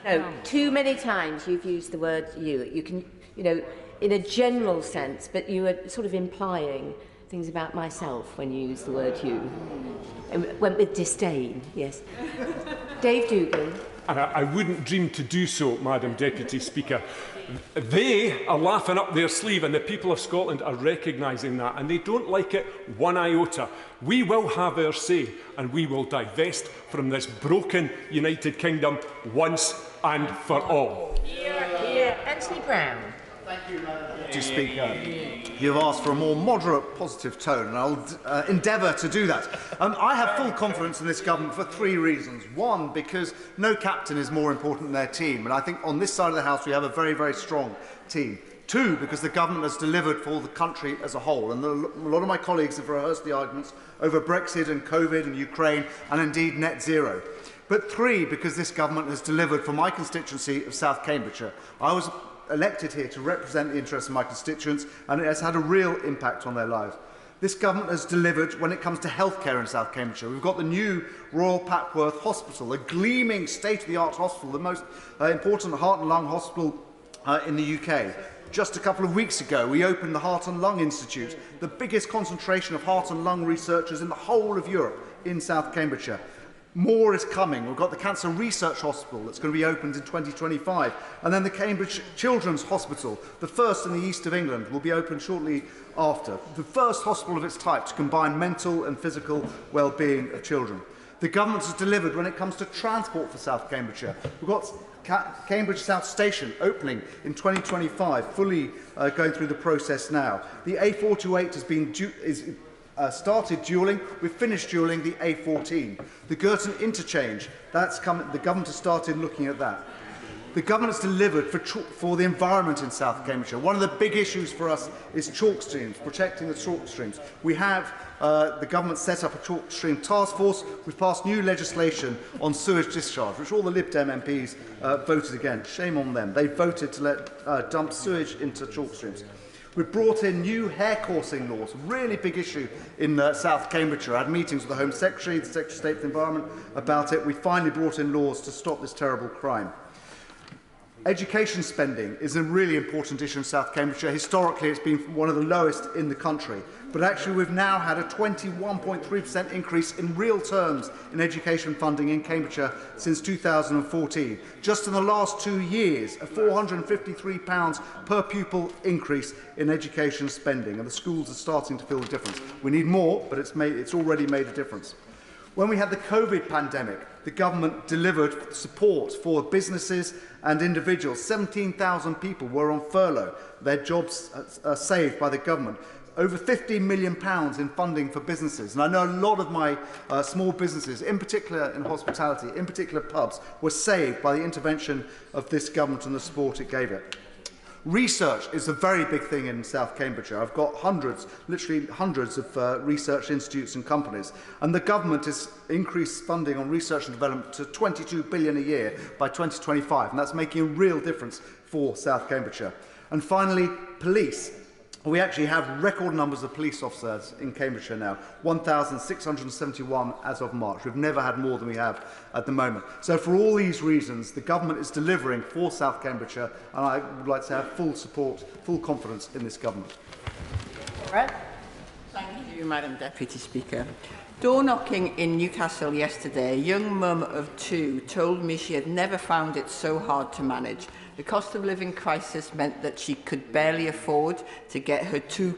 No, too many times you've used the word you. You can, in a general sense, but you were sort of implying things about myself when you use the word you. It went with disdain, yes. Dave Dugan. And I wouldn't dream to do so, Madam Deputy Speaker. They are laughing up their sleeve, and the people of Scotland are recognising that, and they don't like it one iota. We will have our say, and we will divest from this broken United Kingdom once and for all. Anthony Brown. Thank you, Madam Deputy Speaker. You have asked for a more moderate, positive tone, and I'll endeavour to do that. I have full confidence in this government for three reasons. One, because no captain is more important than their team, and I think on this side of the House we have a very, very strong team. Two, because the government has delivered for the country as a whole, and a lot of my colleagues have rehearsed the arguments over Brexit and COVID and Ukraine, and indeed net zero. But three, because this government has delivered for my constituency of South Cambridgeshire. I was elected here to represent the interests of my constituents, and it has had a real impact on their lives. This government has delivered when it comes to healthcare in South Cambridgeshire. We've got the new Royal Papworth Hospital, a gleaming state-of-the-art hospital, the most important heart and lung hospital in the UK. Just a couple of weeks ago, we opened the Heart and Lung Institute, the biggest concentration of heart and lung researchers in the whole of Europe in South Cambridgeshire. More is coming. We've got the Cancer Research Hospital that's going to be opened in 2025. And then the Cambridge Children's Hospital, the first in the east of England, will be opened shortly after. The first hospital of its type to combine mental and physical well-being of children. The government has delivered when it comes to transport for South Cambridgeshire. We've got Cambridge South Station opening in 2025, fully going through the process now. The A428 has been started dualling. We've finished dualling the A14. The Girton Interchange, that's coming. The government has started looking at that. The government has delivered for the environment in South Cambridgeshire. One of the big issues for us is chalk streams, protecting the chalk streams. We have the government set up a chalk stream task force. We've passed new legislation on sewage discharge, which all the Lib Dem MPs voted against. Shame on them. They voted to let dump sewage into chalk streams. We've brought in new hair coursing laws, a really big issue in South Cambridgeshire. I had meetings with the Home Secretary, the Secretary of State for the Environment about it. We finally brought in laws to stop this terrible crime. Education spending is a really important issue in South Cambridgeshire. Historically, it's been one of the lowest in the country. But actually, we've now had a 21.3% increase in real terms in education funding in Cambridgeshire since 2014. Just in the last 2 years, a £453 per pupil increase in education spending, and the schools are starting to feel the difference. We need more, but it's already made a difference. When we had the COVID pandemic, the government delivered support for businesses and individuals. 17,000 people were on furlough. Their jobs saved by the government. Over £15 million in funding for businesses. And I know a lot of my small businesses, in particular in hospitality, in particular pubs, were saved by the intervention of this government and the support it gave it. Research is a very big thing in South Cambridgeshire. I've got hundreds, literally hundreds of research institutes and companies. And the government has increased funding on research and development to £22 billion a year by 2025. And that's making a real difference for South Cambridgeshire. And finally, police. We actually have record numbers of police officers in Cambridgeshire now, 1,671 as of March. We've never had more than we have at the moment. So for all these reasons, the government is delivering for South Cambridgeshire, and I would like to have full support, full confidence in this government. Right. Thank you, Madam Deputy Speaker. Door knocking in Newcastle yesterday, a young mum of 2 told me she had never found it so hard to manage. The cost of living crisis meant that she could barely afford to get her two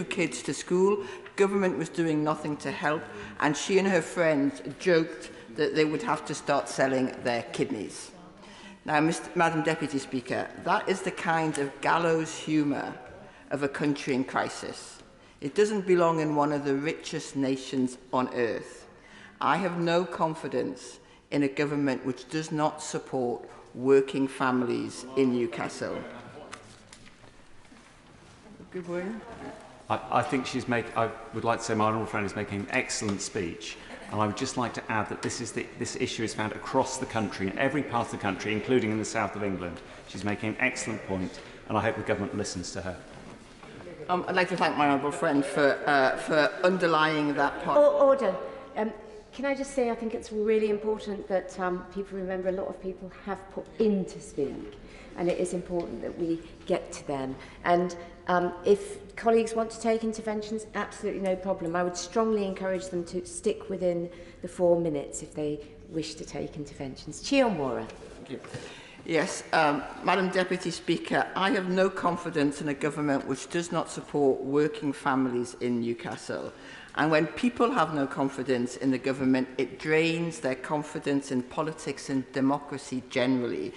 kids to school. Government was doing nothing to help, and she and her friends joked that they would have to start selling their kidneys. Now, Madam Deputy Speaker, that is the kind of gallows humour of a country in crisis. It doesn't belong in one of the richest nations on earth. I have no confidence in a government which does not support working families in Newcastle? Good morning. I think I would like to say my honourable friend is making an excellent speech, and I would just like to add that this issue is found across the country, in every part of the country, including in the south of England. She's making an excellent point, and I hope the government listens to her. I'd like to thank my honourable friend for underlying that point. Order. Can I just say I think it's really important that people remember a lot of people have put in to speak, and it is important that we get to them. And if colleagues want to take interventions, absolutely no problem. I would strongly encourage them to stick within the 4 minutes if they wish to take interventions. Chiomora. Thank you. Yes, Madam Deputy Speaker, I have no confidence in a government which does not support working families in Newcastle. And when people have no confidence in the government, it drains their confidence in politics and democracy generally.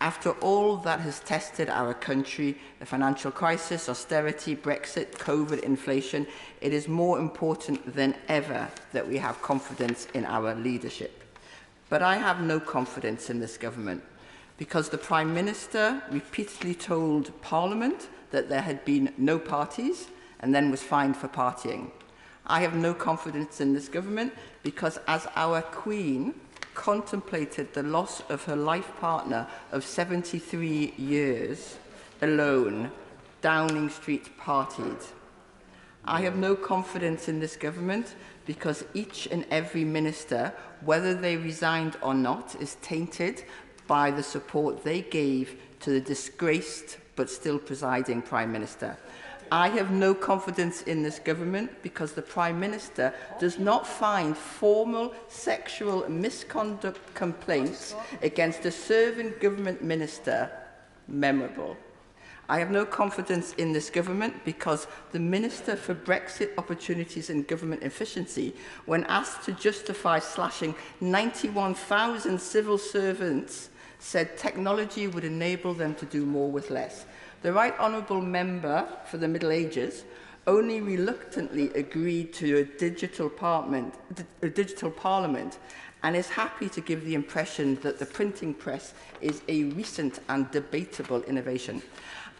After all that has tested our country, the financial crisis, austerity, Brexit, COVID, inflation, it is more important than ever that we have confidence in our leadership. But I have no confidence in this government, because the Prime Minister repeatedly told Parliament that there had been no parties and then was fined for partying. I have no confidence in this government because, as our Queen contemplated the loss of her life partner of 73 years alone, Downing Street partied. I have no confidence in this government because each and every minister, whether they resigned or not, is tainted by the support they gave to the disgraced but still presiding Prime Minister. I have no confidence in this government because the Prime Minister does not find formal sexual misconduct complaints against a serving government minister memorable. I have no confidence in this government because the Minister for Brexit Opportunities and Government Efficiency, when asked to justify slashing 91,000 civil servants, said technology would enable them to do more with less. The Right Honourable Member for the Middle Ages only reluctantly agreed to a digital parliament and is happy to give the impression that the printing press is a recent and debatable innovation.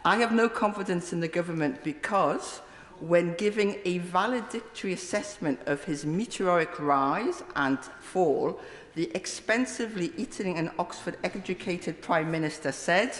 I have no confidence in the government because, when giving a valedictory assessment of his meteoric rise and fall, the expensively Eton and Oxford educated Prime Minister said,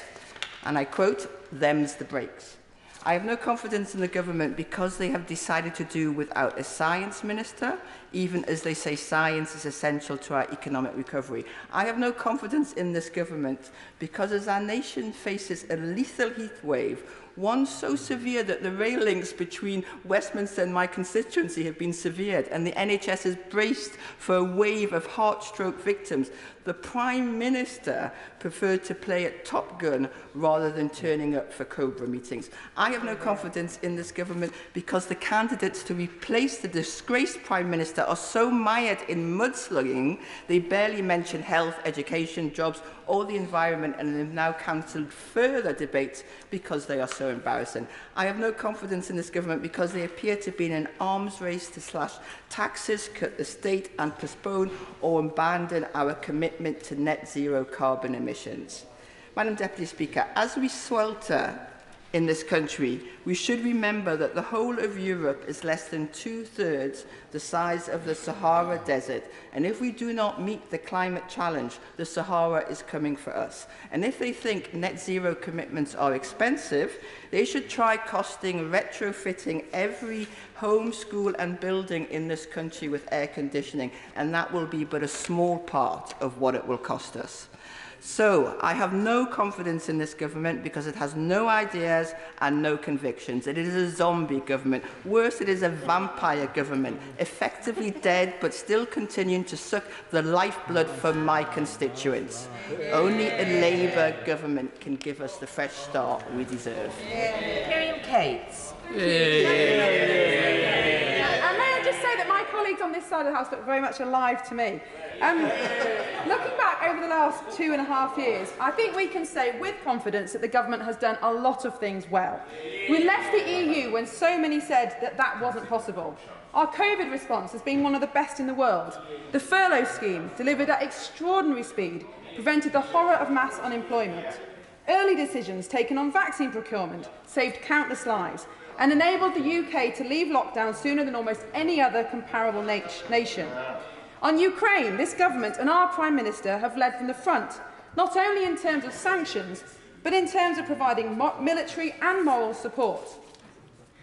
and I quote, "Them's the breaks." I have no confidence in the government because they have decided to do without a science minister, even as they say science is essential to our economic recovery. I have no confidence in this government because, as our nation faces a lethal heat wave, one so severe that the rail links between Westminster and my constituency have been severed, and the NHS is braced for a wave of heart stroke victims, the Prime Minister preferred to play at Top Gun rather than turning up for Cobra meetings. I have no confidence in this government because the candidates to replace the disgraced Prime Minister are so mired in mudslugging, they barely mention health, education, jobs, or the environment, and have now cancelled further debates because they are so embarrassing. I have no confidence in this government because they appear to be in an arms race to slash taxes, cut the state, and postpone or abandon our commitment to net zero carbon emissions. Madam Deputy Speaker, as we swelter in this country, we should remember that the whole of Europe is less than 2/3 the size of the Sahara Desert, and if we do not meet the climate challenge, the Sahara is coming for us. And if they think net zero commitments are expensive, they should try costing retrofitting every home, school and building in this country with air conditioning, and that will be but a small part of what it will cost us. So, I have no confidence in this government because it has no ideas and no convictions. It is a zombie government. Worse, it is a vampire government, effectively dead but still continuing to suck the lifeblood from my constituents. Only a Labour government can give us the fresh start we deserve. Miriam Cates. And may I just say that my colleagues on this side of the House look very much alive to me. Looking back over the last 2.5 years, I think we can say with confidence that the government has done a lot of things well. We left the EU when so many said that that wasn't possible. Our COVID response has been one of the best in the world. The furlough scheme, delivered at extraordinary speed, prevented the horror of mass unemployment. Early decisions taken on vaccine procurement saved countless lives and enabled the UK to leave lockdown sooner than almost any other comparable nation. On Ukraine, this government and our Prime Minister have led from the front, not only in terms of sanctions, but in terms of providing military and moral support.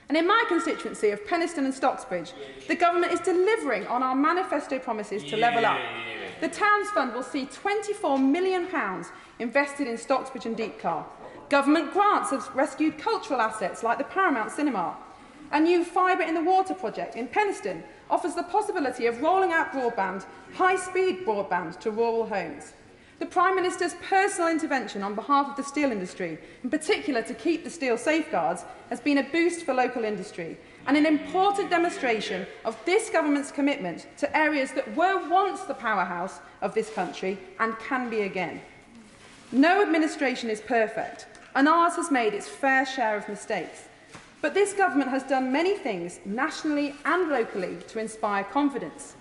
And in my constituency of Penistone and Stocksbridge, the government is delivering on our manifesto promises to level up. The Towns Fund will see £24 million invested in Stocksbridge and Deepcar. Government grants have rescued cultural assets like the Paramount Cinema. A new Fibre in the Water project in Penistone offers the possibility of rolling out broadband, high-speed broadband to rural homes. The Prime Minister's personal intervention on behalf of the steel industry, in particular to keep the steel safeguards, has been a boost for local industry and an important demonstration of this government's commitment to areas that were once the powerhouse of this country and can be again. No administration is perfect, and ours has made its fair share of mistakes. But this government has done many things, nationally and locally, to inspire confidence.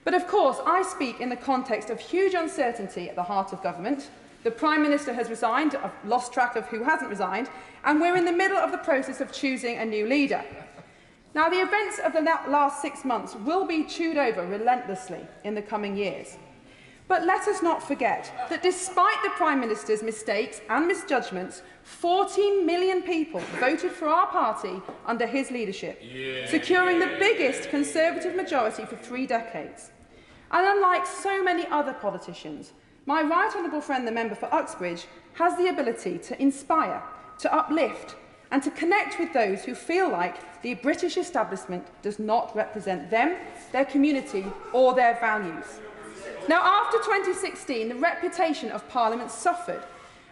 But of course, I speak in the context of huge uncertainty at the heart of government. The Prime Minister has resigned, I've lost track of who hasn't resigned, and we're in the middle of the process of choosing a new leader. Now, the events of the last 6 months will be chewed over relentlessly in the coming years. But let us not forget that despite the Prime Minister's mistakes and misjudgments, 14 million people voted for our party under his leadership, securing the biggest Conservative majority for 3 decades. And unlike so many other politicians, my right honourable friend, the member for Uxbridge, has the ability to inspire, to uplift and to connect with those who feel like the British establishment does not represent them, their community or their values. Now, after 2016, the reputation of Parliament suffered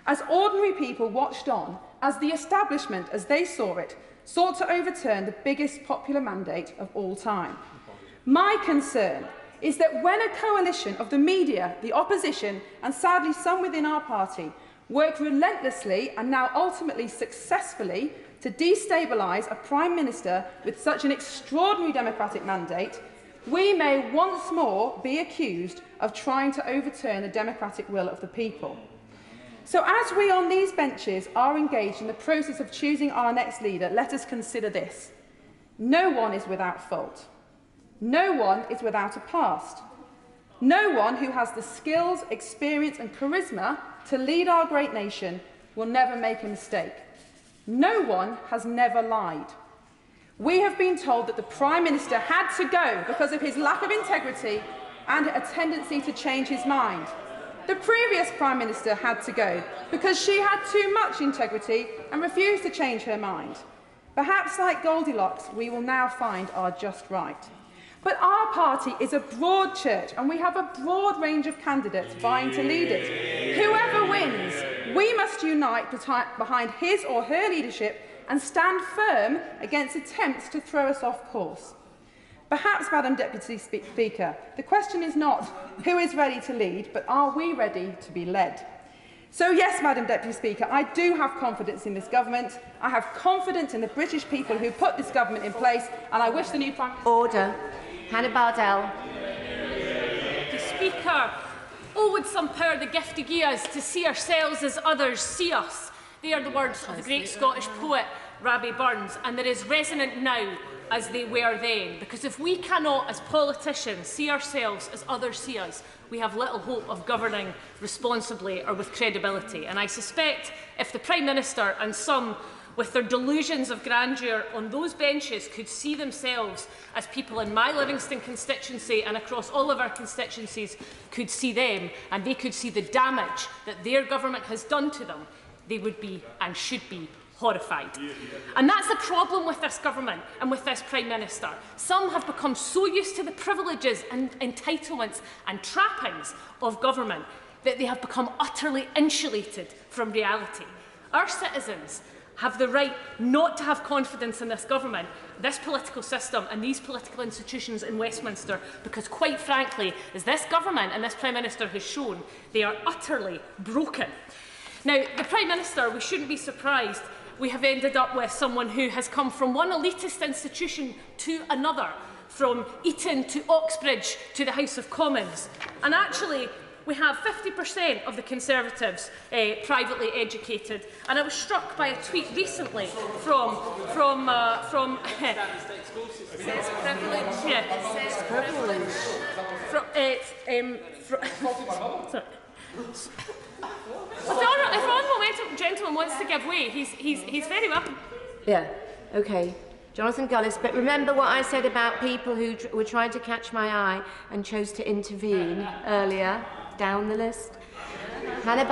as ordinary people watched on as the establishment, as they saw it, sought to overturn the biggest popular mandate of all time. My concern is that when a coalition of the media, the opposition and sadly some within our party work relentlessly and now ultimately successfully to destabilise a Prime Minister with such an extraordinary democratic mandate, we may once more be accused of trying to overturn the democratic will of the people. So as we on these benches are engaged in the process of choosing our next leader, let us consider this. No one is without fault. No one is without a past. No one who has the skills, experience and charisma to lead our great nation will never make a mistake. No one has never lied. We have been told that the Prime Minister had to go because of his lack of integrity and a tendency to change his mind. The previous Prime Minister had to go because she had too much integrity and refused to change her mind. Perhaps like Goldilocks, we will now find our just right. But our party is a broad church and we have a broad range of candidates vying to lead it. Whoever wins, we must unite behind his or her leadership and stand firm against attempts to throw us off course. Perhaps, Madam Deputy Speaker, the question is not who is ready to lead, but are we ready to be led? So yes, Madam Deputy Speaker, I do have confidence in this government. I have confidence in the British people who put this government in place, and I wish the new Prime Minister... Order. Hannah Bardell. Speaker, oh, would some power the gift to give us to see ourselves as others see us. They are the words of the great Scottish poet Rabbie Burns, and they're as resonant now as they were then. Because if we cannot, as politicians, see ourselves as others see us, we have little hope of governing responsibly or with credibility. And I suspect if the Prime Minister and some with their delusions of grandeur on those benches could see themselves as people in my Livingston constituency and across all of our constituencies could see them, and they could see the damage that their government has done to them, they would be and should be horrified. And that's the problem with this government and with this Prime Minister. Some have become so used to the privileges and entitlements and trappings of government that they have become utterly insulated from reality. Our citizens have the right not to have confidence in this government, this political system and these political institutions in Westminster, because quite frankly, as this government and this Prime Minister has shown, they are utterly broken. Now, the Prime Minister, we shouldn't be surprised, we have ended up with someone who has come from one elitist institution to another, from Eton to Oxbridge to the House of Commons. And actually, we have 50% of the Conservatives privately educated. And I was struck by a tweet recently from Says privilege. Yeah. Says privilege. Sorry. If the honourable gentleman wants to give way, he's very welcome. Yeah, okay. Jonathan Gullis, but remember what I said about people who were trying to catch my eye and chose to intervene earlier down the list? Hannah.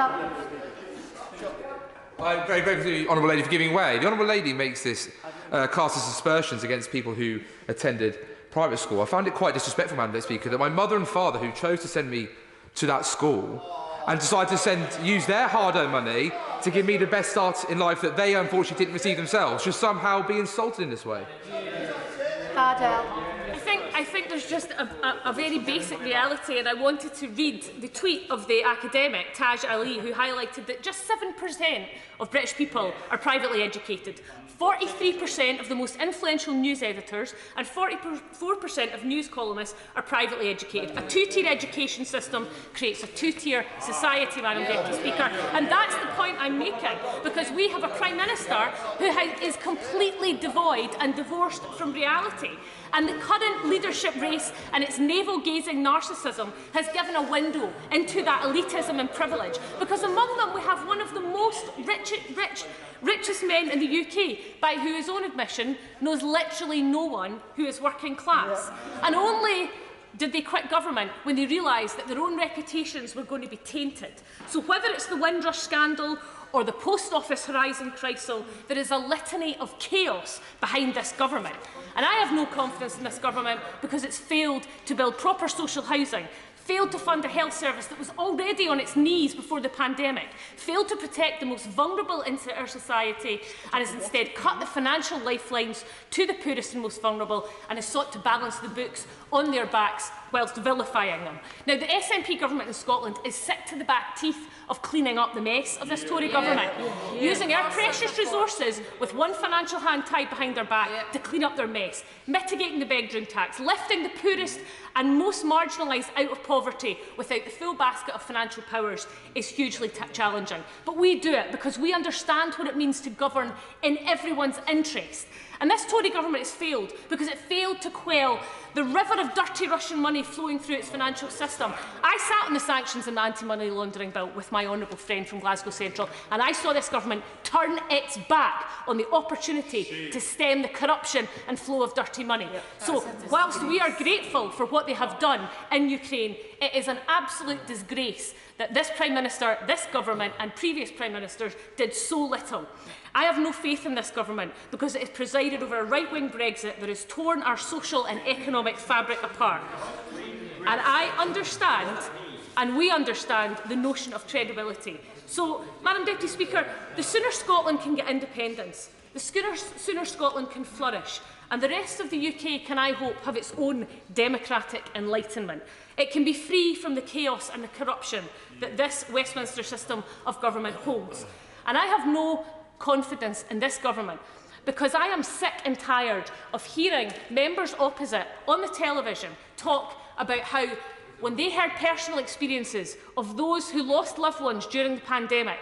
I'm very grateful to the Honourable Lady for giving way. The Honourable Lady makes this cast of aspersions against people who attended private school. I found it quite disrespectful, Madam Speaker, that my mother and father, who chose to send me to that school and decided to use their hard-earned money to give me the best start in life that they unfortunately didn't receive themselves, should somehow be insulted in this way. I think there's just a very basic reality, and I wanted to read the tweet of the academic Taj Ali, who highlighted that just 7% of British people are privately educated. 43% of the most influential news editors and 44% of news columnists are privately educated. A two-tier education system creates a two-tier society, Madam Deputy Speaker, and that's the point I'm making, because we have a Prime Minister who is completely devoid and divorced from reality. And the current leadership race and its navel-gazing narcissism has given a window into that elitism and privilege, because among them we have one of the most richest men in the UK, by whose own admission knows literally no one who is working class. And only did they quit government when they realised that their own reputations were going to be tainted. So whether it's the Windrush scandal or the Post Office Horizon crisis, there is a litany of chaos behind this government. And I have no confidence in this government because it's failed to build proper social housing, failed to fund a health service that was already on its knees before the pandemic, failed to protect the most vulnerable in our society, and has instead cut the financial lifelines to the poorest and most vulnerable, and has sought to balance the books on their backs whilst vilifying them. Now, the SNP government in Scotland is sick to the back teeth of cleaning up the mess of this Tory government, using our precious resources with one financial hand tied behind their back to clean up their mess, mitigating the bedroom tax, lifting the poorest and most marginalised out of poverty without the full basket of financial powers is hugely challenging. But we do it because we understand what it means to govern in everyone's interest. And this Tory government has failed because it failed to quell the river of dirty Russian money flowing through its financial system. I sat on the sanctions and anti-money laundering bill with my honourable friend from Glasgow Central, and I saw this government turn its back on the opportunity to stem the corruption and flow of dirty money. So, whilst we are grateful for what they have done in Ukraine, it is an absolute disgrace that this Prime Minister, this government and previous Prime Ministers did so little. I have no faith in this government because it has presided over a right-wing Brexit that has torn our social and economic fabric apart. And I understand, and we understand, the notion of credibility. So, Madam Deputy Speaker, the sooner Scotland can get independence, the sooner Scotland can flourish, and the rest of the UK can, I hope, have its own democratic enlightenment. It can be free from the chaos and the corruption that this Westminster system of government holds. And I have no confidence in this government because I am sick and tired of hearing members opposite on the television talk about how, when they heard personal experiences of those who lost loved ones during the pandemic,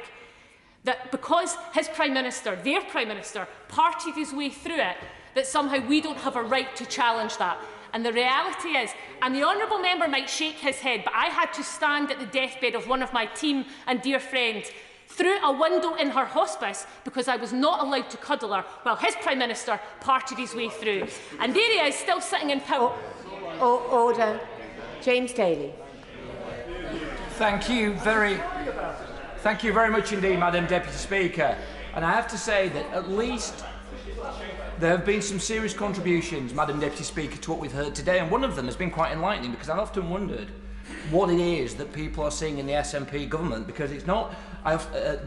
that because his Prime Minister, their Prime Minister, partied his way through it, that somehow we don't have a right to challenge that. And the reality is, and the honourable member might shake his head, but I had to stand at the deathbed of one of my team and dear friends through a window in her hospice because I was not allowed to cuddle her while his Prime Minister partied his way through. And there he is, still sitting in power. Order. James Daly. Thank you very much indeed, Madam Deputy Speaker. And I have to say that at least there have been some serious contributions, Madam Deputy Speaker, to what we've heard today, and one of them has been quite enlightening because I've often wondered what it is that people are seeing in the SNP government, because it's not a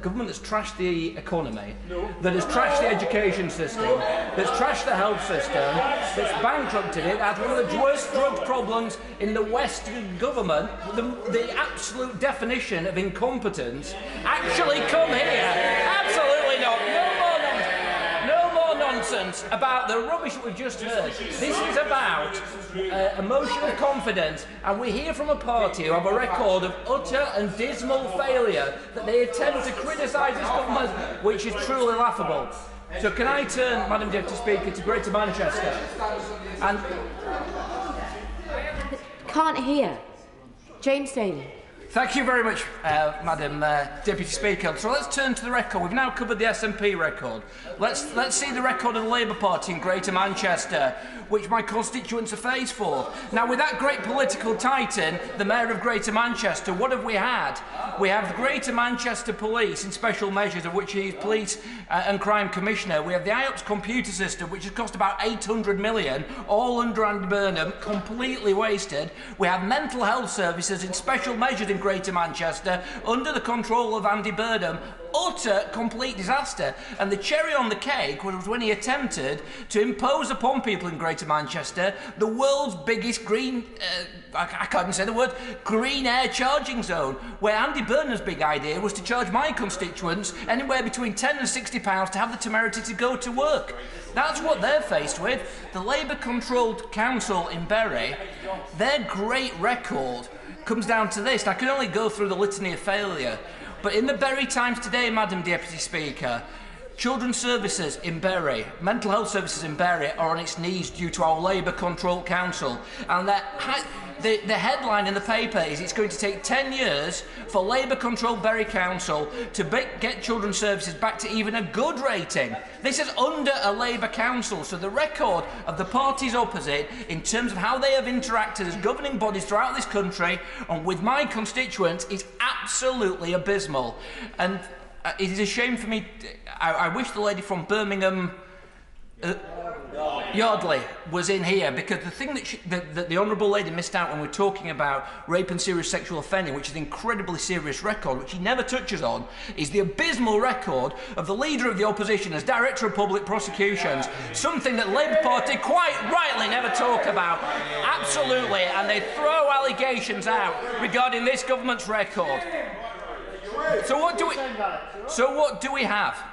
government that's trashed the economy, that has trashed the education system, that's trashed the health system, that's bankrupted it, had one of the worst drug problems in the Western government, the absolute definition of incompetence, actually come here. Absolutely not. No more nonsense. nonsense about the rubbish that we've just heard. This is about a motion of confidence, and we hear from a party who have a record of utter and dismal failure that they attempt to criticise this government, which is truly laughable. So can I turn, Madam Deputy Speaker, to Greater Manchester? And Can't hear. James Daly. thank you very much, Madam Deputy Speaker. So let's turn to the record. We've now covered the SNP record. Let's see the record of the Labour Party in Greater Manchester, which my constituents are faced for. Now, with that great political titan, the Mayor of Greater Manchester, what have we had? We have the Greater Manchester Police in special measures, of which he is Police and Crime Commissioner. We have the IOPS computer system, which has cost about 800 million, all under Andy Burnham, completely wasted. We have mental health services in special measures in Greater Manchester, under the control of Andy Burnham. Utter, complete disaster. And the cherry on the cake was when he attempted to impose upon people in Greater Manchester the world's biggest green, I can't even say the word, green air charging zone, where Andy Burnham's big idea was to charge my constituents anywhere between £10 and £60 to have the temerity to go to work. That's what they're faced with. The Labour-controlled council in Bury, their great record comes down to this. I can only go through the litany of failure. But in the Bury Times today, Madam Deputy Speaker, children's services in Bury, mental health services in Bury are on its knees due to our Labour-controlled council. And the headline in the paper is it's going to take 10 years for Labour-controlled Bury Council to get children's services back to even a good rating. This is under a Labour council, so the record of the parties opposite in terms of how they have interacted as governing bodies throughout this country and with my constituents is absolutely abysmal. And it is a shame for me. I wish the lady from Birmingham, Yardley, was in here, because the thing that the Honourable Lady missed out when we're talking about rape and serious sexual offending, which is an incredibly serious record, which she never touches on, is the abysmal record of the Leader of the Opposition as Director of Public Prosecutions, something that Labour Party quite rightly never talk about. Absolutely, and they throw allegations out regarding this government's record. So what do we have?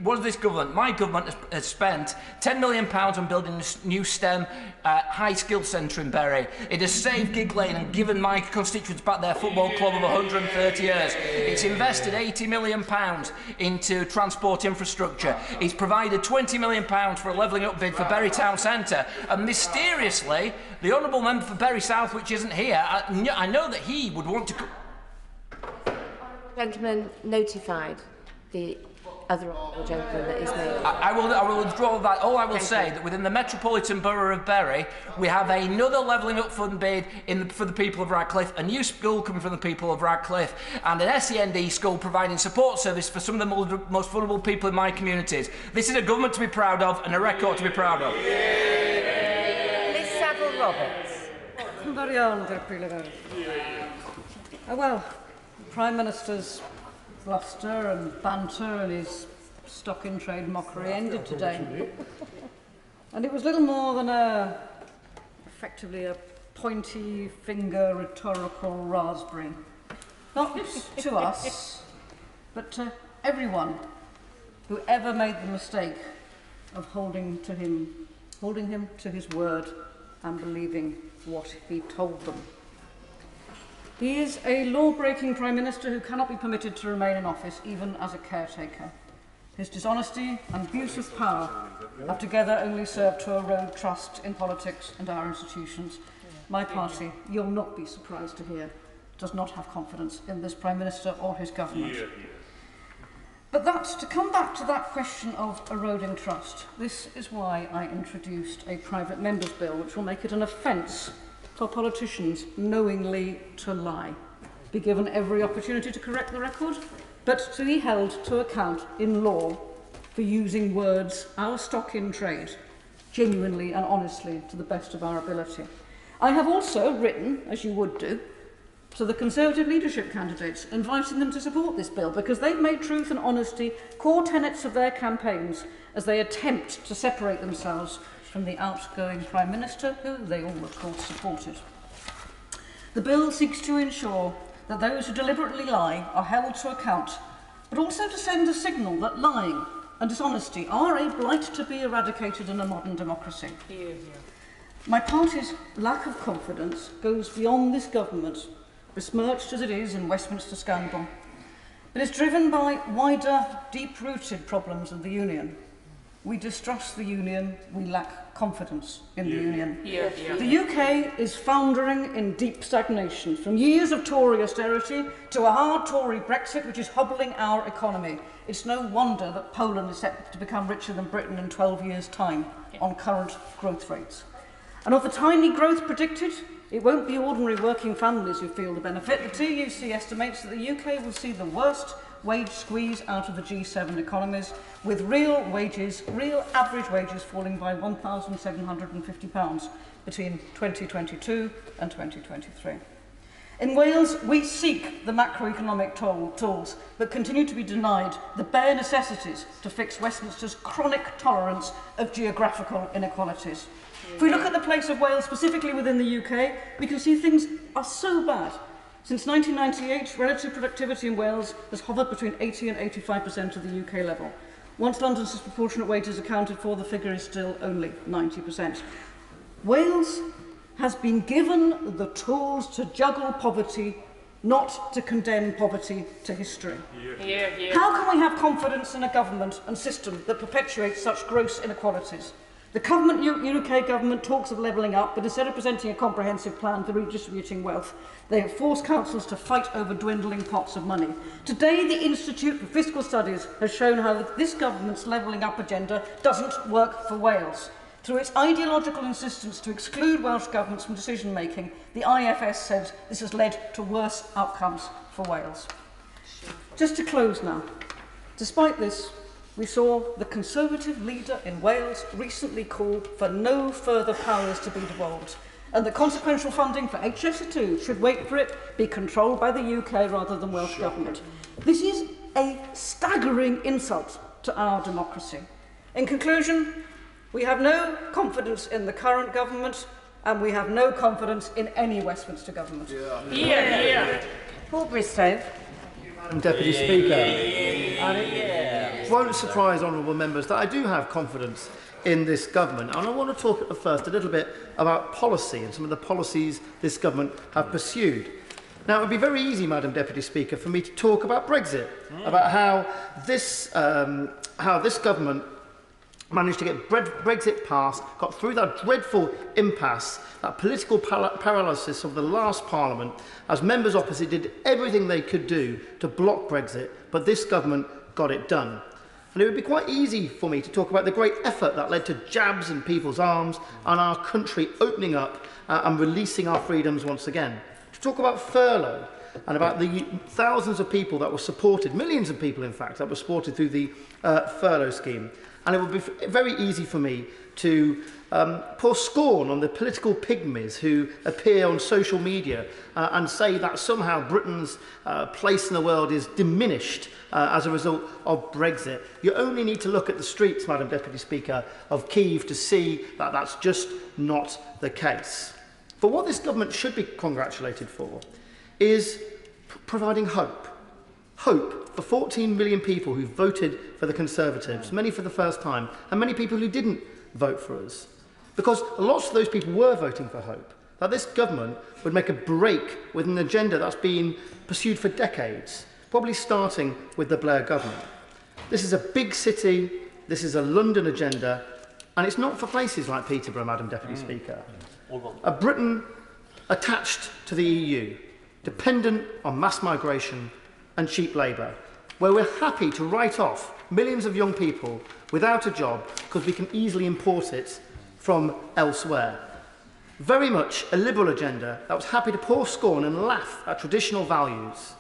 What is this government? My government has spent £10 million on building this new STEM high skills centre in Bury. It has saved Gig Lane and given my constituents back their football club of 130 years. It's invested £80 million into transport infrastructure. It's provided £20 million for a levelling up bid for Bury Town Centre. And mysteriously, the Honourable Member for Bury South, which isn't here, I know that he would want to... Gentleman notified the other honourable gentleman that is made. I will withdraw that. All I will say that within the Metropolitan Borough of Bury, we have another levelling up fund bid for the people of Radcliffe, a new school coming from the people of Radcliffe, and an SEND school providing support service for some of the most vulnerable people in my communities. This is a government to be proud of and a record to be proud of. Miss Savile Roberts. Well, the Prime Minister's bluster and banter and his stock-in-trade mockery ended today. And it was little more than effectively a pointy-finger rhetorical raspberry. Not to us, but to everyone who ever made the mistake of holding him to his word and believing what he told them. He is a law-breaking Prime Minister who cannot be permitted to remain in office, even as a caretaker. His dishonesty and abuse of power have together only served to erode trust in politics and our institutions. My party, you'll not be surprised to hear, does not have confidence in this Prime Minister or his government. But to come back to that question of eroding trust, this is why I introduced a private member's bill, which will make it an offence for politicians knowingly to lie, be given every opportunity to correct the record, but to be held to account in law for using words, our stock in trade, genuinely and honestly to the best of our ability. I have also written, as you would do, to the Conservative leadership candidates, inviting them to support this bill, because they've made truth and honesty core tenets of their campaigns as they attempt to separate themselves from the outgoing Prime Minister, who they all, of course, supported. The bill seeks to ensure that those who deliberately lie are held to account, but also to send a signal that lying and dishonesty are a blight to be eradicated in a modern democracy. My party's lack of confidence goes beyond this government, besmirched as it is in Westminster scandal, but is driven by wider, deep-rooted problems of the Union. We distrust the Union, we lack confidence in the Union. The UK is foundering in deep stagnation, from years of Tory austerity to a hard Tory Brexit, which is hobbling our economy. It's no wonder that Poland is set to become richer than Britain in 12 years' time on current growth rates. And of the tiny growth predicted, it won't be ordinary working families who feel the benefit. The TUC estimates that the UK will see the worst wage squeeze out of the G7 economies, with real average wages falling by £1,750 between 2022 and 2023. In Wales, we seek the macroeconomic tools, but continue to be denied the bare necessities to fix Westminster's chronic tolerance of geographical inequalities. If we look at the place of Wales specifically within the UK, we can see things are so bad. Since 1998, relative productivity in Wales has hovered between 80 and 85% of the UK level. Once London's disproportionate wages accounted for, the figure is still only 90%. Wales has been given the tools to juggle poverty, not to condemn poverty to history. How can we have confidence in a government and system that perpetuates such gross inequalities? The UK government talks of levelling up, but instead of presenting a comprehensive plan for redistributing wealth, they have forced councils to fight over dwindling pots of money. Today, the Institute for Fiscal Studies has shown how this government's levelling up agenda doesn't work for Wales. Through its ideological insistence to exclude Welsh governments from decision-making, the IFS says this has led to worse outcomes for Wales. Just to close now, despite this, we saw the Conservative leader in Wales recently call for no further powers to be devolved, and the consequential funding for HS2 should wait for it be controlled by the UK rather than Welsh Government. This is a staggering insult to our democracy. In conclusion, we have no confidence in the current government, and we have no confidence in any Westminster government. Paul Bristow. Madam Deputy Speaker, and it won't surprise honourable members that I do have confidence in this government, and I want to talk at first a little bit about policy and some of the policies this government have pursued. Now, it would be very easy, Madam Deputy Speaker, for me to talk about Brexit, about how this government managed to get Brexit passed, got through that dreadful impasse, that political paralysis of the last Parliament, as members opposite did everything they could do to block Brexit, but this government got it done. And it would be quite easy for me to talk about the great effort that led to jabs in people's arms and our country opening up and releasing our freedoms once again. To talk about furlough and about the thousands of people that were supported, millions of people in fact, that were supported through the furlough scheme. And it would be very easy for me to pour scorn on the political pygmies who appear on social media and say that somehow Britain's place in the world is diminished as a result of Brexit. You only need to look at the streets, Madam Deputy Speaker, of Kyiv to see that that's just not the case. But what this government should be congratulated for is providing hope. Hope for 14 million people who voted for the Conservatives, many for the first time, and many people who didn't vote for us. Because lots of those people were voting for hope, that this government would make a break with an agenda that's been pursued for decades, probably starting with the Blair government. This is a big city, this is a London agenda, and it's not for places like Peterborough, Madam Deputy Speaker. A Britain attached to the EU, dependent on mass migration and cheap labour, where we're happy to write off millions of young people without a job because we can easily import it from elsewhere. Very much a liberal agenda that was happy to pour scorn and laugh at traditional values,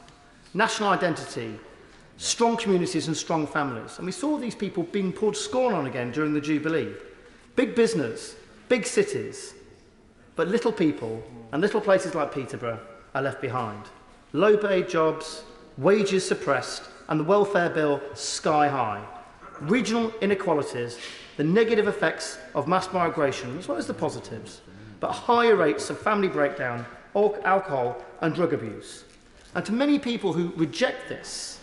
national identity, strong communities and strong families. And we saw these people being poured scorn on again during the Jubilee. Big business, big cities, but little people and little places like Peterborough are left behind. Low-paid jobs, wages suppressed, and the welfare bill sky high. Regional inequalities, the negative effects of mass migration, as well as the positives, but higher rates of family breakdown, alcohol and drug abuse. And to many people who reject this,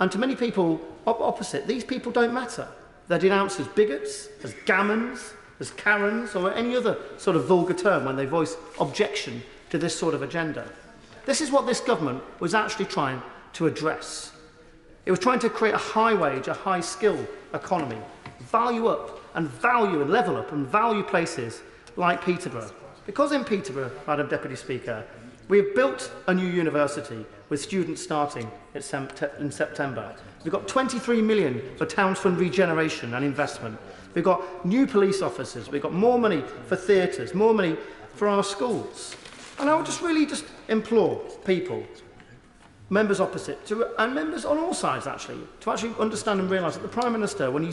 And to many people opposite, these people don't matter. They're denounced as bigots, as gammons, as Karens, or any other sort of vulgar term when they voice objection to this sort of agenda. This is what this government was actually trying to address. It was trying to create a high-wage, a high-skill economy, value up and level up and value places like Peterborough. Because in Peterborough, Madam Deputy Speaker, we have built a new university with students starting in September. We've got 23 million for Towns Fund regeneration and investment. We've got new police officers. We've got more money for theatres, more money for our schools. And I would just really implore people, members opposite, and members on all sides actually, to actually understand and realise that the Prime Minister, when you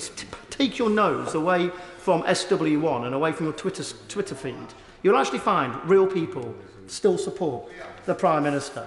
take your nose away from SW1 and away from your Twitter feed, you'll actually find real people still support the Prime Minister.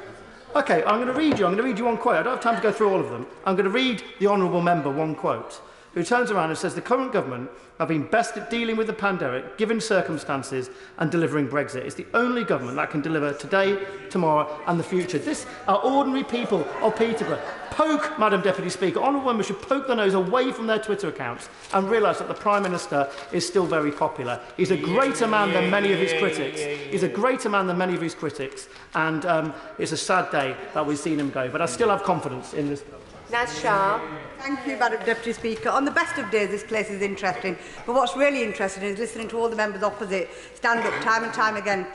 OK, I'm going to read you one quote. I don't have time to go through all of them. I'm going to read the honourable member one quote, who turns around and says the current government have been best at dealing with the pandemic, given circumstances, and delivering Brexit. It's the only government that can deliver today, tomorrow and the future. This are ordinary people of Peterborough. Poke, Madam Deputy Speaker, honourable members should poke their nose away from their Twitter accounts and realise that the Prime Minister is still very popular. He's a greater man than many of his critics. He's a greater man than many of his critics, and it's a sad day that we've seen him go. But I still have confidence in this. Naz Shah. Thank you, Madam Deputy Speaker. On the best of days, this place is interesting. But what's really interesting is listening to all the members opposite stand up time and time again,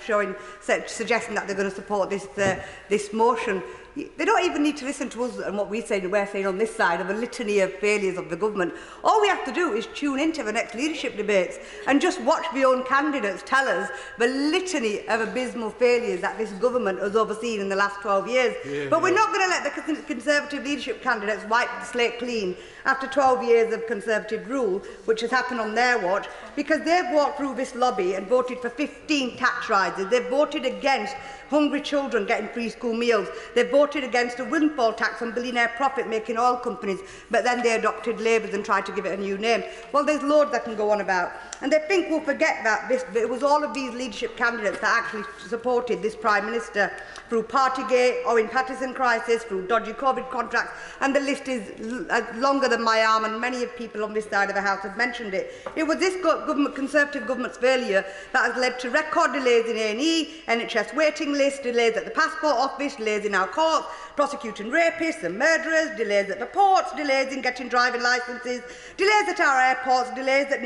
suggesting that they're going to support this motion. They don't even need to listen to us and what we're saying on this side of a litany of failures of the government. All we have to do is tune into the next leadership debates and just watch the own candidates tell us the litany of abysmal failures that this government has overseen in the last 12 years. But we're not going to let the Conservative leadership candidates wipe the slate clean after 12 years of Conservative rule, which has happened on their watch, because they've walked through this lobby and voted for 15 tax rises. They've voted against hungry children getting free school meals. They voted against a windfall tax on billionaire profit-making oil companies, but then they adopted Labour's and tried to give it a new name. Well, there's loads I can go on about. And they think we'll forget that it was all of these leadership candidates that actually supported this Prime Minister through Partygate, Owen Paterson crisis, through dodgy COVID contracts, and the list is longer than my arm, and many of people on this side of the House have mentioned it. It was this Conservative government's failure that has led to record delays in A&E, NHS waiting lists, delays at the Passport Office, delays in our courts, prosecuting rapists and murderers, delays at the ports, delays in getting driving licences, delays at our airports, delays that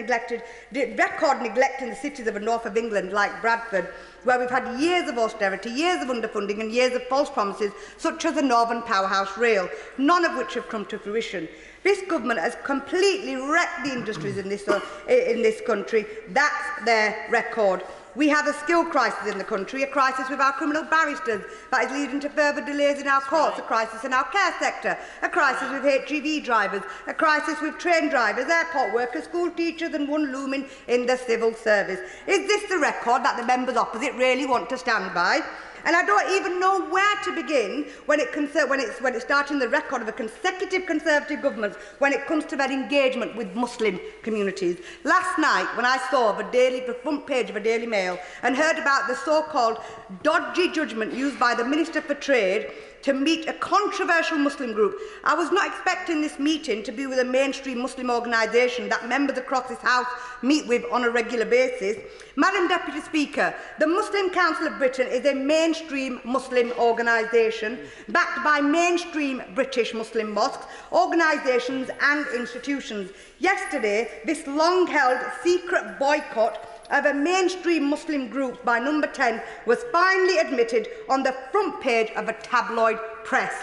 record neglect in the cities of the north of England like Bradford, where we've had years of austerity, years of underfunding and years of false promises, such as the Northern Powerhouse Rail, none of which have come to fruition. This government has completely wrecked the industries in this country. That's their record. We have a skill crisis in the country, a crisis with our criminal barristers that is leading to further delays in our courts, a crisis in our care sector, a crisis with HGV drivers, a crisis with train drivers, airport workers, school teachers and one looming in the civil service. Is this the record that the members opposite really want to stand by? And I don't even know where to begin when it's starting the record of a consecutive Conservative government when it comes to their engagement with Muslim communities. Last night, when I saw the front page of a Daily Mail and heard about the so-called dodgy judgment used by the Minister for Trade to meet a controversial Muslim group, I was not expecting this meeting to be with a mainstream Muslim organisation that members across this House meet with on a regular basis. Madam Deputy Speaker, the Muslim Council of Britain is a mainstream Muslim organisation backed by mainstream British Muslim mosques, organisations and institutions. Yesterday, this long-held secret boycott of a mainstream Muslim group by Number 10 was finally admitted on the front page of a tabloid press.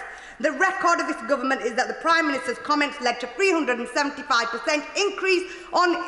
The record of this government is that the Prime Minister's comments led to 375% increase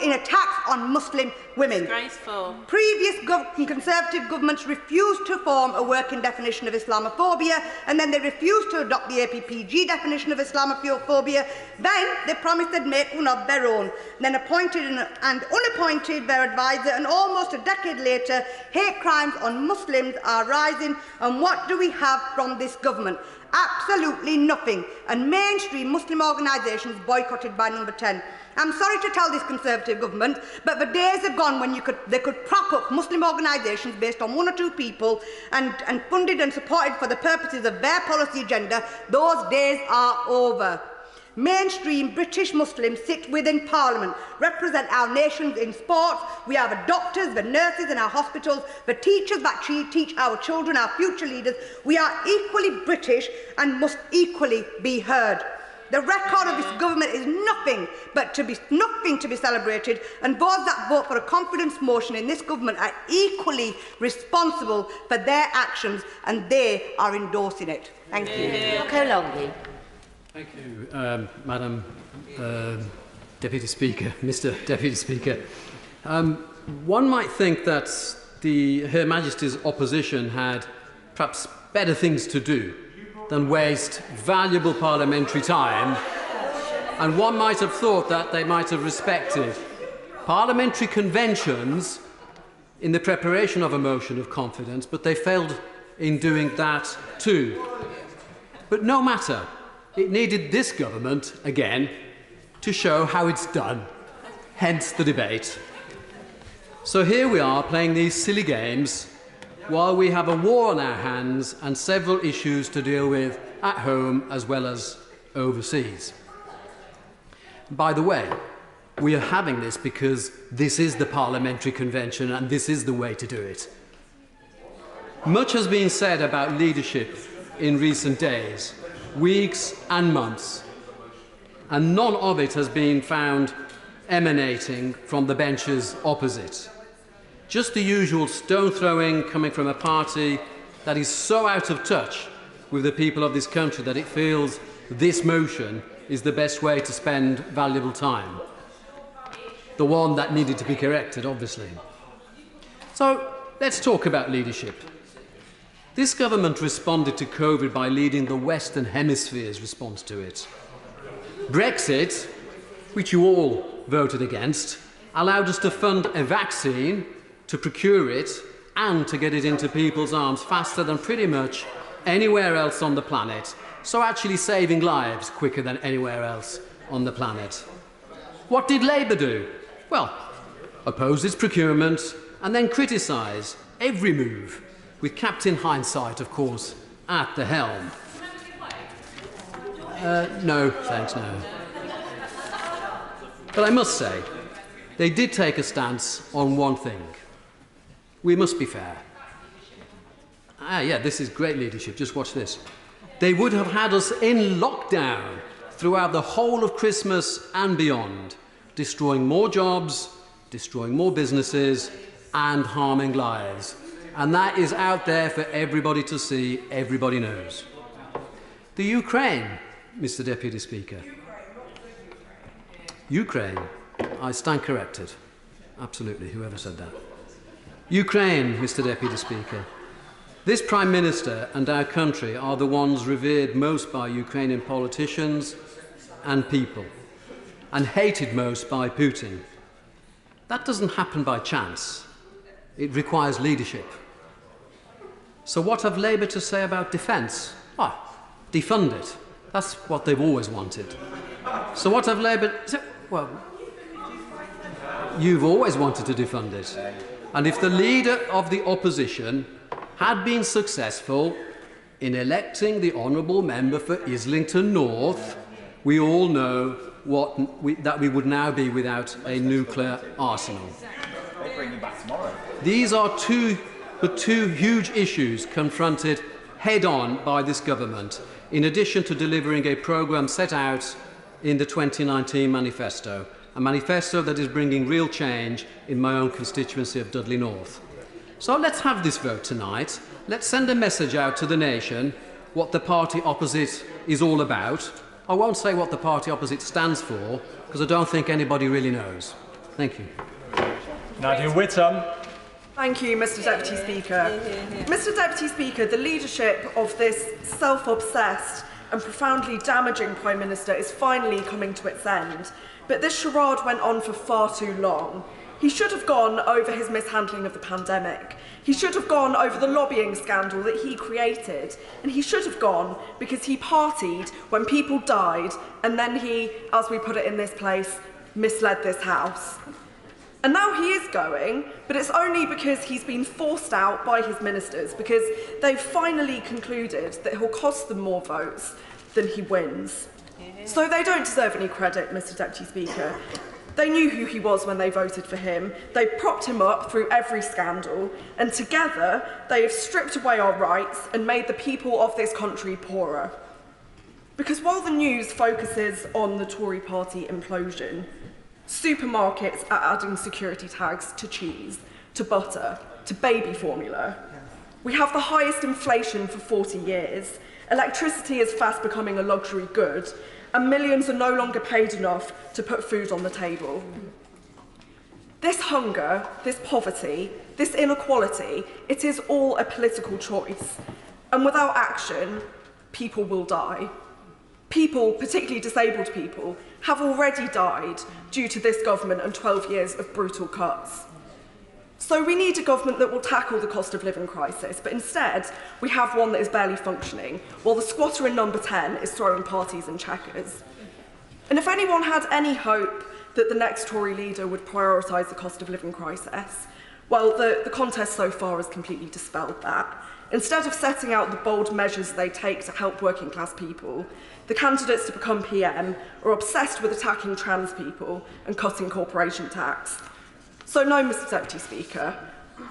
in attacks on Muslim women. Disgraceful. Previous Conservative governments refused to form a working definition of Islamophobia, and then they refused to adopt the APPG definition of Islamophobia. Then they promised they'd make one of their own. Then appointed and unappointed their advisor, and almost a decade later, hate crimes on Muslims are rising. And what do we have from this government? Absolutely nothing. And mainstream Muslim organisations boycotted by Number 10. I'm sorry to tell this Conservative government, but the days are gone when they could prop up Muslim organisations based on one or two people and funded and supported for the purposes of their policy agenda. Those days are over. Mainstream British Muslims sit within Parliament, represent our nations in sports. We have the doctors, the nurses in our hospitals, the teachers that teach our children, our future leaders. We are equally British and must equally be heard. The record of this government is nothing to be celebrated, and those that vote for a confidence motion in this government are equally responsible for their actions, and they are endorsing it. Thank you. Thank you, Madam Deputy Speaker, Mr. Deputy Speaker. One might think that Her Majesty's opposition had perhaps better things to do than waste valuable parliamentary time, and one might have thought that they might have respected parliamentary conventions in the preparation of a motion of confidence, but they failed in doing that too. But no matter, it needed this government, again, to show how it's done, hence the debate. So here we are playing these silly games while we have a war on our hands and several issues to deal with at home as well as overseas. By the way, we are having this because this is the parliamentary convention and this is the way to do it. Much has been said about leadership in recent days, weeks and months, and none of it has been found emanating from the benches opposite. Just the usual stone-throwing coming from a party that is so out of touch with the people of this country that it feels this motion is the best way to spend valuable time. The one that needed to be corrected, obviously. So let's talk about leadership. This government responded to COVID by leading the Western Hemisphere's response to it. Brexit, which you all voted against, allowed us to fund a vaccine, to procure it, and to get it into people's arms faster than pretty much anywhere else on the planet, so actually saving lives quicker than anywhere else on the planet. What did Labour do? Well, oppose its procurement and then criticise every move, with Captain Hindsight, of course, at the helm. No, thanks, no. But I must say, they did take a stance on one thing. We must be fair. Yeah, this is great leadership. Just watch this. They would have had us in lockdown throughout the whole of Christmas and beyond, destroying more jobs, destroying more businesses, and harming lives. And that is out there for everybody to see. Everybody knows. The Ukraine, Mr. Deputy Speaker. Ukraine. I stand corrected. Absolutely, whoever said that. Ukraine, Mr. Deputy Speaker. This Prime Minister and our country are the ones revered most by Ukrainian politicians and people, and hated most by Putin. That doesn't happen by chance. It requires leadership. So what have Labour to say about defence? Defund it. That's what they've always wanted. So what have Labour... Well, you've always wanted to defund it. And if the leader of the opposition had been successful in electing the honourable member for Islington North, we all know that we would now be without a nuclear arsenal. They bring him back tomorrow. These are two huge issues confronted head-on by this government, in addition to delivering a programme set out in the 2019 manifesto, a manifesto that is bringing real change in my own constituency of Dudley North. So let's have this vote tonight. Let's send a message out to the nation what the party opposite is all about. I won't say what the party opposite stands for, because I don't think anybody really knows. Thank you. Nadia Whittam. Thank you, Mr. Deputy Speaker. Mr. Deputy Speaker, the leadership of this self-obsessed and profoundly damaging Prime Minister is finally coming to its end. But this charade went on for far too long. He should have gone over his mishandling of the pandemic. He should have gone over the lobbying scandal that he created. And he should have gone because he partied when people died, and then he, as we put it in this place, misled this House. And now he is going, but it's only because he's been forced out by his ministers, because they've finally concluded that he'll cost them more votes than he wins. So they don't deserve any credit, Mr Deputy Speaker. They knew who he was when they voted for him. They propped him up through every scandal, and together they have stripped away our rights and made the people of this country poorer. Because while the news focuses on the Tory party implosion, supermarkets are adding security tags to cheese, to butter, to baby formula. We have the highest inflation for 40 years. Electricity is fast becoming a luxury good, and millions are no longer paid enough to put food on the table. This hunger, this poverty, this inequality, it is all a political choice. And without action, people will die. People, particularly disabled people, have already died due to this government and 12 years of brutal cuts. So we need a government that will tackle the cost of living crisis, but instead we have one that is barely functioning, while the squatter in number 10 is throwing parties and checkers. And if anyone had any hope that the next Tory leader would prioritise the cost of living crisis, well, the contest so far has completely dispelled that. Instead of setting out the bold measures they take to help working class people, the candidates to become PM are obsessed with attacking trans people and cutting corporation tax. So no, Mr Deputy Speaker,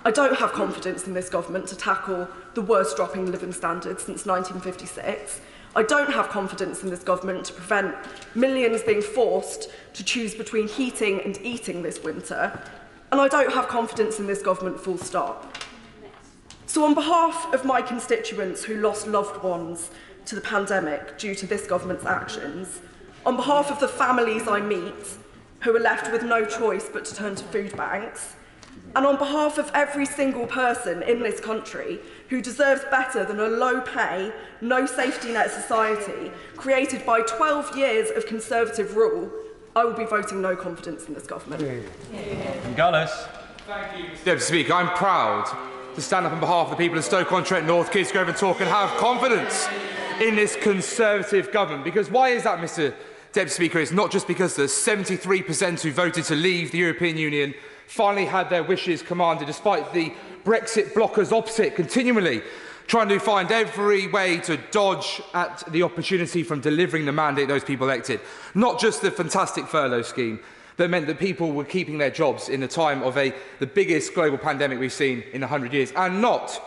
I don't have confidence in this government to tackle the worst drop in living standards since 1956. I don't have confidence in this government to prevent millions being forced to choose between heating and eating this winter. And I don't have confidence in this government, full stop. So on behalf of my constituents who lost loved ones to the pandemic due to this government's actions, on behalf of the families I meet who are left with no choice but to turn to food banks, and on behalf of every single person in this country who deserves better than a low-pay, no-safety-net society created by 12 years of Conservative rule, I will be voting no confidence in this government. Gullis. Thank you, Mr Deputy Speaker. I'm proud to stand up on behalf of the people of Stoke-on-Trent North, Kidsgrove and talk and have confidence in this Conservative government. Because why is that, Mr Deputy Speaker? It's not just because the 73% who voted to leave the European Union finally had their wishes commanded, despite the Brexit blockers opposite continually trying to find every way to dodge at the opportunity from delivering the mandate those people elected. Not just the fantastic furlough scheme that meant that people were keeping their jobs in the time of the biggest global pandemic we've seen in 100 years, and not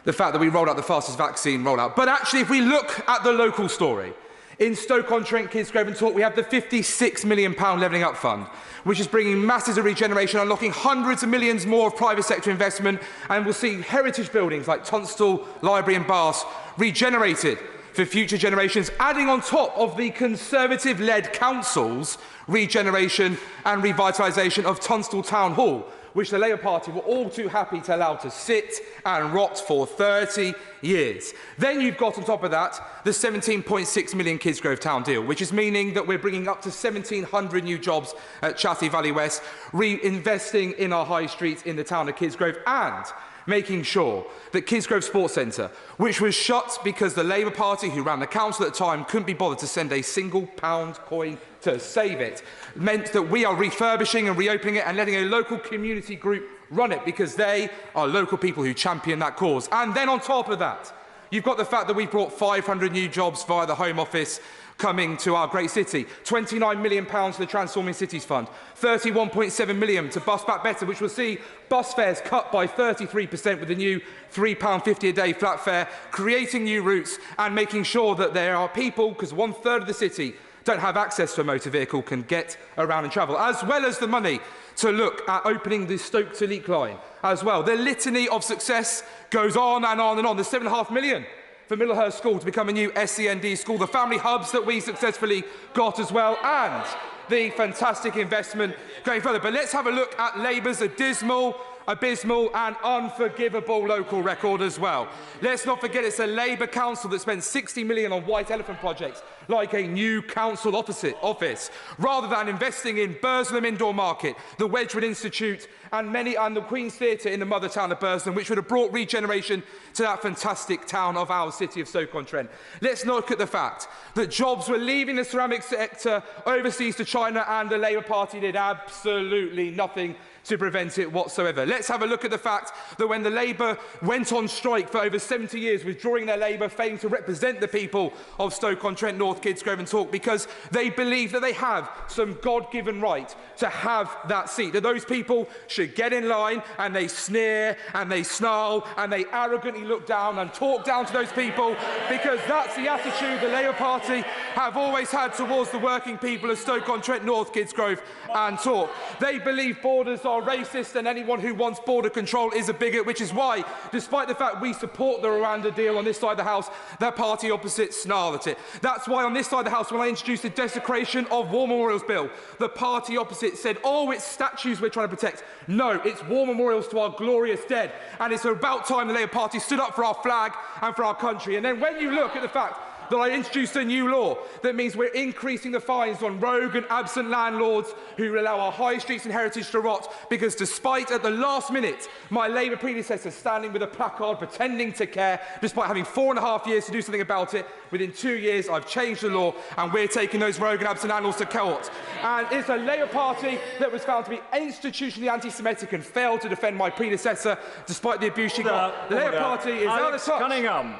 the fact that we rolled out the fastest vaccine rollout. But actually, if we look at the local story, in Stoke-on-Trent, Kidsgrove and Talk, we have the £56 million Levelling Up Fund, which is bringing masses of regeneration, unlocking hundreds of millions more of private sector investment, and we'll see heritage buildings like Tunstall Library and Bath regenerated for future generations, adding on top of the Conservative-led council's regeneration and revitalisation of Tunstall Town Hall, which the Labour Party were all too happy to allow to sit and rot for 30 years. Then you've got on top of that the £17.6 million Kidsgrove Town deal, which is meaning that we're bringing up to 1,700 new jobs at Chatty Valley West, reinvesting in our high streets in the town of Kidsgrove, and making sure that Kidsgrove Sports Centre, which was shut because the Labour Party, who ran the council at the time, couldn't be bothered to send a single pound coin to save it, meant that we are refurbishing and reopening it and letting a local community group run it, because they are local people who champion that cause. And then on top of that, you've got the fact that we brought 500 new jobs via the Home Office coming to our great city, £29 million to the Transforming Cities Fund, £31.7 million to Bus Back Better, which will see bus fares cut by 33% with the new £3.50 a day flat fare, creating new routes and making sure that there are people, because 1/3 of the city don't have access to a motor vehicle, can get around and travel, as well as the money to look at opening the Stoke to Leek line as well. The litany of success goes on and on and on. There's £7.5 million for Middlehurst School to become a new SEND school, the family hubs that we successfully got as well, and the fantastic investment going further. But let's have a look at Labour's abysmal and unforgivable local record as well. Let's not forget it's a Labour council that spends £60 million on white elephant projects like a new council office, rather than investing in Burslem Indoor Market, the Wedgwood Institute and the Queen's Theatre in the mother town of Burslem, which would have brought regeneration to that fantastic town of our city of Stoke-on-Trent. Let's not look at the fact that jobs were leaving the ceramic sector overseas to China, and the Labour Party did absolutely nothing to prevent it whatsoever. Let's have a look at the fact that when the Labour went on strike for over 70 years, withdrawing their Labour, failing to represent the people of Stoke-on-Trent, North, Kidsgrove and Talk, because they believe that they have some God-given right to have that seat, that those people should get in line and they sneer and they snarl and they arrogantly look down and talk down to those people, because that's the attitude the Labour Party have always had towards the working people of Stoke-on-Trent, North, Kidsgrove and Talk. They believe borders are racist and anyone who wants border control is a bigot, which is why, despite the fact we support the Rwanda deal on this side of the House, their party opposite snarl at it. That's why on this side of the House, when I introduced the Desecration of War Memorials Bill, the party opposite said, oh, it's statues we're trying to protect. No, it's war memorials to our glorious dead. And it's about time the Labour Party stood up for our flag and for our country. And then when you look at the fact that I introduced a new law that means we're increasing the fines on rogue and absent landlords who allow our high streets and heritage to rot, because despite at the last minute my Labour predecessor standing with a placard pretending to care, despite having 4.5 years to do something about it, within 2 years I've changed the law and we're taking those rogue and absent landlords to court. And it's a Labour Party that was found to be institutionally anti-Semitic and failed to defend my predecessor despite the abuse she got. The Labour Party is out of touch. Cunningham.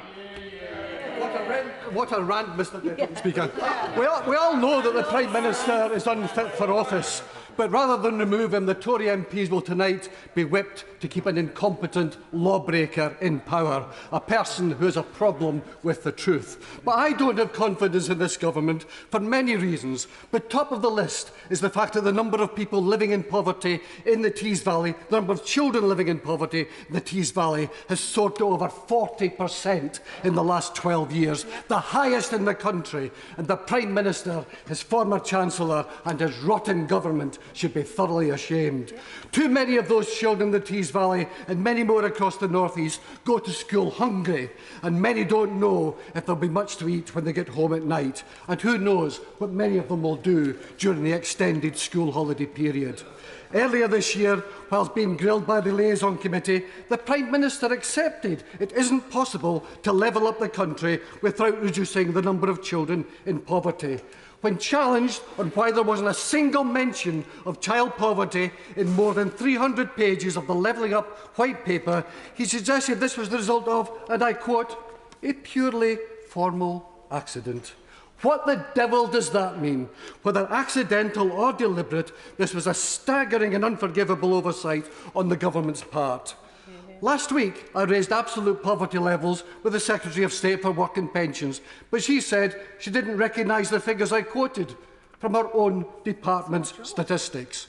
What a rant, Mr Deputy Speaker. We all know that the Prime Minister is unfit for office, but rather than remove him, the Tory MPs will tonight be whipped to keep an incompetent lawbreaker in power, a person who has a problem with the truth. But I don't have confidence in this government for many reasons, but top of the list is the fact that the number of people living in poverty in the Tees Valley, the number of children living in poverty in the Tees Valley has soared to over 40% in the last 12 years, the highest in the country, and the Prime Minister, his former Chancellor and his rotten government should be thoroughly ashamed. Too many of those children in the Tees Valley and many more across the North East go to school hungry, and many don't know if there'll be much to eat when they get home at night, and who knows what many of them will do during the extended school holiday period. Earlier this year, whilst being grilled by the Liaison Committee, the Prime Minister accepted it isn't possible to level up the country without reducing the number of children in poverty. When challenged on why there wasn't a single mention of child poverty in more than 300 pages of the Levelling Up White Paper, he suggested this was the result of, and I quote, a purely formal accident. What the devil does that mean? Whether accidental or deliberate, this was a staggering and unforgivable oversight on the government's part. Last week, I raised absolute poverty levels with the Secretary of State for Work and Pensions, but she said she didn't recognise the figures I quoted from her own department's statistics.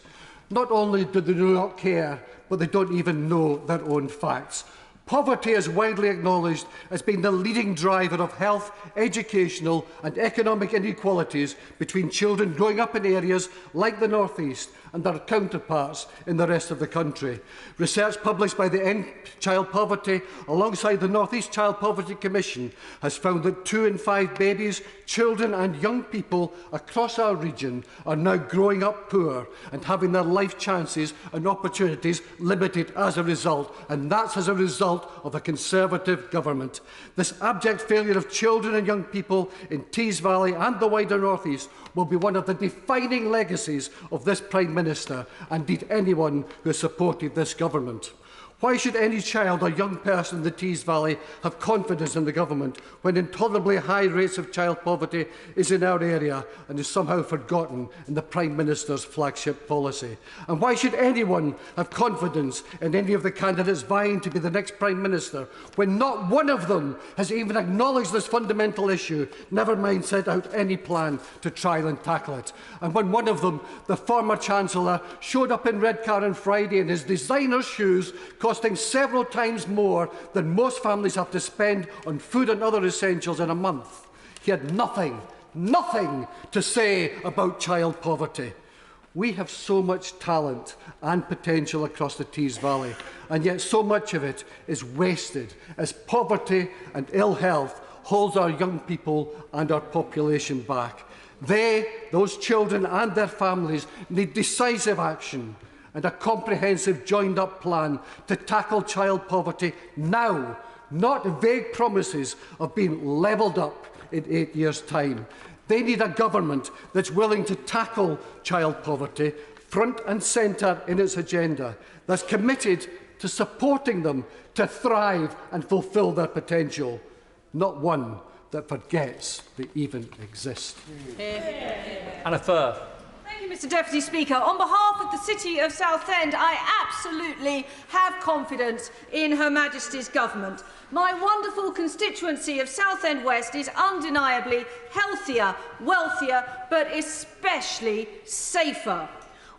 Not only do they not care, but they don't even know their own facts. Poverty is widely acknowledged as being the leading driver of health, educational and economic inequalities between children growing up in areas like the North East and their counterparts in the rest of the country. Research published by the End Child Poverty alongside the North East Child Poverty Commission has found that 2 in 5 babies, children and young people across our region are now growing up poor and having their life chances and opportunities limited as a result, and that's as a result of a Conservative government. This abject failure of children and young people in Tees Valley and the wider North East will be one of the defining legacies of this Prime Minister and indeed anyone who has supported this government. Why should any child or young person in the Tees Valley have confidence in the government when intolerably high rates of child poverty is in our area and is somehow forgotten in the Prime Minister's flagship policy? And why should anyone have confidence in any of the candidates vying to be the next Prime Minister when not one of them has even acknowledged this fundamental issue, never mind set out any plan to try and tackle it? And when one of them, the former Chancellor, showed up in Redcar on Friday in his designer shoes, costing several times more than most families have to spend on food and other essentials in a month, he had nothing to say about child poverty. We have so much talent and potential across the Tees Valley, and yet so much of it is wasted as poverty and ill health holds our young people and our population back. Those children and their families need decisive action and a comprehensive joined-up plan to tackle child poverty now, not vague promises of being levelled up in 8 years' time. They need a government that's willing to tackle child poverty, front and centre in its agenda, that's committed to supporting them to thrive and fulfil their potential, not one that forgets they even exist. Anna Firth. Thank you, Mr Deputy Speaker. On behalf of the City of Southend, I absolutely have confidence in Her Majesty's Government. My wonderful constituency of Southend West is undeniably healthier, wealthier, but especially safer.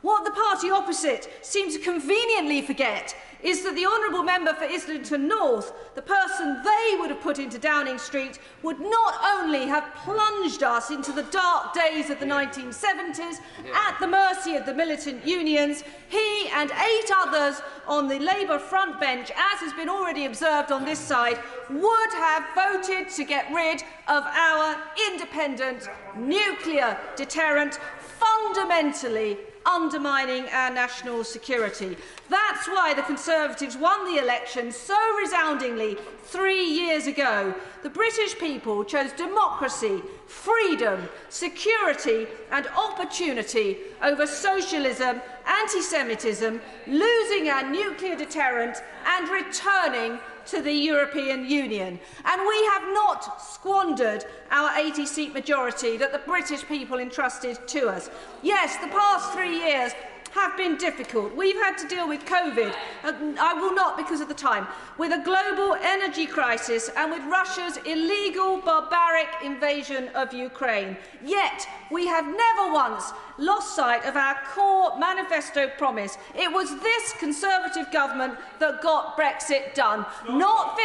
What the party opposite seem to conveniently forget is that the Honourable Member for Islington North, the person they would have put into Downing Street, would not only have plunged us into the dark days of the 1970s at the mercy of the militant unions, he and 8 others on the Labour front bench, as has been already observed on this side, would have voted to get rid of our independent nuclear deterrent, fundamentally undermining our national security. That's why the Conservatives won the election so resoundingly 3 years ago. The British people chose democracy, freedom, security and opportunity over socialism, anti-Semitism, losing our nuclear deterrent and returning to the European Union. And we have not squandered our 80-seat majority that the British people entrusted to us. Yes, the past 3 years have been difficult. We've had to deal with COVID, I will not because of the time, with a global energy crisis and with Russia's illegal, barbaric invasion of Ukraine. Yet, we have never once lost sight of our core manifesto promise. It was this Conservative government that got Brexit done. Not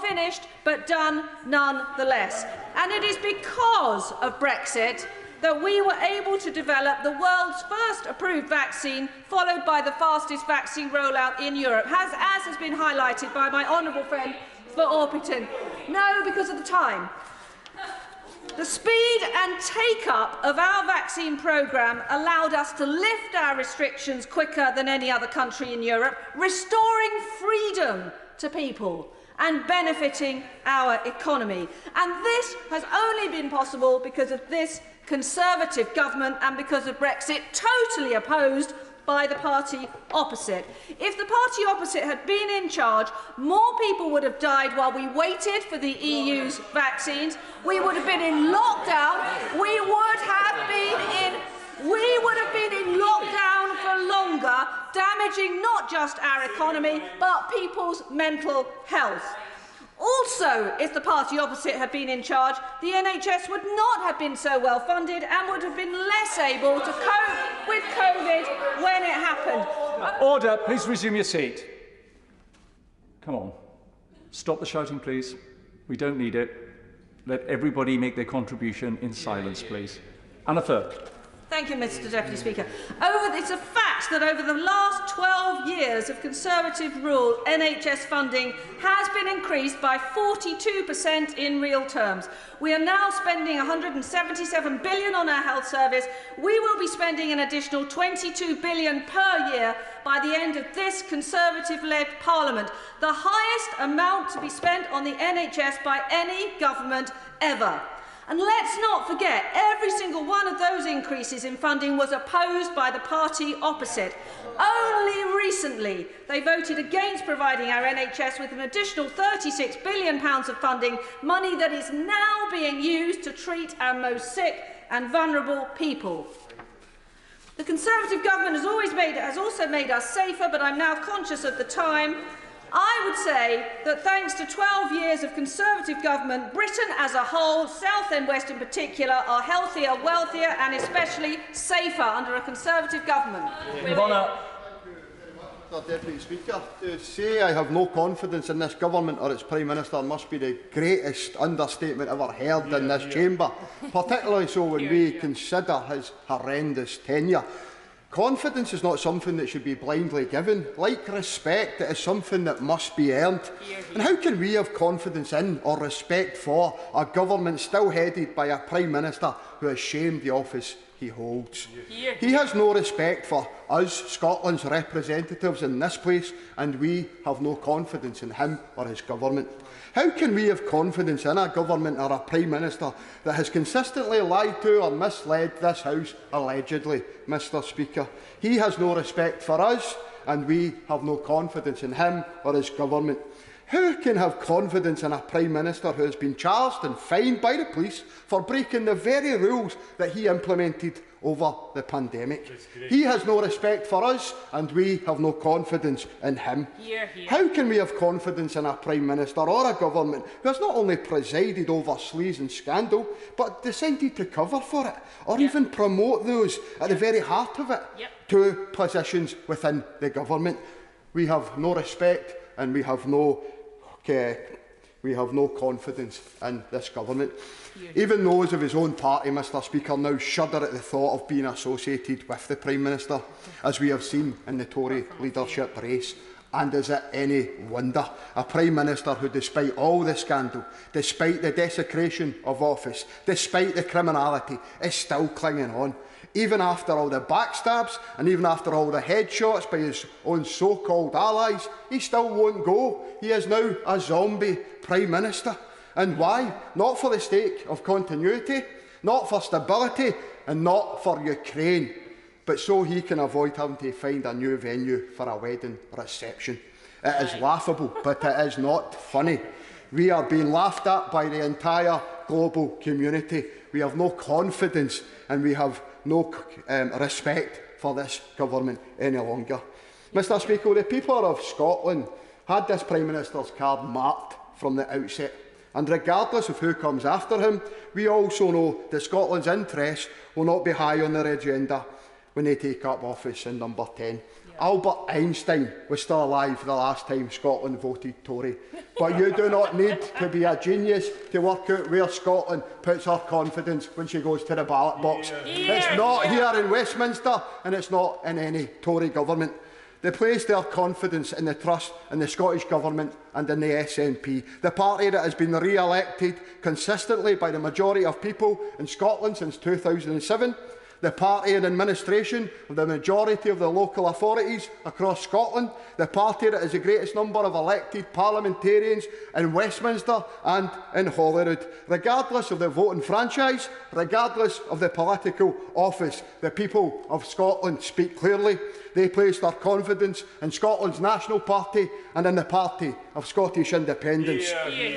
finished, but done nonetheless. And it is because of Brexit that we were able to develop the world's first approved vaccine, followed by the fastest vaccine rollout in Europe, as has been highlighted by my honourable friend for Orpington. No, because of the time. The speed and take-up of our vaccine programme allowed us to lift our restrictions quicker than any other country in Europe, restoring freedom to people and benefiting our economy. And this has only been possible because of this Conservative government and because of Brexit, totally opposed by the party opposite. If the party opposite had been in charge, more people would have died while we waited for the EU's vaccines. We would have been in lockdown. We would have been in lockdown for longer, damaging not just our economy, but people's mental health. Also, if the party opposite had been in charge, the NHS would not have been so well funded and would have been less able to cope with COVID when it happened. Order, please resume your seat. Come on. Stop the shouting, please. We don't need it. Let everybody make their contribution in silence, please. Anna Firth. Thank you, Mr Deputy Speaker. It's a fact that over the last 12 years of Conservative rule, NHS funding has been increased by 42% in real terms. We are now spending £177 billion on our health service. We will be spending an additional £22 billion per year by the end of this Conservative-led Parliament, the highest amount to be spent on the NHS by any government ever. And let's not forget, every single one of those increases in funding was opposed by the party opposite. Only recently, they voted against providing our NHS with an additional £36 billion of funding, money that is now being used to treat our most sick and vulnerable people. The Conservative government has also made us safer, but I'm now conscious of the time. I would say that thanks to 12 years of Conservative government, Britain as a whole, South and West in particular, are healthier, wealthier and especially safer under a Conservative government. Mr Deputy Speaker, to say I have no confidence in this government or its Prime Minister must be the greatest understatement ever heard in this chamber, particularly so when we consider his horrendous tenure. Confidence is not something that should be blindly given. Like respect, it is something that must be earned. And how can we have confidence in or respect for a government still headed by a Prime Minister who has shamed the office he holds. Here. He has no respect for us, Scotland's representatives in this place, and we have no confidence in him or his government. How can we have confidence in a government or a Prime Minister that has consistently lied to or misled this House, allegedly, Mr Speaker? He has no respect for us, and we have no confidence in him or his government. Who can have confidence in a Prime Minister who has been charged and fined by the police for breaking the very rules that he implemented over the pandemic? He has no respect for us, and we have no confidence in him. How can we have confidence in a Prime Minister or a government who has not only presided over sleaze and scandal, but decided to cover for it, or even promote those at the very heart of it to positions within the government? We have no respect, and we have no confidence in this government. Even those of his own party, Mr Speaker, now shudder at the thought of being associated with the Prime Minister, as we have seen in the Tory leadership race. And is it any wonder? A Prime Minister who, despite all the scandal, despite the desecration of office, despite the criminality, is still clinging on. Even after all the backstabs and even after all the headshots by his own so-called allies, he still won't go. He is now a zombie Prime Minister. And why? Not for the sake of continuity, not for stability, and not for Ukraine, but so he can avoid having to find a new venue for a wedding reception. It is laughable, but it is not funny. We are being laughed at by the entire global community. We have no confidence, and we have no respect for this government any longer. Mr Speaker, the people of Scotland had this Prime Minister's card marked from the outset, and regardless of who comes after him, we also know that Scotland's interests will not be high on their agenda when they take up office in number 10. Albert Einstein was still alive the last time Scotland voted Tory. But you do not need to be a genius to work out where Scotland puts her confidence when she goes to the ballot box. It's not here in Westminster, and it's not in any Tory government. They place their confidence in the trust in the Scottish Government and in the SNP, the party that has been re-elected consistently by the majority of people in Scotland since 2007, the party in administration of the majority of the local authorities across Scotland, the party that has the greatest number of elected parliamentarians in Westminster and in Holyrood. Regardless of the voting franchise, regardless of the political office, the people of Scotland speak clearly. They place their confidence in Scotland's National Party and in the Party of Scottish Independence.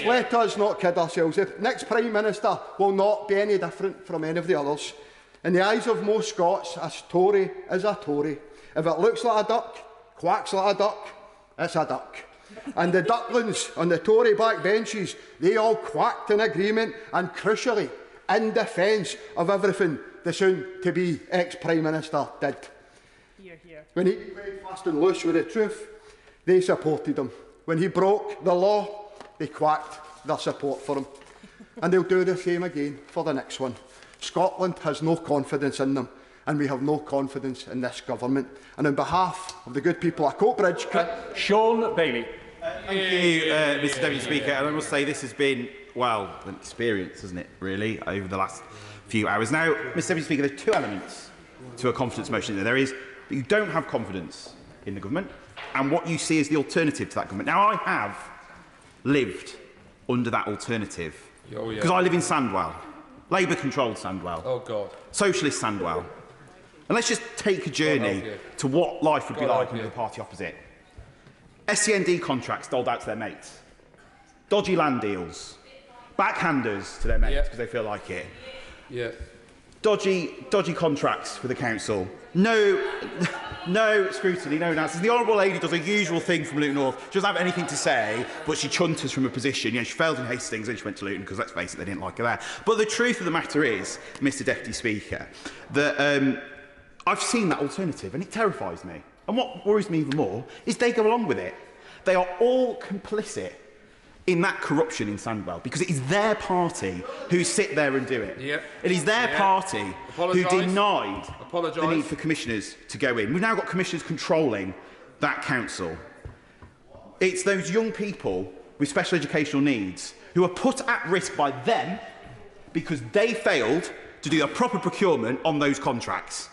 Let us not kid ourselves. The next Prime Minister will not be any different from any of the others. In the eyes of most Scots, a Tory is a Tory. If it looks like a duck, quacks like a duck, it's a duck. And the ducklings on the Tory backbenches, they all quacked in agreement and, crucially, in defence of everything the soon-to-be ex-Prime Minister did. When he played fast and loose with the truth, they supported him. When he broke the law, they quacked their support for him. And they'll do the same again for the next one. Scotland has no confidence in them, and we have no confidence in this government. And on behalf of the good people at Coatbridge... Sean Bailey. Thank you, Mr Deputy Speaker. And I must say this has been, well, an experience, hasn't it, really, over the last few hours. Now, Mr Deputy Speaker, there are two elements to a confidence motion. There is that you don't have confidence in the government, and what you see is the alternative to that government. Now, I have lived under that alternative, because I live in Sandwell. Labour-controlled Sandwell. Oh, God. Socialist Sandwell. And let's just take a journey to what life would be like under the party opposite. SEND contracts doled out to their mates. Dodgy land deals. Backhanders to their mates because they feel like it. Dodgy contracts for the council. No scrutiny, no analysis. The Honourable Lady does a usual thing from Luton North. She doesn't have anything to say, but she chunters from a position. You know, she failed in Hastings and she went to Luton because, let's face it, they didn't like her there. But the truth of the matter is, Mr Deputy Speaker, that I've seen that alternative and it terrifies me. And what worries me even more is they go along with it. They are all complicit in that corruption in Sandwell, because it is their party who sit there and do it. It is their party who denied the need for commissioners to go in. We've now got commissioners controlling that council. It's those young people with special educational needs who are put at risk by them because they failed to do a proper procurement on those contracts.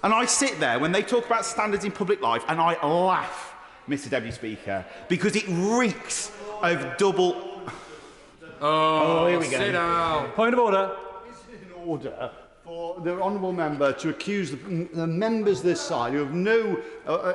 And I sit there when they talk about standards in public life and I laugh, Mr Deputy Speaker, because it reeks of double... Oh, here we go. Sit down. Point of order. Is it in order for the honourable member to accuse the members this side who have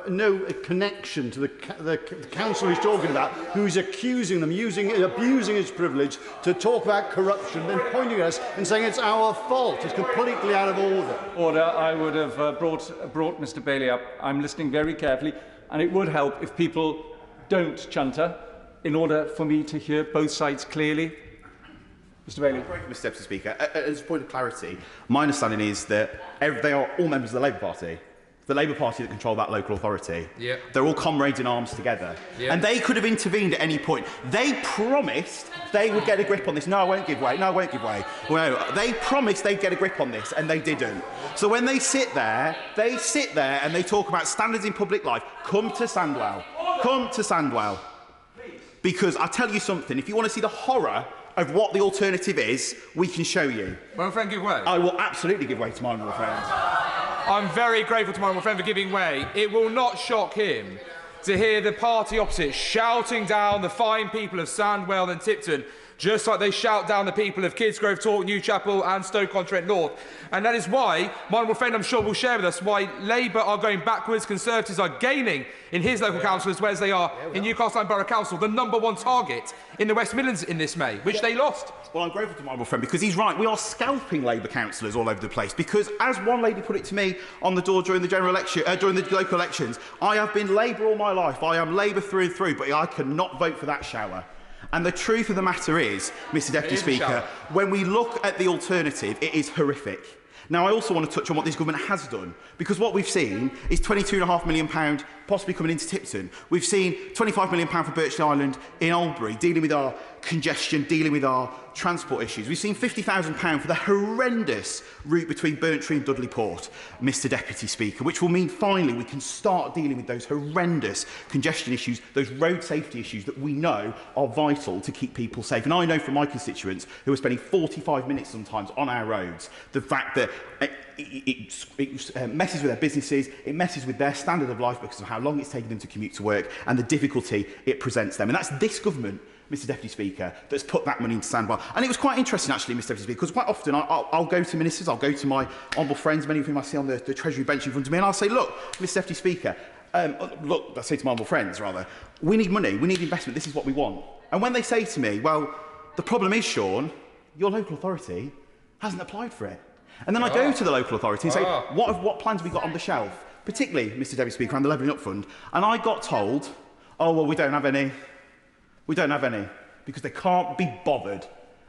no connection to the council he's talking about, who's accusing them, abusing his privilege to talk about corruption, then pointing at us and saying it's our fault? It's completely out of order. Order. I would have brought Mr Bailey up. I'm listening very carefully, and it would help if people don't chunter in order for me to hear both sides clearly. Mr Bailey. Mr Deputy Speaker, as a point of clarity, my understanding is that they are all members of the Labour Party. The Labour Party that control that local authority. Yep. They're all comrades in arms together. Yep. And they could have intervened at any point. They promised they would get a grip on this. No, I won't give way. No, I won't give way. Well, they promised they'd get a grip on this, and they didn't. So when they sit there and they talk about standards in public life, come to Sandwell. Come to Sandwell. Because I tell you something, if you want to see the horror of what the alternative is, we can show you. My friend, give way. I will absolutely give way to my honourable friend. I'm very grateful to my honourable friend for giving way. It will not shock him to hear the party opposite shouting down the fine people of Sandwell and Tipton, just like they shout down the people of Kidsgrove, Taunton, Newchapel and Stoke-on-Trent North. And that is why, my honourable friend I'm sure will share with us, why Labour are going backwards, Conservatives are gaining in his local council as well as they are in Newcastle and Borough Council, the #1 target in the West Midlands in this May, which they lost. Well, I'm grateful to my honourable friend because he's right. We are scalping Labour councillors all over the place because, as one lady put it to me on the door during the general election, during the local elections, I have been Labour all my life. I am Labour through and through, but I cannot vote for that shower. And the truth of the matter is, Mr Deputy Speaker, when we look at the alternative, it is horrific. Now, I also want to touch on what this government has done, because what we've seen is £22.5 million possibly coming into Tipton. We've seen £25 million for Birchley Island in Albury, dealing with our congestion, dealing with our transport issues. We've seen £50,000 for the horrendous route between Burntree and Dudley Port, Mr Deputy Speaker, which will mean finally we can start dealing with those horrendous congestion issues, those road safety issues that we know are vital to keep people safe. And I know from my constituents who are spending 45 minutes sometimes on our roads, the fact that it messes with their businesses, it messes with their standard of life because of how long it's taken them to commute to work and the difficulty it presents them. And that's this government, Mr Deputy Speaker, that's put that money into Sandwell. And it was quite interesting, actually, Mr Deputy Speaker, because quite often I'll go to ministers, I'll go to my honourable friends, many of whom I see on the Treasury bench in front of me, and I'll say, look, Mr Deputy Speaker, look, I say to my honourable friends, rather, we need money, we need investment, this is what we want. And when they say to me, well, the problem is, Sean, your local authority hasn't applied for it. And then I go to the local authority and say, what plans have we got on the shelf? Particularly, Mr Deputy Speaker, and the Levelling Up Fund. And I got told, oh, well, we don't have any. We don't have any. Because they can't be bothered.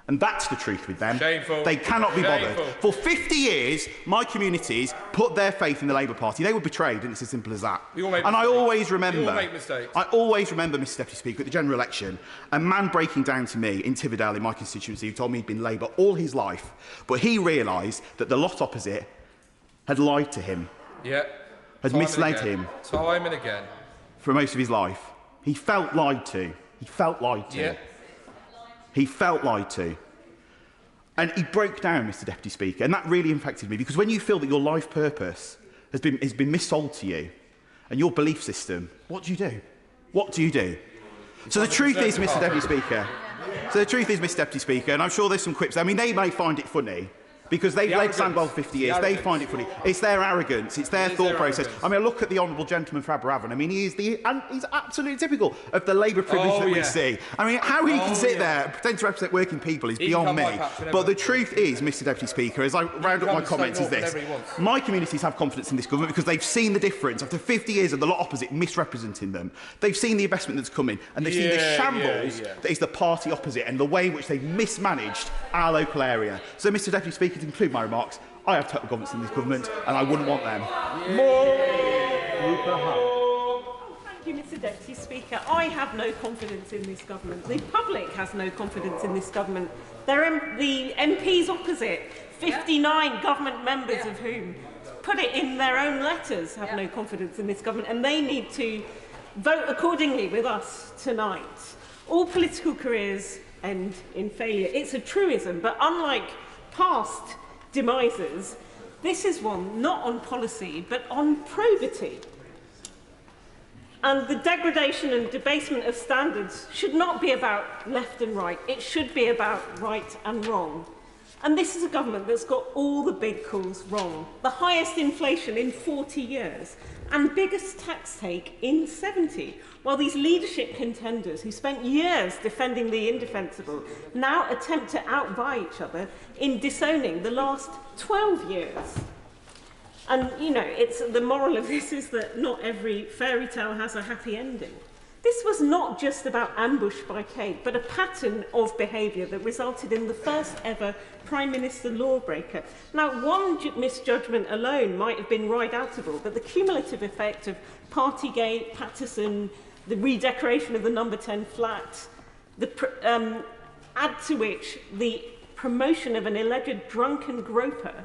And that's the truth with them. Shameful. They cannot be bothered. Shameful. For 50 years, my communities put their faith in the Labour Party. They were betrayed, and it's as simple as that. I always remember, we all make mistakes. I always remember, Mr Deputy Speaker, at the general election, a man breaking down to me in Tividale, in my constituency, who told me he'd been Labour all his life, but he realised that the lot opposite had lied to him. Yeah. Had misled him. Time and again. For most of his life. He felt lied to. He felt lied to. Yeah. He felt lied to. And he broke down, Mr Deputy Speaker, and that really impacted me, because when you feel that your life purpose has been missold to you, and your belief system, what do you do? What do you do? So the truth is, Mr Deputy Speaker, and I'm sure there's some quips, I mean, they may find it funny, because they've led Sandwell 50 years, they find it funny. It's their arrogance, it's their thought process. I mean, I look at the honourable gentleman for Aberavon. I mean, he's absolutely typical of the Labour privilege that we see. I mean, how he can sit there and pretend to represent working people is beyond me. But the truth is, Mr Deputy Speaker, as I round up my comments, is this. My communities have confidence in this government because they've seen the difference after 50 years of the lot opposite misrepresenting them. They've seen the investment that's coming, and they've seen the shambles that is the party opposite and the way in which they've mismanaged our local area. So, Mr Deputy Speaker, to conclude my remarks, I have total confidence in this government and I wouldn't want them. Thank you, Mr Deputy Speaker. I have no confidence in this government. The public has no confidence in this government. The MPs opposite, 59 government members of whom put it in their own letters, have no confidence in this government, and they need to vote accordingly with us tonight. All political careers end in failure. It's a truism, but unlike past demises. This is one not on policy, but on probity. And the degradation and debasement of standards should not be about left and right. It should be about right and wrong. And this is a government that's got all the big calls wrong. The highest inflation in 40 years and biggest tax take in 70. While these leadership contenders who spent years defending the indefensible now attempt to outvie each other in disowning the last 12 years. And, you know, the moral of this is that not every fairy tale has a happy ending. This was not just about ambush by Kate, but a pattern of behaviour that resulted in the first ever Prime Minister lawbreaker. Now, one misjudgment alone might have been right-outable, but the cumulative effect of Partygate, Patterson, the redecoration of the number 10 flat, add to which the promotion of an alleged drunken groper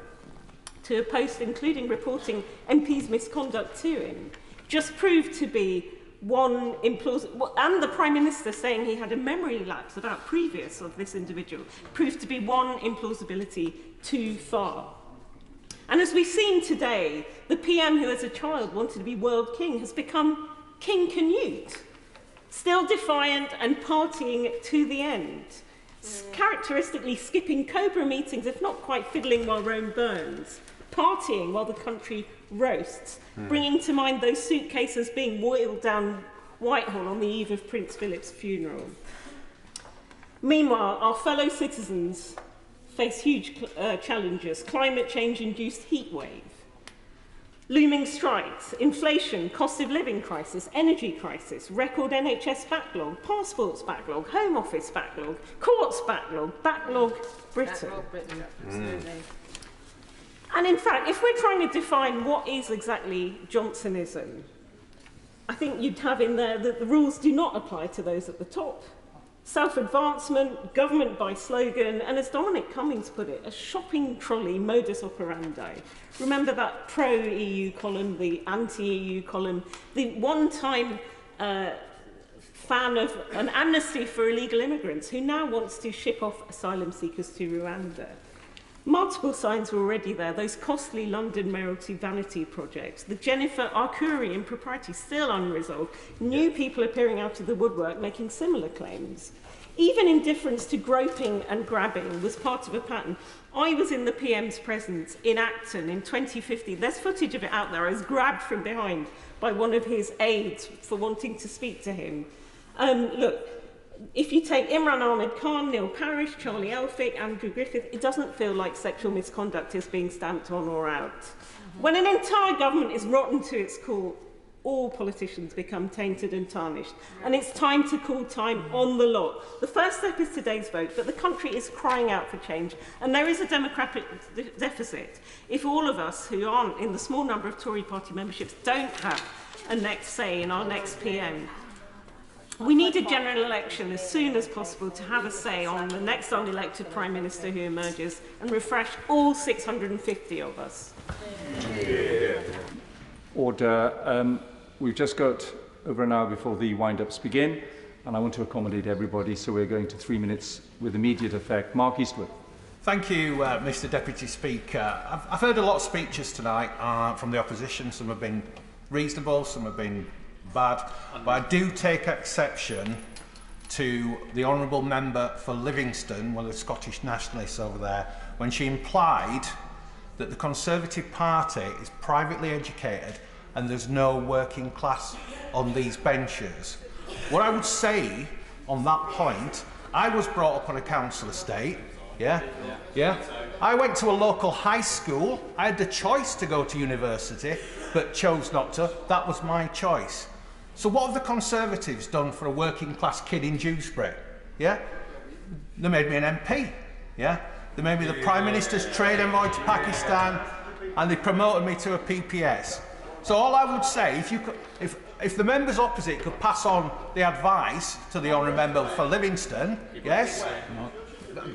to a post including reporting MPs' misconduct to him, just proved to be one implausible, and the Prime Minister saying he had a memory lapse about previous of this individual, proved to be one implausibility too far. And as we've seen today, the PM who as a child wanted to be world king has become King Canute, still defiant and partying to the end, characteristically skipping Cobra meetings, if not quite fiddling while Rome burns, partying while the country roasts, bringing to mind those suitcases being wheeled down Whitehall on the eve of Prince Philip's funeral. Meanwhile, our fellow citizens face huge challenges: climate change-induced heat wave, looming strikes, inflation, cost of living crisis, energy crisis, record NHS backlog, passports backlog, Home Office backlog, courts backlog, backlog Britain. Backlog Britain, absolutely. And in fact, if we're trying to define what is exactly Johnsonism, I think you'd have in there that the rules do not apply to those at the top. Self-advancement, government by slogan, and as Dominic Cummings put it, a shopping trolley modus operandi. Remember that pro-EU column, the anti-EU column, the one-time fan of an amnesty for illegal immigrants who now wants to ship off asylum seekers to Rwanda. Multiple signs were already there, those costly London mayoralty vanity projects, the Jennifer Arcuri impropriety still unresolved, new people appearing out of the woodwork making similar claims. Even indifference to groping and grabbing was part of a pattern. I was in the PM's presence in Acton in 2015. There's footage of it out there. I was grabbed from behind by one of his aides for wanting to speak to him. Look, if you take Imran Ahmed Khan, Neil Parish, Charlie Elphick, Andrew Griffith, it doesn't feel like sexual misconduct is being stamped on or out. When an entire government is rotten to its core, all politicians become tainted and tarnished. And it's time to call time on the lot. The first step is today's vote, but the country is crying out for change. And there is a democratic deficit if all of us who aren't in the small number of Tory party memberships don't have a next say in our next PM. We need a general election as soon as possible to have a say on the next unelected Prime Minister who emerges and refresh all 650 of us. Order. We've just got over an hour before the wind-ups begin, and I want to accommodate everybody, so we're going to 3 minutes with immediate effect. Mark Eastwood. Thank you, Mr Deputy Speaker. I've heard a lot of speeches tonight from the opposition. Some have been reasonable, some have been bad, but I do take exception to the honourable member for Livingston, one of the Scottish nationalists over there, when she implied that the Conservative Party is privately educated and there's no working class on these benches. What I would say on that point, I was brought up on a council estate, yeah? I went to a local high school. I had the choice to go to university, but chose not to. That was my choice. So what have the Conservatives done for a working class kid in Dewsbury? Yeah? They made me an MP. Yeah? They made me the Prime Minister's trade envoy to Pakistan, and they promoted me to a PPS. So all I would say, if the members opposite could pass on the advice to the honourable member for Livingston, yes?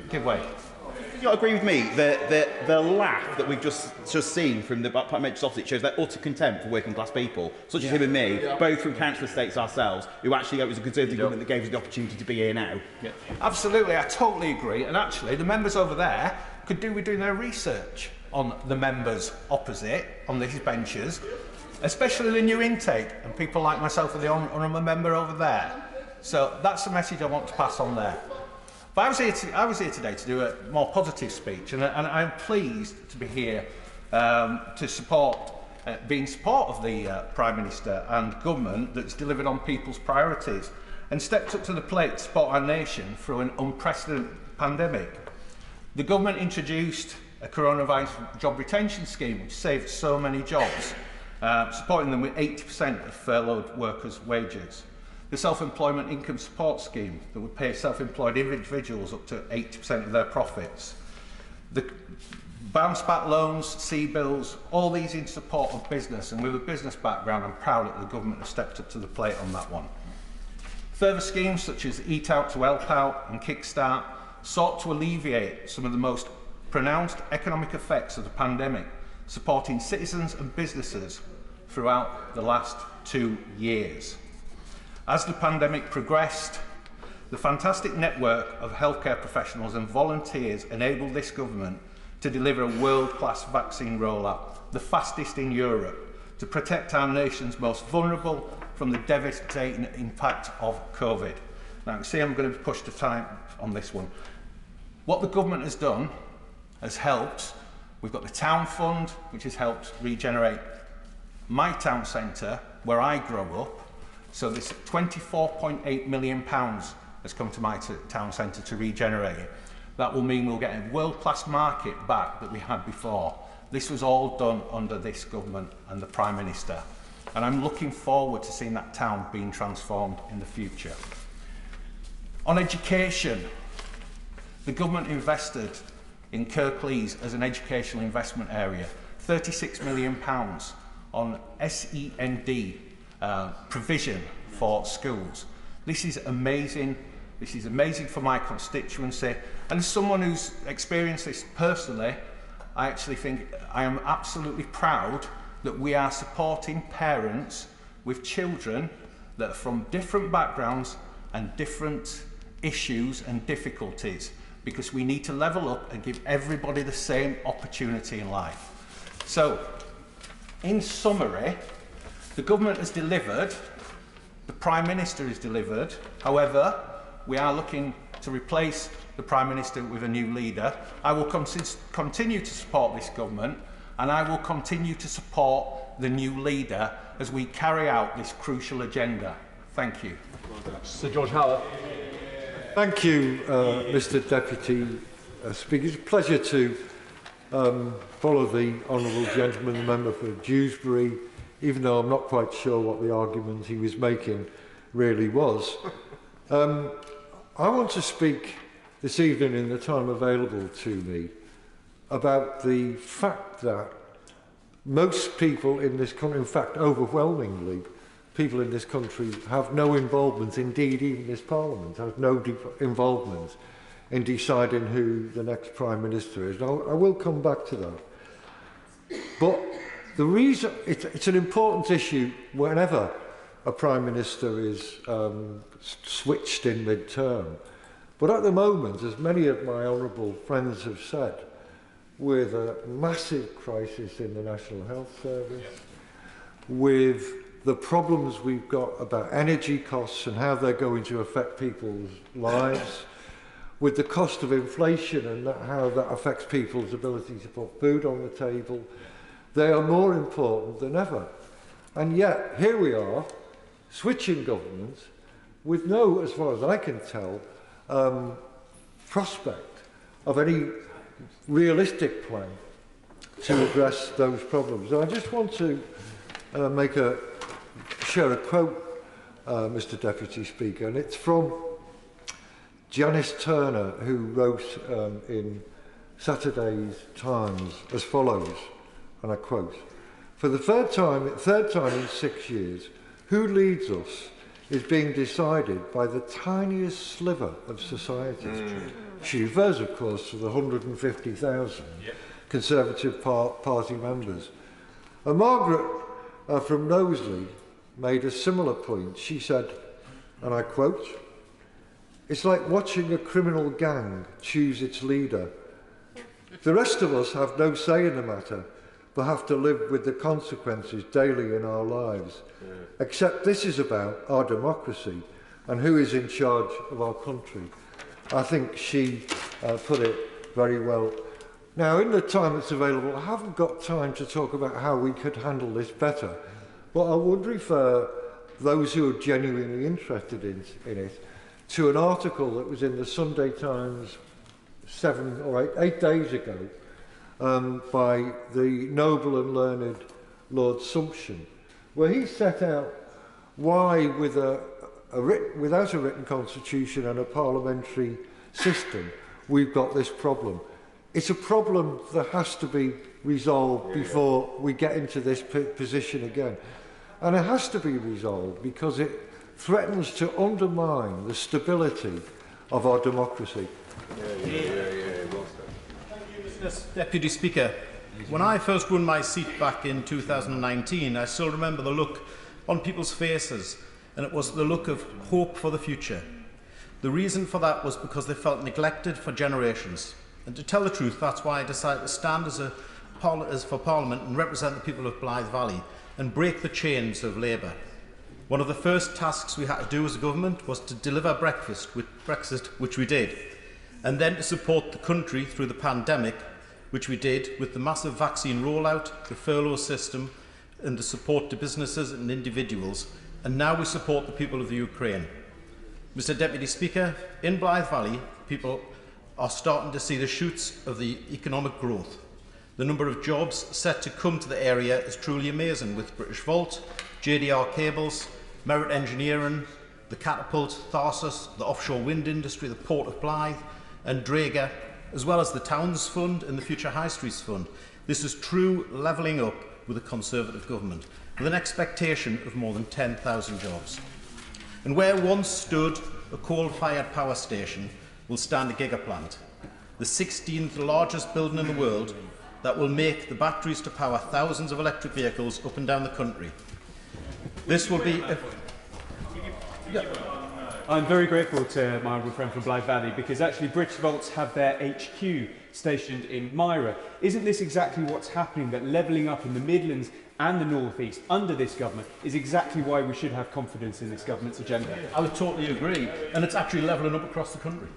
Give way. Do you not agree with me that the laugh that we've just seen from the Prime Minister's office shows their utter contempt for working class people, such as him and me, both from council estates ourselves, who actually it was a Conservative government that gave us the opportunity to be here now? Absolutely, I totally agree. And actually, the members over there could do with doing their research on the members opposite, on these benches, especially the new intake and people like myself and the honourable member over there. So that's the message I want to pass on there. But I was here today to do a more positive speech, and I'm pleased to be here to support, be in support of the Prime Minister and government that's delivered on people's priorities and stepped up to the plate to support our nation through an unprecedented pandemic. The government introduced a coronavirus job retention scheme which saved so many jobs, supporting them with 80% of furloughed workers' wages. The self-employment income support scheme that would pay self-employed individuals up to 80% of their profits. The bounce back loans, C-bills, all these in support of business, and with a business background, I'm proud that the government has stepped up to the plate on that one. Further schemes such as Eat Out to Help Out and Kickstart sought to alleviate some of the most pronounced economic effects of the pandemic, supporting citizens and businesses throughout the last 2 years. As the pandemic progressed, the fantastic network of healthcare professionals and volunteers enabled this government to deliver a world-class vaccine rollout, the fastest in Europe, to protect our nation's most vulnerable from the devastating impact of COVID. Now, you see I'm going to push the time on this one. What the government has done has helped. We've got the town fund, which has helped regenerate my town centre, where I grew up. So this £24.8 million has come to my town centre to regenerate it. That will mean we'll get a world-class market back that we had before. This was all done under this government and the Prime Minister. And I'm looking forward to seeing that town being transformed in the future. On education, the government invested in Kirklees as an educational investment area, £36 million on SEND provision for schools. This is amazing. This is amazing for my constituency. And as someone who's experienced this personally, I actually think I am absolutely proud that we are supporting parents with children that are from different backgrounds and different issues and difficulties, because we need to level up and give everybody the same opportunity in life. So, in summary, the government has delivered, the Prime Minister has delivered. However, we are looking to replace the Prime Minister with a new leader. I will continue to support this government, and I will continue to support the new leader as we carry out this crucial agenda. Thank you. Sir George Howard. Thank you, Mr Deputy Speaker. It's a pleasure to follow the honourable gentleman, the member for Dewsbury, even though I'm not quite sure what the argument he was making really was. I want to speak this evening, in the time available to me, about the fact that most people in this country, in fact overwhelmingly, people in this country have no involvement, indeed even this Parliament has no involvement in deciding who the next Prime Minister is. Now, I will come back to that. But the reason, it's an important issue whenever a Prime Minister is switched in mid-term. But at the moment, as many of my honourable friends have said, with a massive crisis in the National Health Service, with the problems we've got about energy costs and how they're going to affect people's lives, with the cost of inflation and how that affects people's ability to put food on the table, they are more important than ever. And yet, here we are, switching government with no, as far as I can tell, prospect of any realistic plan to address those problems. And I just want to share a quote, Mr Deputy Speaker, and it's from Janice Turner, who wrote in Saturday's Times as follows, and I quote, "For the third time in 6 years, who leads us is being decided by the tiniest sliver of society." She refers, of course, to the 150,000 Conservative Party members. And Margaret from Knowsley made a similar point. She said, and I quote, "It's like watching a criminal gang choose its leader The rest of us have no say in the matter, but have to live with the consequences daily in our lives. Except this is about our democracy and who is in charge of our country. I think she put it very well. Now, in the time that's available, I haven't got time to talk about how we could handle this better, but I would refer those who are genuinely interested in it to an article that was in the Sunday Times 7 or 8 days ago by the noble and learned Lord Sumption, where he set out why, without a written constitution and a parliamentary system, we've got this problem. It's a problem that has to be resolved before we get into this position again. And it has to be resolved because it threatens to undermine the stability of our democracy. Mr. Deputy Speaker, when I first won my seat back in 2019, I still remember the look on people's faces, and it was the look of hope for the future. The reason for that was because they felt neglected for generations. And to tell the truth, that's why I decided to stand for Parliament and represent the people of Blythe Valley and break the chains of Labour. One of the first tasks we had to do as a government was to deliver Brexit, which we did, and then to support the country through the pandemic, which we did with the massive vaccine rollout, the furlough system, and the support to businesses and individuals, and now we support the people of the Ukraine. Mr. Deputy Speaker, in Blythe Valley, people are starting to see the shoots of the economic growth. The number of jobs set to come to the area is truly amazing, with British Volt, JDR Cables, Merit Engineering, the Catapult, Tharsis, the offshore wind industry, the Port of Blythe and Drager, as well as the Towns Fund and the Future High Streets Fund. This is true levelling up with a Conservative government, with an expectation of more than 10,000 jobs. And where once stood a coal-fired power station will stand a gigaplant, the 16th largest building in the world, that will make the batteries to power thousands of electric vehicles up and down the country. This will be... I'm very grateful to my honourable friend from Blythe Valley, because actually British Volts have their HQ stationed in Myra. Isn't this exactly what's happening, that levelling up in the Midlands and the North East under this government is exactly why we should have confidence in this government's agenda? I would totally agree, and it's actually levelling up across the country.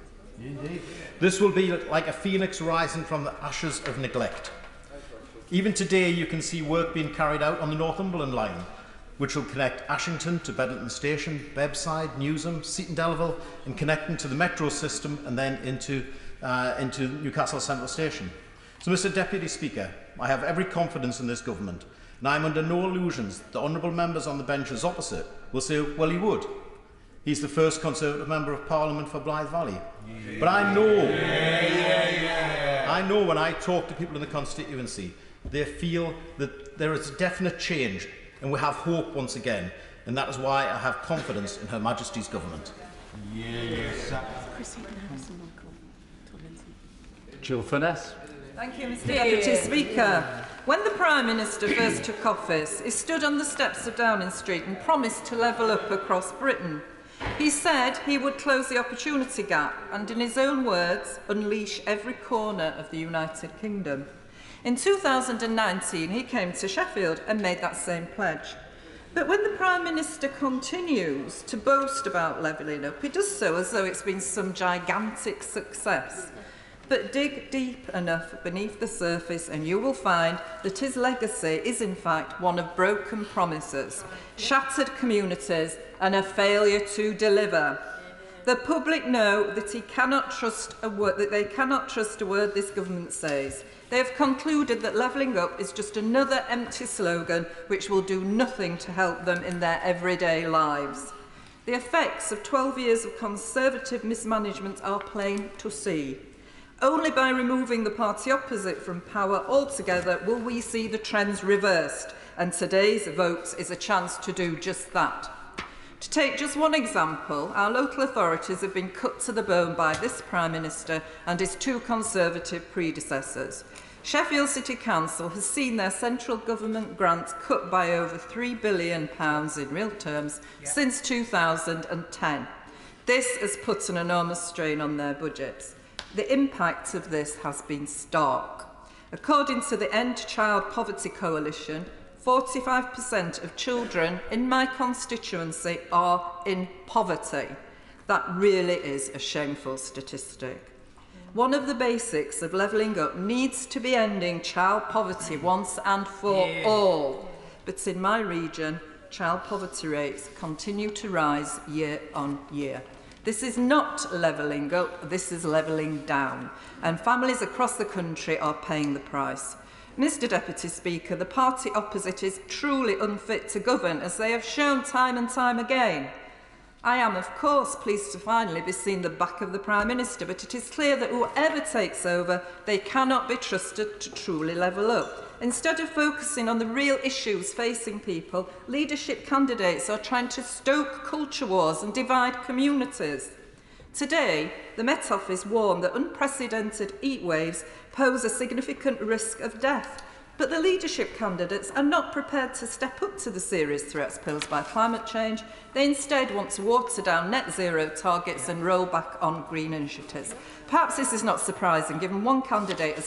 Indeed. This will be like a phoenix rising from the ashes of neglect. Even today you can see work being carried out on the Northumberland line, which will connect Ashington to Bedlington Station, Bebbside, Newsham, Seaton Delville, and connecting to the metro system and then into Newcastle Central Station. So, Mr. Deputy Speaker, I have every confidence in this government, and I am under no illusions that the honourable members on the benches opposite will say, well, he would. He's the first Conservative Member of Parliament for Blythe Valley. But I know when I talk to people in the constituency, they feel that there is a definite change and we have hope once again, and that is why I have confidence in Her Majesty's government. Jill Furness. Thank you, Mr. Deputy Speaker. When the Prime Minister first took office, he stood on the steps of Downing Street and promised to level up across Britain. He said he would close the opportunity gap and, in his own words, unleash every corner of the United Kingdom. In 2019, he came to Sheffield and made that same pledge. But when the Prime Minister continues to boast about levelling up, he does so as though it's been some gigantic success. But dig deep enough beneath the surface and you will find that his legacy is in fact one of broken promises, shattered communities and a failure to deliver. The public know that they cannot trust a word this government says. They have concluded that levelling up is just another empty slogan which will do nothing to help them in their everyday lives. The effects of 12 years of Conservative mismanagement are plain to see. Only by removing the party opposite from power altogether will we see the trends reversed, and today's vote is a chance to do just that. To take just one example, our local authorities have been cut to the bone by this Prime Minister and his two Conservative predecessors. Sheffield City Council has seen their central government grants cut by over £3 billion in real terms since 2010. This has put an enormous strain on their budgets. The impact of this has been stark. According to the End Child Poverty Coalition, 45% of children in my constituency are in poverty. That really is a shameful statistic. One of the basics of levelling up needs to be ending child poverty once and for all. But in my region, child poverty rates continue to rise year on year. This is not levelling up, this is levelling down, and families across the country are paying the price. Mr Deputy Speaker, the party opposite is truly unfit to govern, as they have shown time and time again. I am, of course, pleased to finally be seeing the back of the Prime Minister, but it is clear that whoever takes over, they cannot be trusted to truly level up. Instead of focusing on the real issues facing people, leadership candidates are trying to stoke culture wars and divide communities. Today, the Met Office warned that unprecedented heat waves pose a significant risk of death. But the leadership candidates are not prepared to step up to the serious threats posed by climate change. They instead want to water down net zero targets and roll back on green initiatives. Perhaps this is not surprising, given one candidate has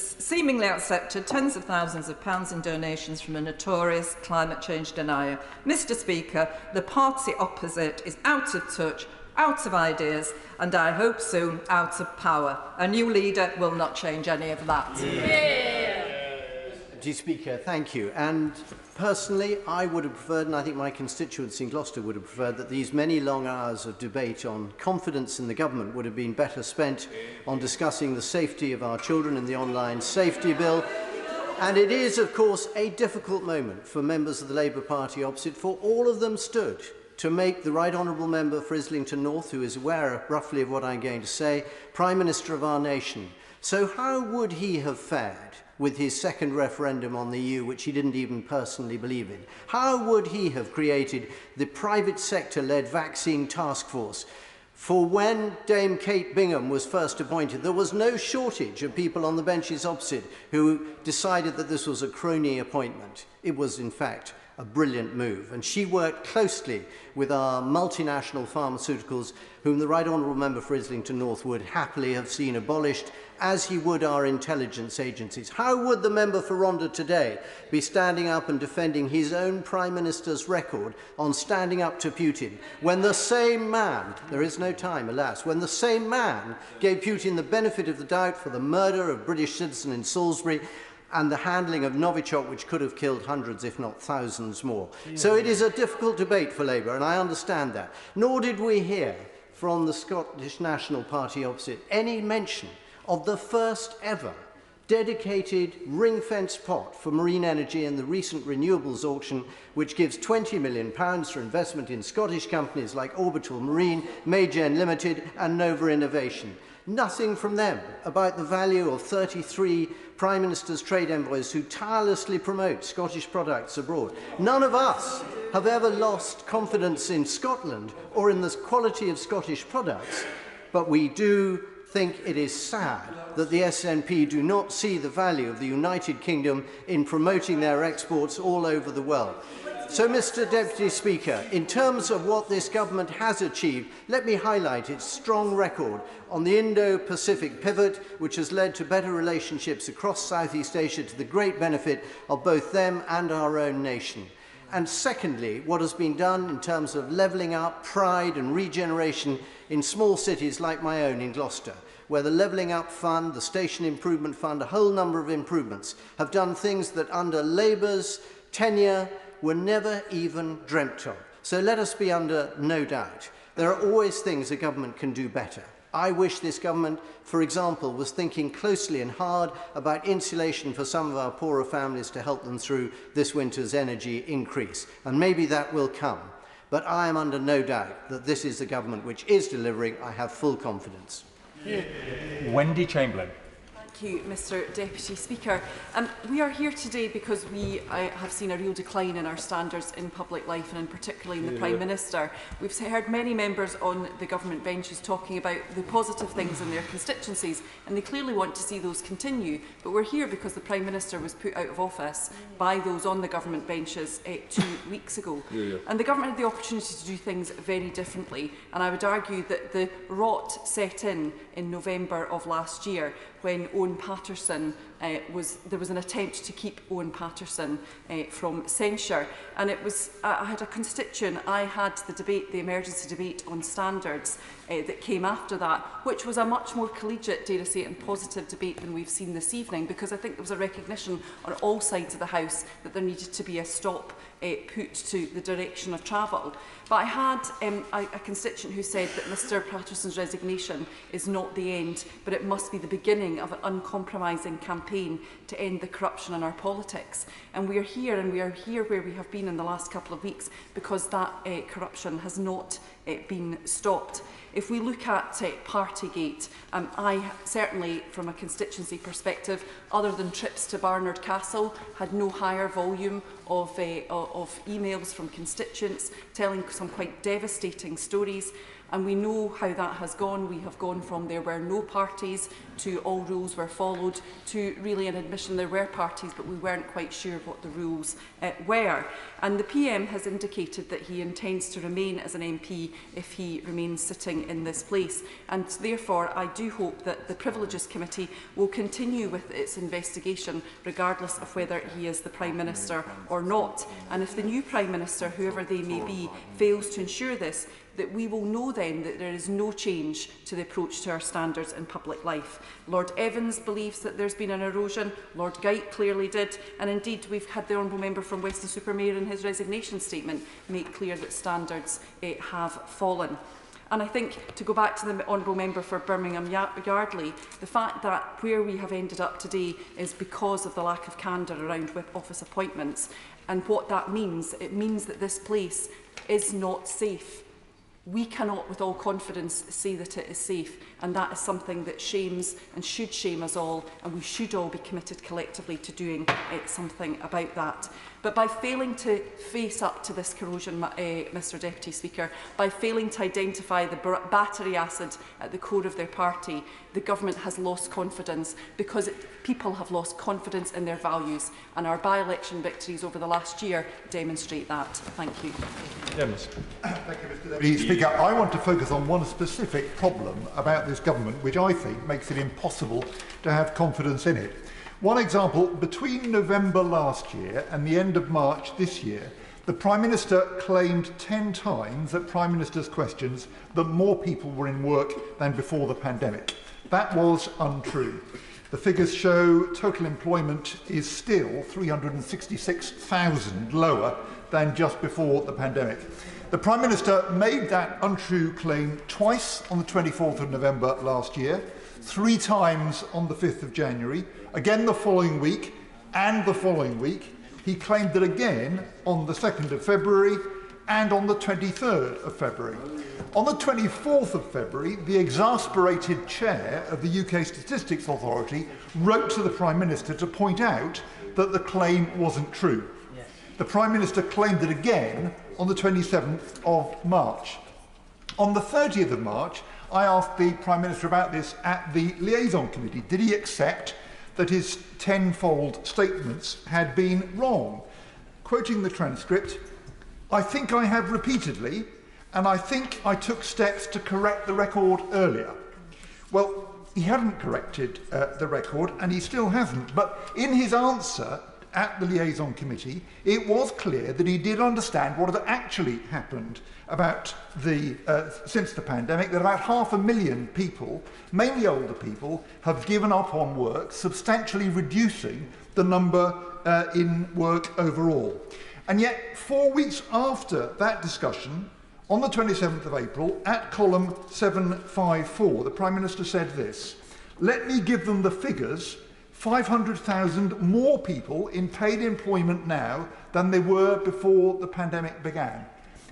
seemingly accepted tens of thousands of pounds in donations from a notorious climate change denier. Mr Speaker, the party opposite is out of touch, out of ideas, and I hope soon out of power. A new leader will not change any of that. Deputy Speaker, thank you. And personally, I would have preferred, and I think my constituency in Gloucester would have preferred, that these many long hours of debate on confidence in the government would have been better spent on discussing the safety of our children in the online safety bill. And it is, of course, a difficult moment for members of the Labour Party opposite, for all of them stood to make the Right Honourable Member for Islington North, who is aware roughly of what I'm going to say, Prime Minister of our nation. So how would he have fared with his second referendum on the EU, which he didn't even personally believe in? How would he have created the private sector-led vaccine task force? For when Dame Kate Bingham was first appointed, there was no shortage of people on the benches opposite who decided that this was a crony appointment. It was, in fact, a brilliant move. And she worked closely with our multinational pharmaceuticals, whom the Right Honourable Member for Islington North would happily have seen abolished, as he would our intelligence agencies. How would the member for Rhondda today be standing up and defending his own Prime Minister's record on standing up to Putin, when the same man, there is no time, alas, when the same man gave Putin the benefit of the doubt for the murder of British citizen in Salisbury and the handling of Novichok, which could have killed hundreds, if not thousands more. So it is a difficult debate for Labour, and I understand that. Nor did we hear from the Scottish National Party opposite any mention of the first ever dedicated ring-fenced pot for marine energy in the recent renewables auction, which gives £20 million for investment in Scottish companies like Orbital Marine, Maygen Limited and Nova Innovation. Nothing from them about the value of 33 Prime Minister's trade envoys who tirelessly promote Scottish products abroad. None of us have ever lost confidence in Scotland or in the quality of Scottish products, but we do think it is sad that the SNP do not see the value of the United Kingdom in promoting their exports all over the world. So, Mr Deputy Speaker, in terms of what this government has achieved, let me highlight its strong record on the Indo-Pacific pivot, which has led to better relationships across Southeast Asia to the great benefit of both them and our own nation. And secondly, what has been done in terms of levelling up, pride and regeneration in small cities like my own in Gloucester, where the Levelling Up Fund, the Station Improvement Fund, a whole number of improvements have done things that under Labour's tenure were never even dreamt of. So let us be under no doubt. There are always things a government can do better. I wish this government, for example, was thinking closely and hard about insulation for some of our poorer families to help them through this winter's energy increase. And maybe that will come. But I am under no doubt that this is the government which is delivering. I have full confidence. Wendy Chamberlain. Thank Thank you, Mr Deputy Speaker. We are here today because we have seen a real decline in our standards in public life, and in particularly in the Prime Minister. We've heard many members on the government benches talking about the positive things in their constituencies, and they clearly want to see those continue. But we're here because the Prime Minister was put out of office by those on the government benches 2 weeks ago. And the government had the opportunity to do things very differently, and I would argue that the rot set in November of last year, when Owen Patterson there was an attempt to keep Owen Patterson from censure. And it was, I had a constituent, I had the emergency debate on standards that came after that, which was a much more collegiate, dare I say, and positive debate than we've seen this evening, because I think there was a recognition on all sides of the House that there needed to be a stop put to the direction of travel. But I had a constituent who said that Mr Patterson's resignation is not the end, but it must be the beginning of an uncompromising campaign to end the corruption in our politics. And we are here where we have been in the last couple of weeks because that corruption has not been stopped. If we look at Partygate, I certainly, from a constituency perspective, other than trips to Barnard Castle, had no higher volume of emails from constituents telling some quite devastating stories. And we know how that has gone. We have gone from there were no parties to all rules were followed to really an admission there were parties, but we weren't quite sure what the rules were. And the PM has indicated that he intends to remain as an MP if he remains sitting in this place. And therefore, I do hope that the Privileges Committee will continue with its investigation, regardless of whether he is the Prime Minister or not. And if the new Prime Minister, whoever they may be, fails to ensure this, that we will know then that there is no change to the approach to our standards in public life. Lord Evans believes that there's been an erosion, Lord Geidt clearly did, and indeed we've had the Honourable Member from Weston-super-Mare in his resignation statement make clear that standards have fallen. And I think, to go back to the Honourable Member for Birmingham Yardley, the fact that where we have ended up today is because of the lack of candour around whip office appointments. And what that means, it means that this place is not safe. We cannot with all confidence say that it is safe, and that is something that shames and should shame us all, and we should all be committed collectively to doing something about that. But by failing to face up to this corrosion, Mr Deputy Speaker, by failing to identify the battery acid at the core of their party, the government has lost confidence because people have lost confidence in their values, and our by-election victories over the last year demonstrate that. Thank you. Thank you, Mr Deputy Speaker. I want to focus on one specific problem about this government, which I think makes it impossible to have confidence in it. One example, between November last year and the end of March this year, the Prime Minister claimed 10 times at Prime Minister's questions that more people were in work than before the pandemic. That was untrue. The figures show total employment is still 366,000 lower than just before the pandemic. The Prime Minister made that untrue claim twice on the 24th of November last year, 3 times on the 5th of January, again the following week, and the following week. He claimed it again on the 2nd of February and on the 23rd of February. On the 24th of February, the exasperated chair of the UK Statistics Authority wrote to the Prime Minister to point out that the claim wasn't true. The Prime Minister claimed it again on the 27th of March. On the 30th of March, I asked the Prime Minister about this at the Liaison Committee. Did he accept that his tenfold statements had been wrong? Quoting the transcript, "I think I have repeatedly, and I think I took steps to correct the record earlier." Well, he hadn't corrected the record, and he still hasn't. But in his answer at the Liaison Committee, it was clear that he did understand what had actually happened about since the pandemic, that about 500,000 people, mainly older people, have given up on work, substantially reducing the number in work overall. And yet, 4 weeks after that discussion, on the 27th of April, at column 754, the Prime Minister said this: "Let me give them the figures. 500,000 more people in paid employment now than they were before the pandemic began."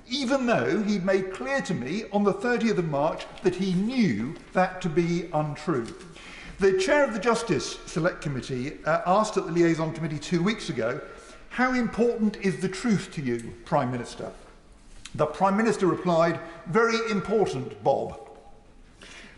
Even though he'd made clear to me on the 30th of March that he knew that to be untrue. The Chair of the Justice Select Committee asked at the Liaison Committee 2 weeks ago, "How important is the truth to you, Prime Minister?" The Prime Minister replied, "Very important, Bob."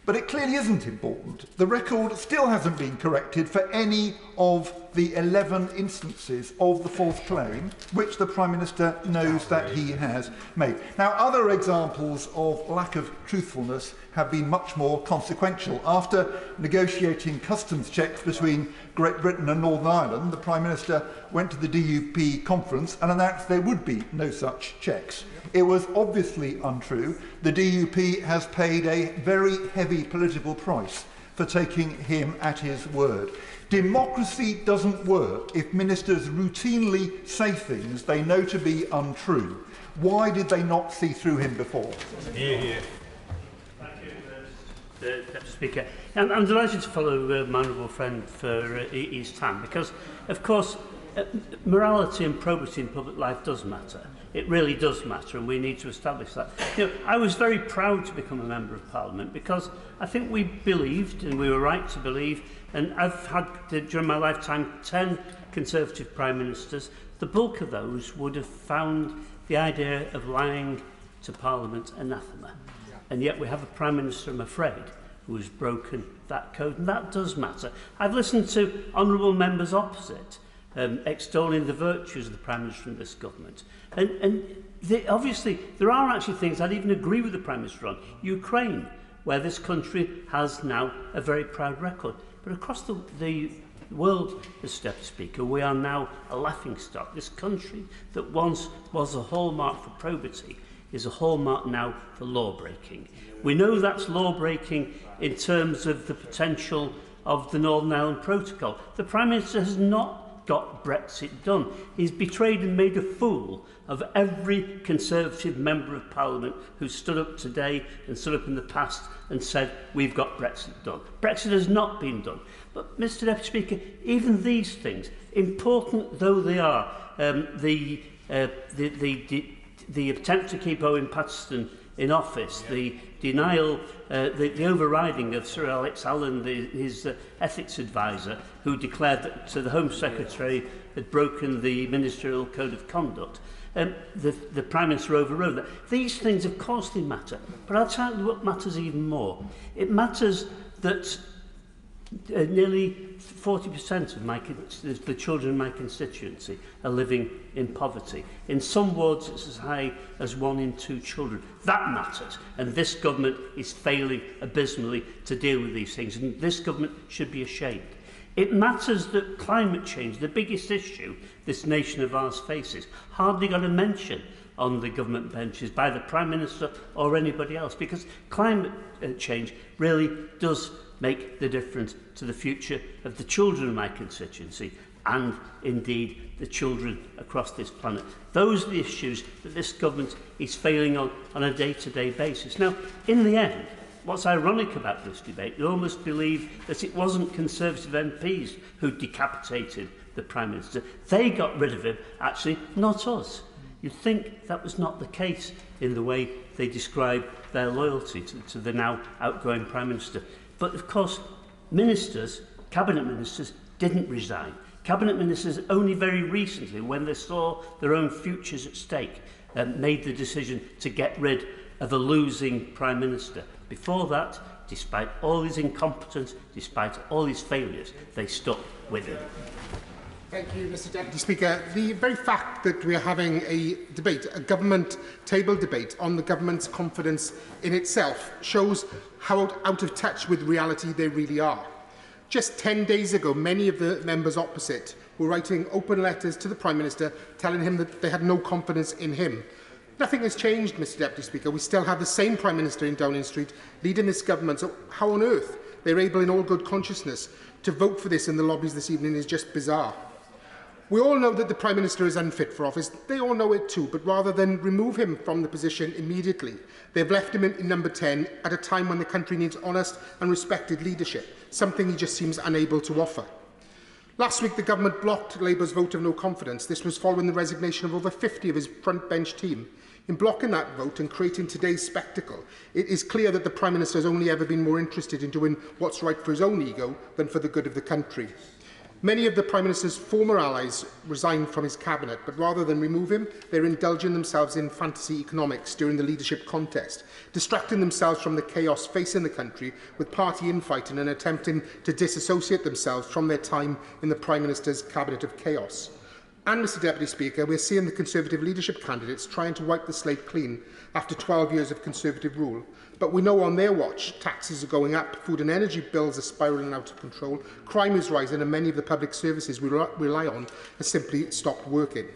But it clearly isn't important. The record still hasn't been corrected for any of the 11 instances of the false claim, which the Prime Minister knows that he has made. Now, other examples of lack of truthfulness have been much more consequential. After negotiating customs checks between Great Britain and Northern Ireland, the Prime Minister went to the DUP conference and announced there would be no such checks. It was obviously untrue. The DUP has paid a very heavy political price for taking him at his word. Democracy doesn't work if ministers routinely say things they know to be untrue. Why did they not see through him before? Deputy Speaker. I'm delighted to follow my honourable friend for East Ham because, of course, morality and probity in public life does matter. It really does matter, and we need to establish that. You know, I was very proud to become a Member of Parliament because I think we believed, and we were right to believe, and I've had, during my lifetime, 10 Conservative Prime Ministers. The bulk of those would have found the idea of lying to Parliament anathema. And yet we have a Prime Minister, I'm afraid, who has broken that code, and that does matter. I've listened to honourable members opposite, extolling the virtues of the Prime Minister and this government. And obviously, there are actually things I'd even agree with the Prime Minister on. Ukraine, where this country has now a very proud record. But across the world, Mr Deputy Speaker, we are now a laughingstock. This country that once was a hallmark for probity is a hallmark now for law-breaking. We know that's law-breaking in terms of the potential of the Northern Ireland Protocol. The Prime Minister has not got Brexit done. He's betrayed and made a fool of every Conservative Member of Parliament who stood up today and stood up in the past and said, we've got Brexit done. Brexit has not been done. But, Mr Deputy Speaker, even these things, important though they are, the attempt to keep Owen Paterson in office, the denial, the overriding of Sir Alex Allen, his ethics advisor, who declared that the Home Secretary had broken the Ministerial Code of Conduct. The Prime Minister overrode that. These things, of course, they matter. But I'll tell you what matters even more. It matters that nearly 40% of the children in my constituency are living in poverty. In some wards, it's as high as 1 in 2 children. That matters, and this government is failing abysmally to deal with these things, and this government should be ashamed. It matters that climate change, the biggest issue this nation of ours faces, hardly got a mention on the government benches by the Prime Minister or anybody else, because climate change really does make the difference to the future of the children of my constituency and indeed the children across this planet. Those are the issues that this government is failing on a day-to-day basis. Now, in the end, what's ironic about this debate, you almost believe that it wasn't Conservative MPs who decapitated the Prime Minister. They got rid of him, actually, not us. You'd think that was not the case in the way they describe their loyalty to the now outgoing Prime Minister. But of course, ministers, cabinet ministers, didn't resign. Cabinet ministers only very recently, when they saw their own futures at stake, made the decision to get rid of a losing Prime Minister. Before that, despite all his incompetence, despite all his failures, they stuck with him. Thank you, Mr Deputy Speaker. The very fact that we are having a debate, a government table debate on the government's confidence in itself, shows how out of touch with reality they really are. Just 10 days ago, many of the members opposite were writing open letters to the Prime Minister telling him that they had no confidence in him. Nothing has changed, Mr Deputy Speaker. We still have the same Prime Minister in Downing Street leading this government. So how on earth they're able, in all good consciousness, to vote for this in the lobbies this evening is just bizarre. We all know that the Prime Minister is unfit for office. They all know it too, but rather than remove him from the position immediately, they've left him in number 10 at a time when the country needs honest and respected leadership, something he just seems unable to offer. Last week, the government blocked Labour's vote of no confidence. This was following the resignation of over 50 of his front bench team. In blocking that vote and creating today's spectacle, it is clear that the Prime Minister has only ever been more interested in doing what's right for his own ego than for the good of the country. Many of the Prime Minister's former allies resigned from his cabinet, but rather than remove him, they're indulging themselves in fantasy economics during the leadership contest, distracting themselves from the chaos facing the country with party infighting and attempting to disassociate themselves from their time in the Prime Minister's cabinet of chaos. And, Mr Deputy Speaker, we're seeing the Conservative leadership candidates trying to wipe the slate clean after 12 years of Conservative rule. But we know on their watch, taxes are going up, food and energy bills are spiralling out of control, crime is rising, and many of the public services we rely on have simply stopped working.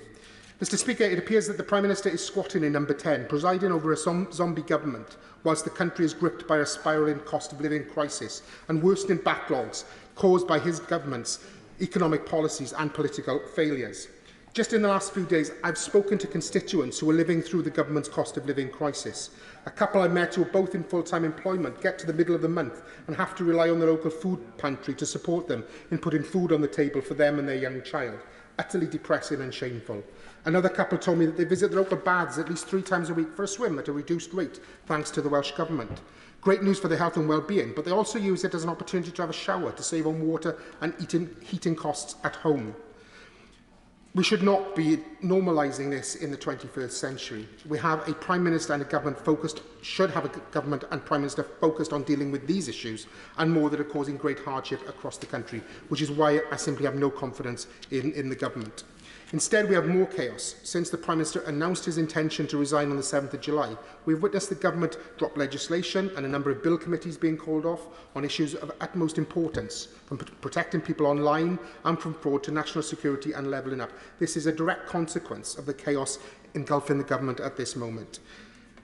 Mr Speaker, it appears that the Prime Minister is squatting in number 10, presiding over a zombie government, whilst the country is gripped by a spiralling cost of living crisis and worsening backlogs caused by his government's economic policies and political failures. Just in the last few days, I've spoken to constituents who are living through the government's cost of living crisis. A couple I met who are both in full-time employment get to the middle of the month and have to rely on the local food pantry to support them in putting food on the table for them and their young child. Utterly depressing and shameful. Another couple told me that they visit the local baths at least 3 times a week for a swim at a reduced rate, thanks to the Welsh Government. Great news for their health and well-being, but they also use it as an opportunity to have a shower to save on water and heating costs at home. We should not be normalising this in the 21st century. We have a Prime Minister and a government should have a government and Prime Minister focused on dealing with these issues and more that are causing great hardship across the country, which is why I simply have no confidence in the government. Instead, we have more chaos. Since the Prime Minister announced his intention to resign on the 7th of July, we've witnessed the government drop legislation and a number of bill committees being called off on issues of utmost importance, from protecting people online and from fraud to national security and levelling up. This is a direct consequence of the chaos engulfing the government at this moment.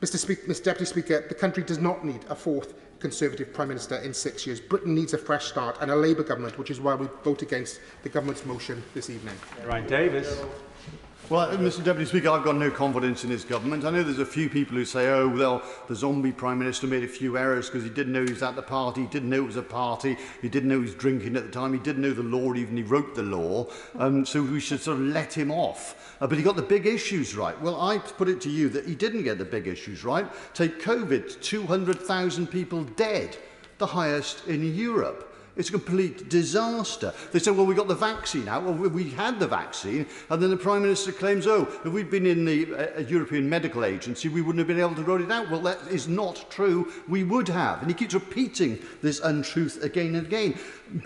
Mr Deputy Speaker, the country does not need a fourth Conservative Prime Minister in 6 years. Britain needs a fresh start and a Labour government, which is why we vote against the government's motion this evening. Ryan Davis. Well, Mr Deputy Speaker, I've got no confidence in his government. I know there's a few people who say, oh, well, the zombie Prime Minister made a few errors because he didn't know he was at the party, he didn't know it was a party, he didn't know he was drinking at the time, he didn't know the law, even he wrote the law, so we should sort of let him off. But he got the big issues right. Well, I put it to you that he didn't get the big issues right. Take COVID, 200,000 people dead, the highest in Europe. It's a complete disaster. They say, well, we got the vaccine out. Well, we had the vaccine. And then the Prime Minister claims, oh, if we'd been in the European Medical Agency, we wouldn't have been able to roll it out. Well, that is not true. We would have. And he keeps repeating this untruth again and again.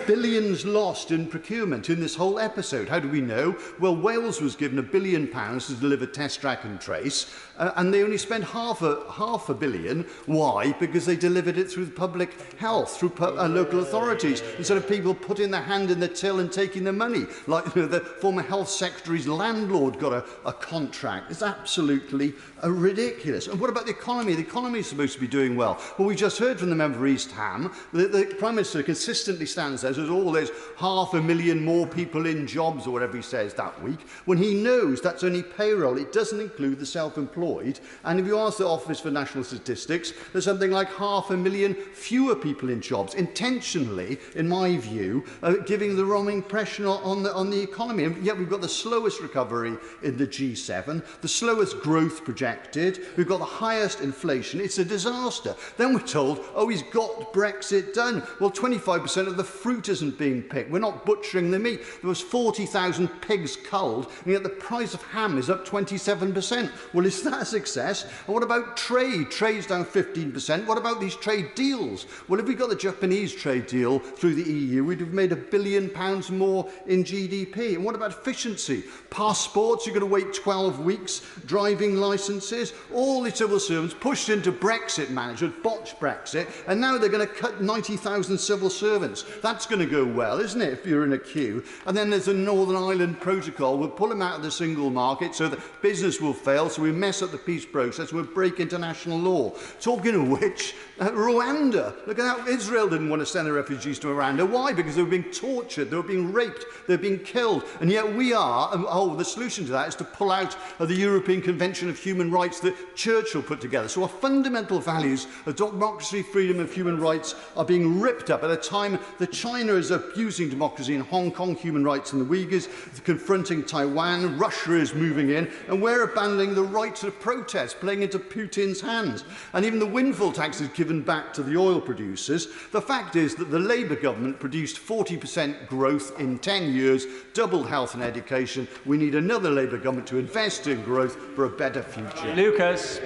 Billions lost in procurement in this whole episode. How do we know? Well, Wales was given £1 billion to deliver Test, Track and Trace, and they only spent half a billion. Why? Because they delivered it through public health, through local authorities, instead of people putting their hand in the till and taking the money, like the former Health Secretary's landlord got a contract. It's absolutely ridiculous. And what about the economy? The economy is supposed to be doing well. Well, we just heard from the member for East Ham that the Prime Minister consistently stands there and says, oh, there's 500,000 more people in jobs, or whatever he says that week, when he knows that's only payroll. It doesn't include the self-employed. And if you ask the Office for National Statistics, there's something like 500,000 fewer people in jobs, intentionally, in my view, giving the wrong impression on the economy. And yet we've got the slowest recovery in the G7, the slowest growth projected, we've got the highest inflation. It's a disaster. Then we're told, oh, he's got Brexit done. Well, 25% of the fruit isn't being picked. We're not butchering the meat. There was 40,000 pigs culled, and yet the price of ham is up 27%. Well, is that a success? And what about trade? Trade's down 15%. What about these trade deals? Well, if we got the Japanese trade deal through the EU, we'd have made £1 billion more in GDP. And what about efficiency? Passports, you're going to wait 12 weeks. Driving licences. All the civil servants pushed into Brexit management, botched Brexit, and now they're going to cut 90,000 civil servants. That's going to go well, isn't it, if you're in a queue? And then there's a Northern Ireland protocol. We'll pull them out of the single market so that business will fail, so we mess up the peace process, we'll break international law. Talking of which, Rwanda. Look at how Israel didn't want to send the refugees to Rwanda. Why? Because they were being tortured, they were being raped, they were being killed. And yet we are, the solution to that is to pull out of the European Convention of Human Rights that Churchill put together. So our fundamental values of democracy, freedom and human rights are being ripped up at a time that China is abusing democracy in Hong Kong, human rights and the Uyghurs, confronting Taiwan, Russia is moving in, and we're abandoning the right to of protest, playing into Putin's hands, and even the windfall tax is given back to the oil producers. The fact is that the Labour government produced 40% growth in 10 years, doubled health and education. We need another Labour government to invest in growth for a better future. Lucas.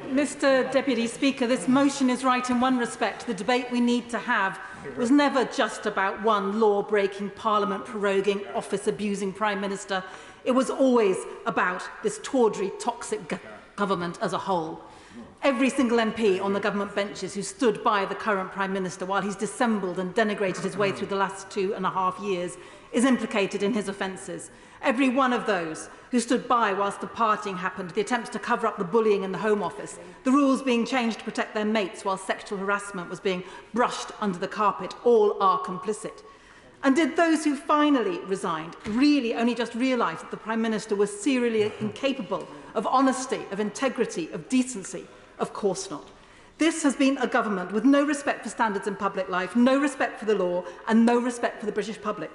Mr Deputy Speaker, this motion is right in one respect. The debate we need to have was never just about one law-breaking, parliament-proroguing, office-abusing Prime Minister. It was always about this tawdry, toxic government as a whole. Every single MP on the government benches who stood by the current Prime Minister while he's dissembled and denigrated his way through the last 2.5 years is implicated in his offences. Every one of those who stood by whilst the partying happened, the attempts to cover up the bullying in the Home Office, the rules being changed to protect their mates while sexual harassment was being brushed under the carpet, all are complicit. And did those who finally resigned really only just realise that the Prime Minister was serially incapable of honesty, of integrity, of decency? Of course not. This has been a government with no respect for standards in public life, no respect for the law, and no respect for the British public.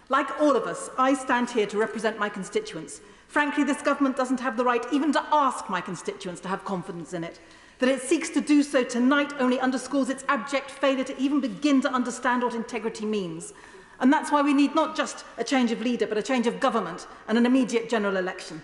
Like all of us, I stand here to represent my constituents. Frankly, this government doesn't have the right even to ask my constituents to have confidence in it. That it seeks to do so tonight only underscores its abject failure to even begin to understand what integrity means. And that's why we need not just a change of leader, but a change of government and an immediate general election.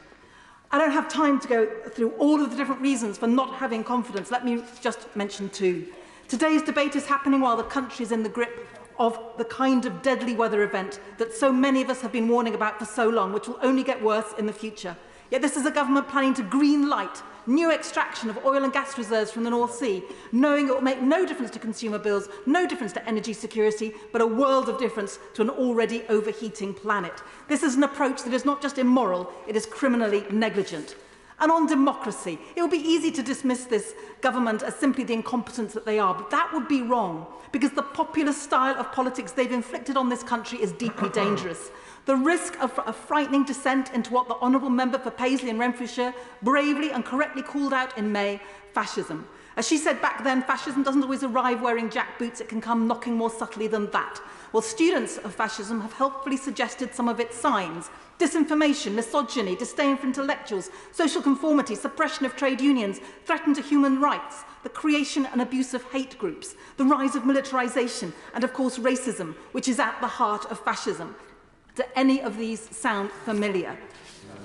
I don't have time to go through all of the different reasons for not having confidence. Let me just mention two. Today's debate is happening while the country is in the grip of the kind of deadly weather event that so many of us have been warning about for so long, which will only get worse in the future. Yet this is a government planning to green light new extraction of oil and gas reserves from the North Sea, knowing it will make no difference to consumer bills, no difference to energy security, but a world of difference to an already overheating planet. This is an approach that is not just immoral, it is criminally negligent. And on democracy, it would be easy to dismiss this government as simply the incompetence that they are, but that would be wrong, because the populist style of politics they've inflicted on this country is deeply dangerous. The risk of a frightening descent into what the Honourable Member for Paisley and Renfrewshire bravely and correctly called out in May, fascism. As she said back then, fascism doesn't always arrive wearing jack boots, it can come knocking more subtly than that. Well, students of fascism have helpfully suggested some of its signs: disinformation, misogyny, disdain for intellectuals, social conformity, suppression of trade unions, threat to human rights, the creation and abuse of hate groups, the rise of militarisation, and of course racism, which is at the heart of fascism. Do any of these sound familiar?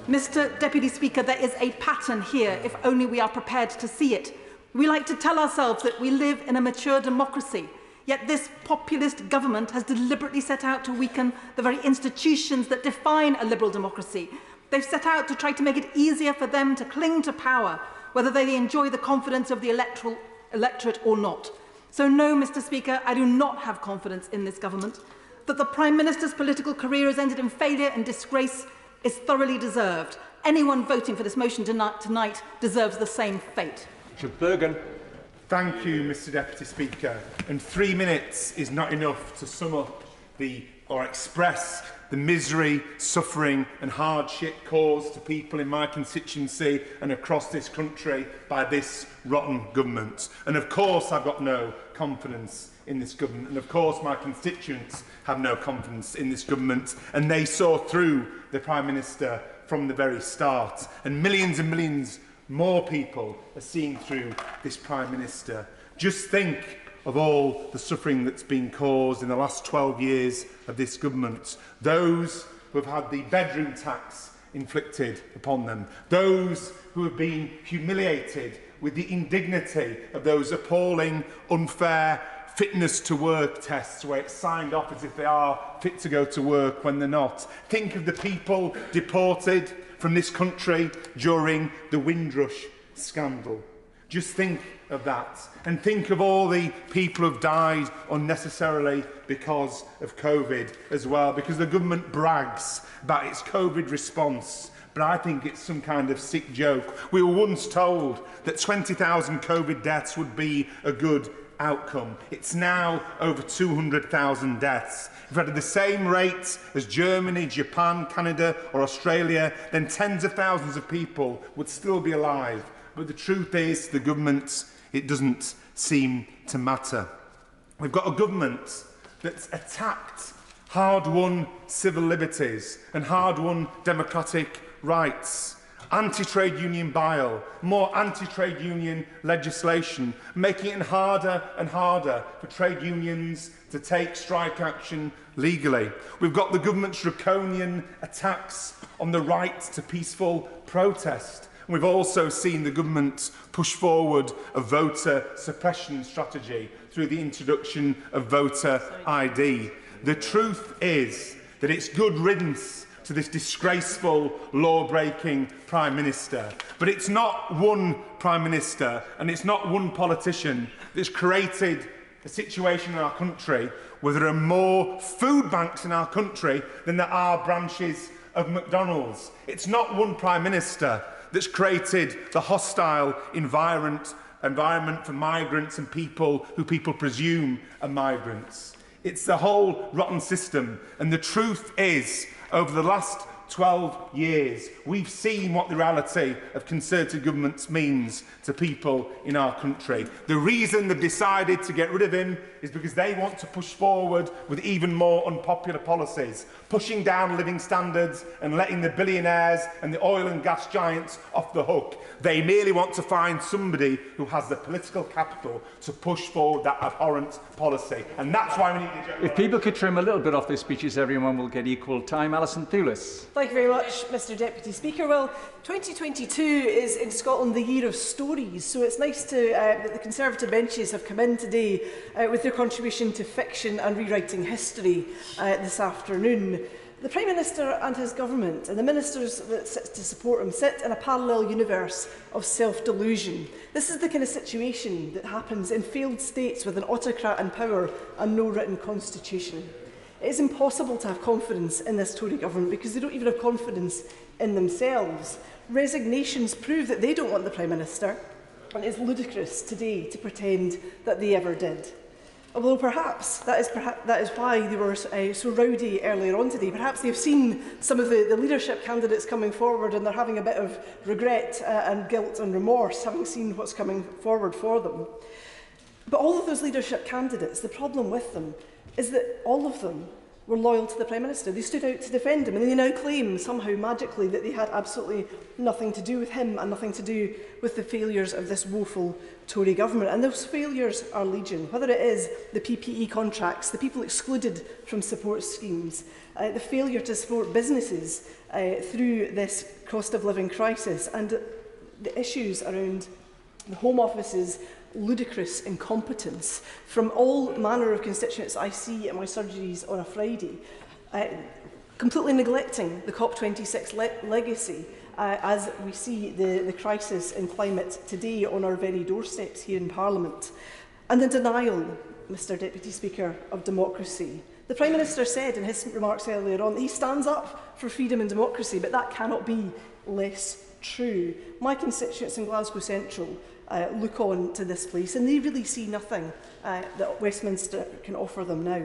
Mr. Deputy Speaker, there is a pattern here, if only we are prepared to see it. We like to tell ourselves that we live in a mature democracy, yet this populist government has deliberately set out to weaken the very institutions that define a liberal democracy. They've set out to try to make it easier for them to cling to power, whether they enjoy the confidence of the electorate or not. So no, Mr. Speaker, I do not have confidence in this government. That the Prime Minister's political career has ended in failure and disgrace is thoroughly deserved. Anyone voting for this motion tonight deserves the same fate. Richard Bergen. Thank you, Mr. Deputy Speaker. And 3 minutes is not enough to sum up or express the misery, suffering and hardship caused to people in my constituency and across this country by this rotten government. And of course I've got no confidence in this government, and of course my constituents have no confidence in this government, and they saw through the Prime Minister from the very start, and millions more people are seeing through this Prime Minister. Just think of all the suffering that's been caused in the last 12 years of this government. Those who have had the bedroom tax inflicted upon them, those who have been humiliated with the indignity of those appalling, unfair fitness to work tests where it's signed off as if they are fit to go to work when they're not. Think of the people deported from this country during the Windrush scandal. Just think of that, and think of all the people who've died unnecessarily because of COVID as well, because the government brags about its COVID response, but I think it's some kind of sick joke. We were once told that 20,000 COVID deaths would be a good outcome. It's now over 200,000 deaths. If we had the same rate as Germany, Japan, Canada or Australia, then tens of thousands of people would still be alive. But the truth is, the government, it doesn't seem to matter. We've got a government that's attacked hard-won civil liberties and hard-won democratic rights. anti-trade union bile, more anti-trade union legislation, making it harder and harder for trade unions to take strike action legally. We've got the government's draconian attacks on the right to peaceful protest. We've also seen the government push forward a voter suppression strategy through the introduction of voter ID. The truth is that it's good riddance to this disgraceful, law-breaking Prime Minister. But it's not one Prime Minister and it's not one politician that's created a situation in our country where there are more food banks in our country than there are branches of McDonald's. It's not one Prime Minister that's created the hostile environment for migrants and people who people presume are migrants. It's the whole rotten system. And the truth is, over the last 12 years, we've seen what the reality of Conservative governments means to people in our country. The reason they've decided to get rid of him is because they want to push forward with even more unpopular policies, pushing down living standards and letting the billionaires and the oil and gas giants off the hook. They merely want to find somebody who has the political capital to push forward that abhorrent policy. And that's why we need the... If people could trim a little bit off their speeches, everyone will get equal time. Alison Thewlis. Thank you very much, Mr Deputy Speaker. Well, 2022 is in Scotland the year of stories, so it's nice that the Conservative benches have come in today with their contribution to fiction and rewriting history this afternoon. The Prime Minister and his government and the ministers that sit to support him sit in a parallel universe of self-delusion. This is the kind of situation that happens in failed states with an autocrat in power and no written constitution. It is impossible to have confidence in this Tory government because they don't even have confidence in themselves. Resignations prove that they don't want the Prime Minister, and it's ludicrous today to pretend that they ever did. Although perhaps that is why they were so rowdy earlier on today. Perhaps they've seen some of the leadership candidates coming forward and they're having a bit of regret and guilt and remorse, having seen what's coming forward for them. But all of those leadership candidates, the problem with them is that all of them were loyal to the Prime Minister. They stood out to defend him, and they now claim somehow magically that they had absolutely nothing to do with him and nothing to do with the failures of this woeful Tory government. And those failures are legion, whether it is the PPE contracts, the people excluded from support schemes, the failure to support businesses through this cost of living crisis, and the issues around the Home Office's ludicrous incompetence from all manner of constituents I see at my surgeries on a Friday, completely neglecting the COP26 legacy as we see the crisis in climate today on our very doorsteps here in Parliament, and the denial, Mr Deputy Speaker, of democracy. The Prime Minister said in his remarks earlier on that he stands up for freedom and democracy, but that cannot be less true. My constituents in Glasgow Central look on to this place and they really see nothing that Westminster can offer them now.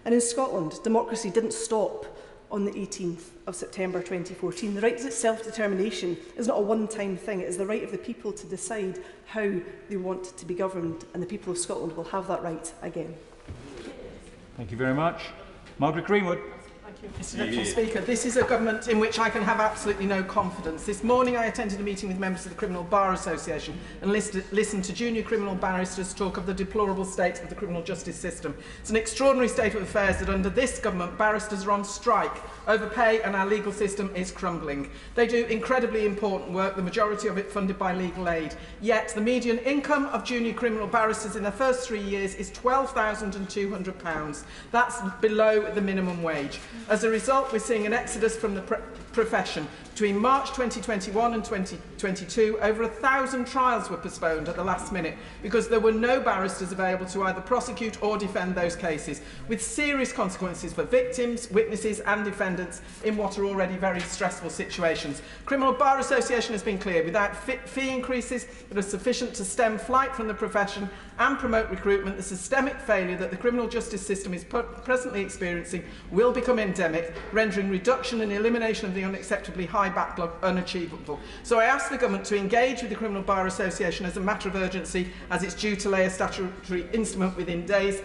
And in Scotland, democracy didn't stop on the 18th of September 2014. The right to self-determination is not a one-time thing. It is the right of the people to decide how they want to be governed, and the people of Scotland will have that right again. Thank you very much. Margaret Greenwood. Mr Deputy Speaker, this is a government in which I can have absolutely no confidence. This morning I attended a meeting with members of the Criminal Bar Association and listened to junior criminal barristers talk of the deplorable state of the criminal justice system. It's an extraordinary state of affairs that under this government barristers are on strike over pay and our legal system is crumbling. They do incredibly important work, the majority of it funded by legal aid. Yet the median income of junior criminal barristers in their first 3 years is £12,200. That's below the minimum wage. As a result, we're seeing an exodus from the profession. Between March 2021 and 2022, over 1,000 trials were postponed at the last minute because there were no barristers available to either prosecute or defend those cases, with serious consequences for victims, witnesses and defendants in what are already very stressful situations. Criminal Bar Association has been clear, without fee increases that are sufficient to stem flight from the profession and promote recruitment, the systemic failure that the criminal justice system is presently experiencing will become endemic, rendering reduction and elimination of the unacceptably high backlog unachievable. So I ask the Government to engage with the Criminal Bar Association as a matter of urgency, as it's due to lay a statutory instrument within days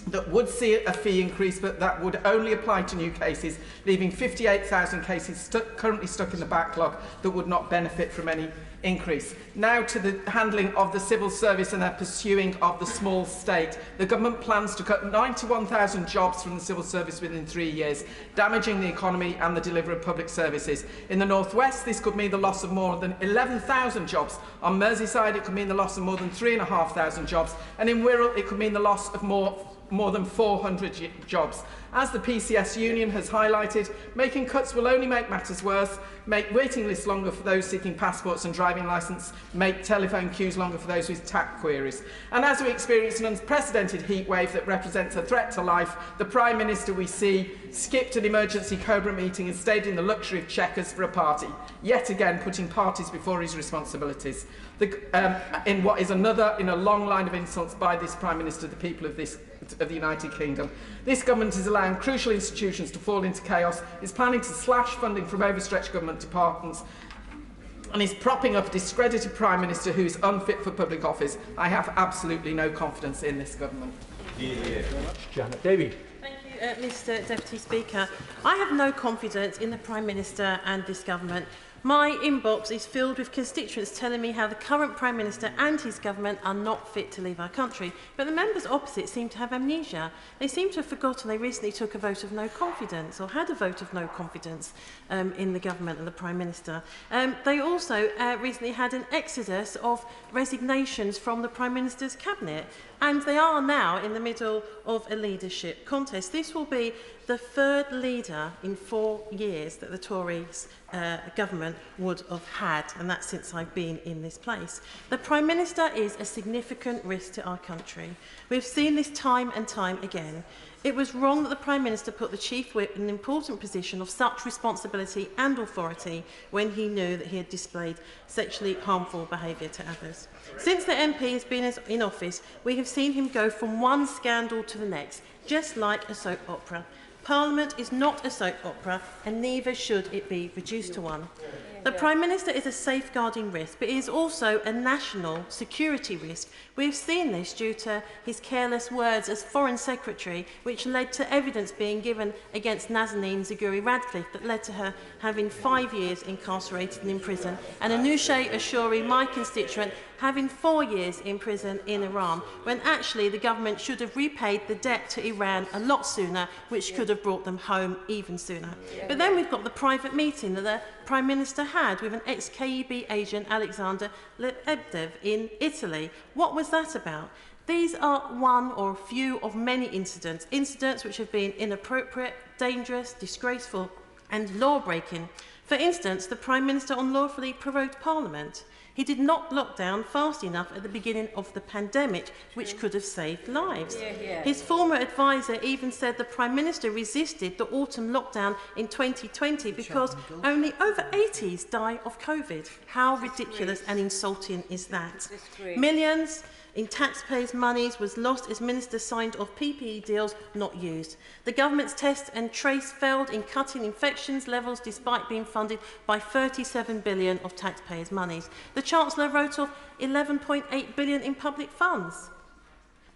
that would see a fee increase, but that would only apply to new cases, leaving 58,000 cases currently stuck in the backlog that would not benefit from any increase. Now to the handling of the civil service and their pursuing of the small state. The government plans to cut 91,000 jobs from the civil service within 3 years, damaging the economy and the delivery of public services. In the North West, this could mean the loss of more than 11,000 jobs. On Merseyside, it could mean the loss of more than 3,500 jobs. And in Wirral, it could mean the loss of more than 400 jobs. As the PCS union has highlighted, making cuts will only make matters worse, make waiting lists longer for those seeking passports and driving licence, make telephone queues longer for those with tax queries. And as we experience an unprecedented heatwave that represents a threat to life, the Prime Minister we see skipped an emergency Cobra meeting and stayed in the luxury of Chequers for a party, yet again putting parties before his responsibilities. In what is another in a long line of insults by this Prime Minister, the people of the United Kingdom. This government is allowing crucial institutions to fall into chaos, is planning to slash funding from overstretched government departments, and is propping up a discredited Prime Minister who is unfit for public office. I have absolutely no confidence in this government. Janet Davey. Thank you, Mr Deputy Speaker. I have no confidence in the Prime Minister and this government. My inbox is filled with constituents telling me how the current Prime Minister and his government are not fit to leave our country. But the members opposite seem to have amnesia. They seem to have forgotten they recently took a vote of no confidence, or had a vote of no confidence in the government and the Prime Minister. They also recently had an exodus of resignations from the Prime Minister's cabinet. And they are now in the middle of a leadership contest. This will be the third leader in 4 years that the Tories government would have had, and that's since I've been in this place. The Prime Minister is a significant risk to our country. We've seen this time and time again. It was wrong that the Prime Minister put the Chief Whip in an important position of such responsibility and authority when he knew that he had displayed sexually harmful behaviour to others. Since the MP has been in office, we have seen him go from one scandal to the next, just like a soap opera. Parliament is not a soap opera, and neither should it be reduced to one. The Prime Minister is a safeguarding risk, but he is also a national security risk. We have seen this due to his careless words as Foreign Secretary, which led to evidence being given against Nazanin Zaghari-Ratcliffe that led to her having 5 years incarcerated and in prison, and Anousheh Ashouri, my constituent, having 4 years in prison in Iran, when actually the government should have repaid the debt to Iran a lot sooner, which could have brought them home even sooner. But then we've got the private meeting that the Prime Minister had with an ex-KGB agent, Alexander Lebediev, in Italy. What was that about? These are one or a few of many incidents which have been inappropriate, dangerous, disgraceful and law-breaking. For instance, the Prime Minister unlawfully prorogued Parliament. He did not lock down fast enough at the beginning of the pandemic, which could have saved lives. His former advisor even said the Prime Minister resisted the autumn lockdown in 2020 because only over 80s die of COVID. How ridiculous and insulting is that? Millions in taxpayers' monies was lost as ministers signed off PPE deals not used. The government's test and trace failed in cutting infections levels despite being funded by 37 billion of taxpayers' monies. The Chancellor wrote off 11.8 billion in public funds.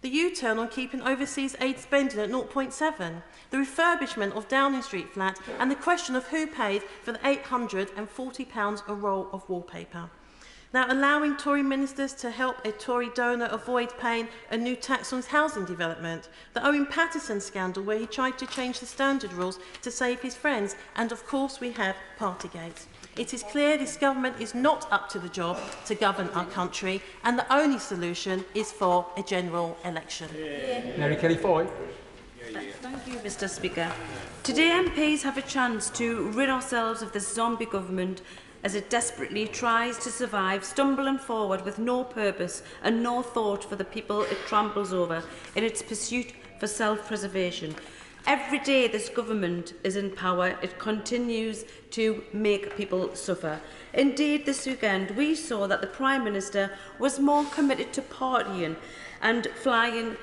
The U-turn on keeping overseas aid spending at 0.7, the refurbishment of Downing Street flat, and the question of who paid for the £840 a roll of wallpaper. Now, allowing Tory ministers to help a Tory donor avoid paying a new tax on housing development, the Owen Paterson scandal where he tried to change the standard rules to save his friends, and of course we have Partygate. It is clear this government is not up to the job to govern our country, and the only solution is for a general election. Mary Kelly Foy. Thank you, Mr Speaker. Today MPs have a chance to rid ourselves of this zombie government as it desperately tries to survive, stumbling forward with no purpose and no thought for the people it tramples over in its pursuit for self-preservation. Every day this government is in power, it continues to make people suffer. Indeed, this weekend we saw that the Prime Minister was more committed to partying and flying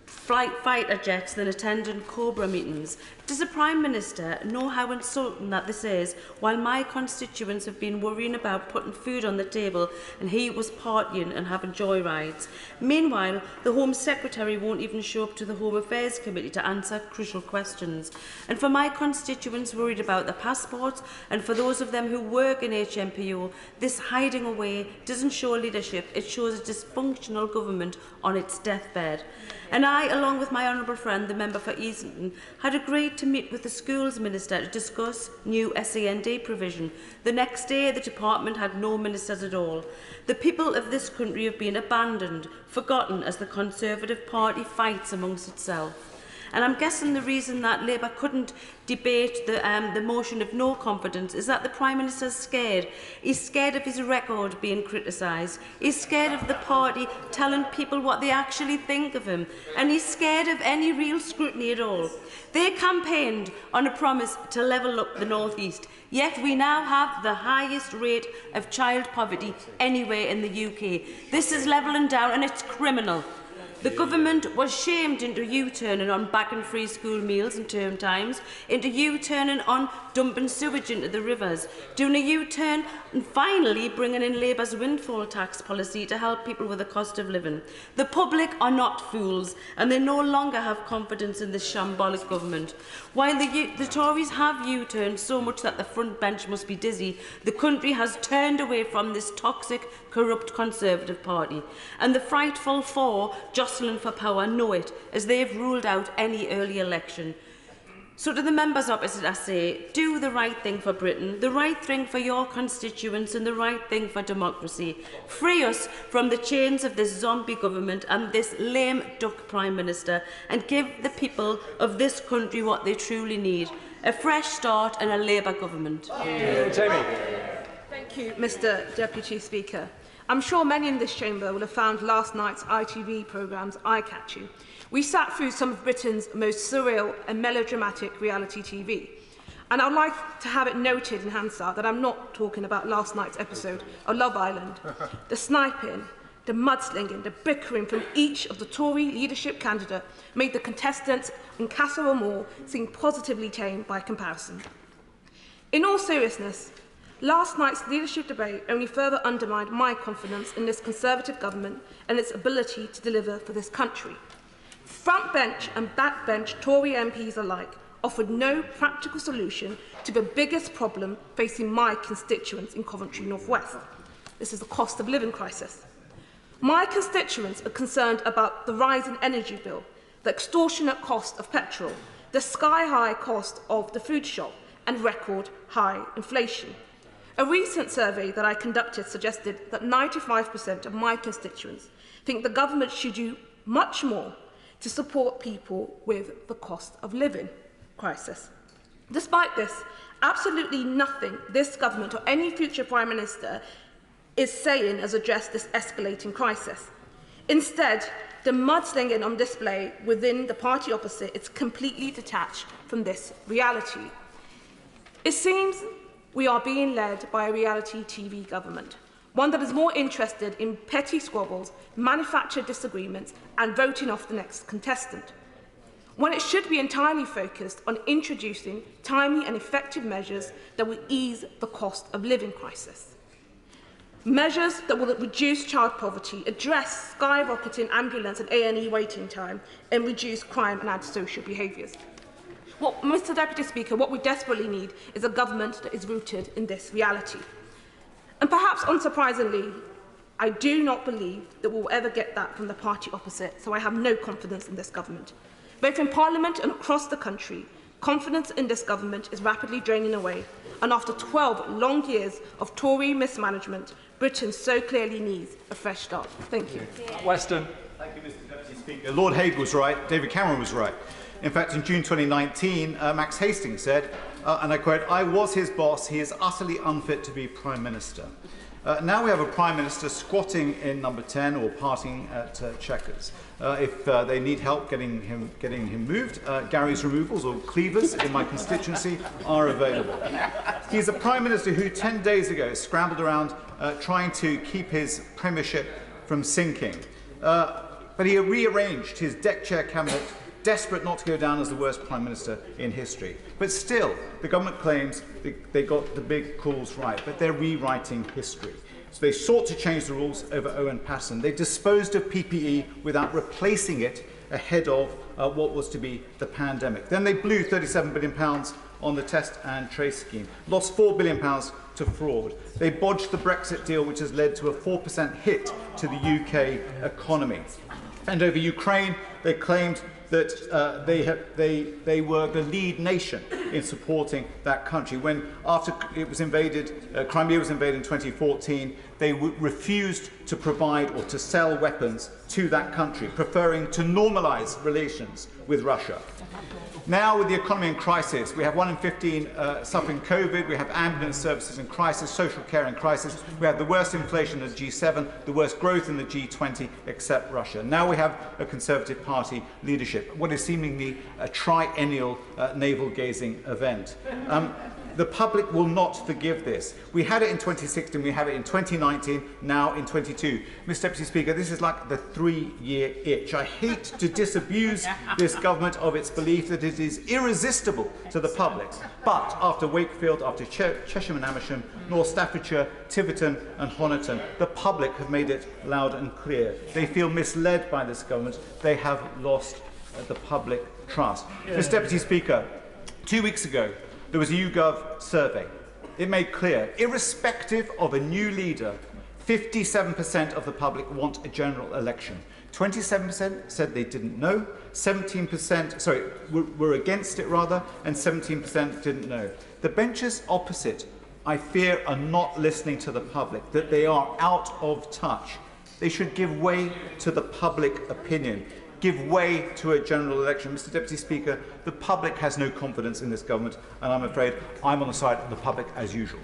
fighter jets than attending Cobra meetings. Does the Prime Minister know how insulting that this is, while my constituents have been worrying about putting food on the table and he was partying and having joyrides? Meanwhile, the Home Secretary won't even show up to the Home Affairs Committee to answer crucial questions. And for my constituents worried about the passports, and for those of them who work in HMPO, this hiding away doesn't show leadership, it shows a dysfunctional government on its deathbed. And I, along with my honourable friend, the member for Easington, had agreed to meet with the Schools Minister to discuss new SEND provision. The next day, the department had no ministers at all. The people of this country have been abandoned, forgotten as the Conservative Party fights amongst itself. And I'm guessing the reason that Labour couldn't debate the motion of no confidence is that the Prime Minister's scared. He's scared of his record being criticised. He's scared of the party telling people what they actually think of him. And he's scared of any real scrutiny at all. They campaigned on a promise to level up the North East, yet we now have the highest rate of child poverty anywhere in the UK. This is levelling down and it's criminal. The government was shamed into U-turning on bagging free school meals in term times, into U-turning on dumping sewage into the rivers, doing a U-turn and finally bringing in Labour's windfall tax policy to help people with the cost of living. The public are not fools and they no longer have confidence in this shambolic government. While the Tories have U-turned so much that the front bench must be dizzy, the country has turned away from this toxic, corrupt Conservative Party. And the frightful four jostling for power know it, as they have ruled out any early election. So to the members opposite I say, do the right thing for Britain, the right thing for your constituents and the right thing for democracy. Free us from the chains of this zombie government and this lame duck Prime Minister and give the people of this country what they truly need. A fresh start and a Labour government. Jamie. Thank you, Mr Deputy Speaker. I'm sure many in this chamber will have found last night's ITV programmes eye-catching. We sat through some of Britain's most surreal and melodramatic reality TV. And I'd like to have it noted in Hansard that I'm not talking about last night's episode of Love Island. The sniping, the mudslinging, the bickering from each of the Tory leadership candidate made the contestants in Castle Moor seem positively tame by comparison. In all seriousness, last night's leadership debate only further undermined my confidence in this Conservative government and its ability to deliver for this country. Frontbench and backbench Tory MPs alike offered no practical solution to the biggest problem facing my constituents in Coventry North West. This is the cost of living crisis. My constituents are concerned about the rise in energy bill, the extortionate cost of petrol, the sky-high cost of the food shop, and record high inflation. A recent survey that I conducted suggested that 95% of my constituents think the government should do much more to support people with the cost of living crisis. Despite this, absolutely nothing this government or any future Prime Minister is saying has addressed this escalating crisis. Instead, the mudslinging on display within the party opposite is completely detached from this reality. It seems we are being led by a reality TV government, one that is more interested in petty squabbles, manufactured disagreements, and voting off the next contestant, when it should be entirely focused on introducing timely and effective measures that will ease the cost of living crisis. Measures that will reduce child poverty, address skyrocketing ambulance and A&E waiting time, and reduce crime and antisocial behaviours. Mr Deputy Speaker, what we desperately need is a government that is rooted in this reality. And perhaps unsurprisingly, I do not believe that we will ever get that from the party opposite, so I have no confidence in this government. Both in Parliament and across the country, confidence in this government is rapidly draining away, and after 12 long years of Tory mismanagement, Britain so clearly needs a fresh start. Thank you. Weston. Thank you, Mr Deputy Speaker. Lord Hague was right, David Cameron was right. In fact, in June 2019, Max Hastings said, and I quote, "I was his boss, he is utterly unfit to be Prime Minister." Now we have a Prime Minister squatting in number 10 or partying at Chequers. If they need help getting him moved, Gary's removals or cleavers in my constituency are available. He's a Prime Minister who 10 days ago scrambled around trying to keep his premiership from sinking. But he rearranged his deck chair cabinet desperate not to go down as the worst Prime Minister in history. But still, the government claims they got the big calls right, but they're rewriting history. So they sought to change the rules over Owen Paterson. They disposed of PPE without replacing it ahead of what was to be the pandemic. Then they blew £37 billion on the test and trace scheme, lost £4 billion to fraud. They bodged the Brexit deal, which has led to a 4% hit to the UK economy. And over Ukraine, they claimed that they were the lead nation in supporting that country. When, after it was invaded, Crimea was invaded in 2014, they refused to provide or to sell weapons to that country, preferring to normalise relations with Russia. Now, with the economy in crisis, we have 1 in 15 suffering COVID, we have ambulance services in crisis, social care in crisis, we have the worst inflation in the G7, the worst growth in the G20, except Russia. Now we have a Conservative Party leadership, what is seemingly a triennial navel-gazing event. The public will not forgive this. We had it in 2016, we have it in 2019, now in 22. Mr. Deputy Speaker, this is like the 3-year itch. I hate to disabuse this government of its belief that it is irresistible to the public. But after Wakefield, after Chesham and Amersham, North Staffordshire, Tiverton and Honiton, the public have made it loud and clear. They feel misled by this government. They have lost the public trust. Mr. Deputy Speaker, 2 weeks ago, there was a YouGov survey. It made clear, irrespective of a new leader, 57% of the public want a general election. 27% said they didn't know, 17% were against it rather, and 17% didn't know. The benches opposite, I fear, are not listening to the public, that they are out of touch. They should give way to the public opinion. Give way to a general election. Mr. Deputy Speaker, the public has no confidence in this government, and I'm afraid I'm on the side of the public as usual.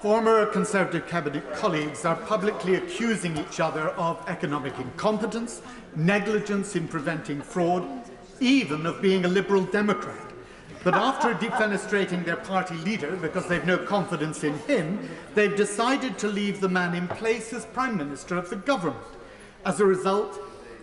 Former Conservative Cabinet colleagues are publicly accusing each other of economic incompetence, negligence in preventing fraud, even of being a Liberal Democrat. But after defenestrating their party leader because they've no confidence in him, they've decided to leave the man in place as Prime Minister of the government. As a result,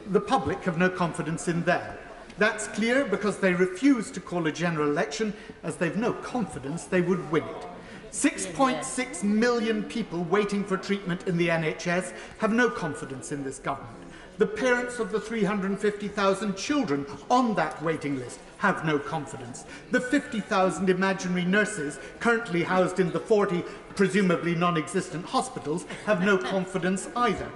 the public have no confidence in them. That's clear because they refuse to call a general election, as they've no confidence they would win it. 6.6 million people waiting for treatment in the NHS have no confidence in this government. The parents of the 350,000 children on that waiting list have no confidence. The 50,000 imaginary nurses currently housed in the 40 presumably non-existent hospitals have no confidence either.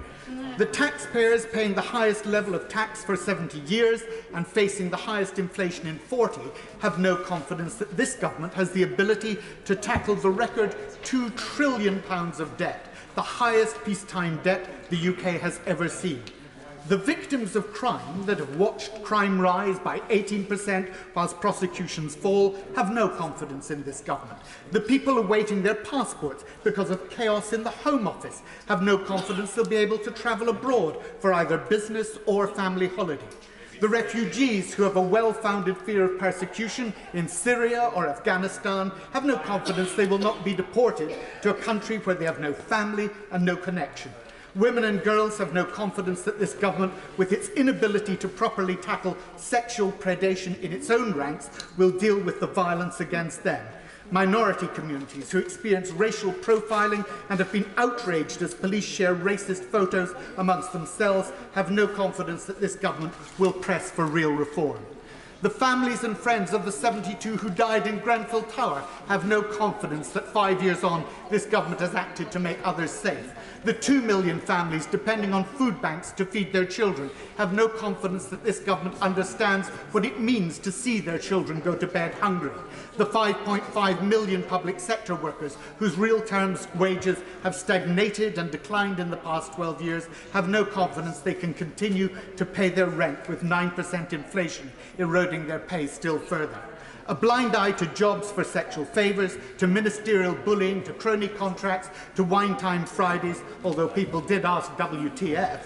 The taxpayers paying the highest level of tax for 70 years and facing the highest inflation in 40 have no confidence that this government has the ability to tackle the record £2 trillion of debt, the highest peacetime debt the UK has ever seen. The victims of crime that have watched crime rise by 18% whilst prosecutions fall have no confidence in this government. The people awaiting their passports because of chaos in the Home Office have no confidence they'll be able to travel abroad for either business or family holiday. The refugees who have a well-founded fear of persecution in Syria or Afghanistan have no confidence they will not be deported to a country where they have no family and no connection. Women and girls have no confidence that this government, with its inability to properly tackle sexual predation in its own ranks, will deal with the violence against them. Minority communities who experience racial profiling and have been outraged as police share racist photos amongst themselves have no confidence that this government will press for real reform. The families and friends of the 72 who died in Grenfell Tower have no confidence that 5 years on this government has acted to make others safe. The 2 million families depending on food banks to feed their children have no confidence that this government understands what it means to see their children go to bed hungry. The 5.5 million public sector workers whose real terms wages have stagnated and declined in the past 12 years have no confidence they can continue to pay their rent with 9% inflation eroding their pay still further. A blind eye to jobs for sexual favours, to ministerial bullying, to crony contracts, to wine time Fridays, although people did ask WTF.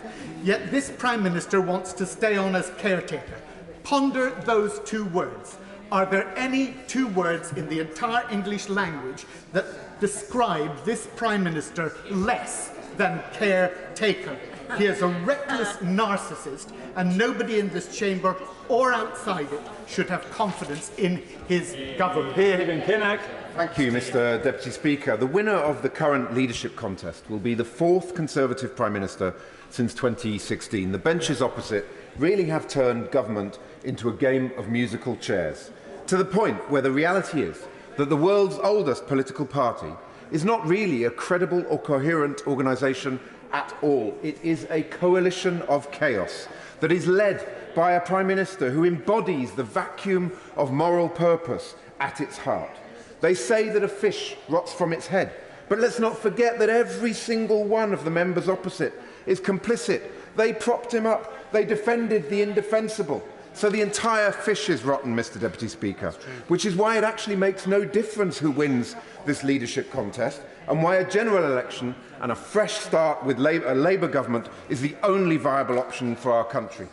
Yet this Prime Minister wants to stay on as caretaker. Ponder those 2 words. Are there any 2 words in the entire English language that describe this Prime Minister less than caretaker? He is a reckless narcissist, and nobody in this chamber or outside it should have confidence in his government. Thank you, Mr. Deputy Speaker. The winner of the current leadership contest will be the fourth Conservative Prime Minister since 2016. The benches opposite really have turned government into a game of musical chairs, to the point where the reality is that the world's oldest political party is not really a credible or coherent organisation at all. It is a coalition of chaos that is led by a Prime Minister who embodies the vacuum of moral purpose at its heart. They say that a fish rots from its head, but let's not forget that every single one of the members opposite is complicit. They propped him up, they defended the indefensible. So the entire fish is rotten, Mr. Deputy Speaker, which is why it actually makes no difference who wins this leadership contest, and why a general election and a fresh start with a Labour government is the only viable option for our country.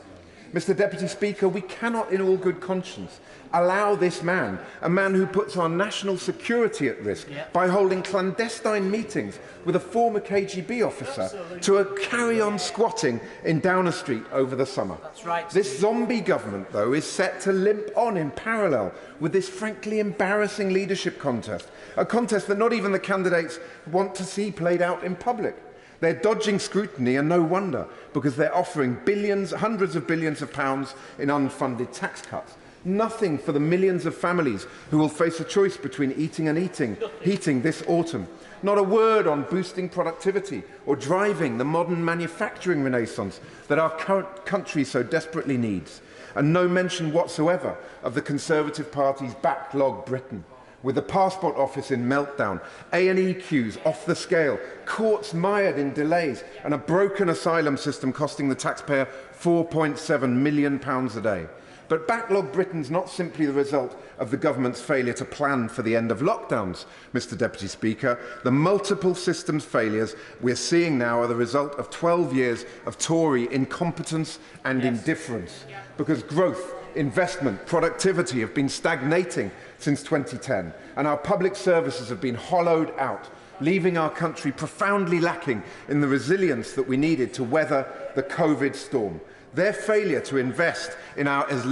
Mr. Deputy Speaker, we cannot in all good conscience allow this man, a man who puts our national security at risk by holding clandestine meetings with a former KGB officer, to carry on squatting in Downer Street over the summer. That's right. This zombie government, though, is set to limp on in parallel with this frankly embarrassing leadership contest, a contest that not even the candidates want to see played out in public. They're dodging scrutiny, and no wonder, because they're offering billions, hundreds of billions of pounds in unfunded tax cuts. Nothing for the millions of families who will face a choice between eating and heating this autumn. Not a word on boosting productivity or driving the modern manufacturing renaissance that our current country so desperately needs. And no mention whatsoever of the Conservative Party's backlog Britain, with the passport office in meltdown, A&E queues off the scale, courts mired in delays, and a broken asylum system costing the taxpayer £4.7 million a day. But backlog Britain's not simply the result of the government's failure to plan for the end of lockdowns, Mr. Deputy Speaker. The multiple systems failures we're seeing now are the result of 12 years of Tory incompetence and indifference, because growth, investment, productivity have been stagnating since 2010, and our public services have been hollowed out, leaving our country profoundly lacking in the resilience that we needed to weather the COVID storm. Their failure to invest has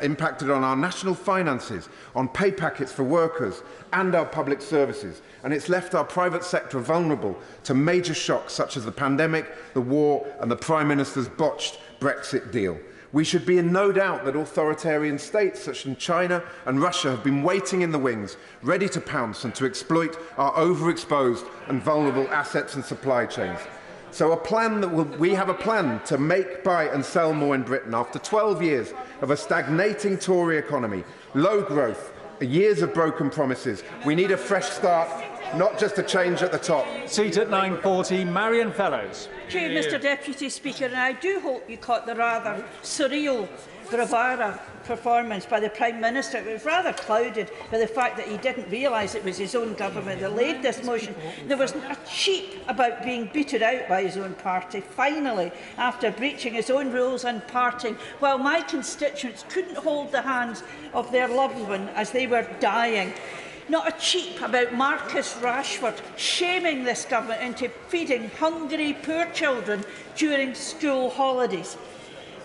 impacted on our national finances, on pay packets for workers and our public services, and it's left our private sector vulnerable to major shocks such as the pandemic, the war and the Prime Minister's botched Brexit deal. We should be in no doubt that authoritarian states such as China and Russia have been waiting in the wings, ready to pounce and to exploit our overexposed and vulnerable assets and supply chains. So we have a plan to make, buy and sell more in Britain after 12 years of a stagnating Tory economy, low growth, years of broken promises. We need a fresh start, not just a change at the top. Seat at 9:40, Marion Fellows. Thank you, Mr. Deputy Speaker, and I do hope you caught the rather surreal bravura performance by the Prime Minister. It was rather clouded by the fact that he didn't realise it was his own government that laid this motion. There was a cheep about being booted out by his own party, finally, after breaching his own rules and parting, while my constituents couldn't hold the hands of their loved one as they were dying. Not a cheep about Marcus Rashford shaming this government into feeding hungry poor children during school holidays.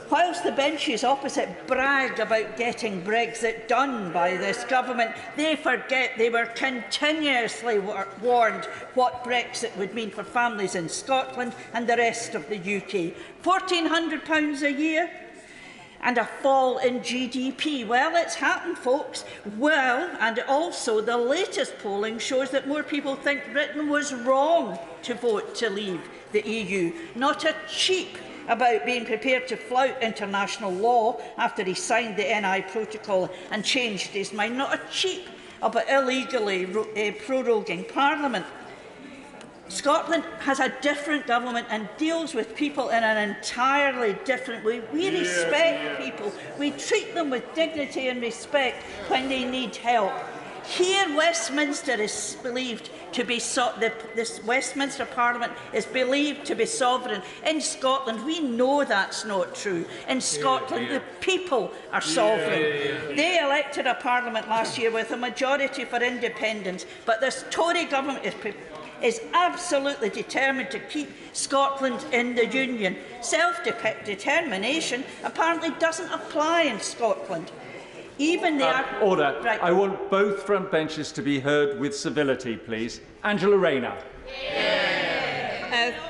Whilst the benches opposite brag about getting Brexit done by this government, they forget they were continuously warned what Brexit would mean for families in Scotland and the rest of the UK. £1,400 a year? And a fall in GDP. Well, it's happened, folks. Well, and also the latest polling shows that more people think Britain was wrong to vote to leave the EU. Not a cheep about being prepared to flout international law after he signed the NI protocol and changed his mind. Not a cheep about illegally proroguing Parliament. Scotland has a different government and deals with people in an entirely different way. We respect people. We treat them with dignity and respect when they need help. Here, Westminster is believed to be this Westminster Parliament is believed to be sovereign. In Scotland, we know that's not true. In Scotland, the people are sovereign. They elected a Parliament last year with a majority for independence, but this Tory government is absolutely determined to keep Scotland in the Union. Self-determination apparently doesn't apply in Scotland. Even the Order. Right. I want both front benches to be heard with civility, please. Angela Rayner.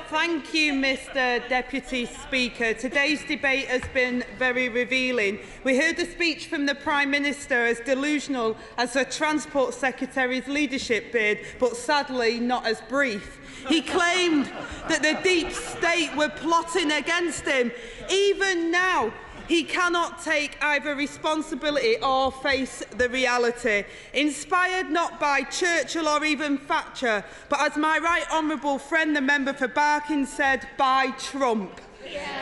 Thank you, Mr Deputy Speaker. Today's debate has been very revealing. We heard the speech from the Prime Minister as delusional as the Transport Secretary's leadership bid, but sadly not as brief. He claimed that the deep state were plotting against him. Even now, he cannot take either responsibility or face the reality. Inspired not by Churchill or even Thatcher, but as my right honourable friend, the member for Barking, said, by Trump.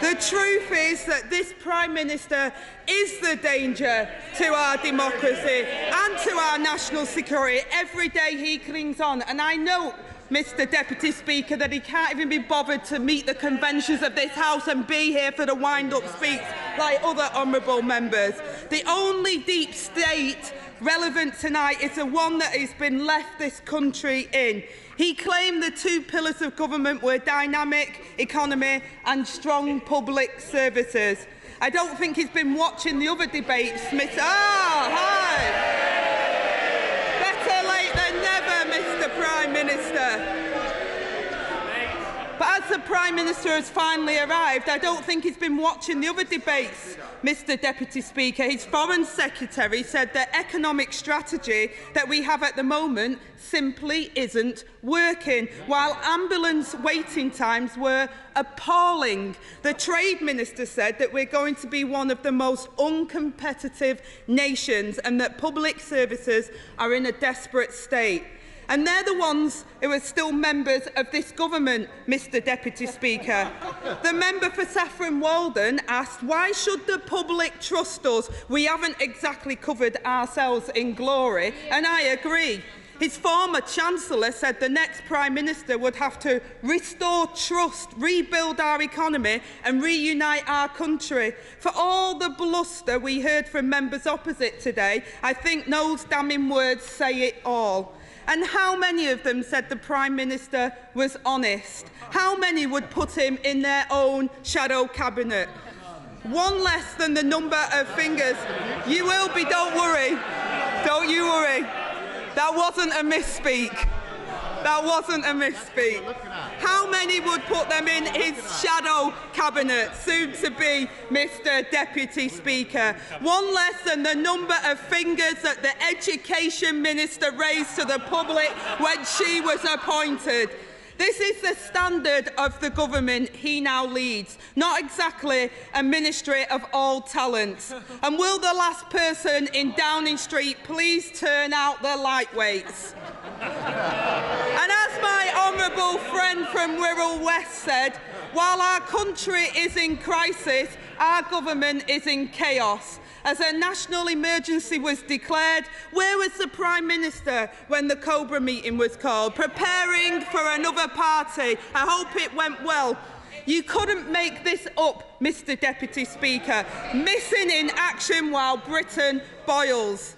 The truth is that this Prime Minister is the danger to our democracy and to our national security. Every day he clings on, and I note, Mr Deputy Speaker, that he can't even be bothered to meet the conventions of this House and be here for the wind-up speech like other honourable members. The only deep state relevant tonight is the one that has been left this country in. He claimed the two pillars of government were dynamic economy and strong public services. I don't think he's been watching the other debates, Better late than never, Mr Prime Minister. But as the Prime Minister has finally arrived, I don't think he's been watching the other debates, Mr Deputy Speaker. His Foreign Secretary said the economic strategy that we have at the moment simply isn't working, while ambulance waiting times were appalling. The Trade Minister said that we're going to be one of the most uncompetitive nations and that public services are in a desperate state. And they're the ones who are still members of this government, Mr Deputy Speaker. The member for Saffron Walden asked, why should the public trust us? We haven't exactly covered ourselves in glory, and I agree. His former Chancellor said the next Prime Minister would have to restore trust, rebuild our economy and reunite our country. For all the bluster we heard from members opposite today, I think those damning words say it all. And how many of them said the Prime Minister was honest? How many would put him in their own shadow cabinet? One less than the number of fingers. You will be, don't worry. Don't you worry. That wasn't a misspeak. That wasn't a misspeak. How many would put them in his shadow cabinet, soon to be Mr Deputy Speaker? One less than the number of fingers that the Education Minister raised to the public when she was appointed. This is the standard of the government he now leads, not exactly a ministry of all talents. And will the last person in Downing Street please turn out the lightweights? And as my honourable friend from Wirral West said, while our country is in crisis, our government is in chaos. As a national emergency was declared, where was the Prime Minister when the Cobra meeting was called? Preparing for another party. I hope it went well. You couldn't make this up, Mr Deputy Speaker. Missing in action while Britain boils.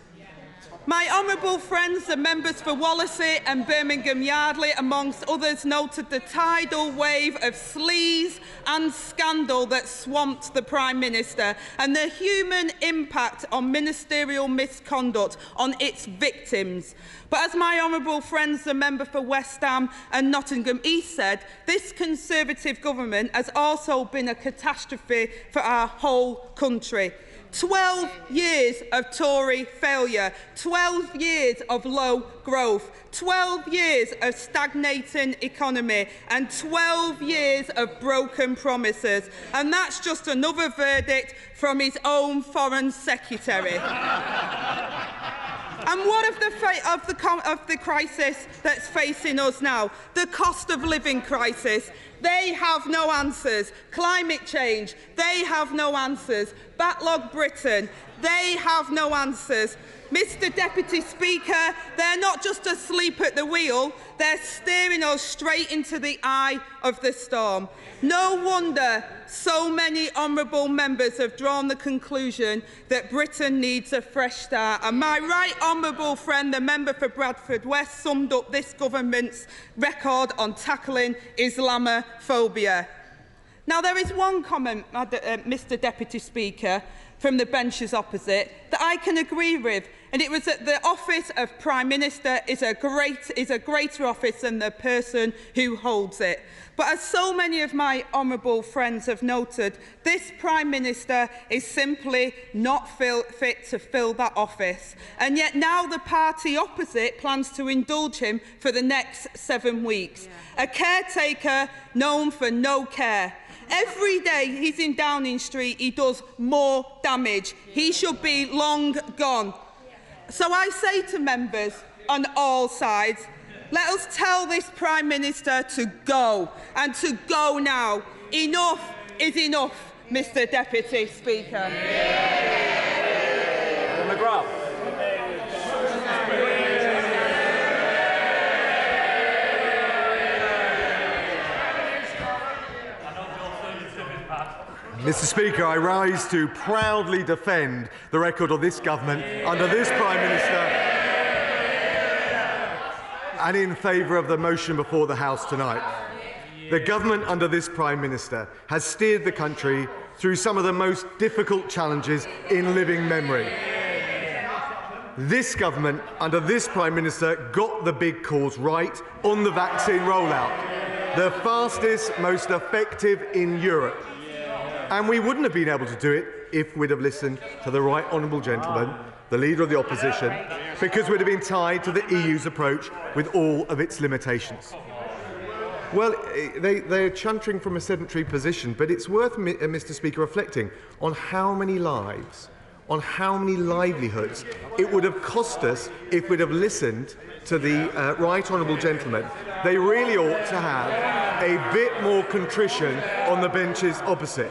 My honourable friends, the members for Wallasey and Birmingham Yardley, amongst others, noted the tidal wave of sleaze and scandal that swamped the Prime Minister and the human impact on ministerial misconduct on its victims. But as my honourable friends, the member for West Ham and Nottingham East said, this Conservative government has also been a catastrophe for our whole country. 12 years of Tory failure, 12 years of low growth, 12 years of stagnating economy and 12 years of broken promises. And that's just another verdict from his own Foreign Secretary. And what of the crisis that's facing us now? The cost of living crisis. They have no answers. Climate change, they have no answers. Backlog Britain, they have no answers. Mr Deputy Speaker, they're not just asleep at the wheel, they're steering us straight into the eye of the storm. No wonder so many honourable members have drawn the conclusion that Britain needs a fresh start. And my right honourable friend, the member for Bradford West, summed up this government's record on tackling Islamophobia. Now, there is one comment, Mr Deputy Speaker, from the benches opposite that I can agree with, and it was that the office of Prime Minister is a greater office than the person who holds it. But as so many of my honourable friends have noted, this Prime Minister is simply not fit to fill that office. And yet now the party opposite plans to indulge him for the next 7 weeks. A caretaker known for no care. Every day he's in Downing Street, he does more damage. He should be long gone. So I say to members on all sides, let us tell this Prime Minister to go, and to go now. Enough is enough, Mr Deputy Speaker. McGrath. Mr Speaker, I rise to proudly defend the record of this government under this Prime Minister and in favour of the motion before the House tonight. The government under this Prime Minister has steered the country through some of the most difficult challenges in living memory. This government under this Prime Minister got the big calls right on the vaccine rollout, the fastest, most effective in Europe. And we wouldn't have been able to do it if we'd have listened to the right honourable gentleman, the Leader of the Opposition, because we'd have been tied to the EU's approach with all of its limitations. Well, they're chuntering from a sedentary position, but it's worth, Mr Speaker, reflecting on how many lives, on how many livelihoods it would have cost us if we'd have listened to the right honourable gentleman. They really ought to have a bit more contrition on the benches opposite.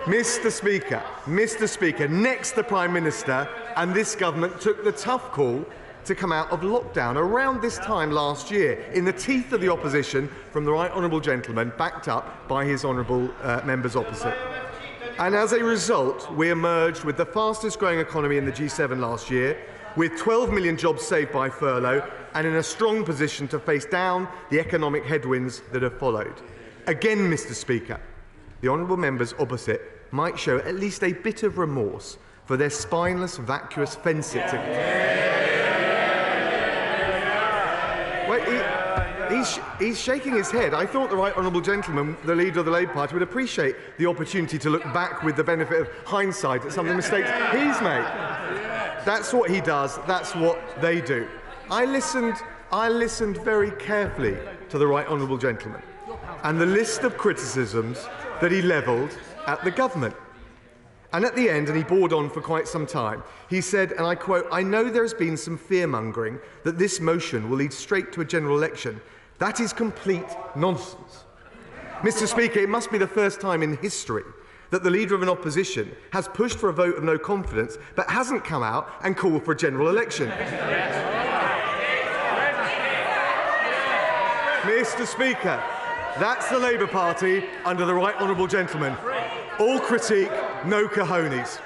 Mr Speaker, next the Prime Minister and this government took the tough call to come out of lockdown around this time last year, in the teeth of the opposition from the right honourable gentleman, backed up by his honourable members opposite. And as a result, we emerged with the fastest growing economy in the G7 last year, with 12 million jobs saved by furlough, and in a strong position to face down the economic headwinds that have followed. Again, Mr Speaker, the honourable members opposite might show at least a bit of remorse for their spineless, vacuous fence-sitting. He's shaking his head. I thought the right honourable gentleman, the Leader of the Labour Party, would appreciate the opportunity to look back with the benefit of hindsight at some of the mistakes he's made. That's what he does. That's what they do. I listened very carefully to the right honourable gentleman and the list of criticisms that he levelled at the government. And at the end, and he bored on for quite some time, he said, and I quote, "I know there has been some fear-mongering that this motion will lead straight to a general election. That is complete nonsense." Mr Speaker, it must be the first time in history that the Leader of an opposition has pushed for a vote of no confidence but hasn't come out and called for a general election. Mr Speaker, that's the Labour Party under the right honourable gentleman. All critique, no cojones.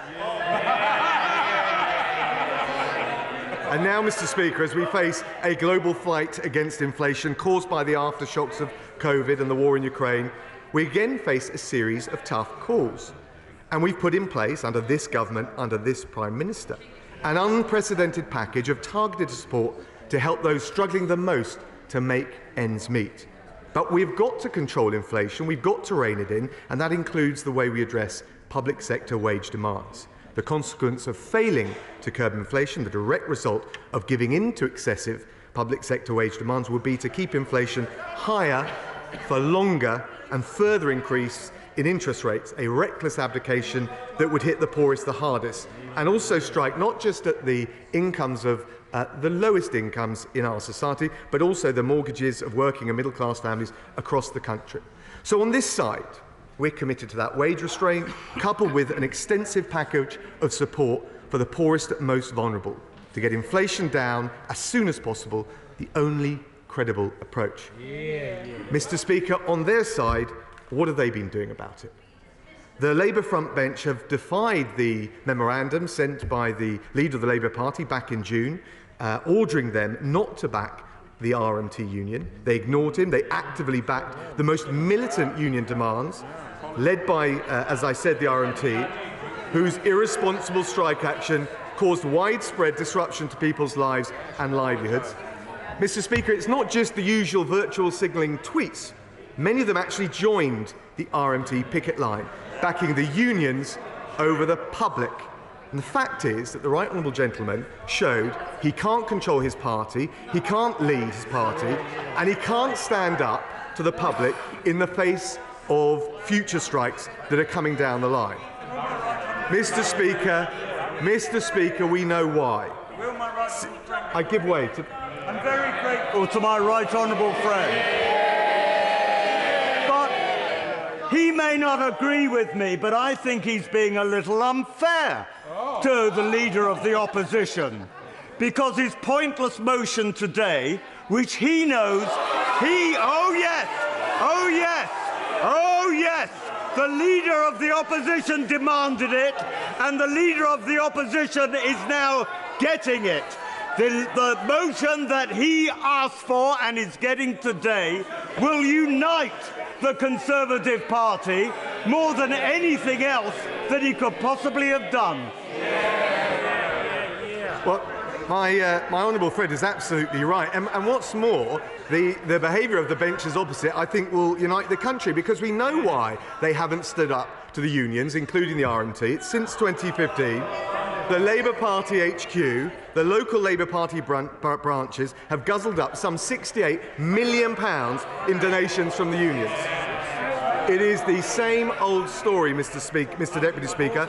And now, Mr Speaker, as we face a global fight against inflation caused by the aftershocks of COVID and the war in Ukraine, we again face a series of tough calls. And we've put in place, under this government, under this Prime Minister, an unprecedented package of targeted support to help those struggling the most to make ends meet. But we've got to control inflation, we've got to rein it in, and that includes the way we address public sector wage demands. The consequence of failing to curb inflation, the direct result of giving in to excessive public sector wage demands, would be to keep inflation higher for longer and further increase in interest rates, a reckless abdication that would hit the poorest the hardest, and also strike not just at the incomes of the lowest incomes in our society, but also the mortgages of working and middle-class families across the country. So on this side, we're committed to that wage restraint, coupled with an extensive package of support for the poorest and most vulnerable, to get inflation down as soon as possible, the only credible approach. Mr. Speaker, on their side, what have they been doing about it? The Labour front bench have defied the memorandum sent by the leader of the Labour Party back in June, ordering them not to back the RMT union. They ignored him. They actively backed the most militant union demands, led by, as I said, the RMT, whose irresponsible strike action caused widespread disruption to people's lives and livelihoods. Mr. Speaker, it's not just the usual virtual signalling tweets. Many of them actually joined the RMT picket line, backing the unions over the public. And the fact is that the right honourable gentleman showed he can't control his party, he can't lead his party, and he can't stand up to the public in the face of future strikes that are coming down the line. Mr. Speaker, we know why. I give way to... I'm very grateful to my right honourable friend. He may not agree with me, but I think he's being a little unfair to the Leader of the Opposition, because his pointless motion today, which he knows oh yes, the Leader of the Opposition demanded it, and the Leader of the Opposition is now getting it. The motion that he asked for and is getting today will unite the Conservative Party more than anything else that he could possibly have done. Well, my honourable friend is absolutely right. And what's more, the behaviour of the benches opposite, I think, will unite the country, because we know why they haven't stood up to the unions, including the RMT. It's since 2015. The Labour Party HQ, the local Labour Party branches, have guzzled up some £68 million in donations from the unions. It is the same old story, Mr. Deputy Speaker.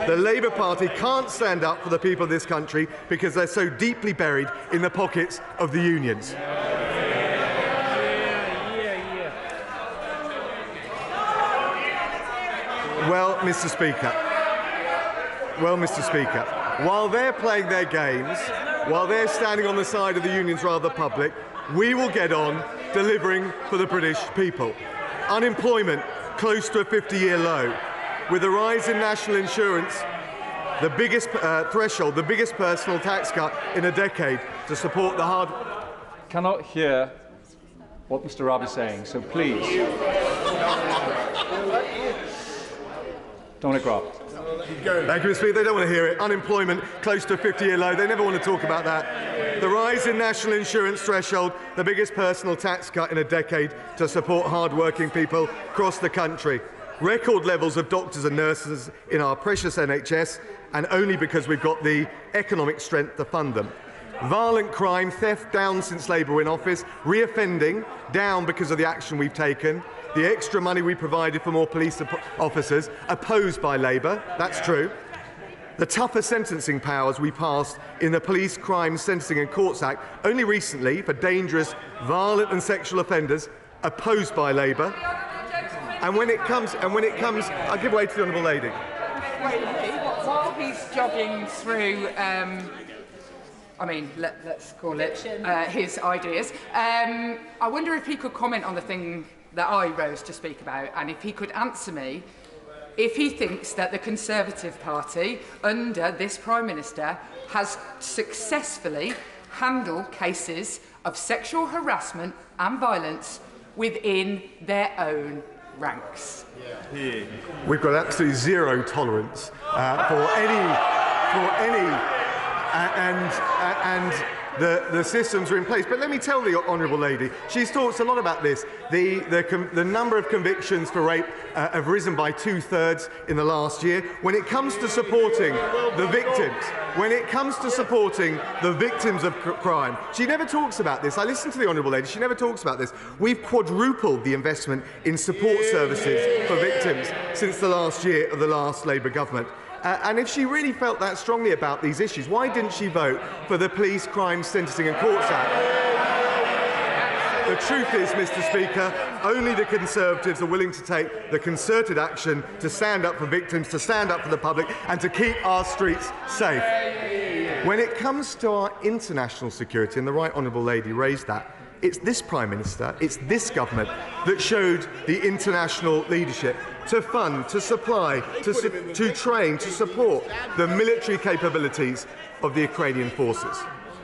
The Labour Party can't stand up for the people of this country because they're so deeply buried in the pockets of the unions. Well, Mr. Speaker, while they're playing their games, while they're standing on the side of the unions rather public, we will get on delivering for the British people. Unemployment close to a 50-year low, with a rise in national insurance, the biggest threshold, the biggest personal tax cut in a decade to support the hard... Cannot hear what Mr. Raab is saying, so please. Dominic Raab. Thank you, Mr. Speaker. They don't want to hear it. Unemployment close to a 50-year low. They never want to talk about that. The rise in national insurance threshold, the biggest personal tax cut in a decade to support hard-working people across the country. Record levels of doctors and nurses in our precious NHS, and only because we've got the economic strength to fund them. Violent crime, theft down since Labour were in office, reoffending down because of the action we've taken. The extra money we provided for more police officers, opposed by Labour, that's true. The tougher sentencing powers we passed in the Police Crime Sentencing and Courts Act only recently for dangerous, violent and sexual offenders, opposed by Labour. And when it comes, I'll give way to the honourable lady. While he's jogging through, let's call it his ideas, I wonder if he could comment on the thing that I rose to speak about, and if he could answer me if he thinks that the Conservative Party, under this Prime Minister, has successfully handled cases of sexual harassment and violence within their own ranks. We've got absolutely zero tolerance for any, and the systems are in place. But let me tell the honourable lady, she's talked a lot about this. The number of convictions for rape have risen by 2/3 in the last year. When it comes to supporting the victims, of crime, she never talks about this. I listen to the honourable lady, she never talks about this. We've quadrupled the investment in support services for victims since the last year of the last Labour government. And if she really felt that strongly about these issues, why didn't she vote for the Police, Crime, Sentencing and Courts Act? The truth is, Mr. Speaker, only the Conservatives are willing to take the concerted action to stand up for victims, to stand up for the public and to keep our streets safe. When it comes to our international security, and the Right Honourable Lady raised that, it's this Prime Minister, it's this government that showed the international leadership to fund, to supply, to train, to support the military capabilities of the Ukrainian forces,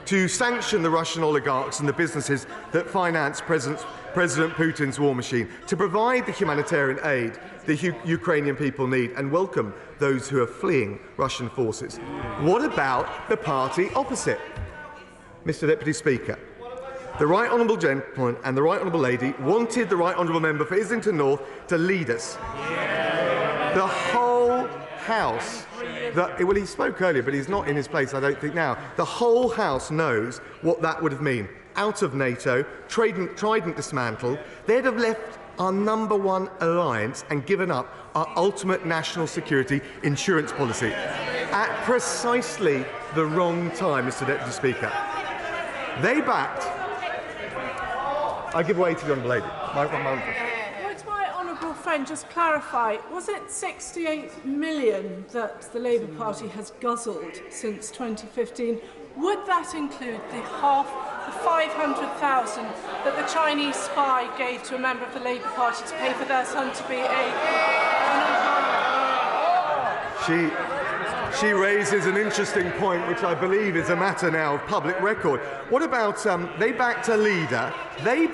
to sanction the Russian oligarchs and the businesses that finance President Putin's war machine, to provide the humanitarian aid the Ukrainian people need and welcome those who are fleeing Russian forces. What about the party opposite? Mr. Deputy Speaker, the Right Honourable Gentleman and the Right Honourable Lady wanted the Right Honourable Member for Islington North to lead us. The whole House, well, he spoke earlier, but he's not in his place, I don't think, now. The whole House knows what that would have meant. Out of NATO, Trident dismantled, they'd have left our #1 alliance and given up our ultimate national security insurance policy at precisely the wrong time, Mr. Deputy Speaker. They backed. I give way to the Honourable Lady. Would my honourable friend just clarify, was it 68 million that the Labour Party has guzzled since 2015? Would that include the 500,000 that the Chinese spy gave to a member of the Labour Party to pay for their son to be She raises an interesting point, which I believe is a matter now of public record. What about they backed a leader? She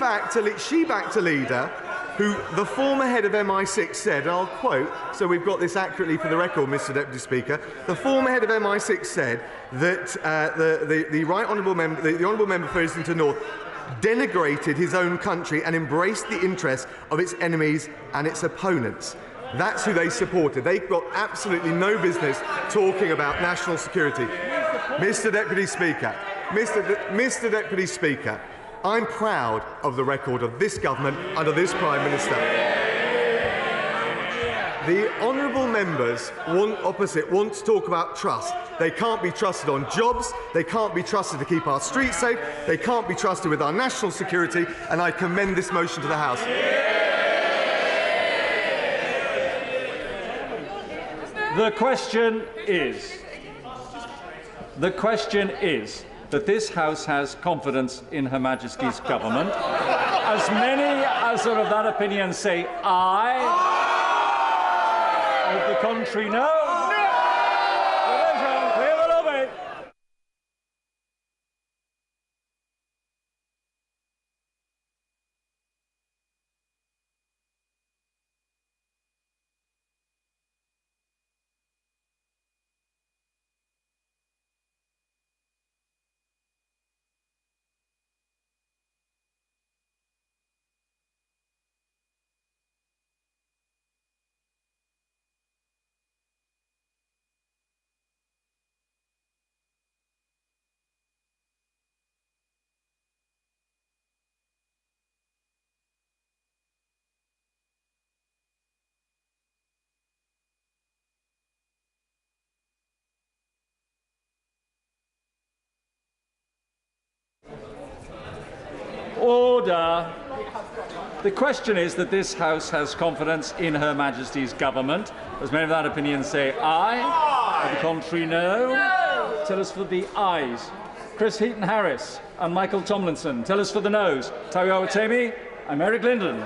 backed a leader who the former head of MI6 said, and I'll quote, so we've got this accurately for the record, Mr. Deputy Speaker. The former head of MI6 said that the Right Honourable Member, the Honourable Member for Islington North, denigrated his own country and embraced the interests of its enemies and its opponents. That's who they supported. They've got absolutely no business talking about national security. Mr. Deputy Speaker, Mr. Deputy Speaker, I'm proud of the record of this government under this Prime Minister. The honourable members want to talk about trust. They can't be trusted on jobs, they can't be trusted to keep our streets safe, they can't be trusted with our national security, and I commend this motion to the House. The question is that this House has confidence in Her Majesty's government. As many as are of that opinion say aye. Of the contrary, no. Clear the lobby. Order. The question is that this House has confidence in Her Majesty's government. As many of that opinion say aye. Of the contrary, no. Tell us for the ayes. Chris Heaton-Harris and Michael Tomlinson. Tell us for the noes. Tawiwa Watemi. I'm Eric Linden.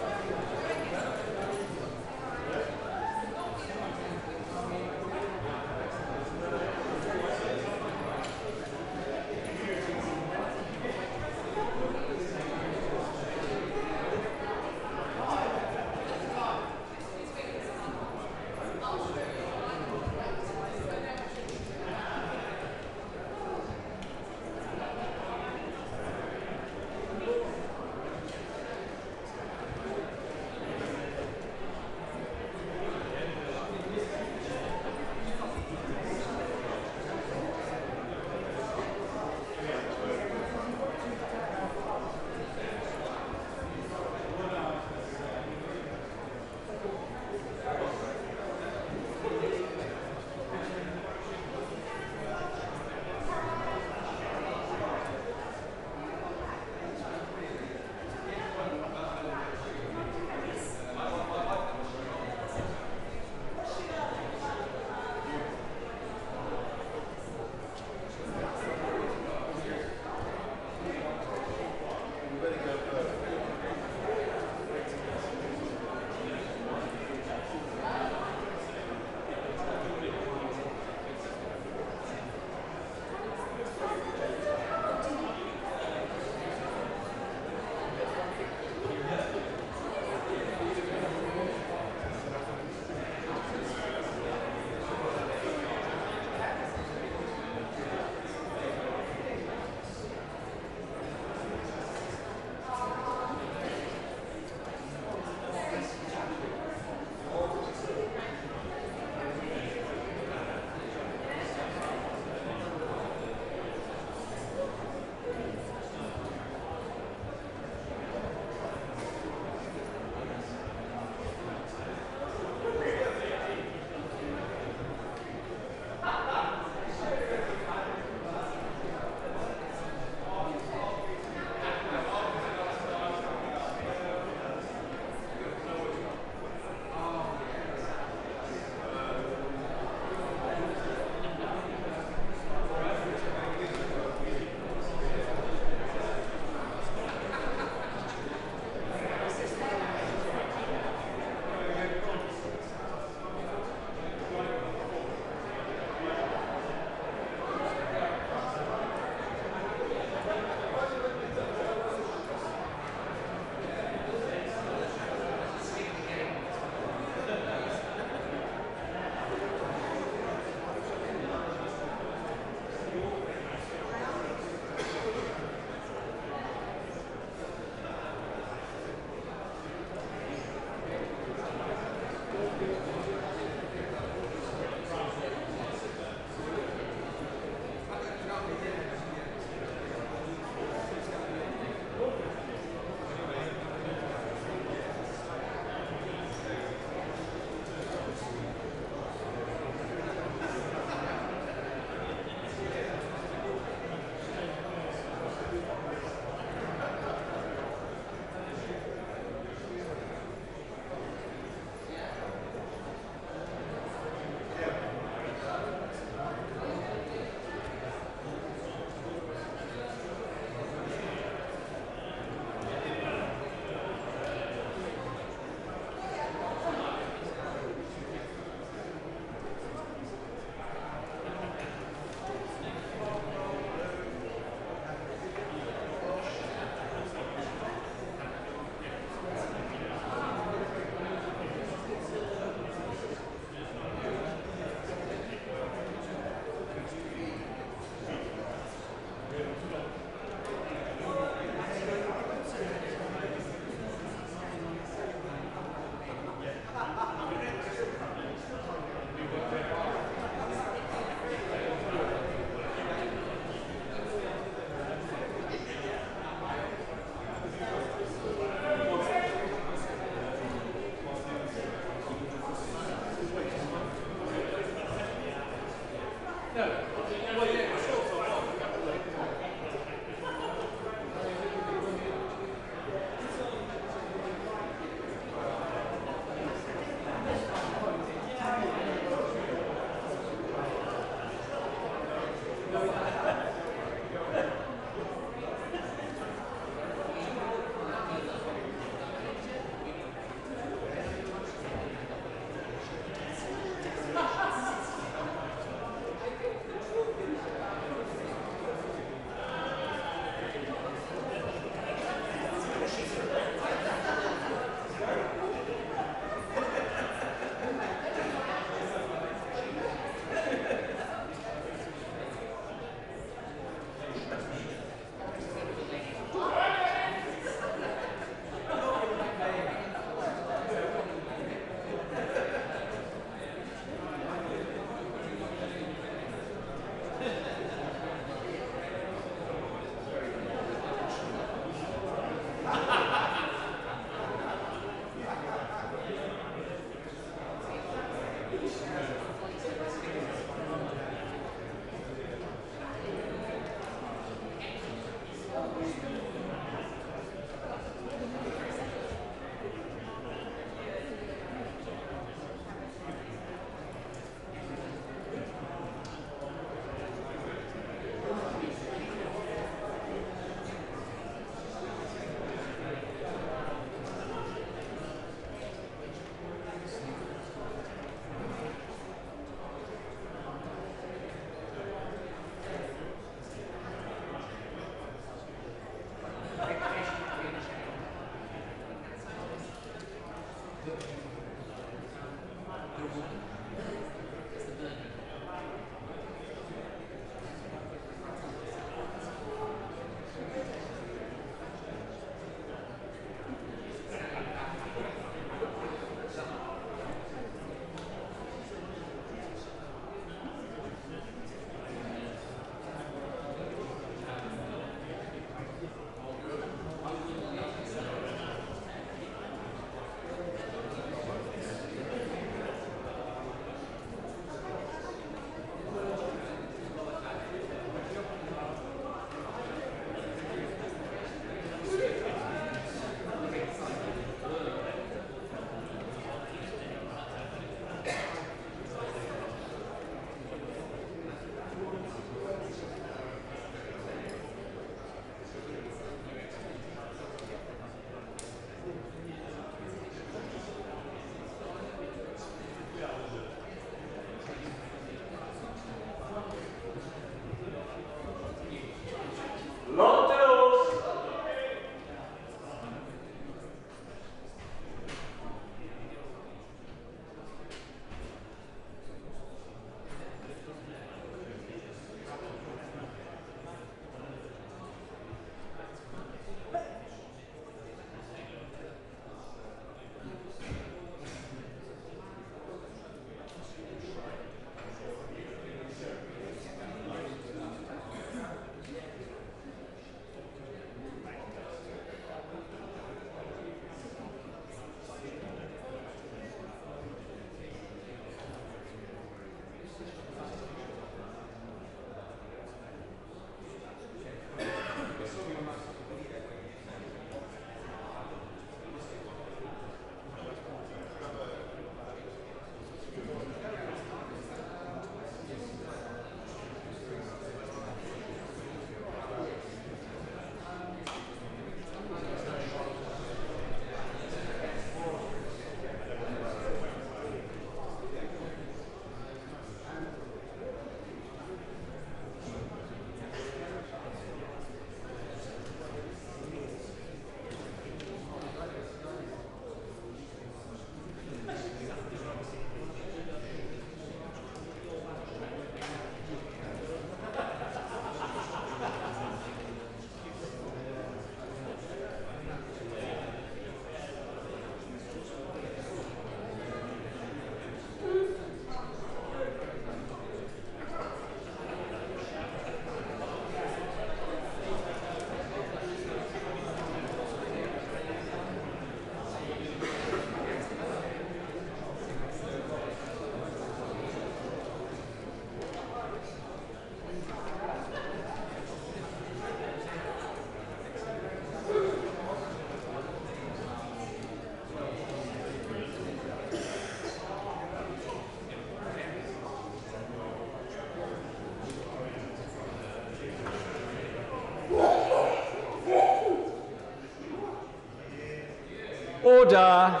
Order.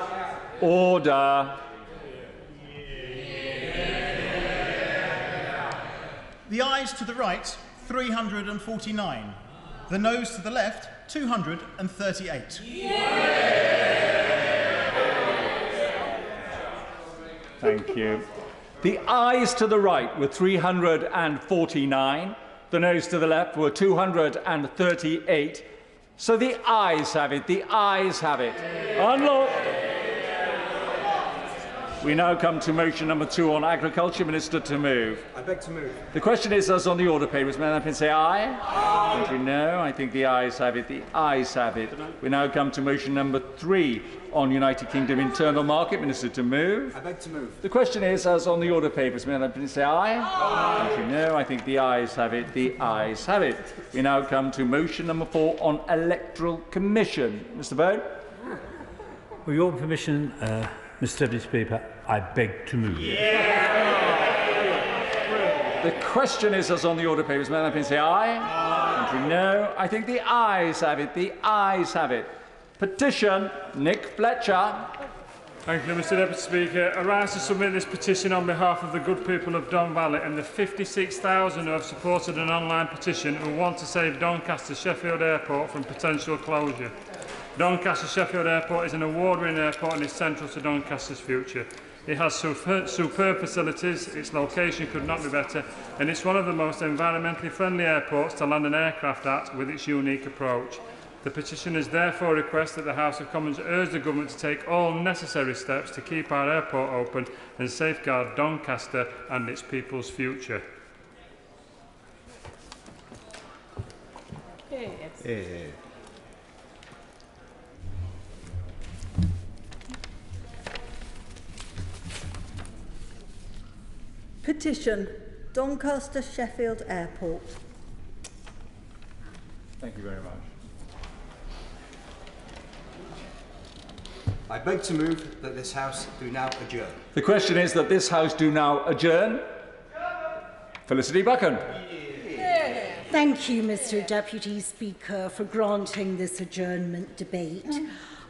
Order. The ayes to the right, 349. The noes to the left, 238. Thank you. The ayes to the right were 349. The noes to the left were 238. So the ayes have it. The ayes have it. Unlock. We now come to motion number 2 on agriculture. Minister to move. I beg to move. The question is as on the order papers. May I please say aye? Aye. Thank you. No. I think the ayes have it. The ayes have it. We now come to motion number 3 on United Kingdom internal market. Minister to move. I beg to move. The question is as on the order papers. May I please say aye? Aye. Thank you. No. I think the ayes have it. The ayes have it. We now come to motion number 4 on electoral commission. Mr. Bone. With your permission, Mr. Deputy Speaker, I beg to move. The question is as on the order papers. May I please say aye? Aye. Thank you. No. I think the ayes have it. The ayes have it. Petition, Nick Fletcher. Thank you, Mr. Deputy Speaker. I rise to submit this petition on behalf of the good people of Don Valley and the 56,000 who have supported an online petition who want to save Doncaster Sheffield Airport from potential closure. Doncaster Sheffield Airport is an award-winning airport and is central to Doncaster's future. It has superb facilities, its location could not be better, and it's one of the most environmentally friendly airports to land an aircraft at with its unique approach. The petitioners therefore request that the House of Commons urge the Government to take all necessary steps to keep our airport open and safeguard Doncaster and its people's future. Yes. Petition, Doncaster Sheffield Airport. Thank you very much. I beg to move that this House do now adjourn. The question is that this House do now adjourn. Felicity Buchan. Thank you, Mr. Deputy Speaker, for granting this adjournment debate.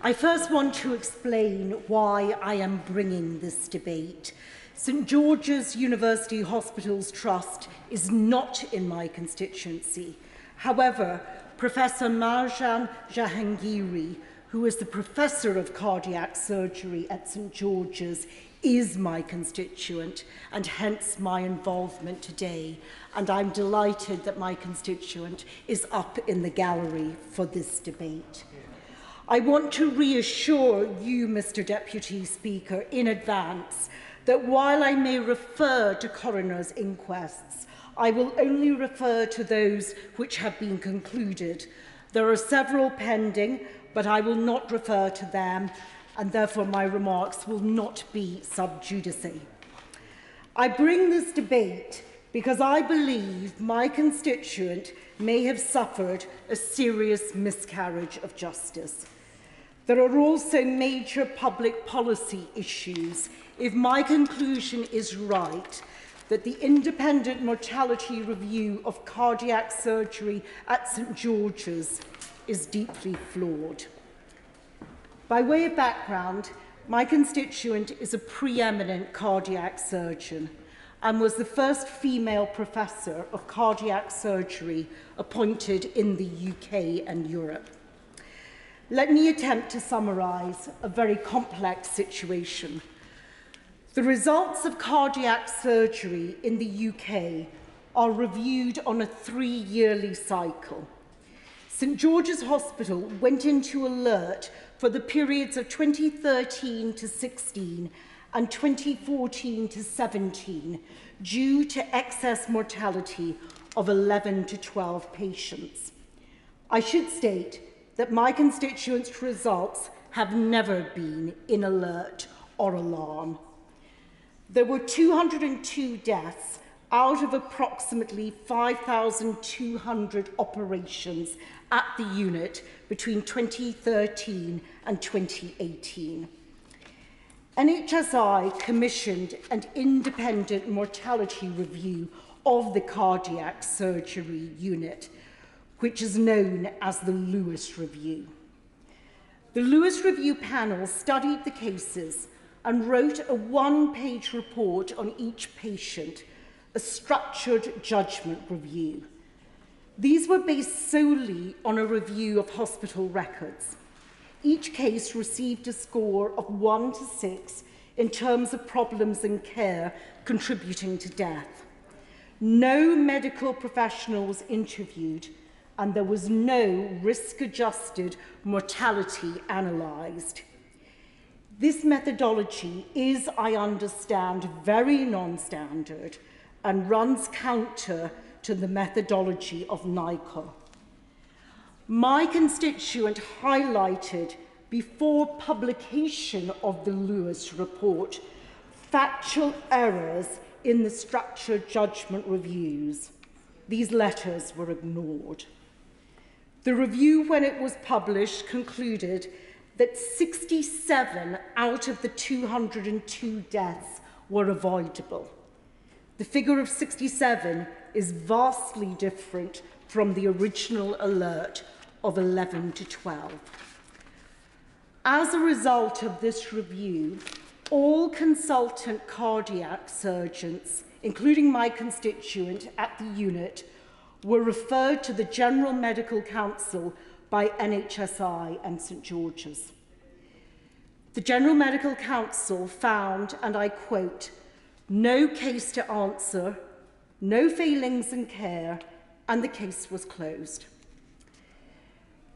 I first want to explain why I am bringing this debate. St George's University Hospitals Trust is not in my constituency. However, Professor Marjan Jahangiri, who is the Professor of Cardiac Surgery at St George's, is my constituent and hence my involvement today. And I'm delighted that my constituent is up in the gallery for this debate. I want to reassure you, Mr. Deputy Speaker, in advance that while I may refer to coroner's inquests, I will only refer to those which have been concluded. There are several pending, but I will not refer to them, and therefore my remarks will not be sub judice. I bring this debate because I believe my constituent may have suffered a serious miscarriage of justice. There are also major public policy issues if my conclusion is right that the independent mortality review of cardiac surgery at St George's is deeply flawed. By way of background, my constituent is a preeminent cardiac surgeon and was the first female professor of cardiac surgery appointed in the UK and Europe. Let me attempt to summarise a very complex situation. The results of cardiac surgery in the UK are reviewed on a 3-yearly cycle. St George's Hospital went into alert for the periods of 2013 to 16 and 2014 to 17 due to excess mortality of 11 to 12 patients. I should state that my constituents' results have never been in alert or alarm. There were 202 deaths out of approximately 5,200 operations at the unit between 2013 and 2018. NHSI commissioned an independent mortality review of the cardiac surgery unit, which is known as the Lewis Review. The Lewis Review panel studied the cases and wrote a one-page report on each patient, a structured judgment review. These were based solely on a review of hospital records. Each case received a score of 1 to 6 in terms of problems in care contributing to death. No medical professional was interviewed, and there was no risk-adjusted mortality analysed. This methodology is, I understand, very non-standard and runs counter to the methodology of NICO. My constituent highlighted before publication of the Lewis report factual errors in the structured judgment reviews. These letters were ignored. The review, when it was published, concluded that 67 out of the 202 deaths were avoidable. The figure of 67 is vastly different from the original alert of 11 to 12. As a result of this review, all consultant cardiac surgeons, including my constituent at the unit, were referred to the General Medical Council by NHSI and St George's. The General Medical Council found, and I quote, "no case to answer, no failings in care," and the case was closed.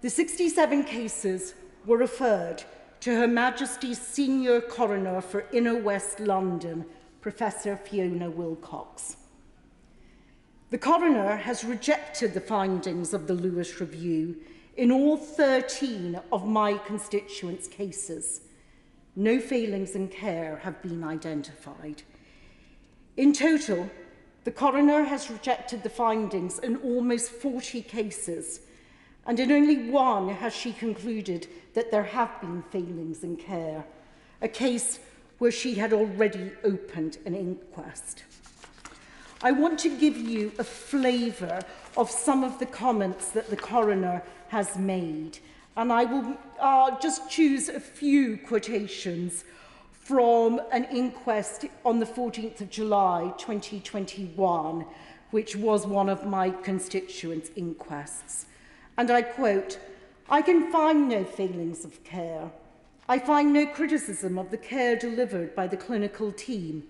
The 67 cases were referred to Her Majesty's Senior Coroner for Inner West London, Professor Fiona Wilcox. The coroner has rejected the findings of the Lewis Review in all 13 of my constituents' cases. No failings in care have been identified. In total, the coroner has rejected the findings in almost 40 cases, and in only one has she concluded that there have been failings in care, a case where she had already opened an inquest. I want to give you a flavour of some of the comments that the coroner has made, and I will just choose a few quotations from an inquest on the 14th of July 2021, which was one of my constituents' inquests. And I quote, "I can find no failings of care. I find no criticism of the care delivered by the clinical team.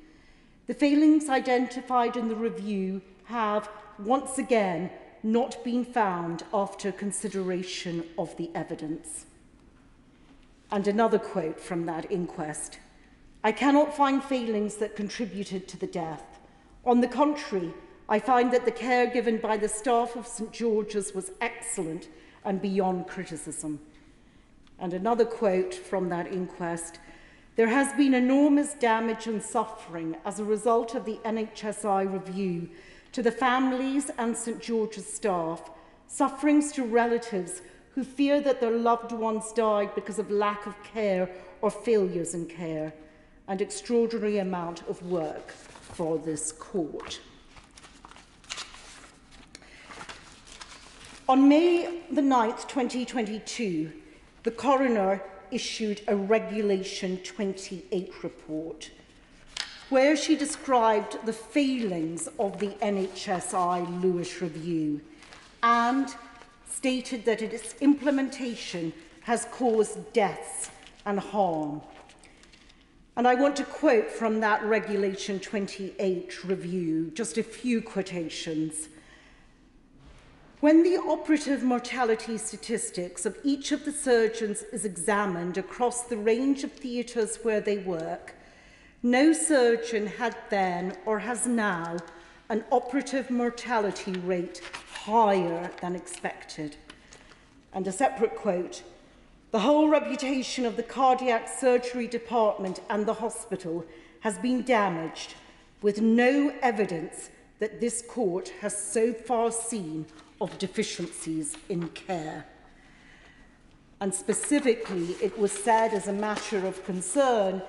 The failings identified in the review have, once again, not been found after consideration of the evidence." And another quote from that inquest, "I cannot find failings that contributed to the death. On the contrary, I find that the care given by the staff of St George's was excellent and beyond criticism." And another quote from that inquest, "There has been enormous damage and suffering as a result of the NHSI review to the families and St George's staff, sufferings to relatives who fear that their loved ones died because of lack of care or failures in care, and extraordinary amount of work for this court." On May the 9th, 2022, the coroner issued a Regulation 28 report, where she described the failings of the NHSI Lewis Review and stated that its implementation has caused deaths and harm. And I want to quote from that Regulation 28 review, just a few quotations. "When the operative mortality statistics of each of the surgeons is examined across the range of theatres where they work, no surgeon had then or has now an operative mortality rate higher than expected." And a separate quote, "The whole reputation of the cardiac surgery department and the hospital has been damaged, with no evidence that this court has so far seen of deficiencies in care." And specifically, it was said as a matter of concern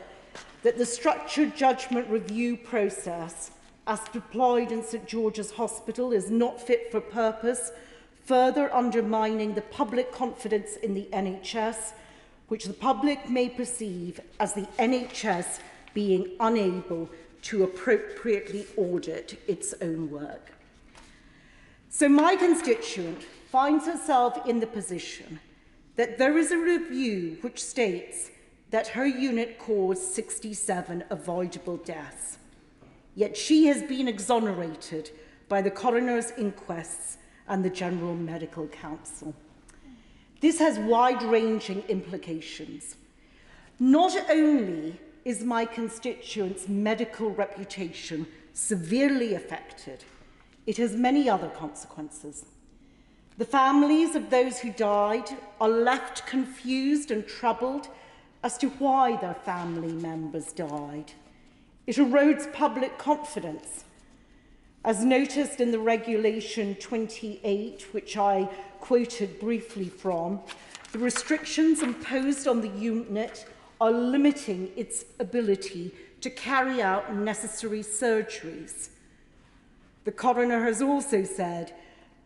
that the structured judgment review process, as deployed in St George's Hospital, is not fit for purpose, further undermining the public confidence in the NHS, which the public may perceive as the NHS being unable to appropriately audit its own work. So my constituent finds herself in the position that there is a review which states that her unit caused 67 avoidable deaths, yet she has been exonerated by the coroner's inquests and the General Medical Council. This has wide-ranging implications. Not only is my constituent's medical reputation severely affected, it has many other consequences. The families of those who died are left confused and troubled as to why their family members died. It erodes public confidence. As noticed in the Regulation 28, which I quoted briefly from, the restrictions imposed on the unit are limiting its ability to carry out necessary surgeries. The coroner has also said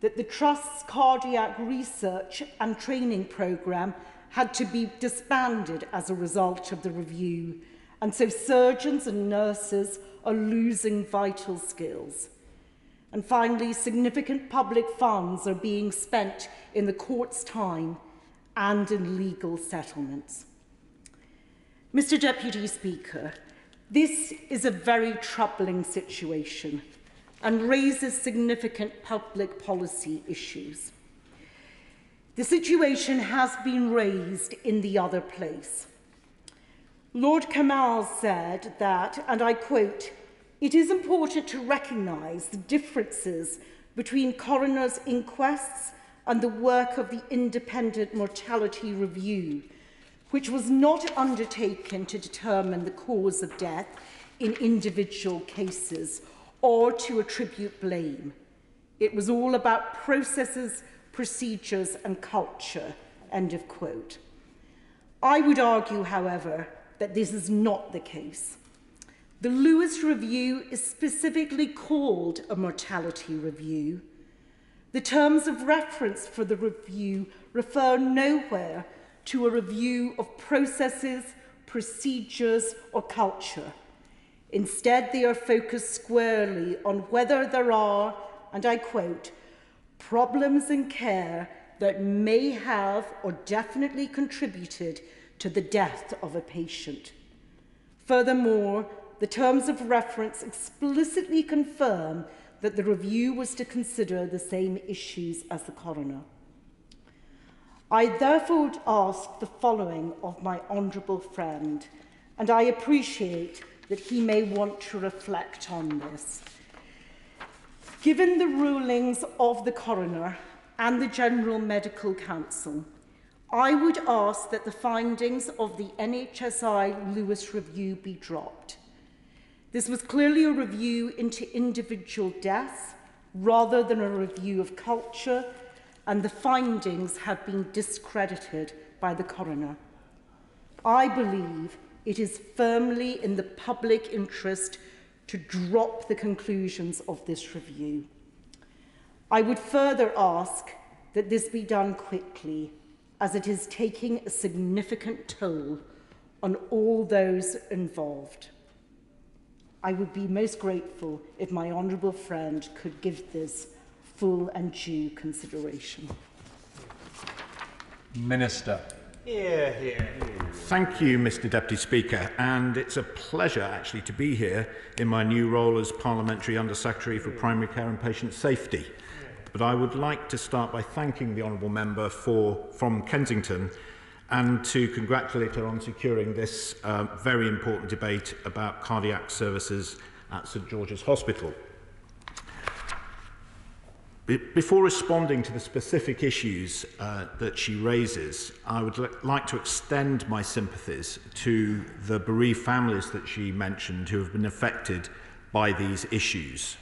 that the Trust's cardiac research and training programme had to be disbanded as a result of the review, and so surgeons and nurses are losing vital skills. And finally, significant public funds are being spent in the court's time and in legal settlements. Mr. Deputy Speaker, this is a very troubling situation and raises significant public policy issues. The situation has been raised in the other place. Lord Kamal said that, and I quote, "It is important to recognise the differences between coroner's inquests and the work of the Independent Mortality Review, which was not undertaken to determine the cause of death in individual cases or to attribute blame. It was all about processes, procedures and culture," end of quote. I would argue, however, that this is not the case. The Lewis Review is specifically called a mortality review. The terms of reference for the review refer nowhere to a review of processes, procedures or culture. Instead, they are focused squarely on whether there are, and I quote, "problems in care that may have or definitely contributed to the death of a patient." Furthermore, the terms of reference explicitly confirm that the review was to consider the same issues as the coroner. I therefore would ask the following of my honourable friend, and I appreciate that he may want to reflect on this. Given the rulings of the coroner and the General Medical Council, I would ask that the findings of the NHSI Lewis Review be dropped. This was clearly a review into individual deaths rather than a review of culture, and the findings have been discredited by the coroner. I believe it is firmly in the public interest to drop the conclusions of this review. I would further ask that this be done quickly, as it is taking a significant toll on all those involved. I would be most grateful if my honourable friend could give this full and due consideration. Minister. Hear, hear. Thank you, Mr. Deputy Speaker, and it's a pleasure actually to be here in my new role as Parliamentary Under-Secretary for Primary Care and Patient Safety. But I would like to start by thanking the Honourable Member from Kensington and to congratulate her on securing this very important debate about cardiac services at St George's Hospital. Before responding to the specific issues that she raises, I would like to extend my sympathies to the bereaved families that she mentioned who have been affected by these issues.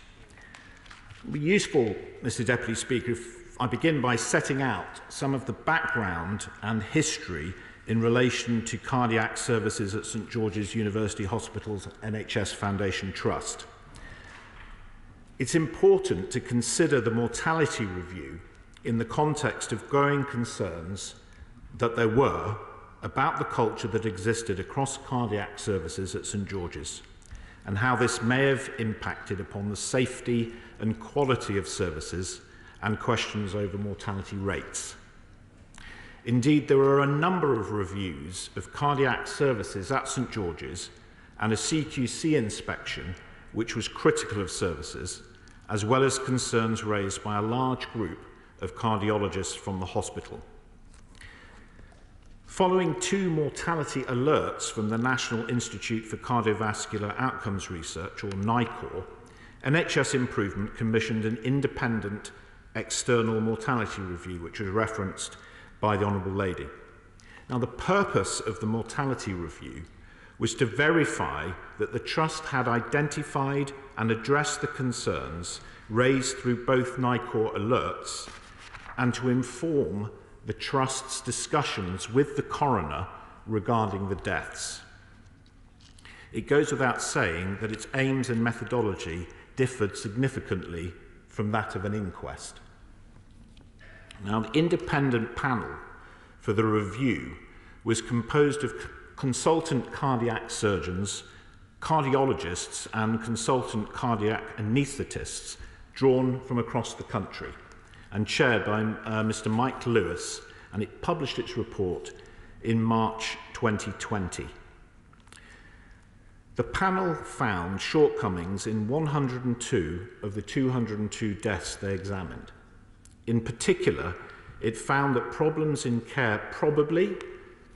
It would be useful, Mr. Deputy Speaker, if I begin by setting out some of the background and history in relation to cardiac services at St George's University Hospital's NHS Foundation Trust. It's important to consider the mortality review in the context of growing concerns that there were about the culture that existed across cardiac services at St George's and how this may have impacted upon the safety and quality of services and questions over mortality rates. Indeed, there are a number of reviews of cardiac services at St George's and a CQC inspection which was critical of services, as well as concerns raised by a large group of cardiologists from the hospital. Following 2 mortality alerts from the National Institute for Cardiovascular Outcomes Research, or NICOR, NHS Improvement commissioned an independent external mortality review, which was referenced by the Honourable Lady. Now, the purpose of the mortality review was to verify that the Trust had identified and addressed the concerns raised through both NICOR alerts and to inform the Trust's discussions with the coroner regarding the deaths. It goes without saying that its aims and methodology differed significantly from that of an inquest. Now, the independent panel for the review was composed of consultant cardiac surgeons, cardiologists and consultant cardiac anaesthetists drawn from across the country and chaired by Mr. Mike Lewis, and it published its report in March 2020. The panel found shortcomings in 102 of the 202 deaths they examined. In particular, it found that problems in care probably,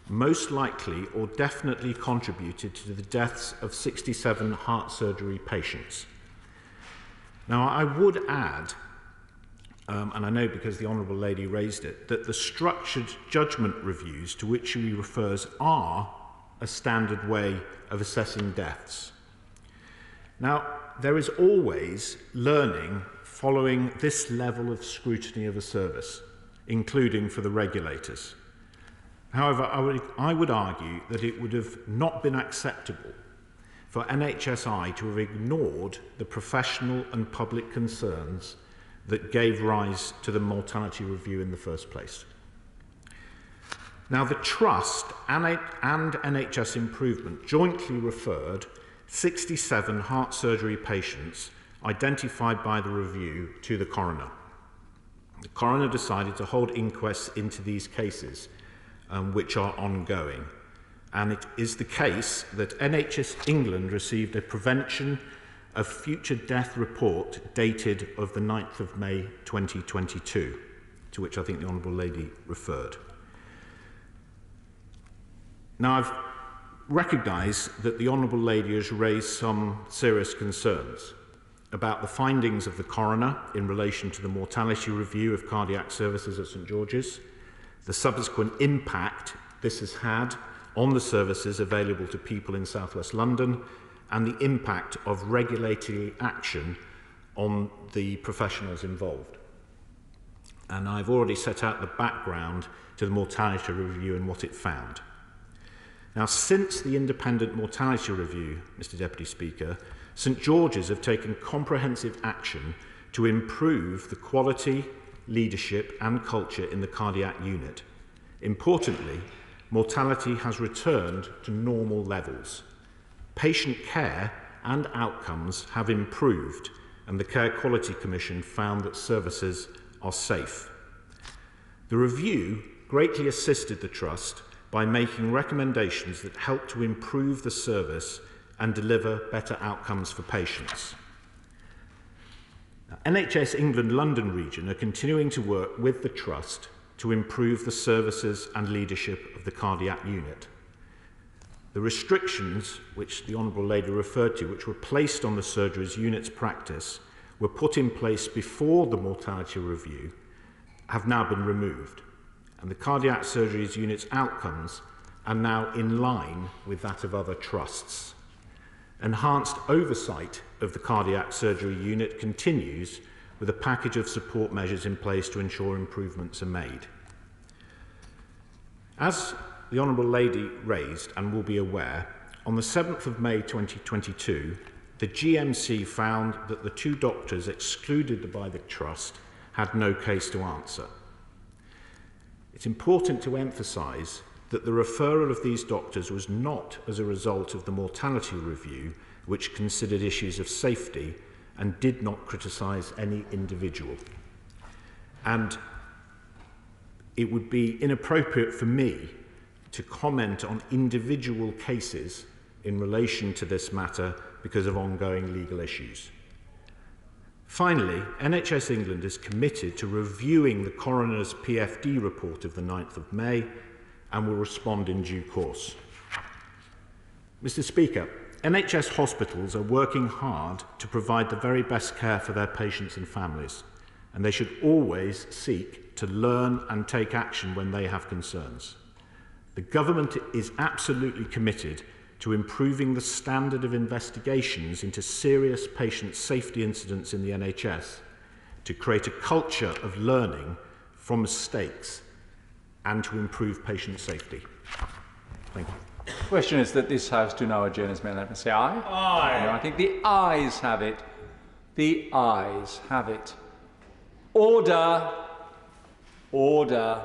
most likely or definitely contributed to the deaths of 67 heart surgery patients. Now, I would add, and I know because the Honourable Lady raised it, that the structured judgment reviews to which she refers are a standard way of assessing deaths. Now, there is always learning following this level of scrutiny of a service, including for the regulators. However, I would argue that it would have not been acceptable for NHSI to have ignored the professional and public concerns that gave rise to the mortality review in the first place. Now, the Trust and NHS Improvement jointly referred 67 heart surgery patients identified by the review to the coroner. The coroner decided to hold inquests into these cases, which are ongoing. And it is the case that NHS England received a prevention of future death report dated of the 9th of May 2022, to which I think the Honourable Lady referred. Now, I've recognised that the Honourable Lady has raised some serious concerns about the findings of the coroner in relation to the mortality review of cardiac services at St George's, the subsequent impact this has had on the services available to people in South West London, and the impact of regulatory action on the professionals involved. And I've already set out the background to the mortality review and what it found. Now, since the independent mortality review, Mr. Deputy Speaker, St George's have taken comprehensive action to improve the quality, leadership and culture in the cardiac unit. Importantly, mortality has returned to normal levels. Patient care and outcomes have improved, and the Care Quality Commission found that services are safe. The review greatly assisted the Trust by making recommendations that help to improve the service and deliver better outcomes for patients. Now, NHS England London region are continuing to work with the Trust to improve the services and leadership of the cardiac unit. The restrictions, which the Honourable Lady referred to, which were placed on the surgery's unit's practice, were put in place before the mortality review, have now been removed. And the cardiac surgery's unit's outcomes are now in line with that of other trusts. Enhanced oversight of the cardiac surgery unit continues with a package of support measures in place to ensure improvements are made. As the Honourable Lady raised and will be aware, on the 7th of May 2022, the GMC found that the 2 doctors excluded by the Trust had no case to answer. It's important to emphasise that the referral of these doctors was not as a result of the mortality review, which considered issues of safety and did not criticise any individual. And it would be inappropriate for me to comment on individual cases in relation to this matter because of ongoing legal issues. Finally, NHS England is committed to reviewing the coroner's PFD report of the 9th of May and will respond in due course. Mr. Speaker, NHS hospitals are working hard to provide the very best care for their patients and families, and they should always seek to learn and take action when they have concerns. The government is absolutely committed to improving the standard of investigations into serious patient safety incidents in the NHS, to create a culture of learning from mistakes and to improve patient safety. Thank you. The question is that this House do now adjourn as men. Let me say aye. Aye. No, I think the ayes have it. The ayes have it. Order. Order.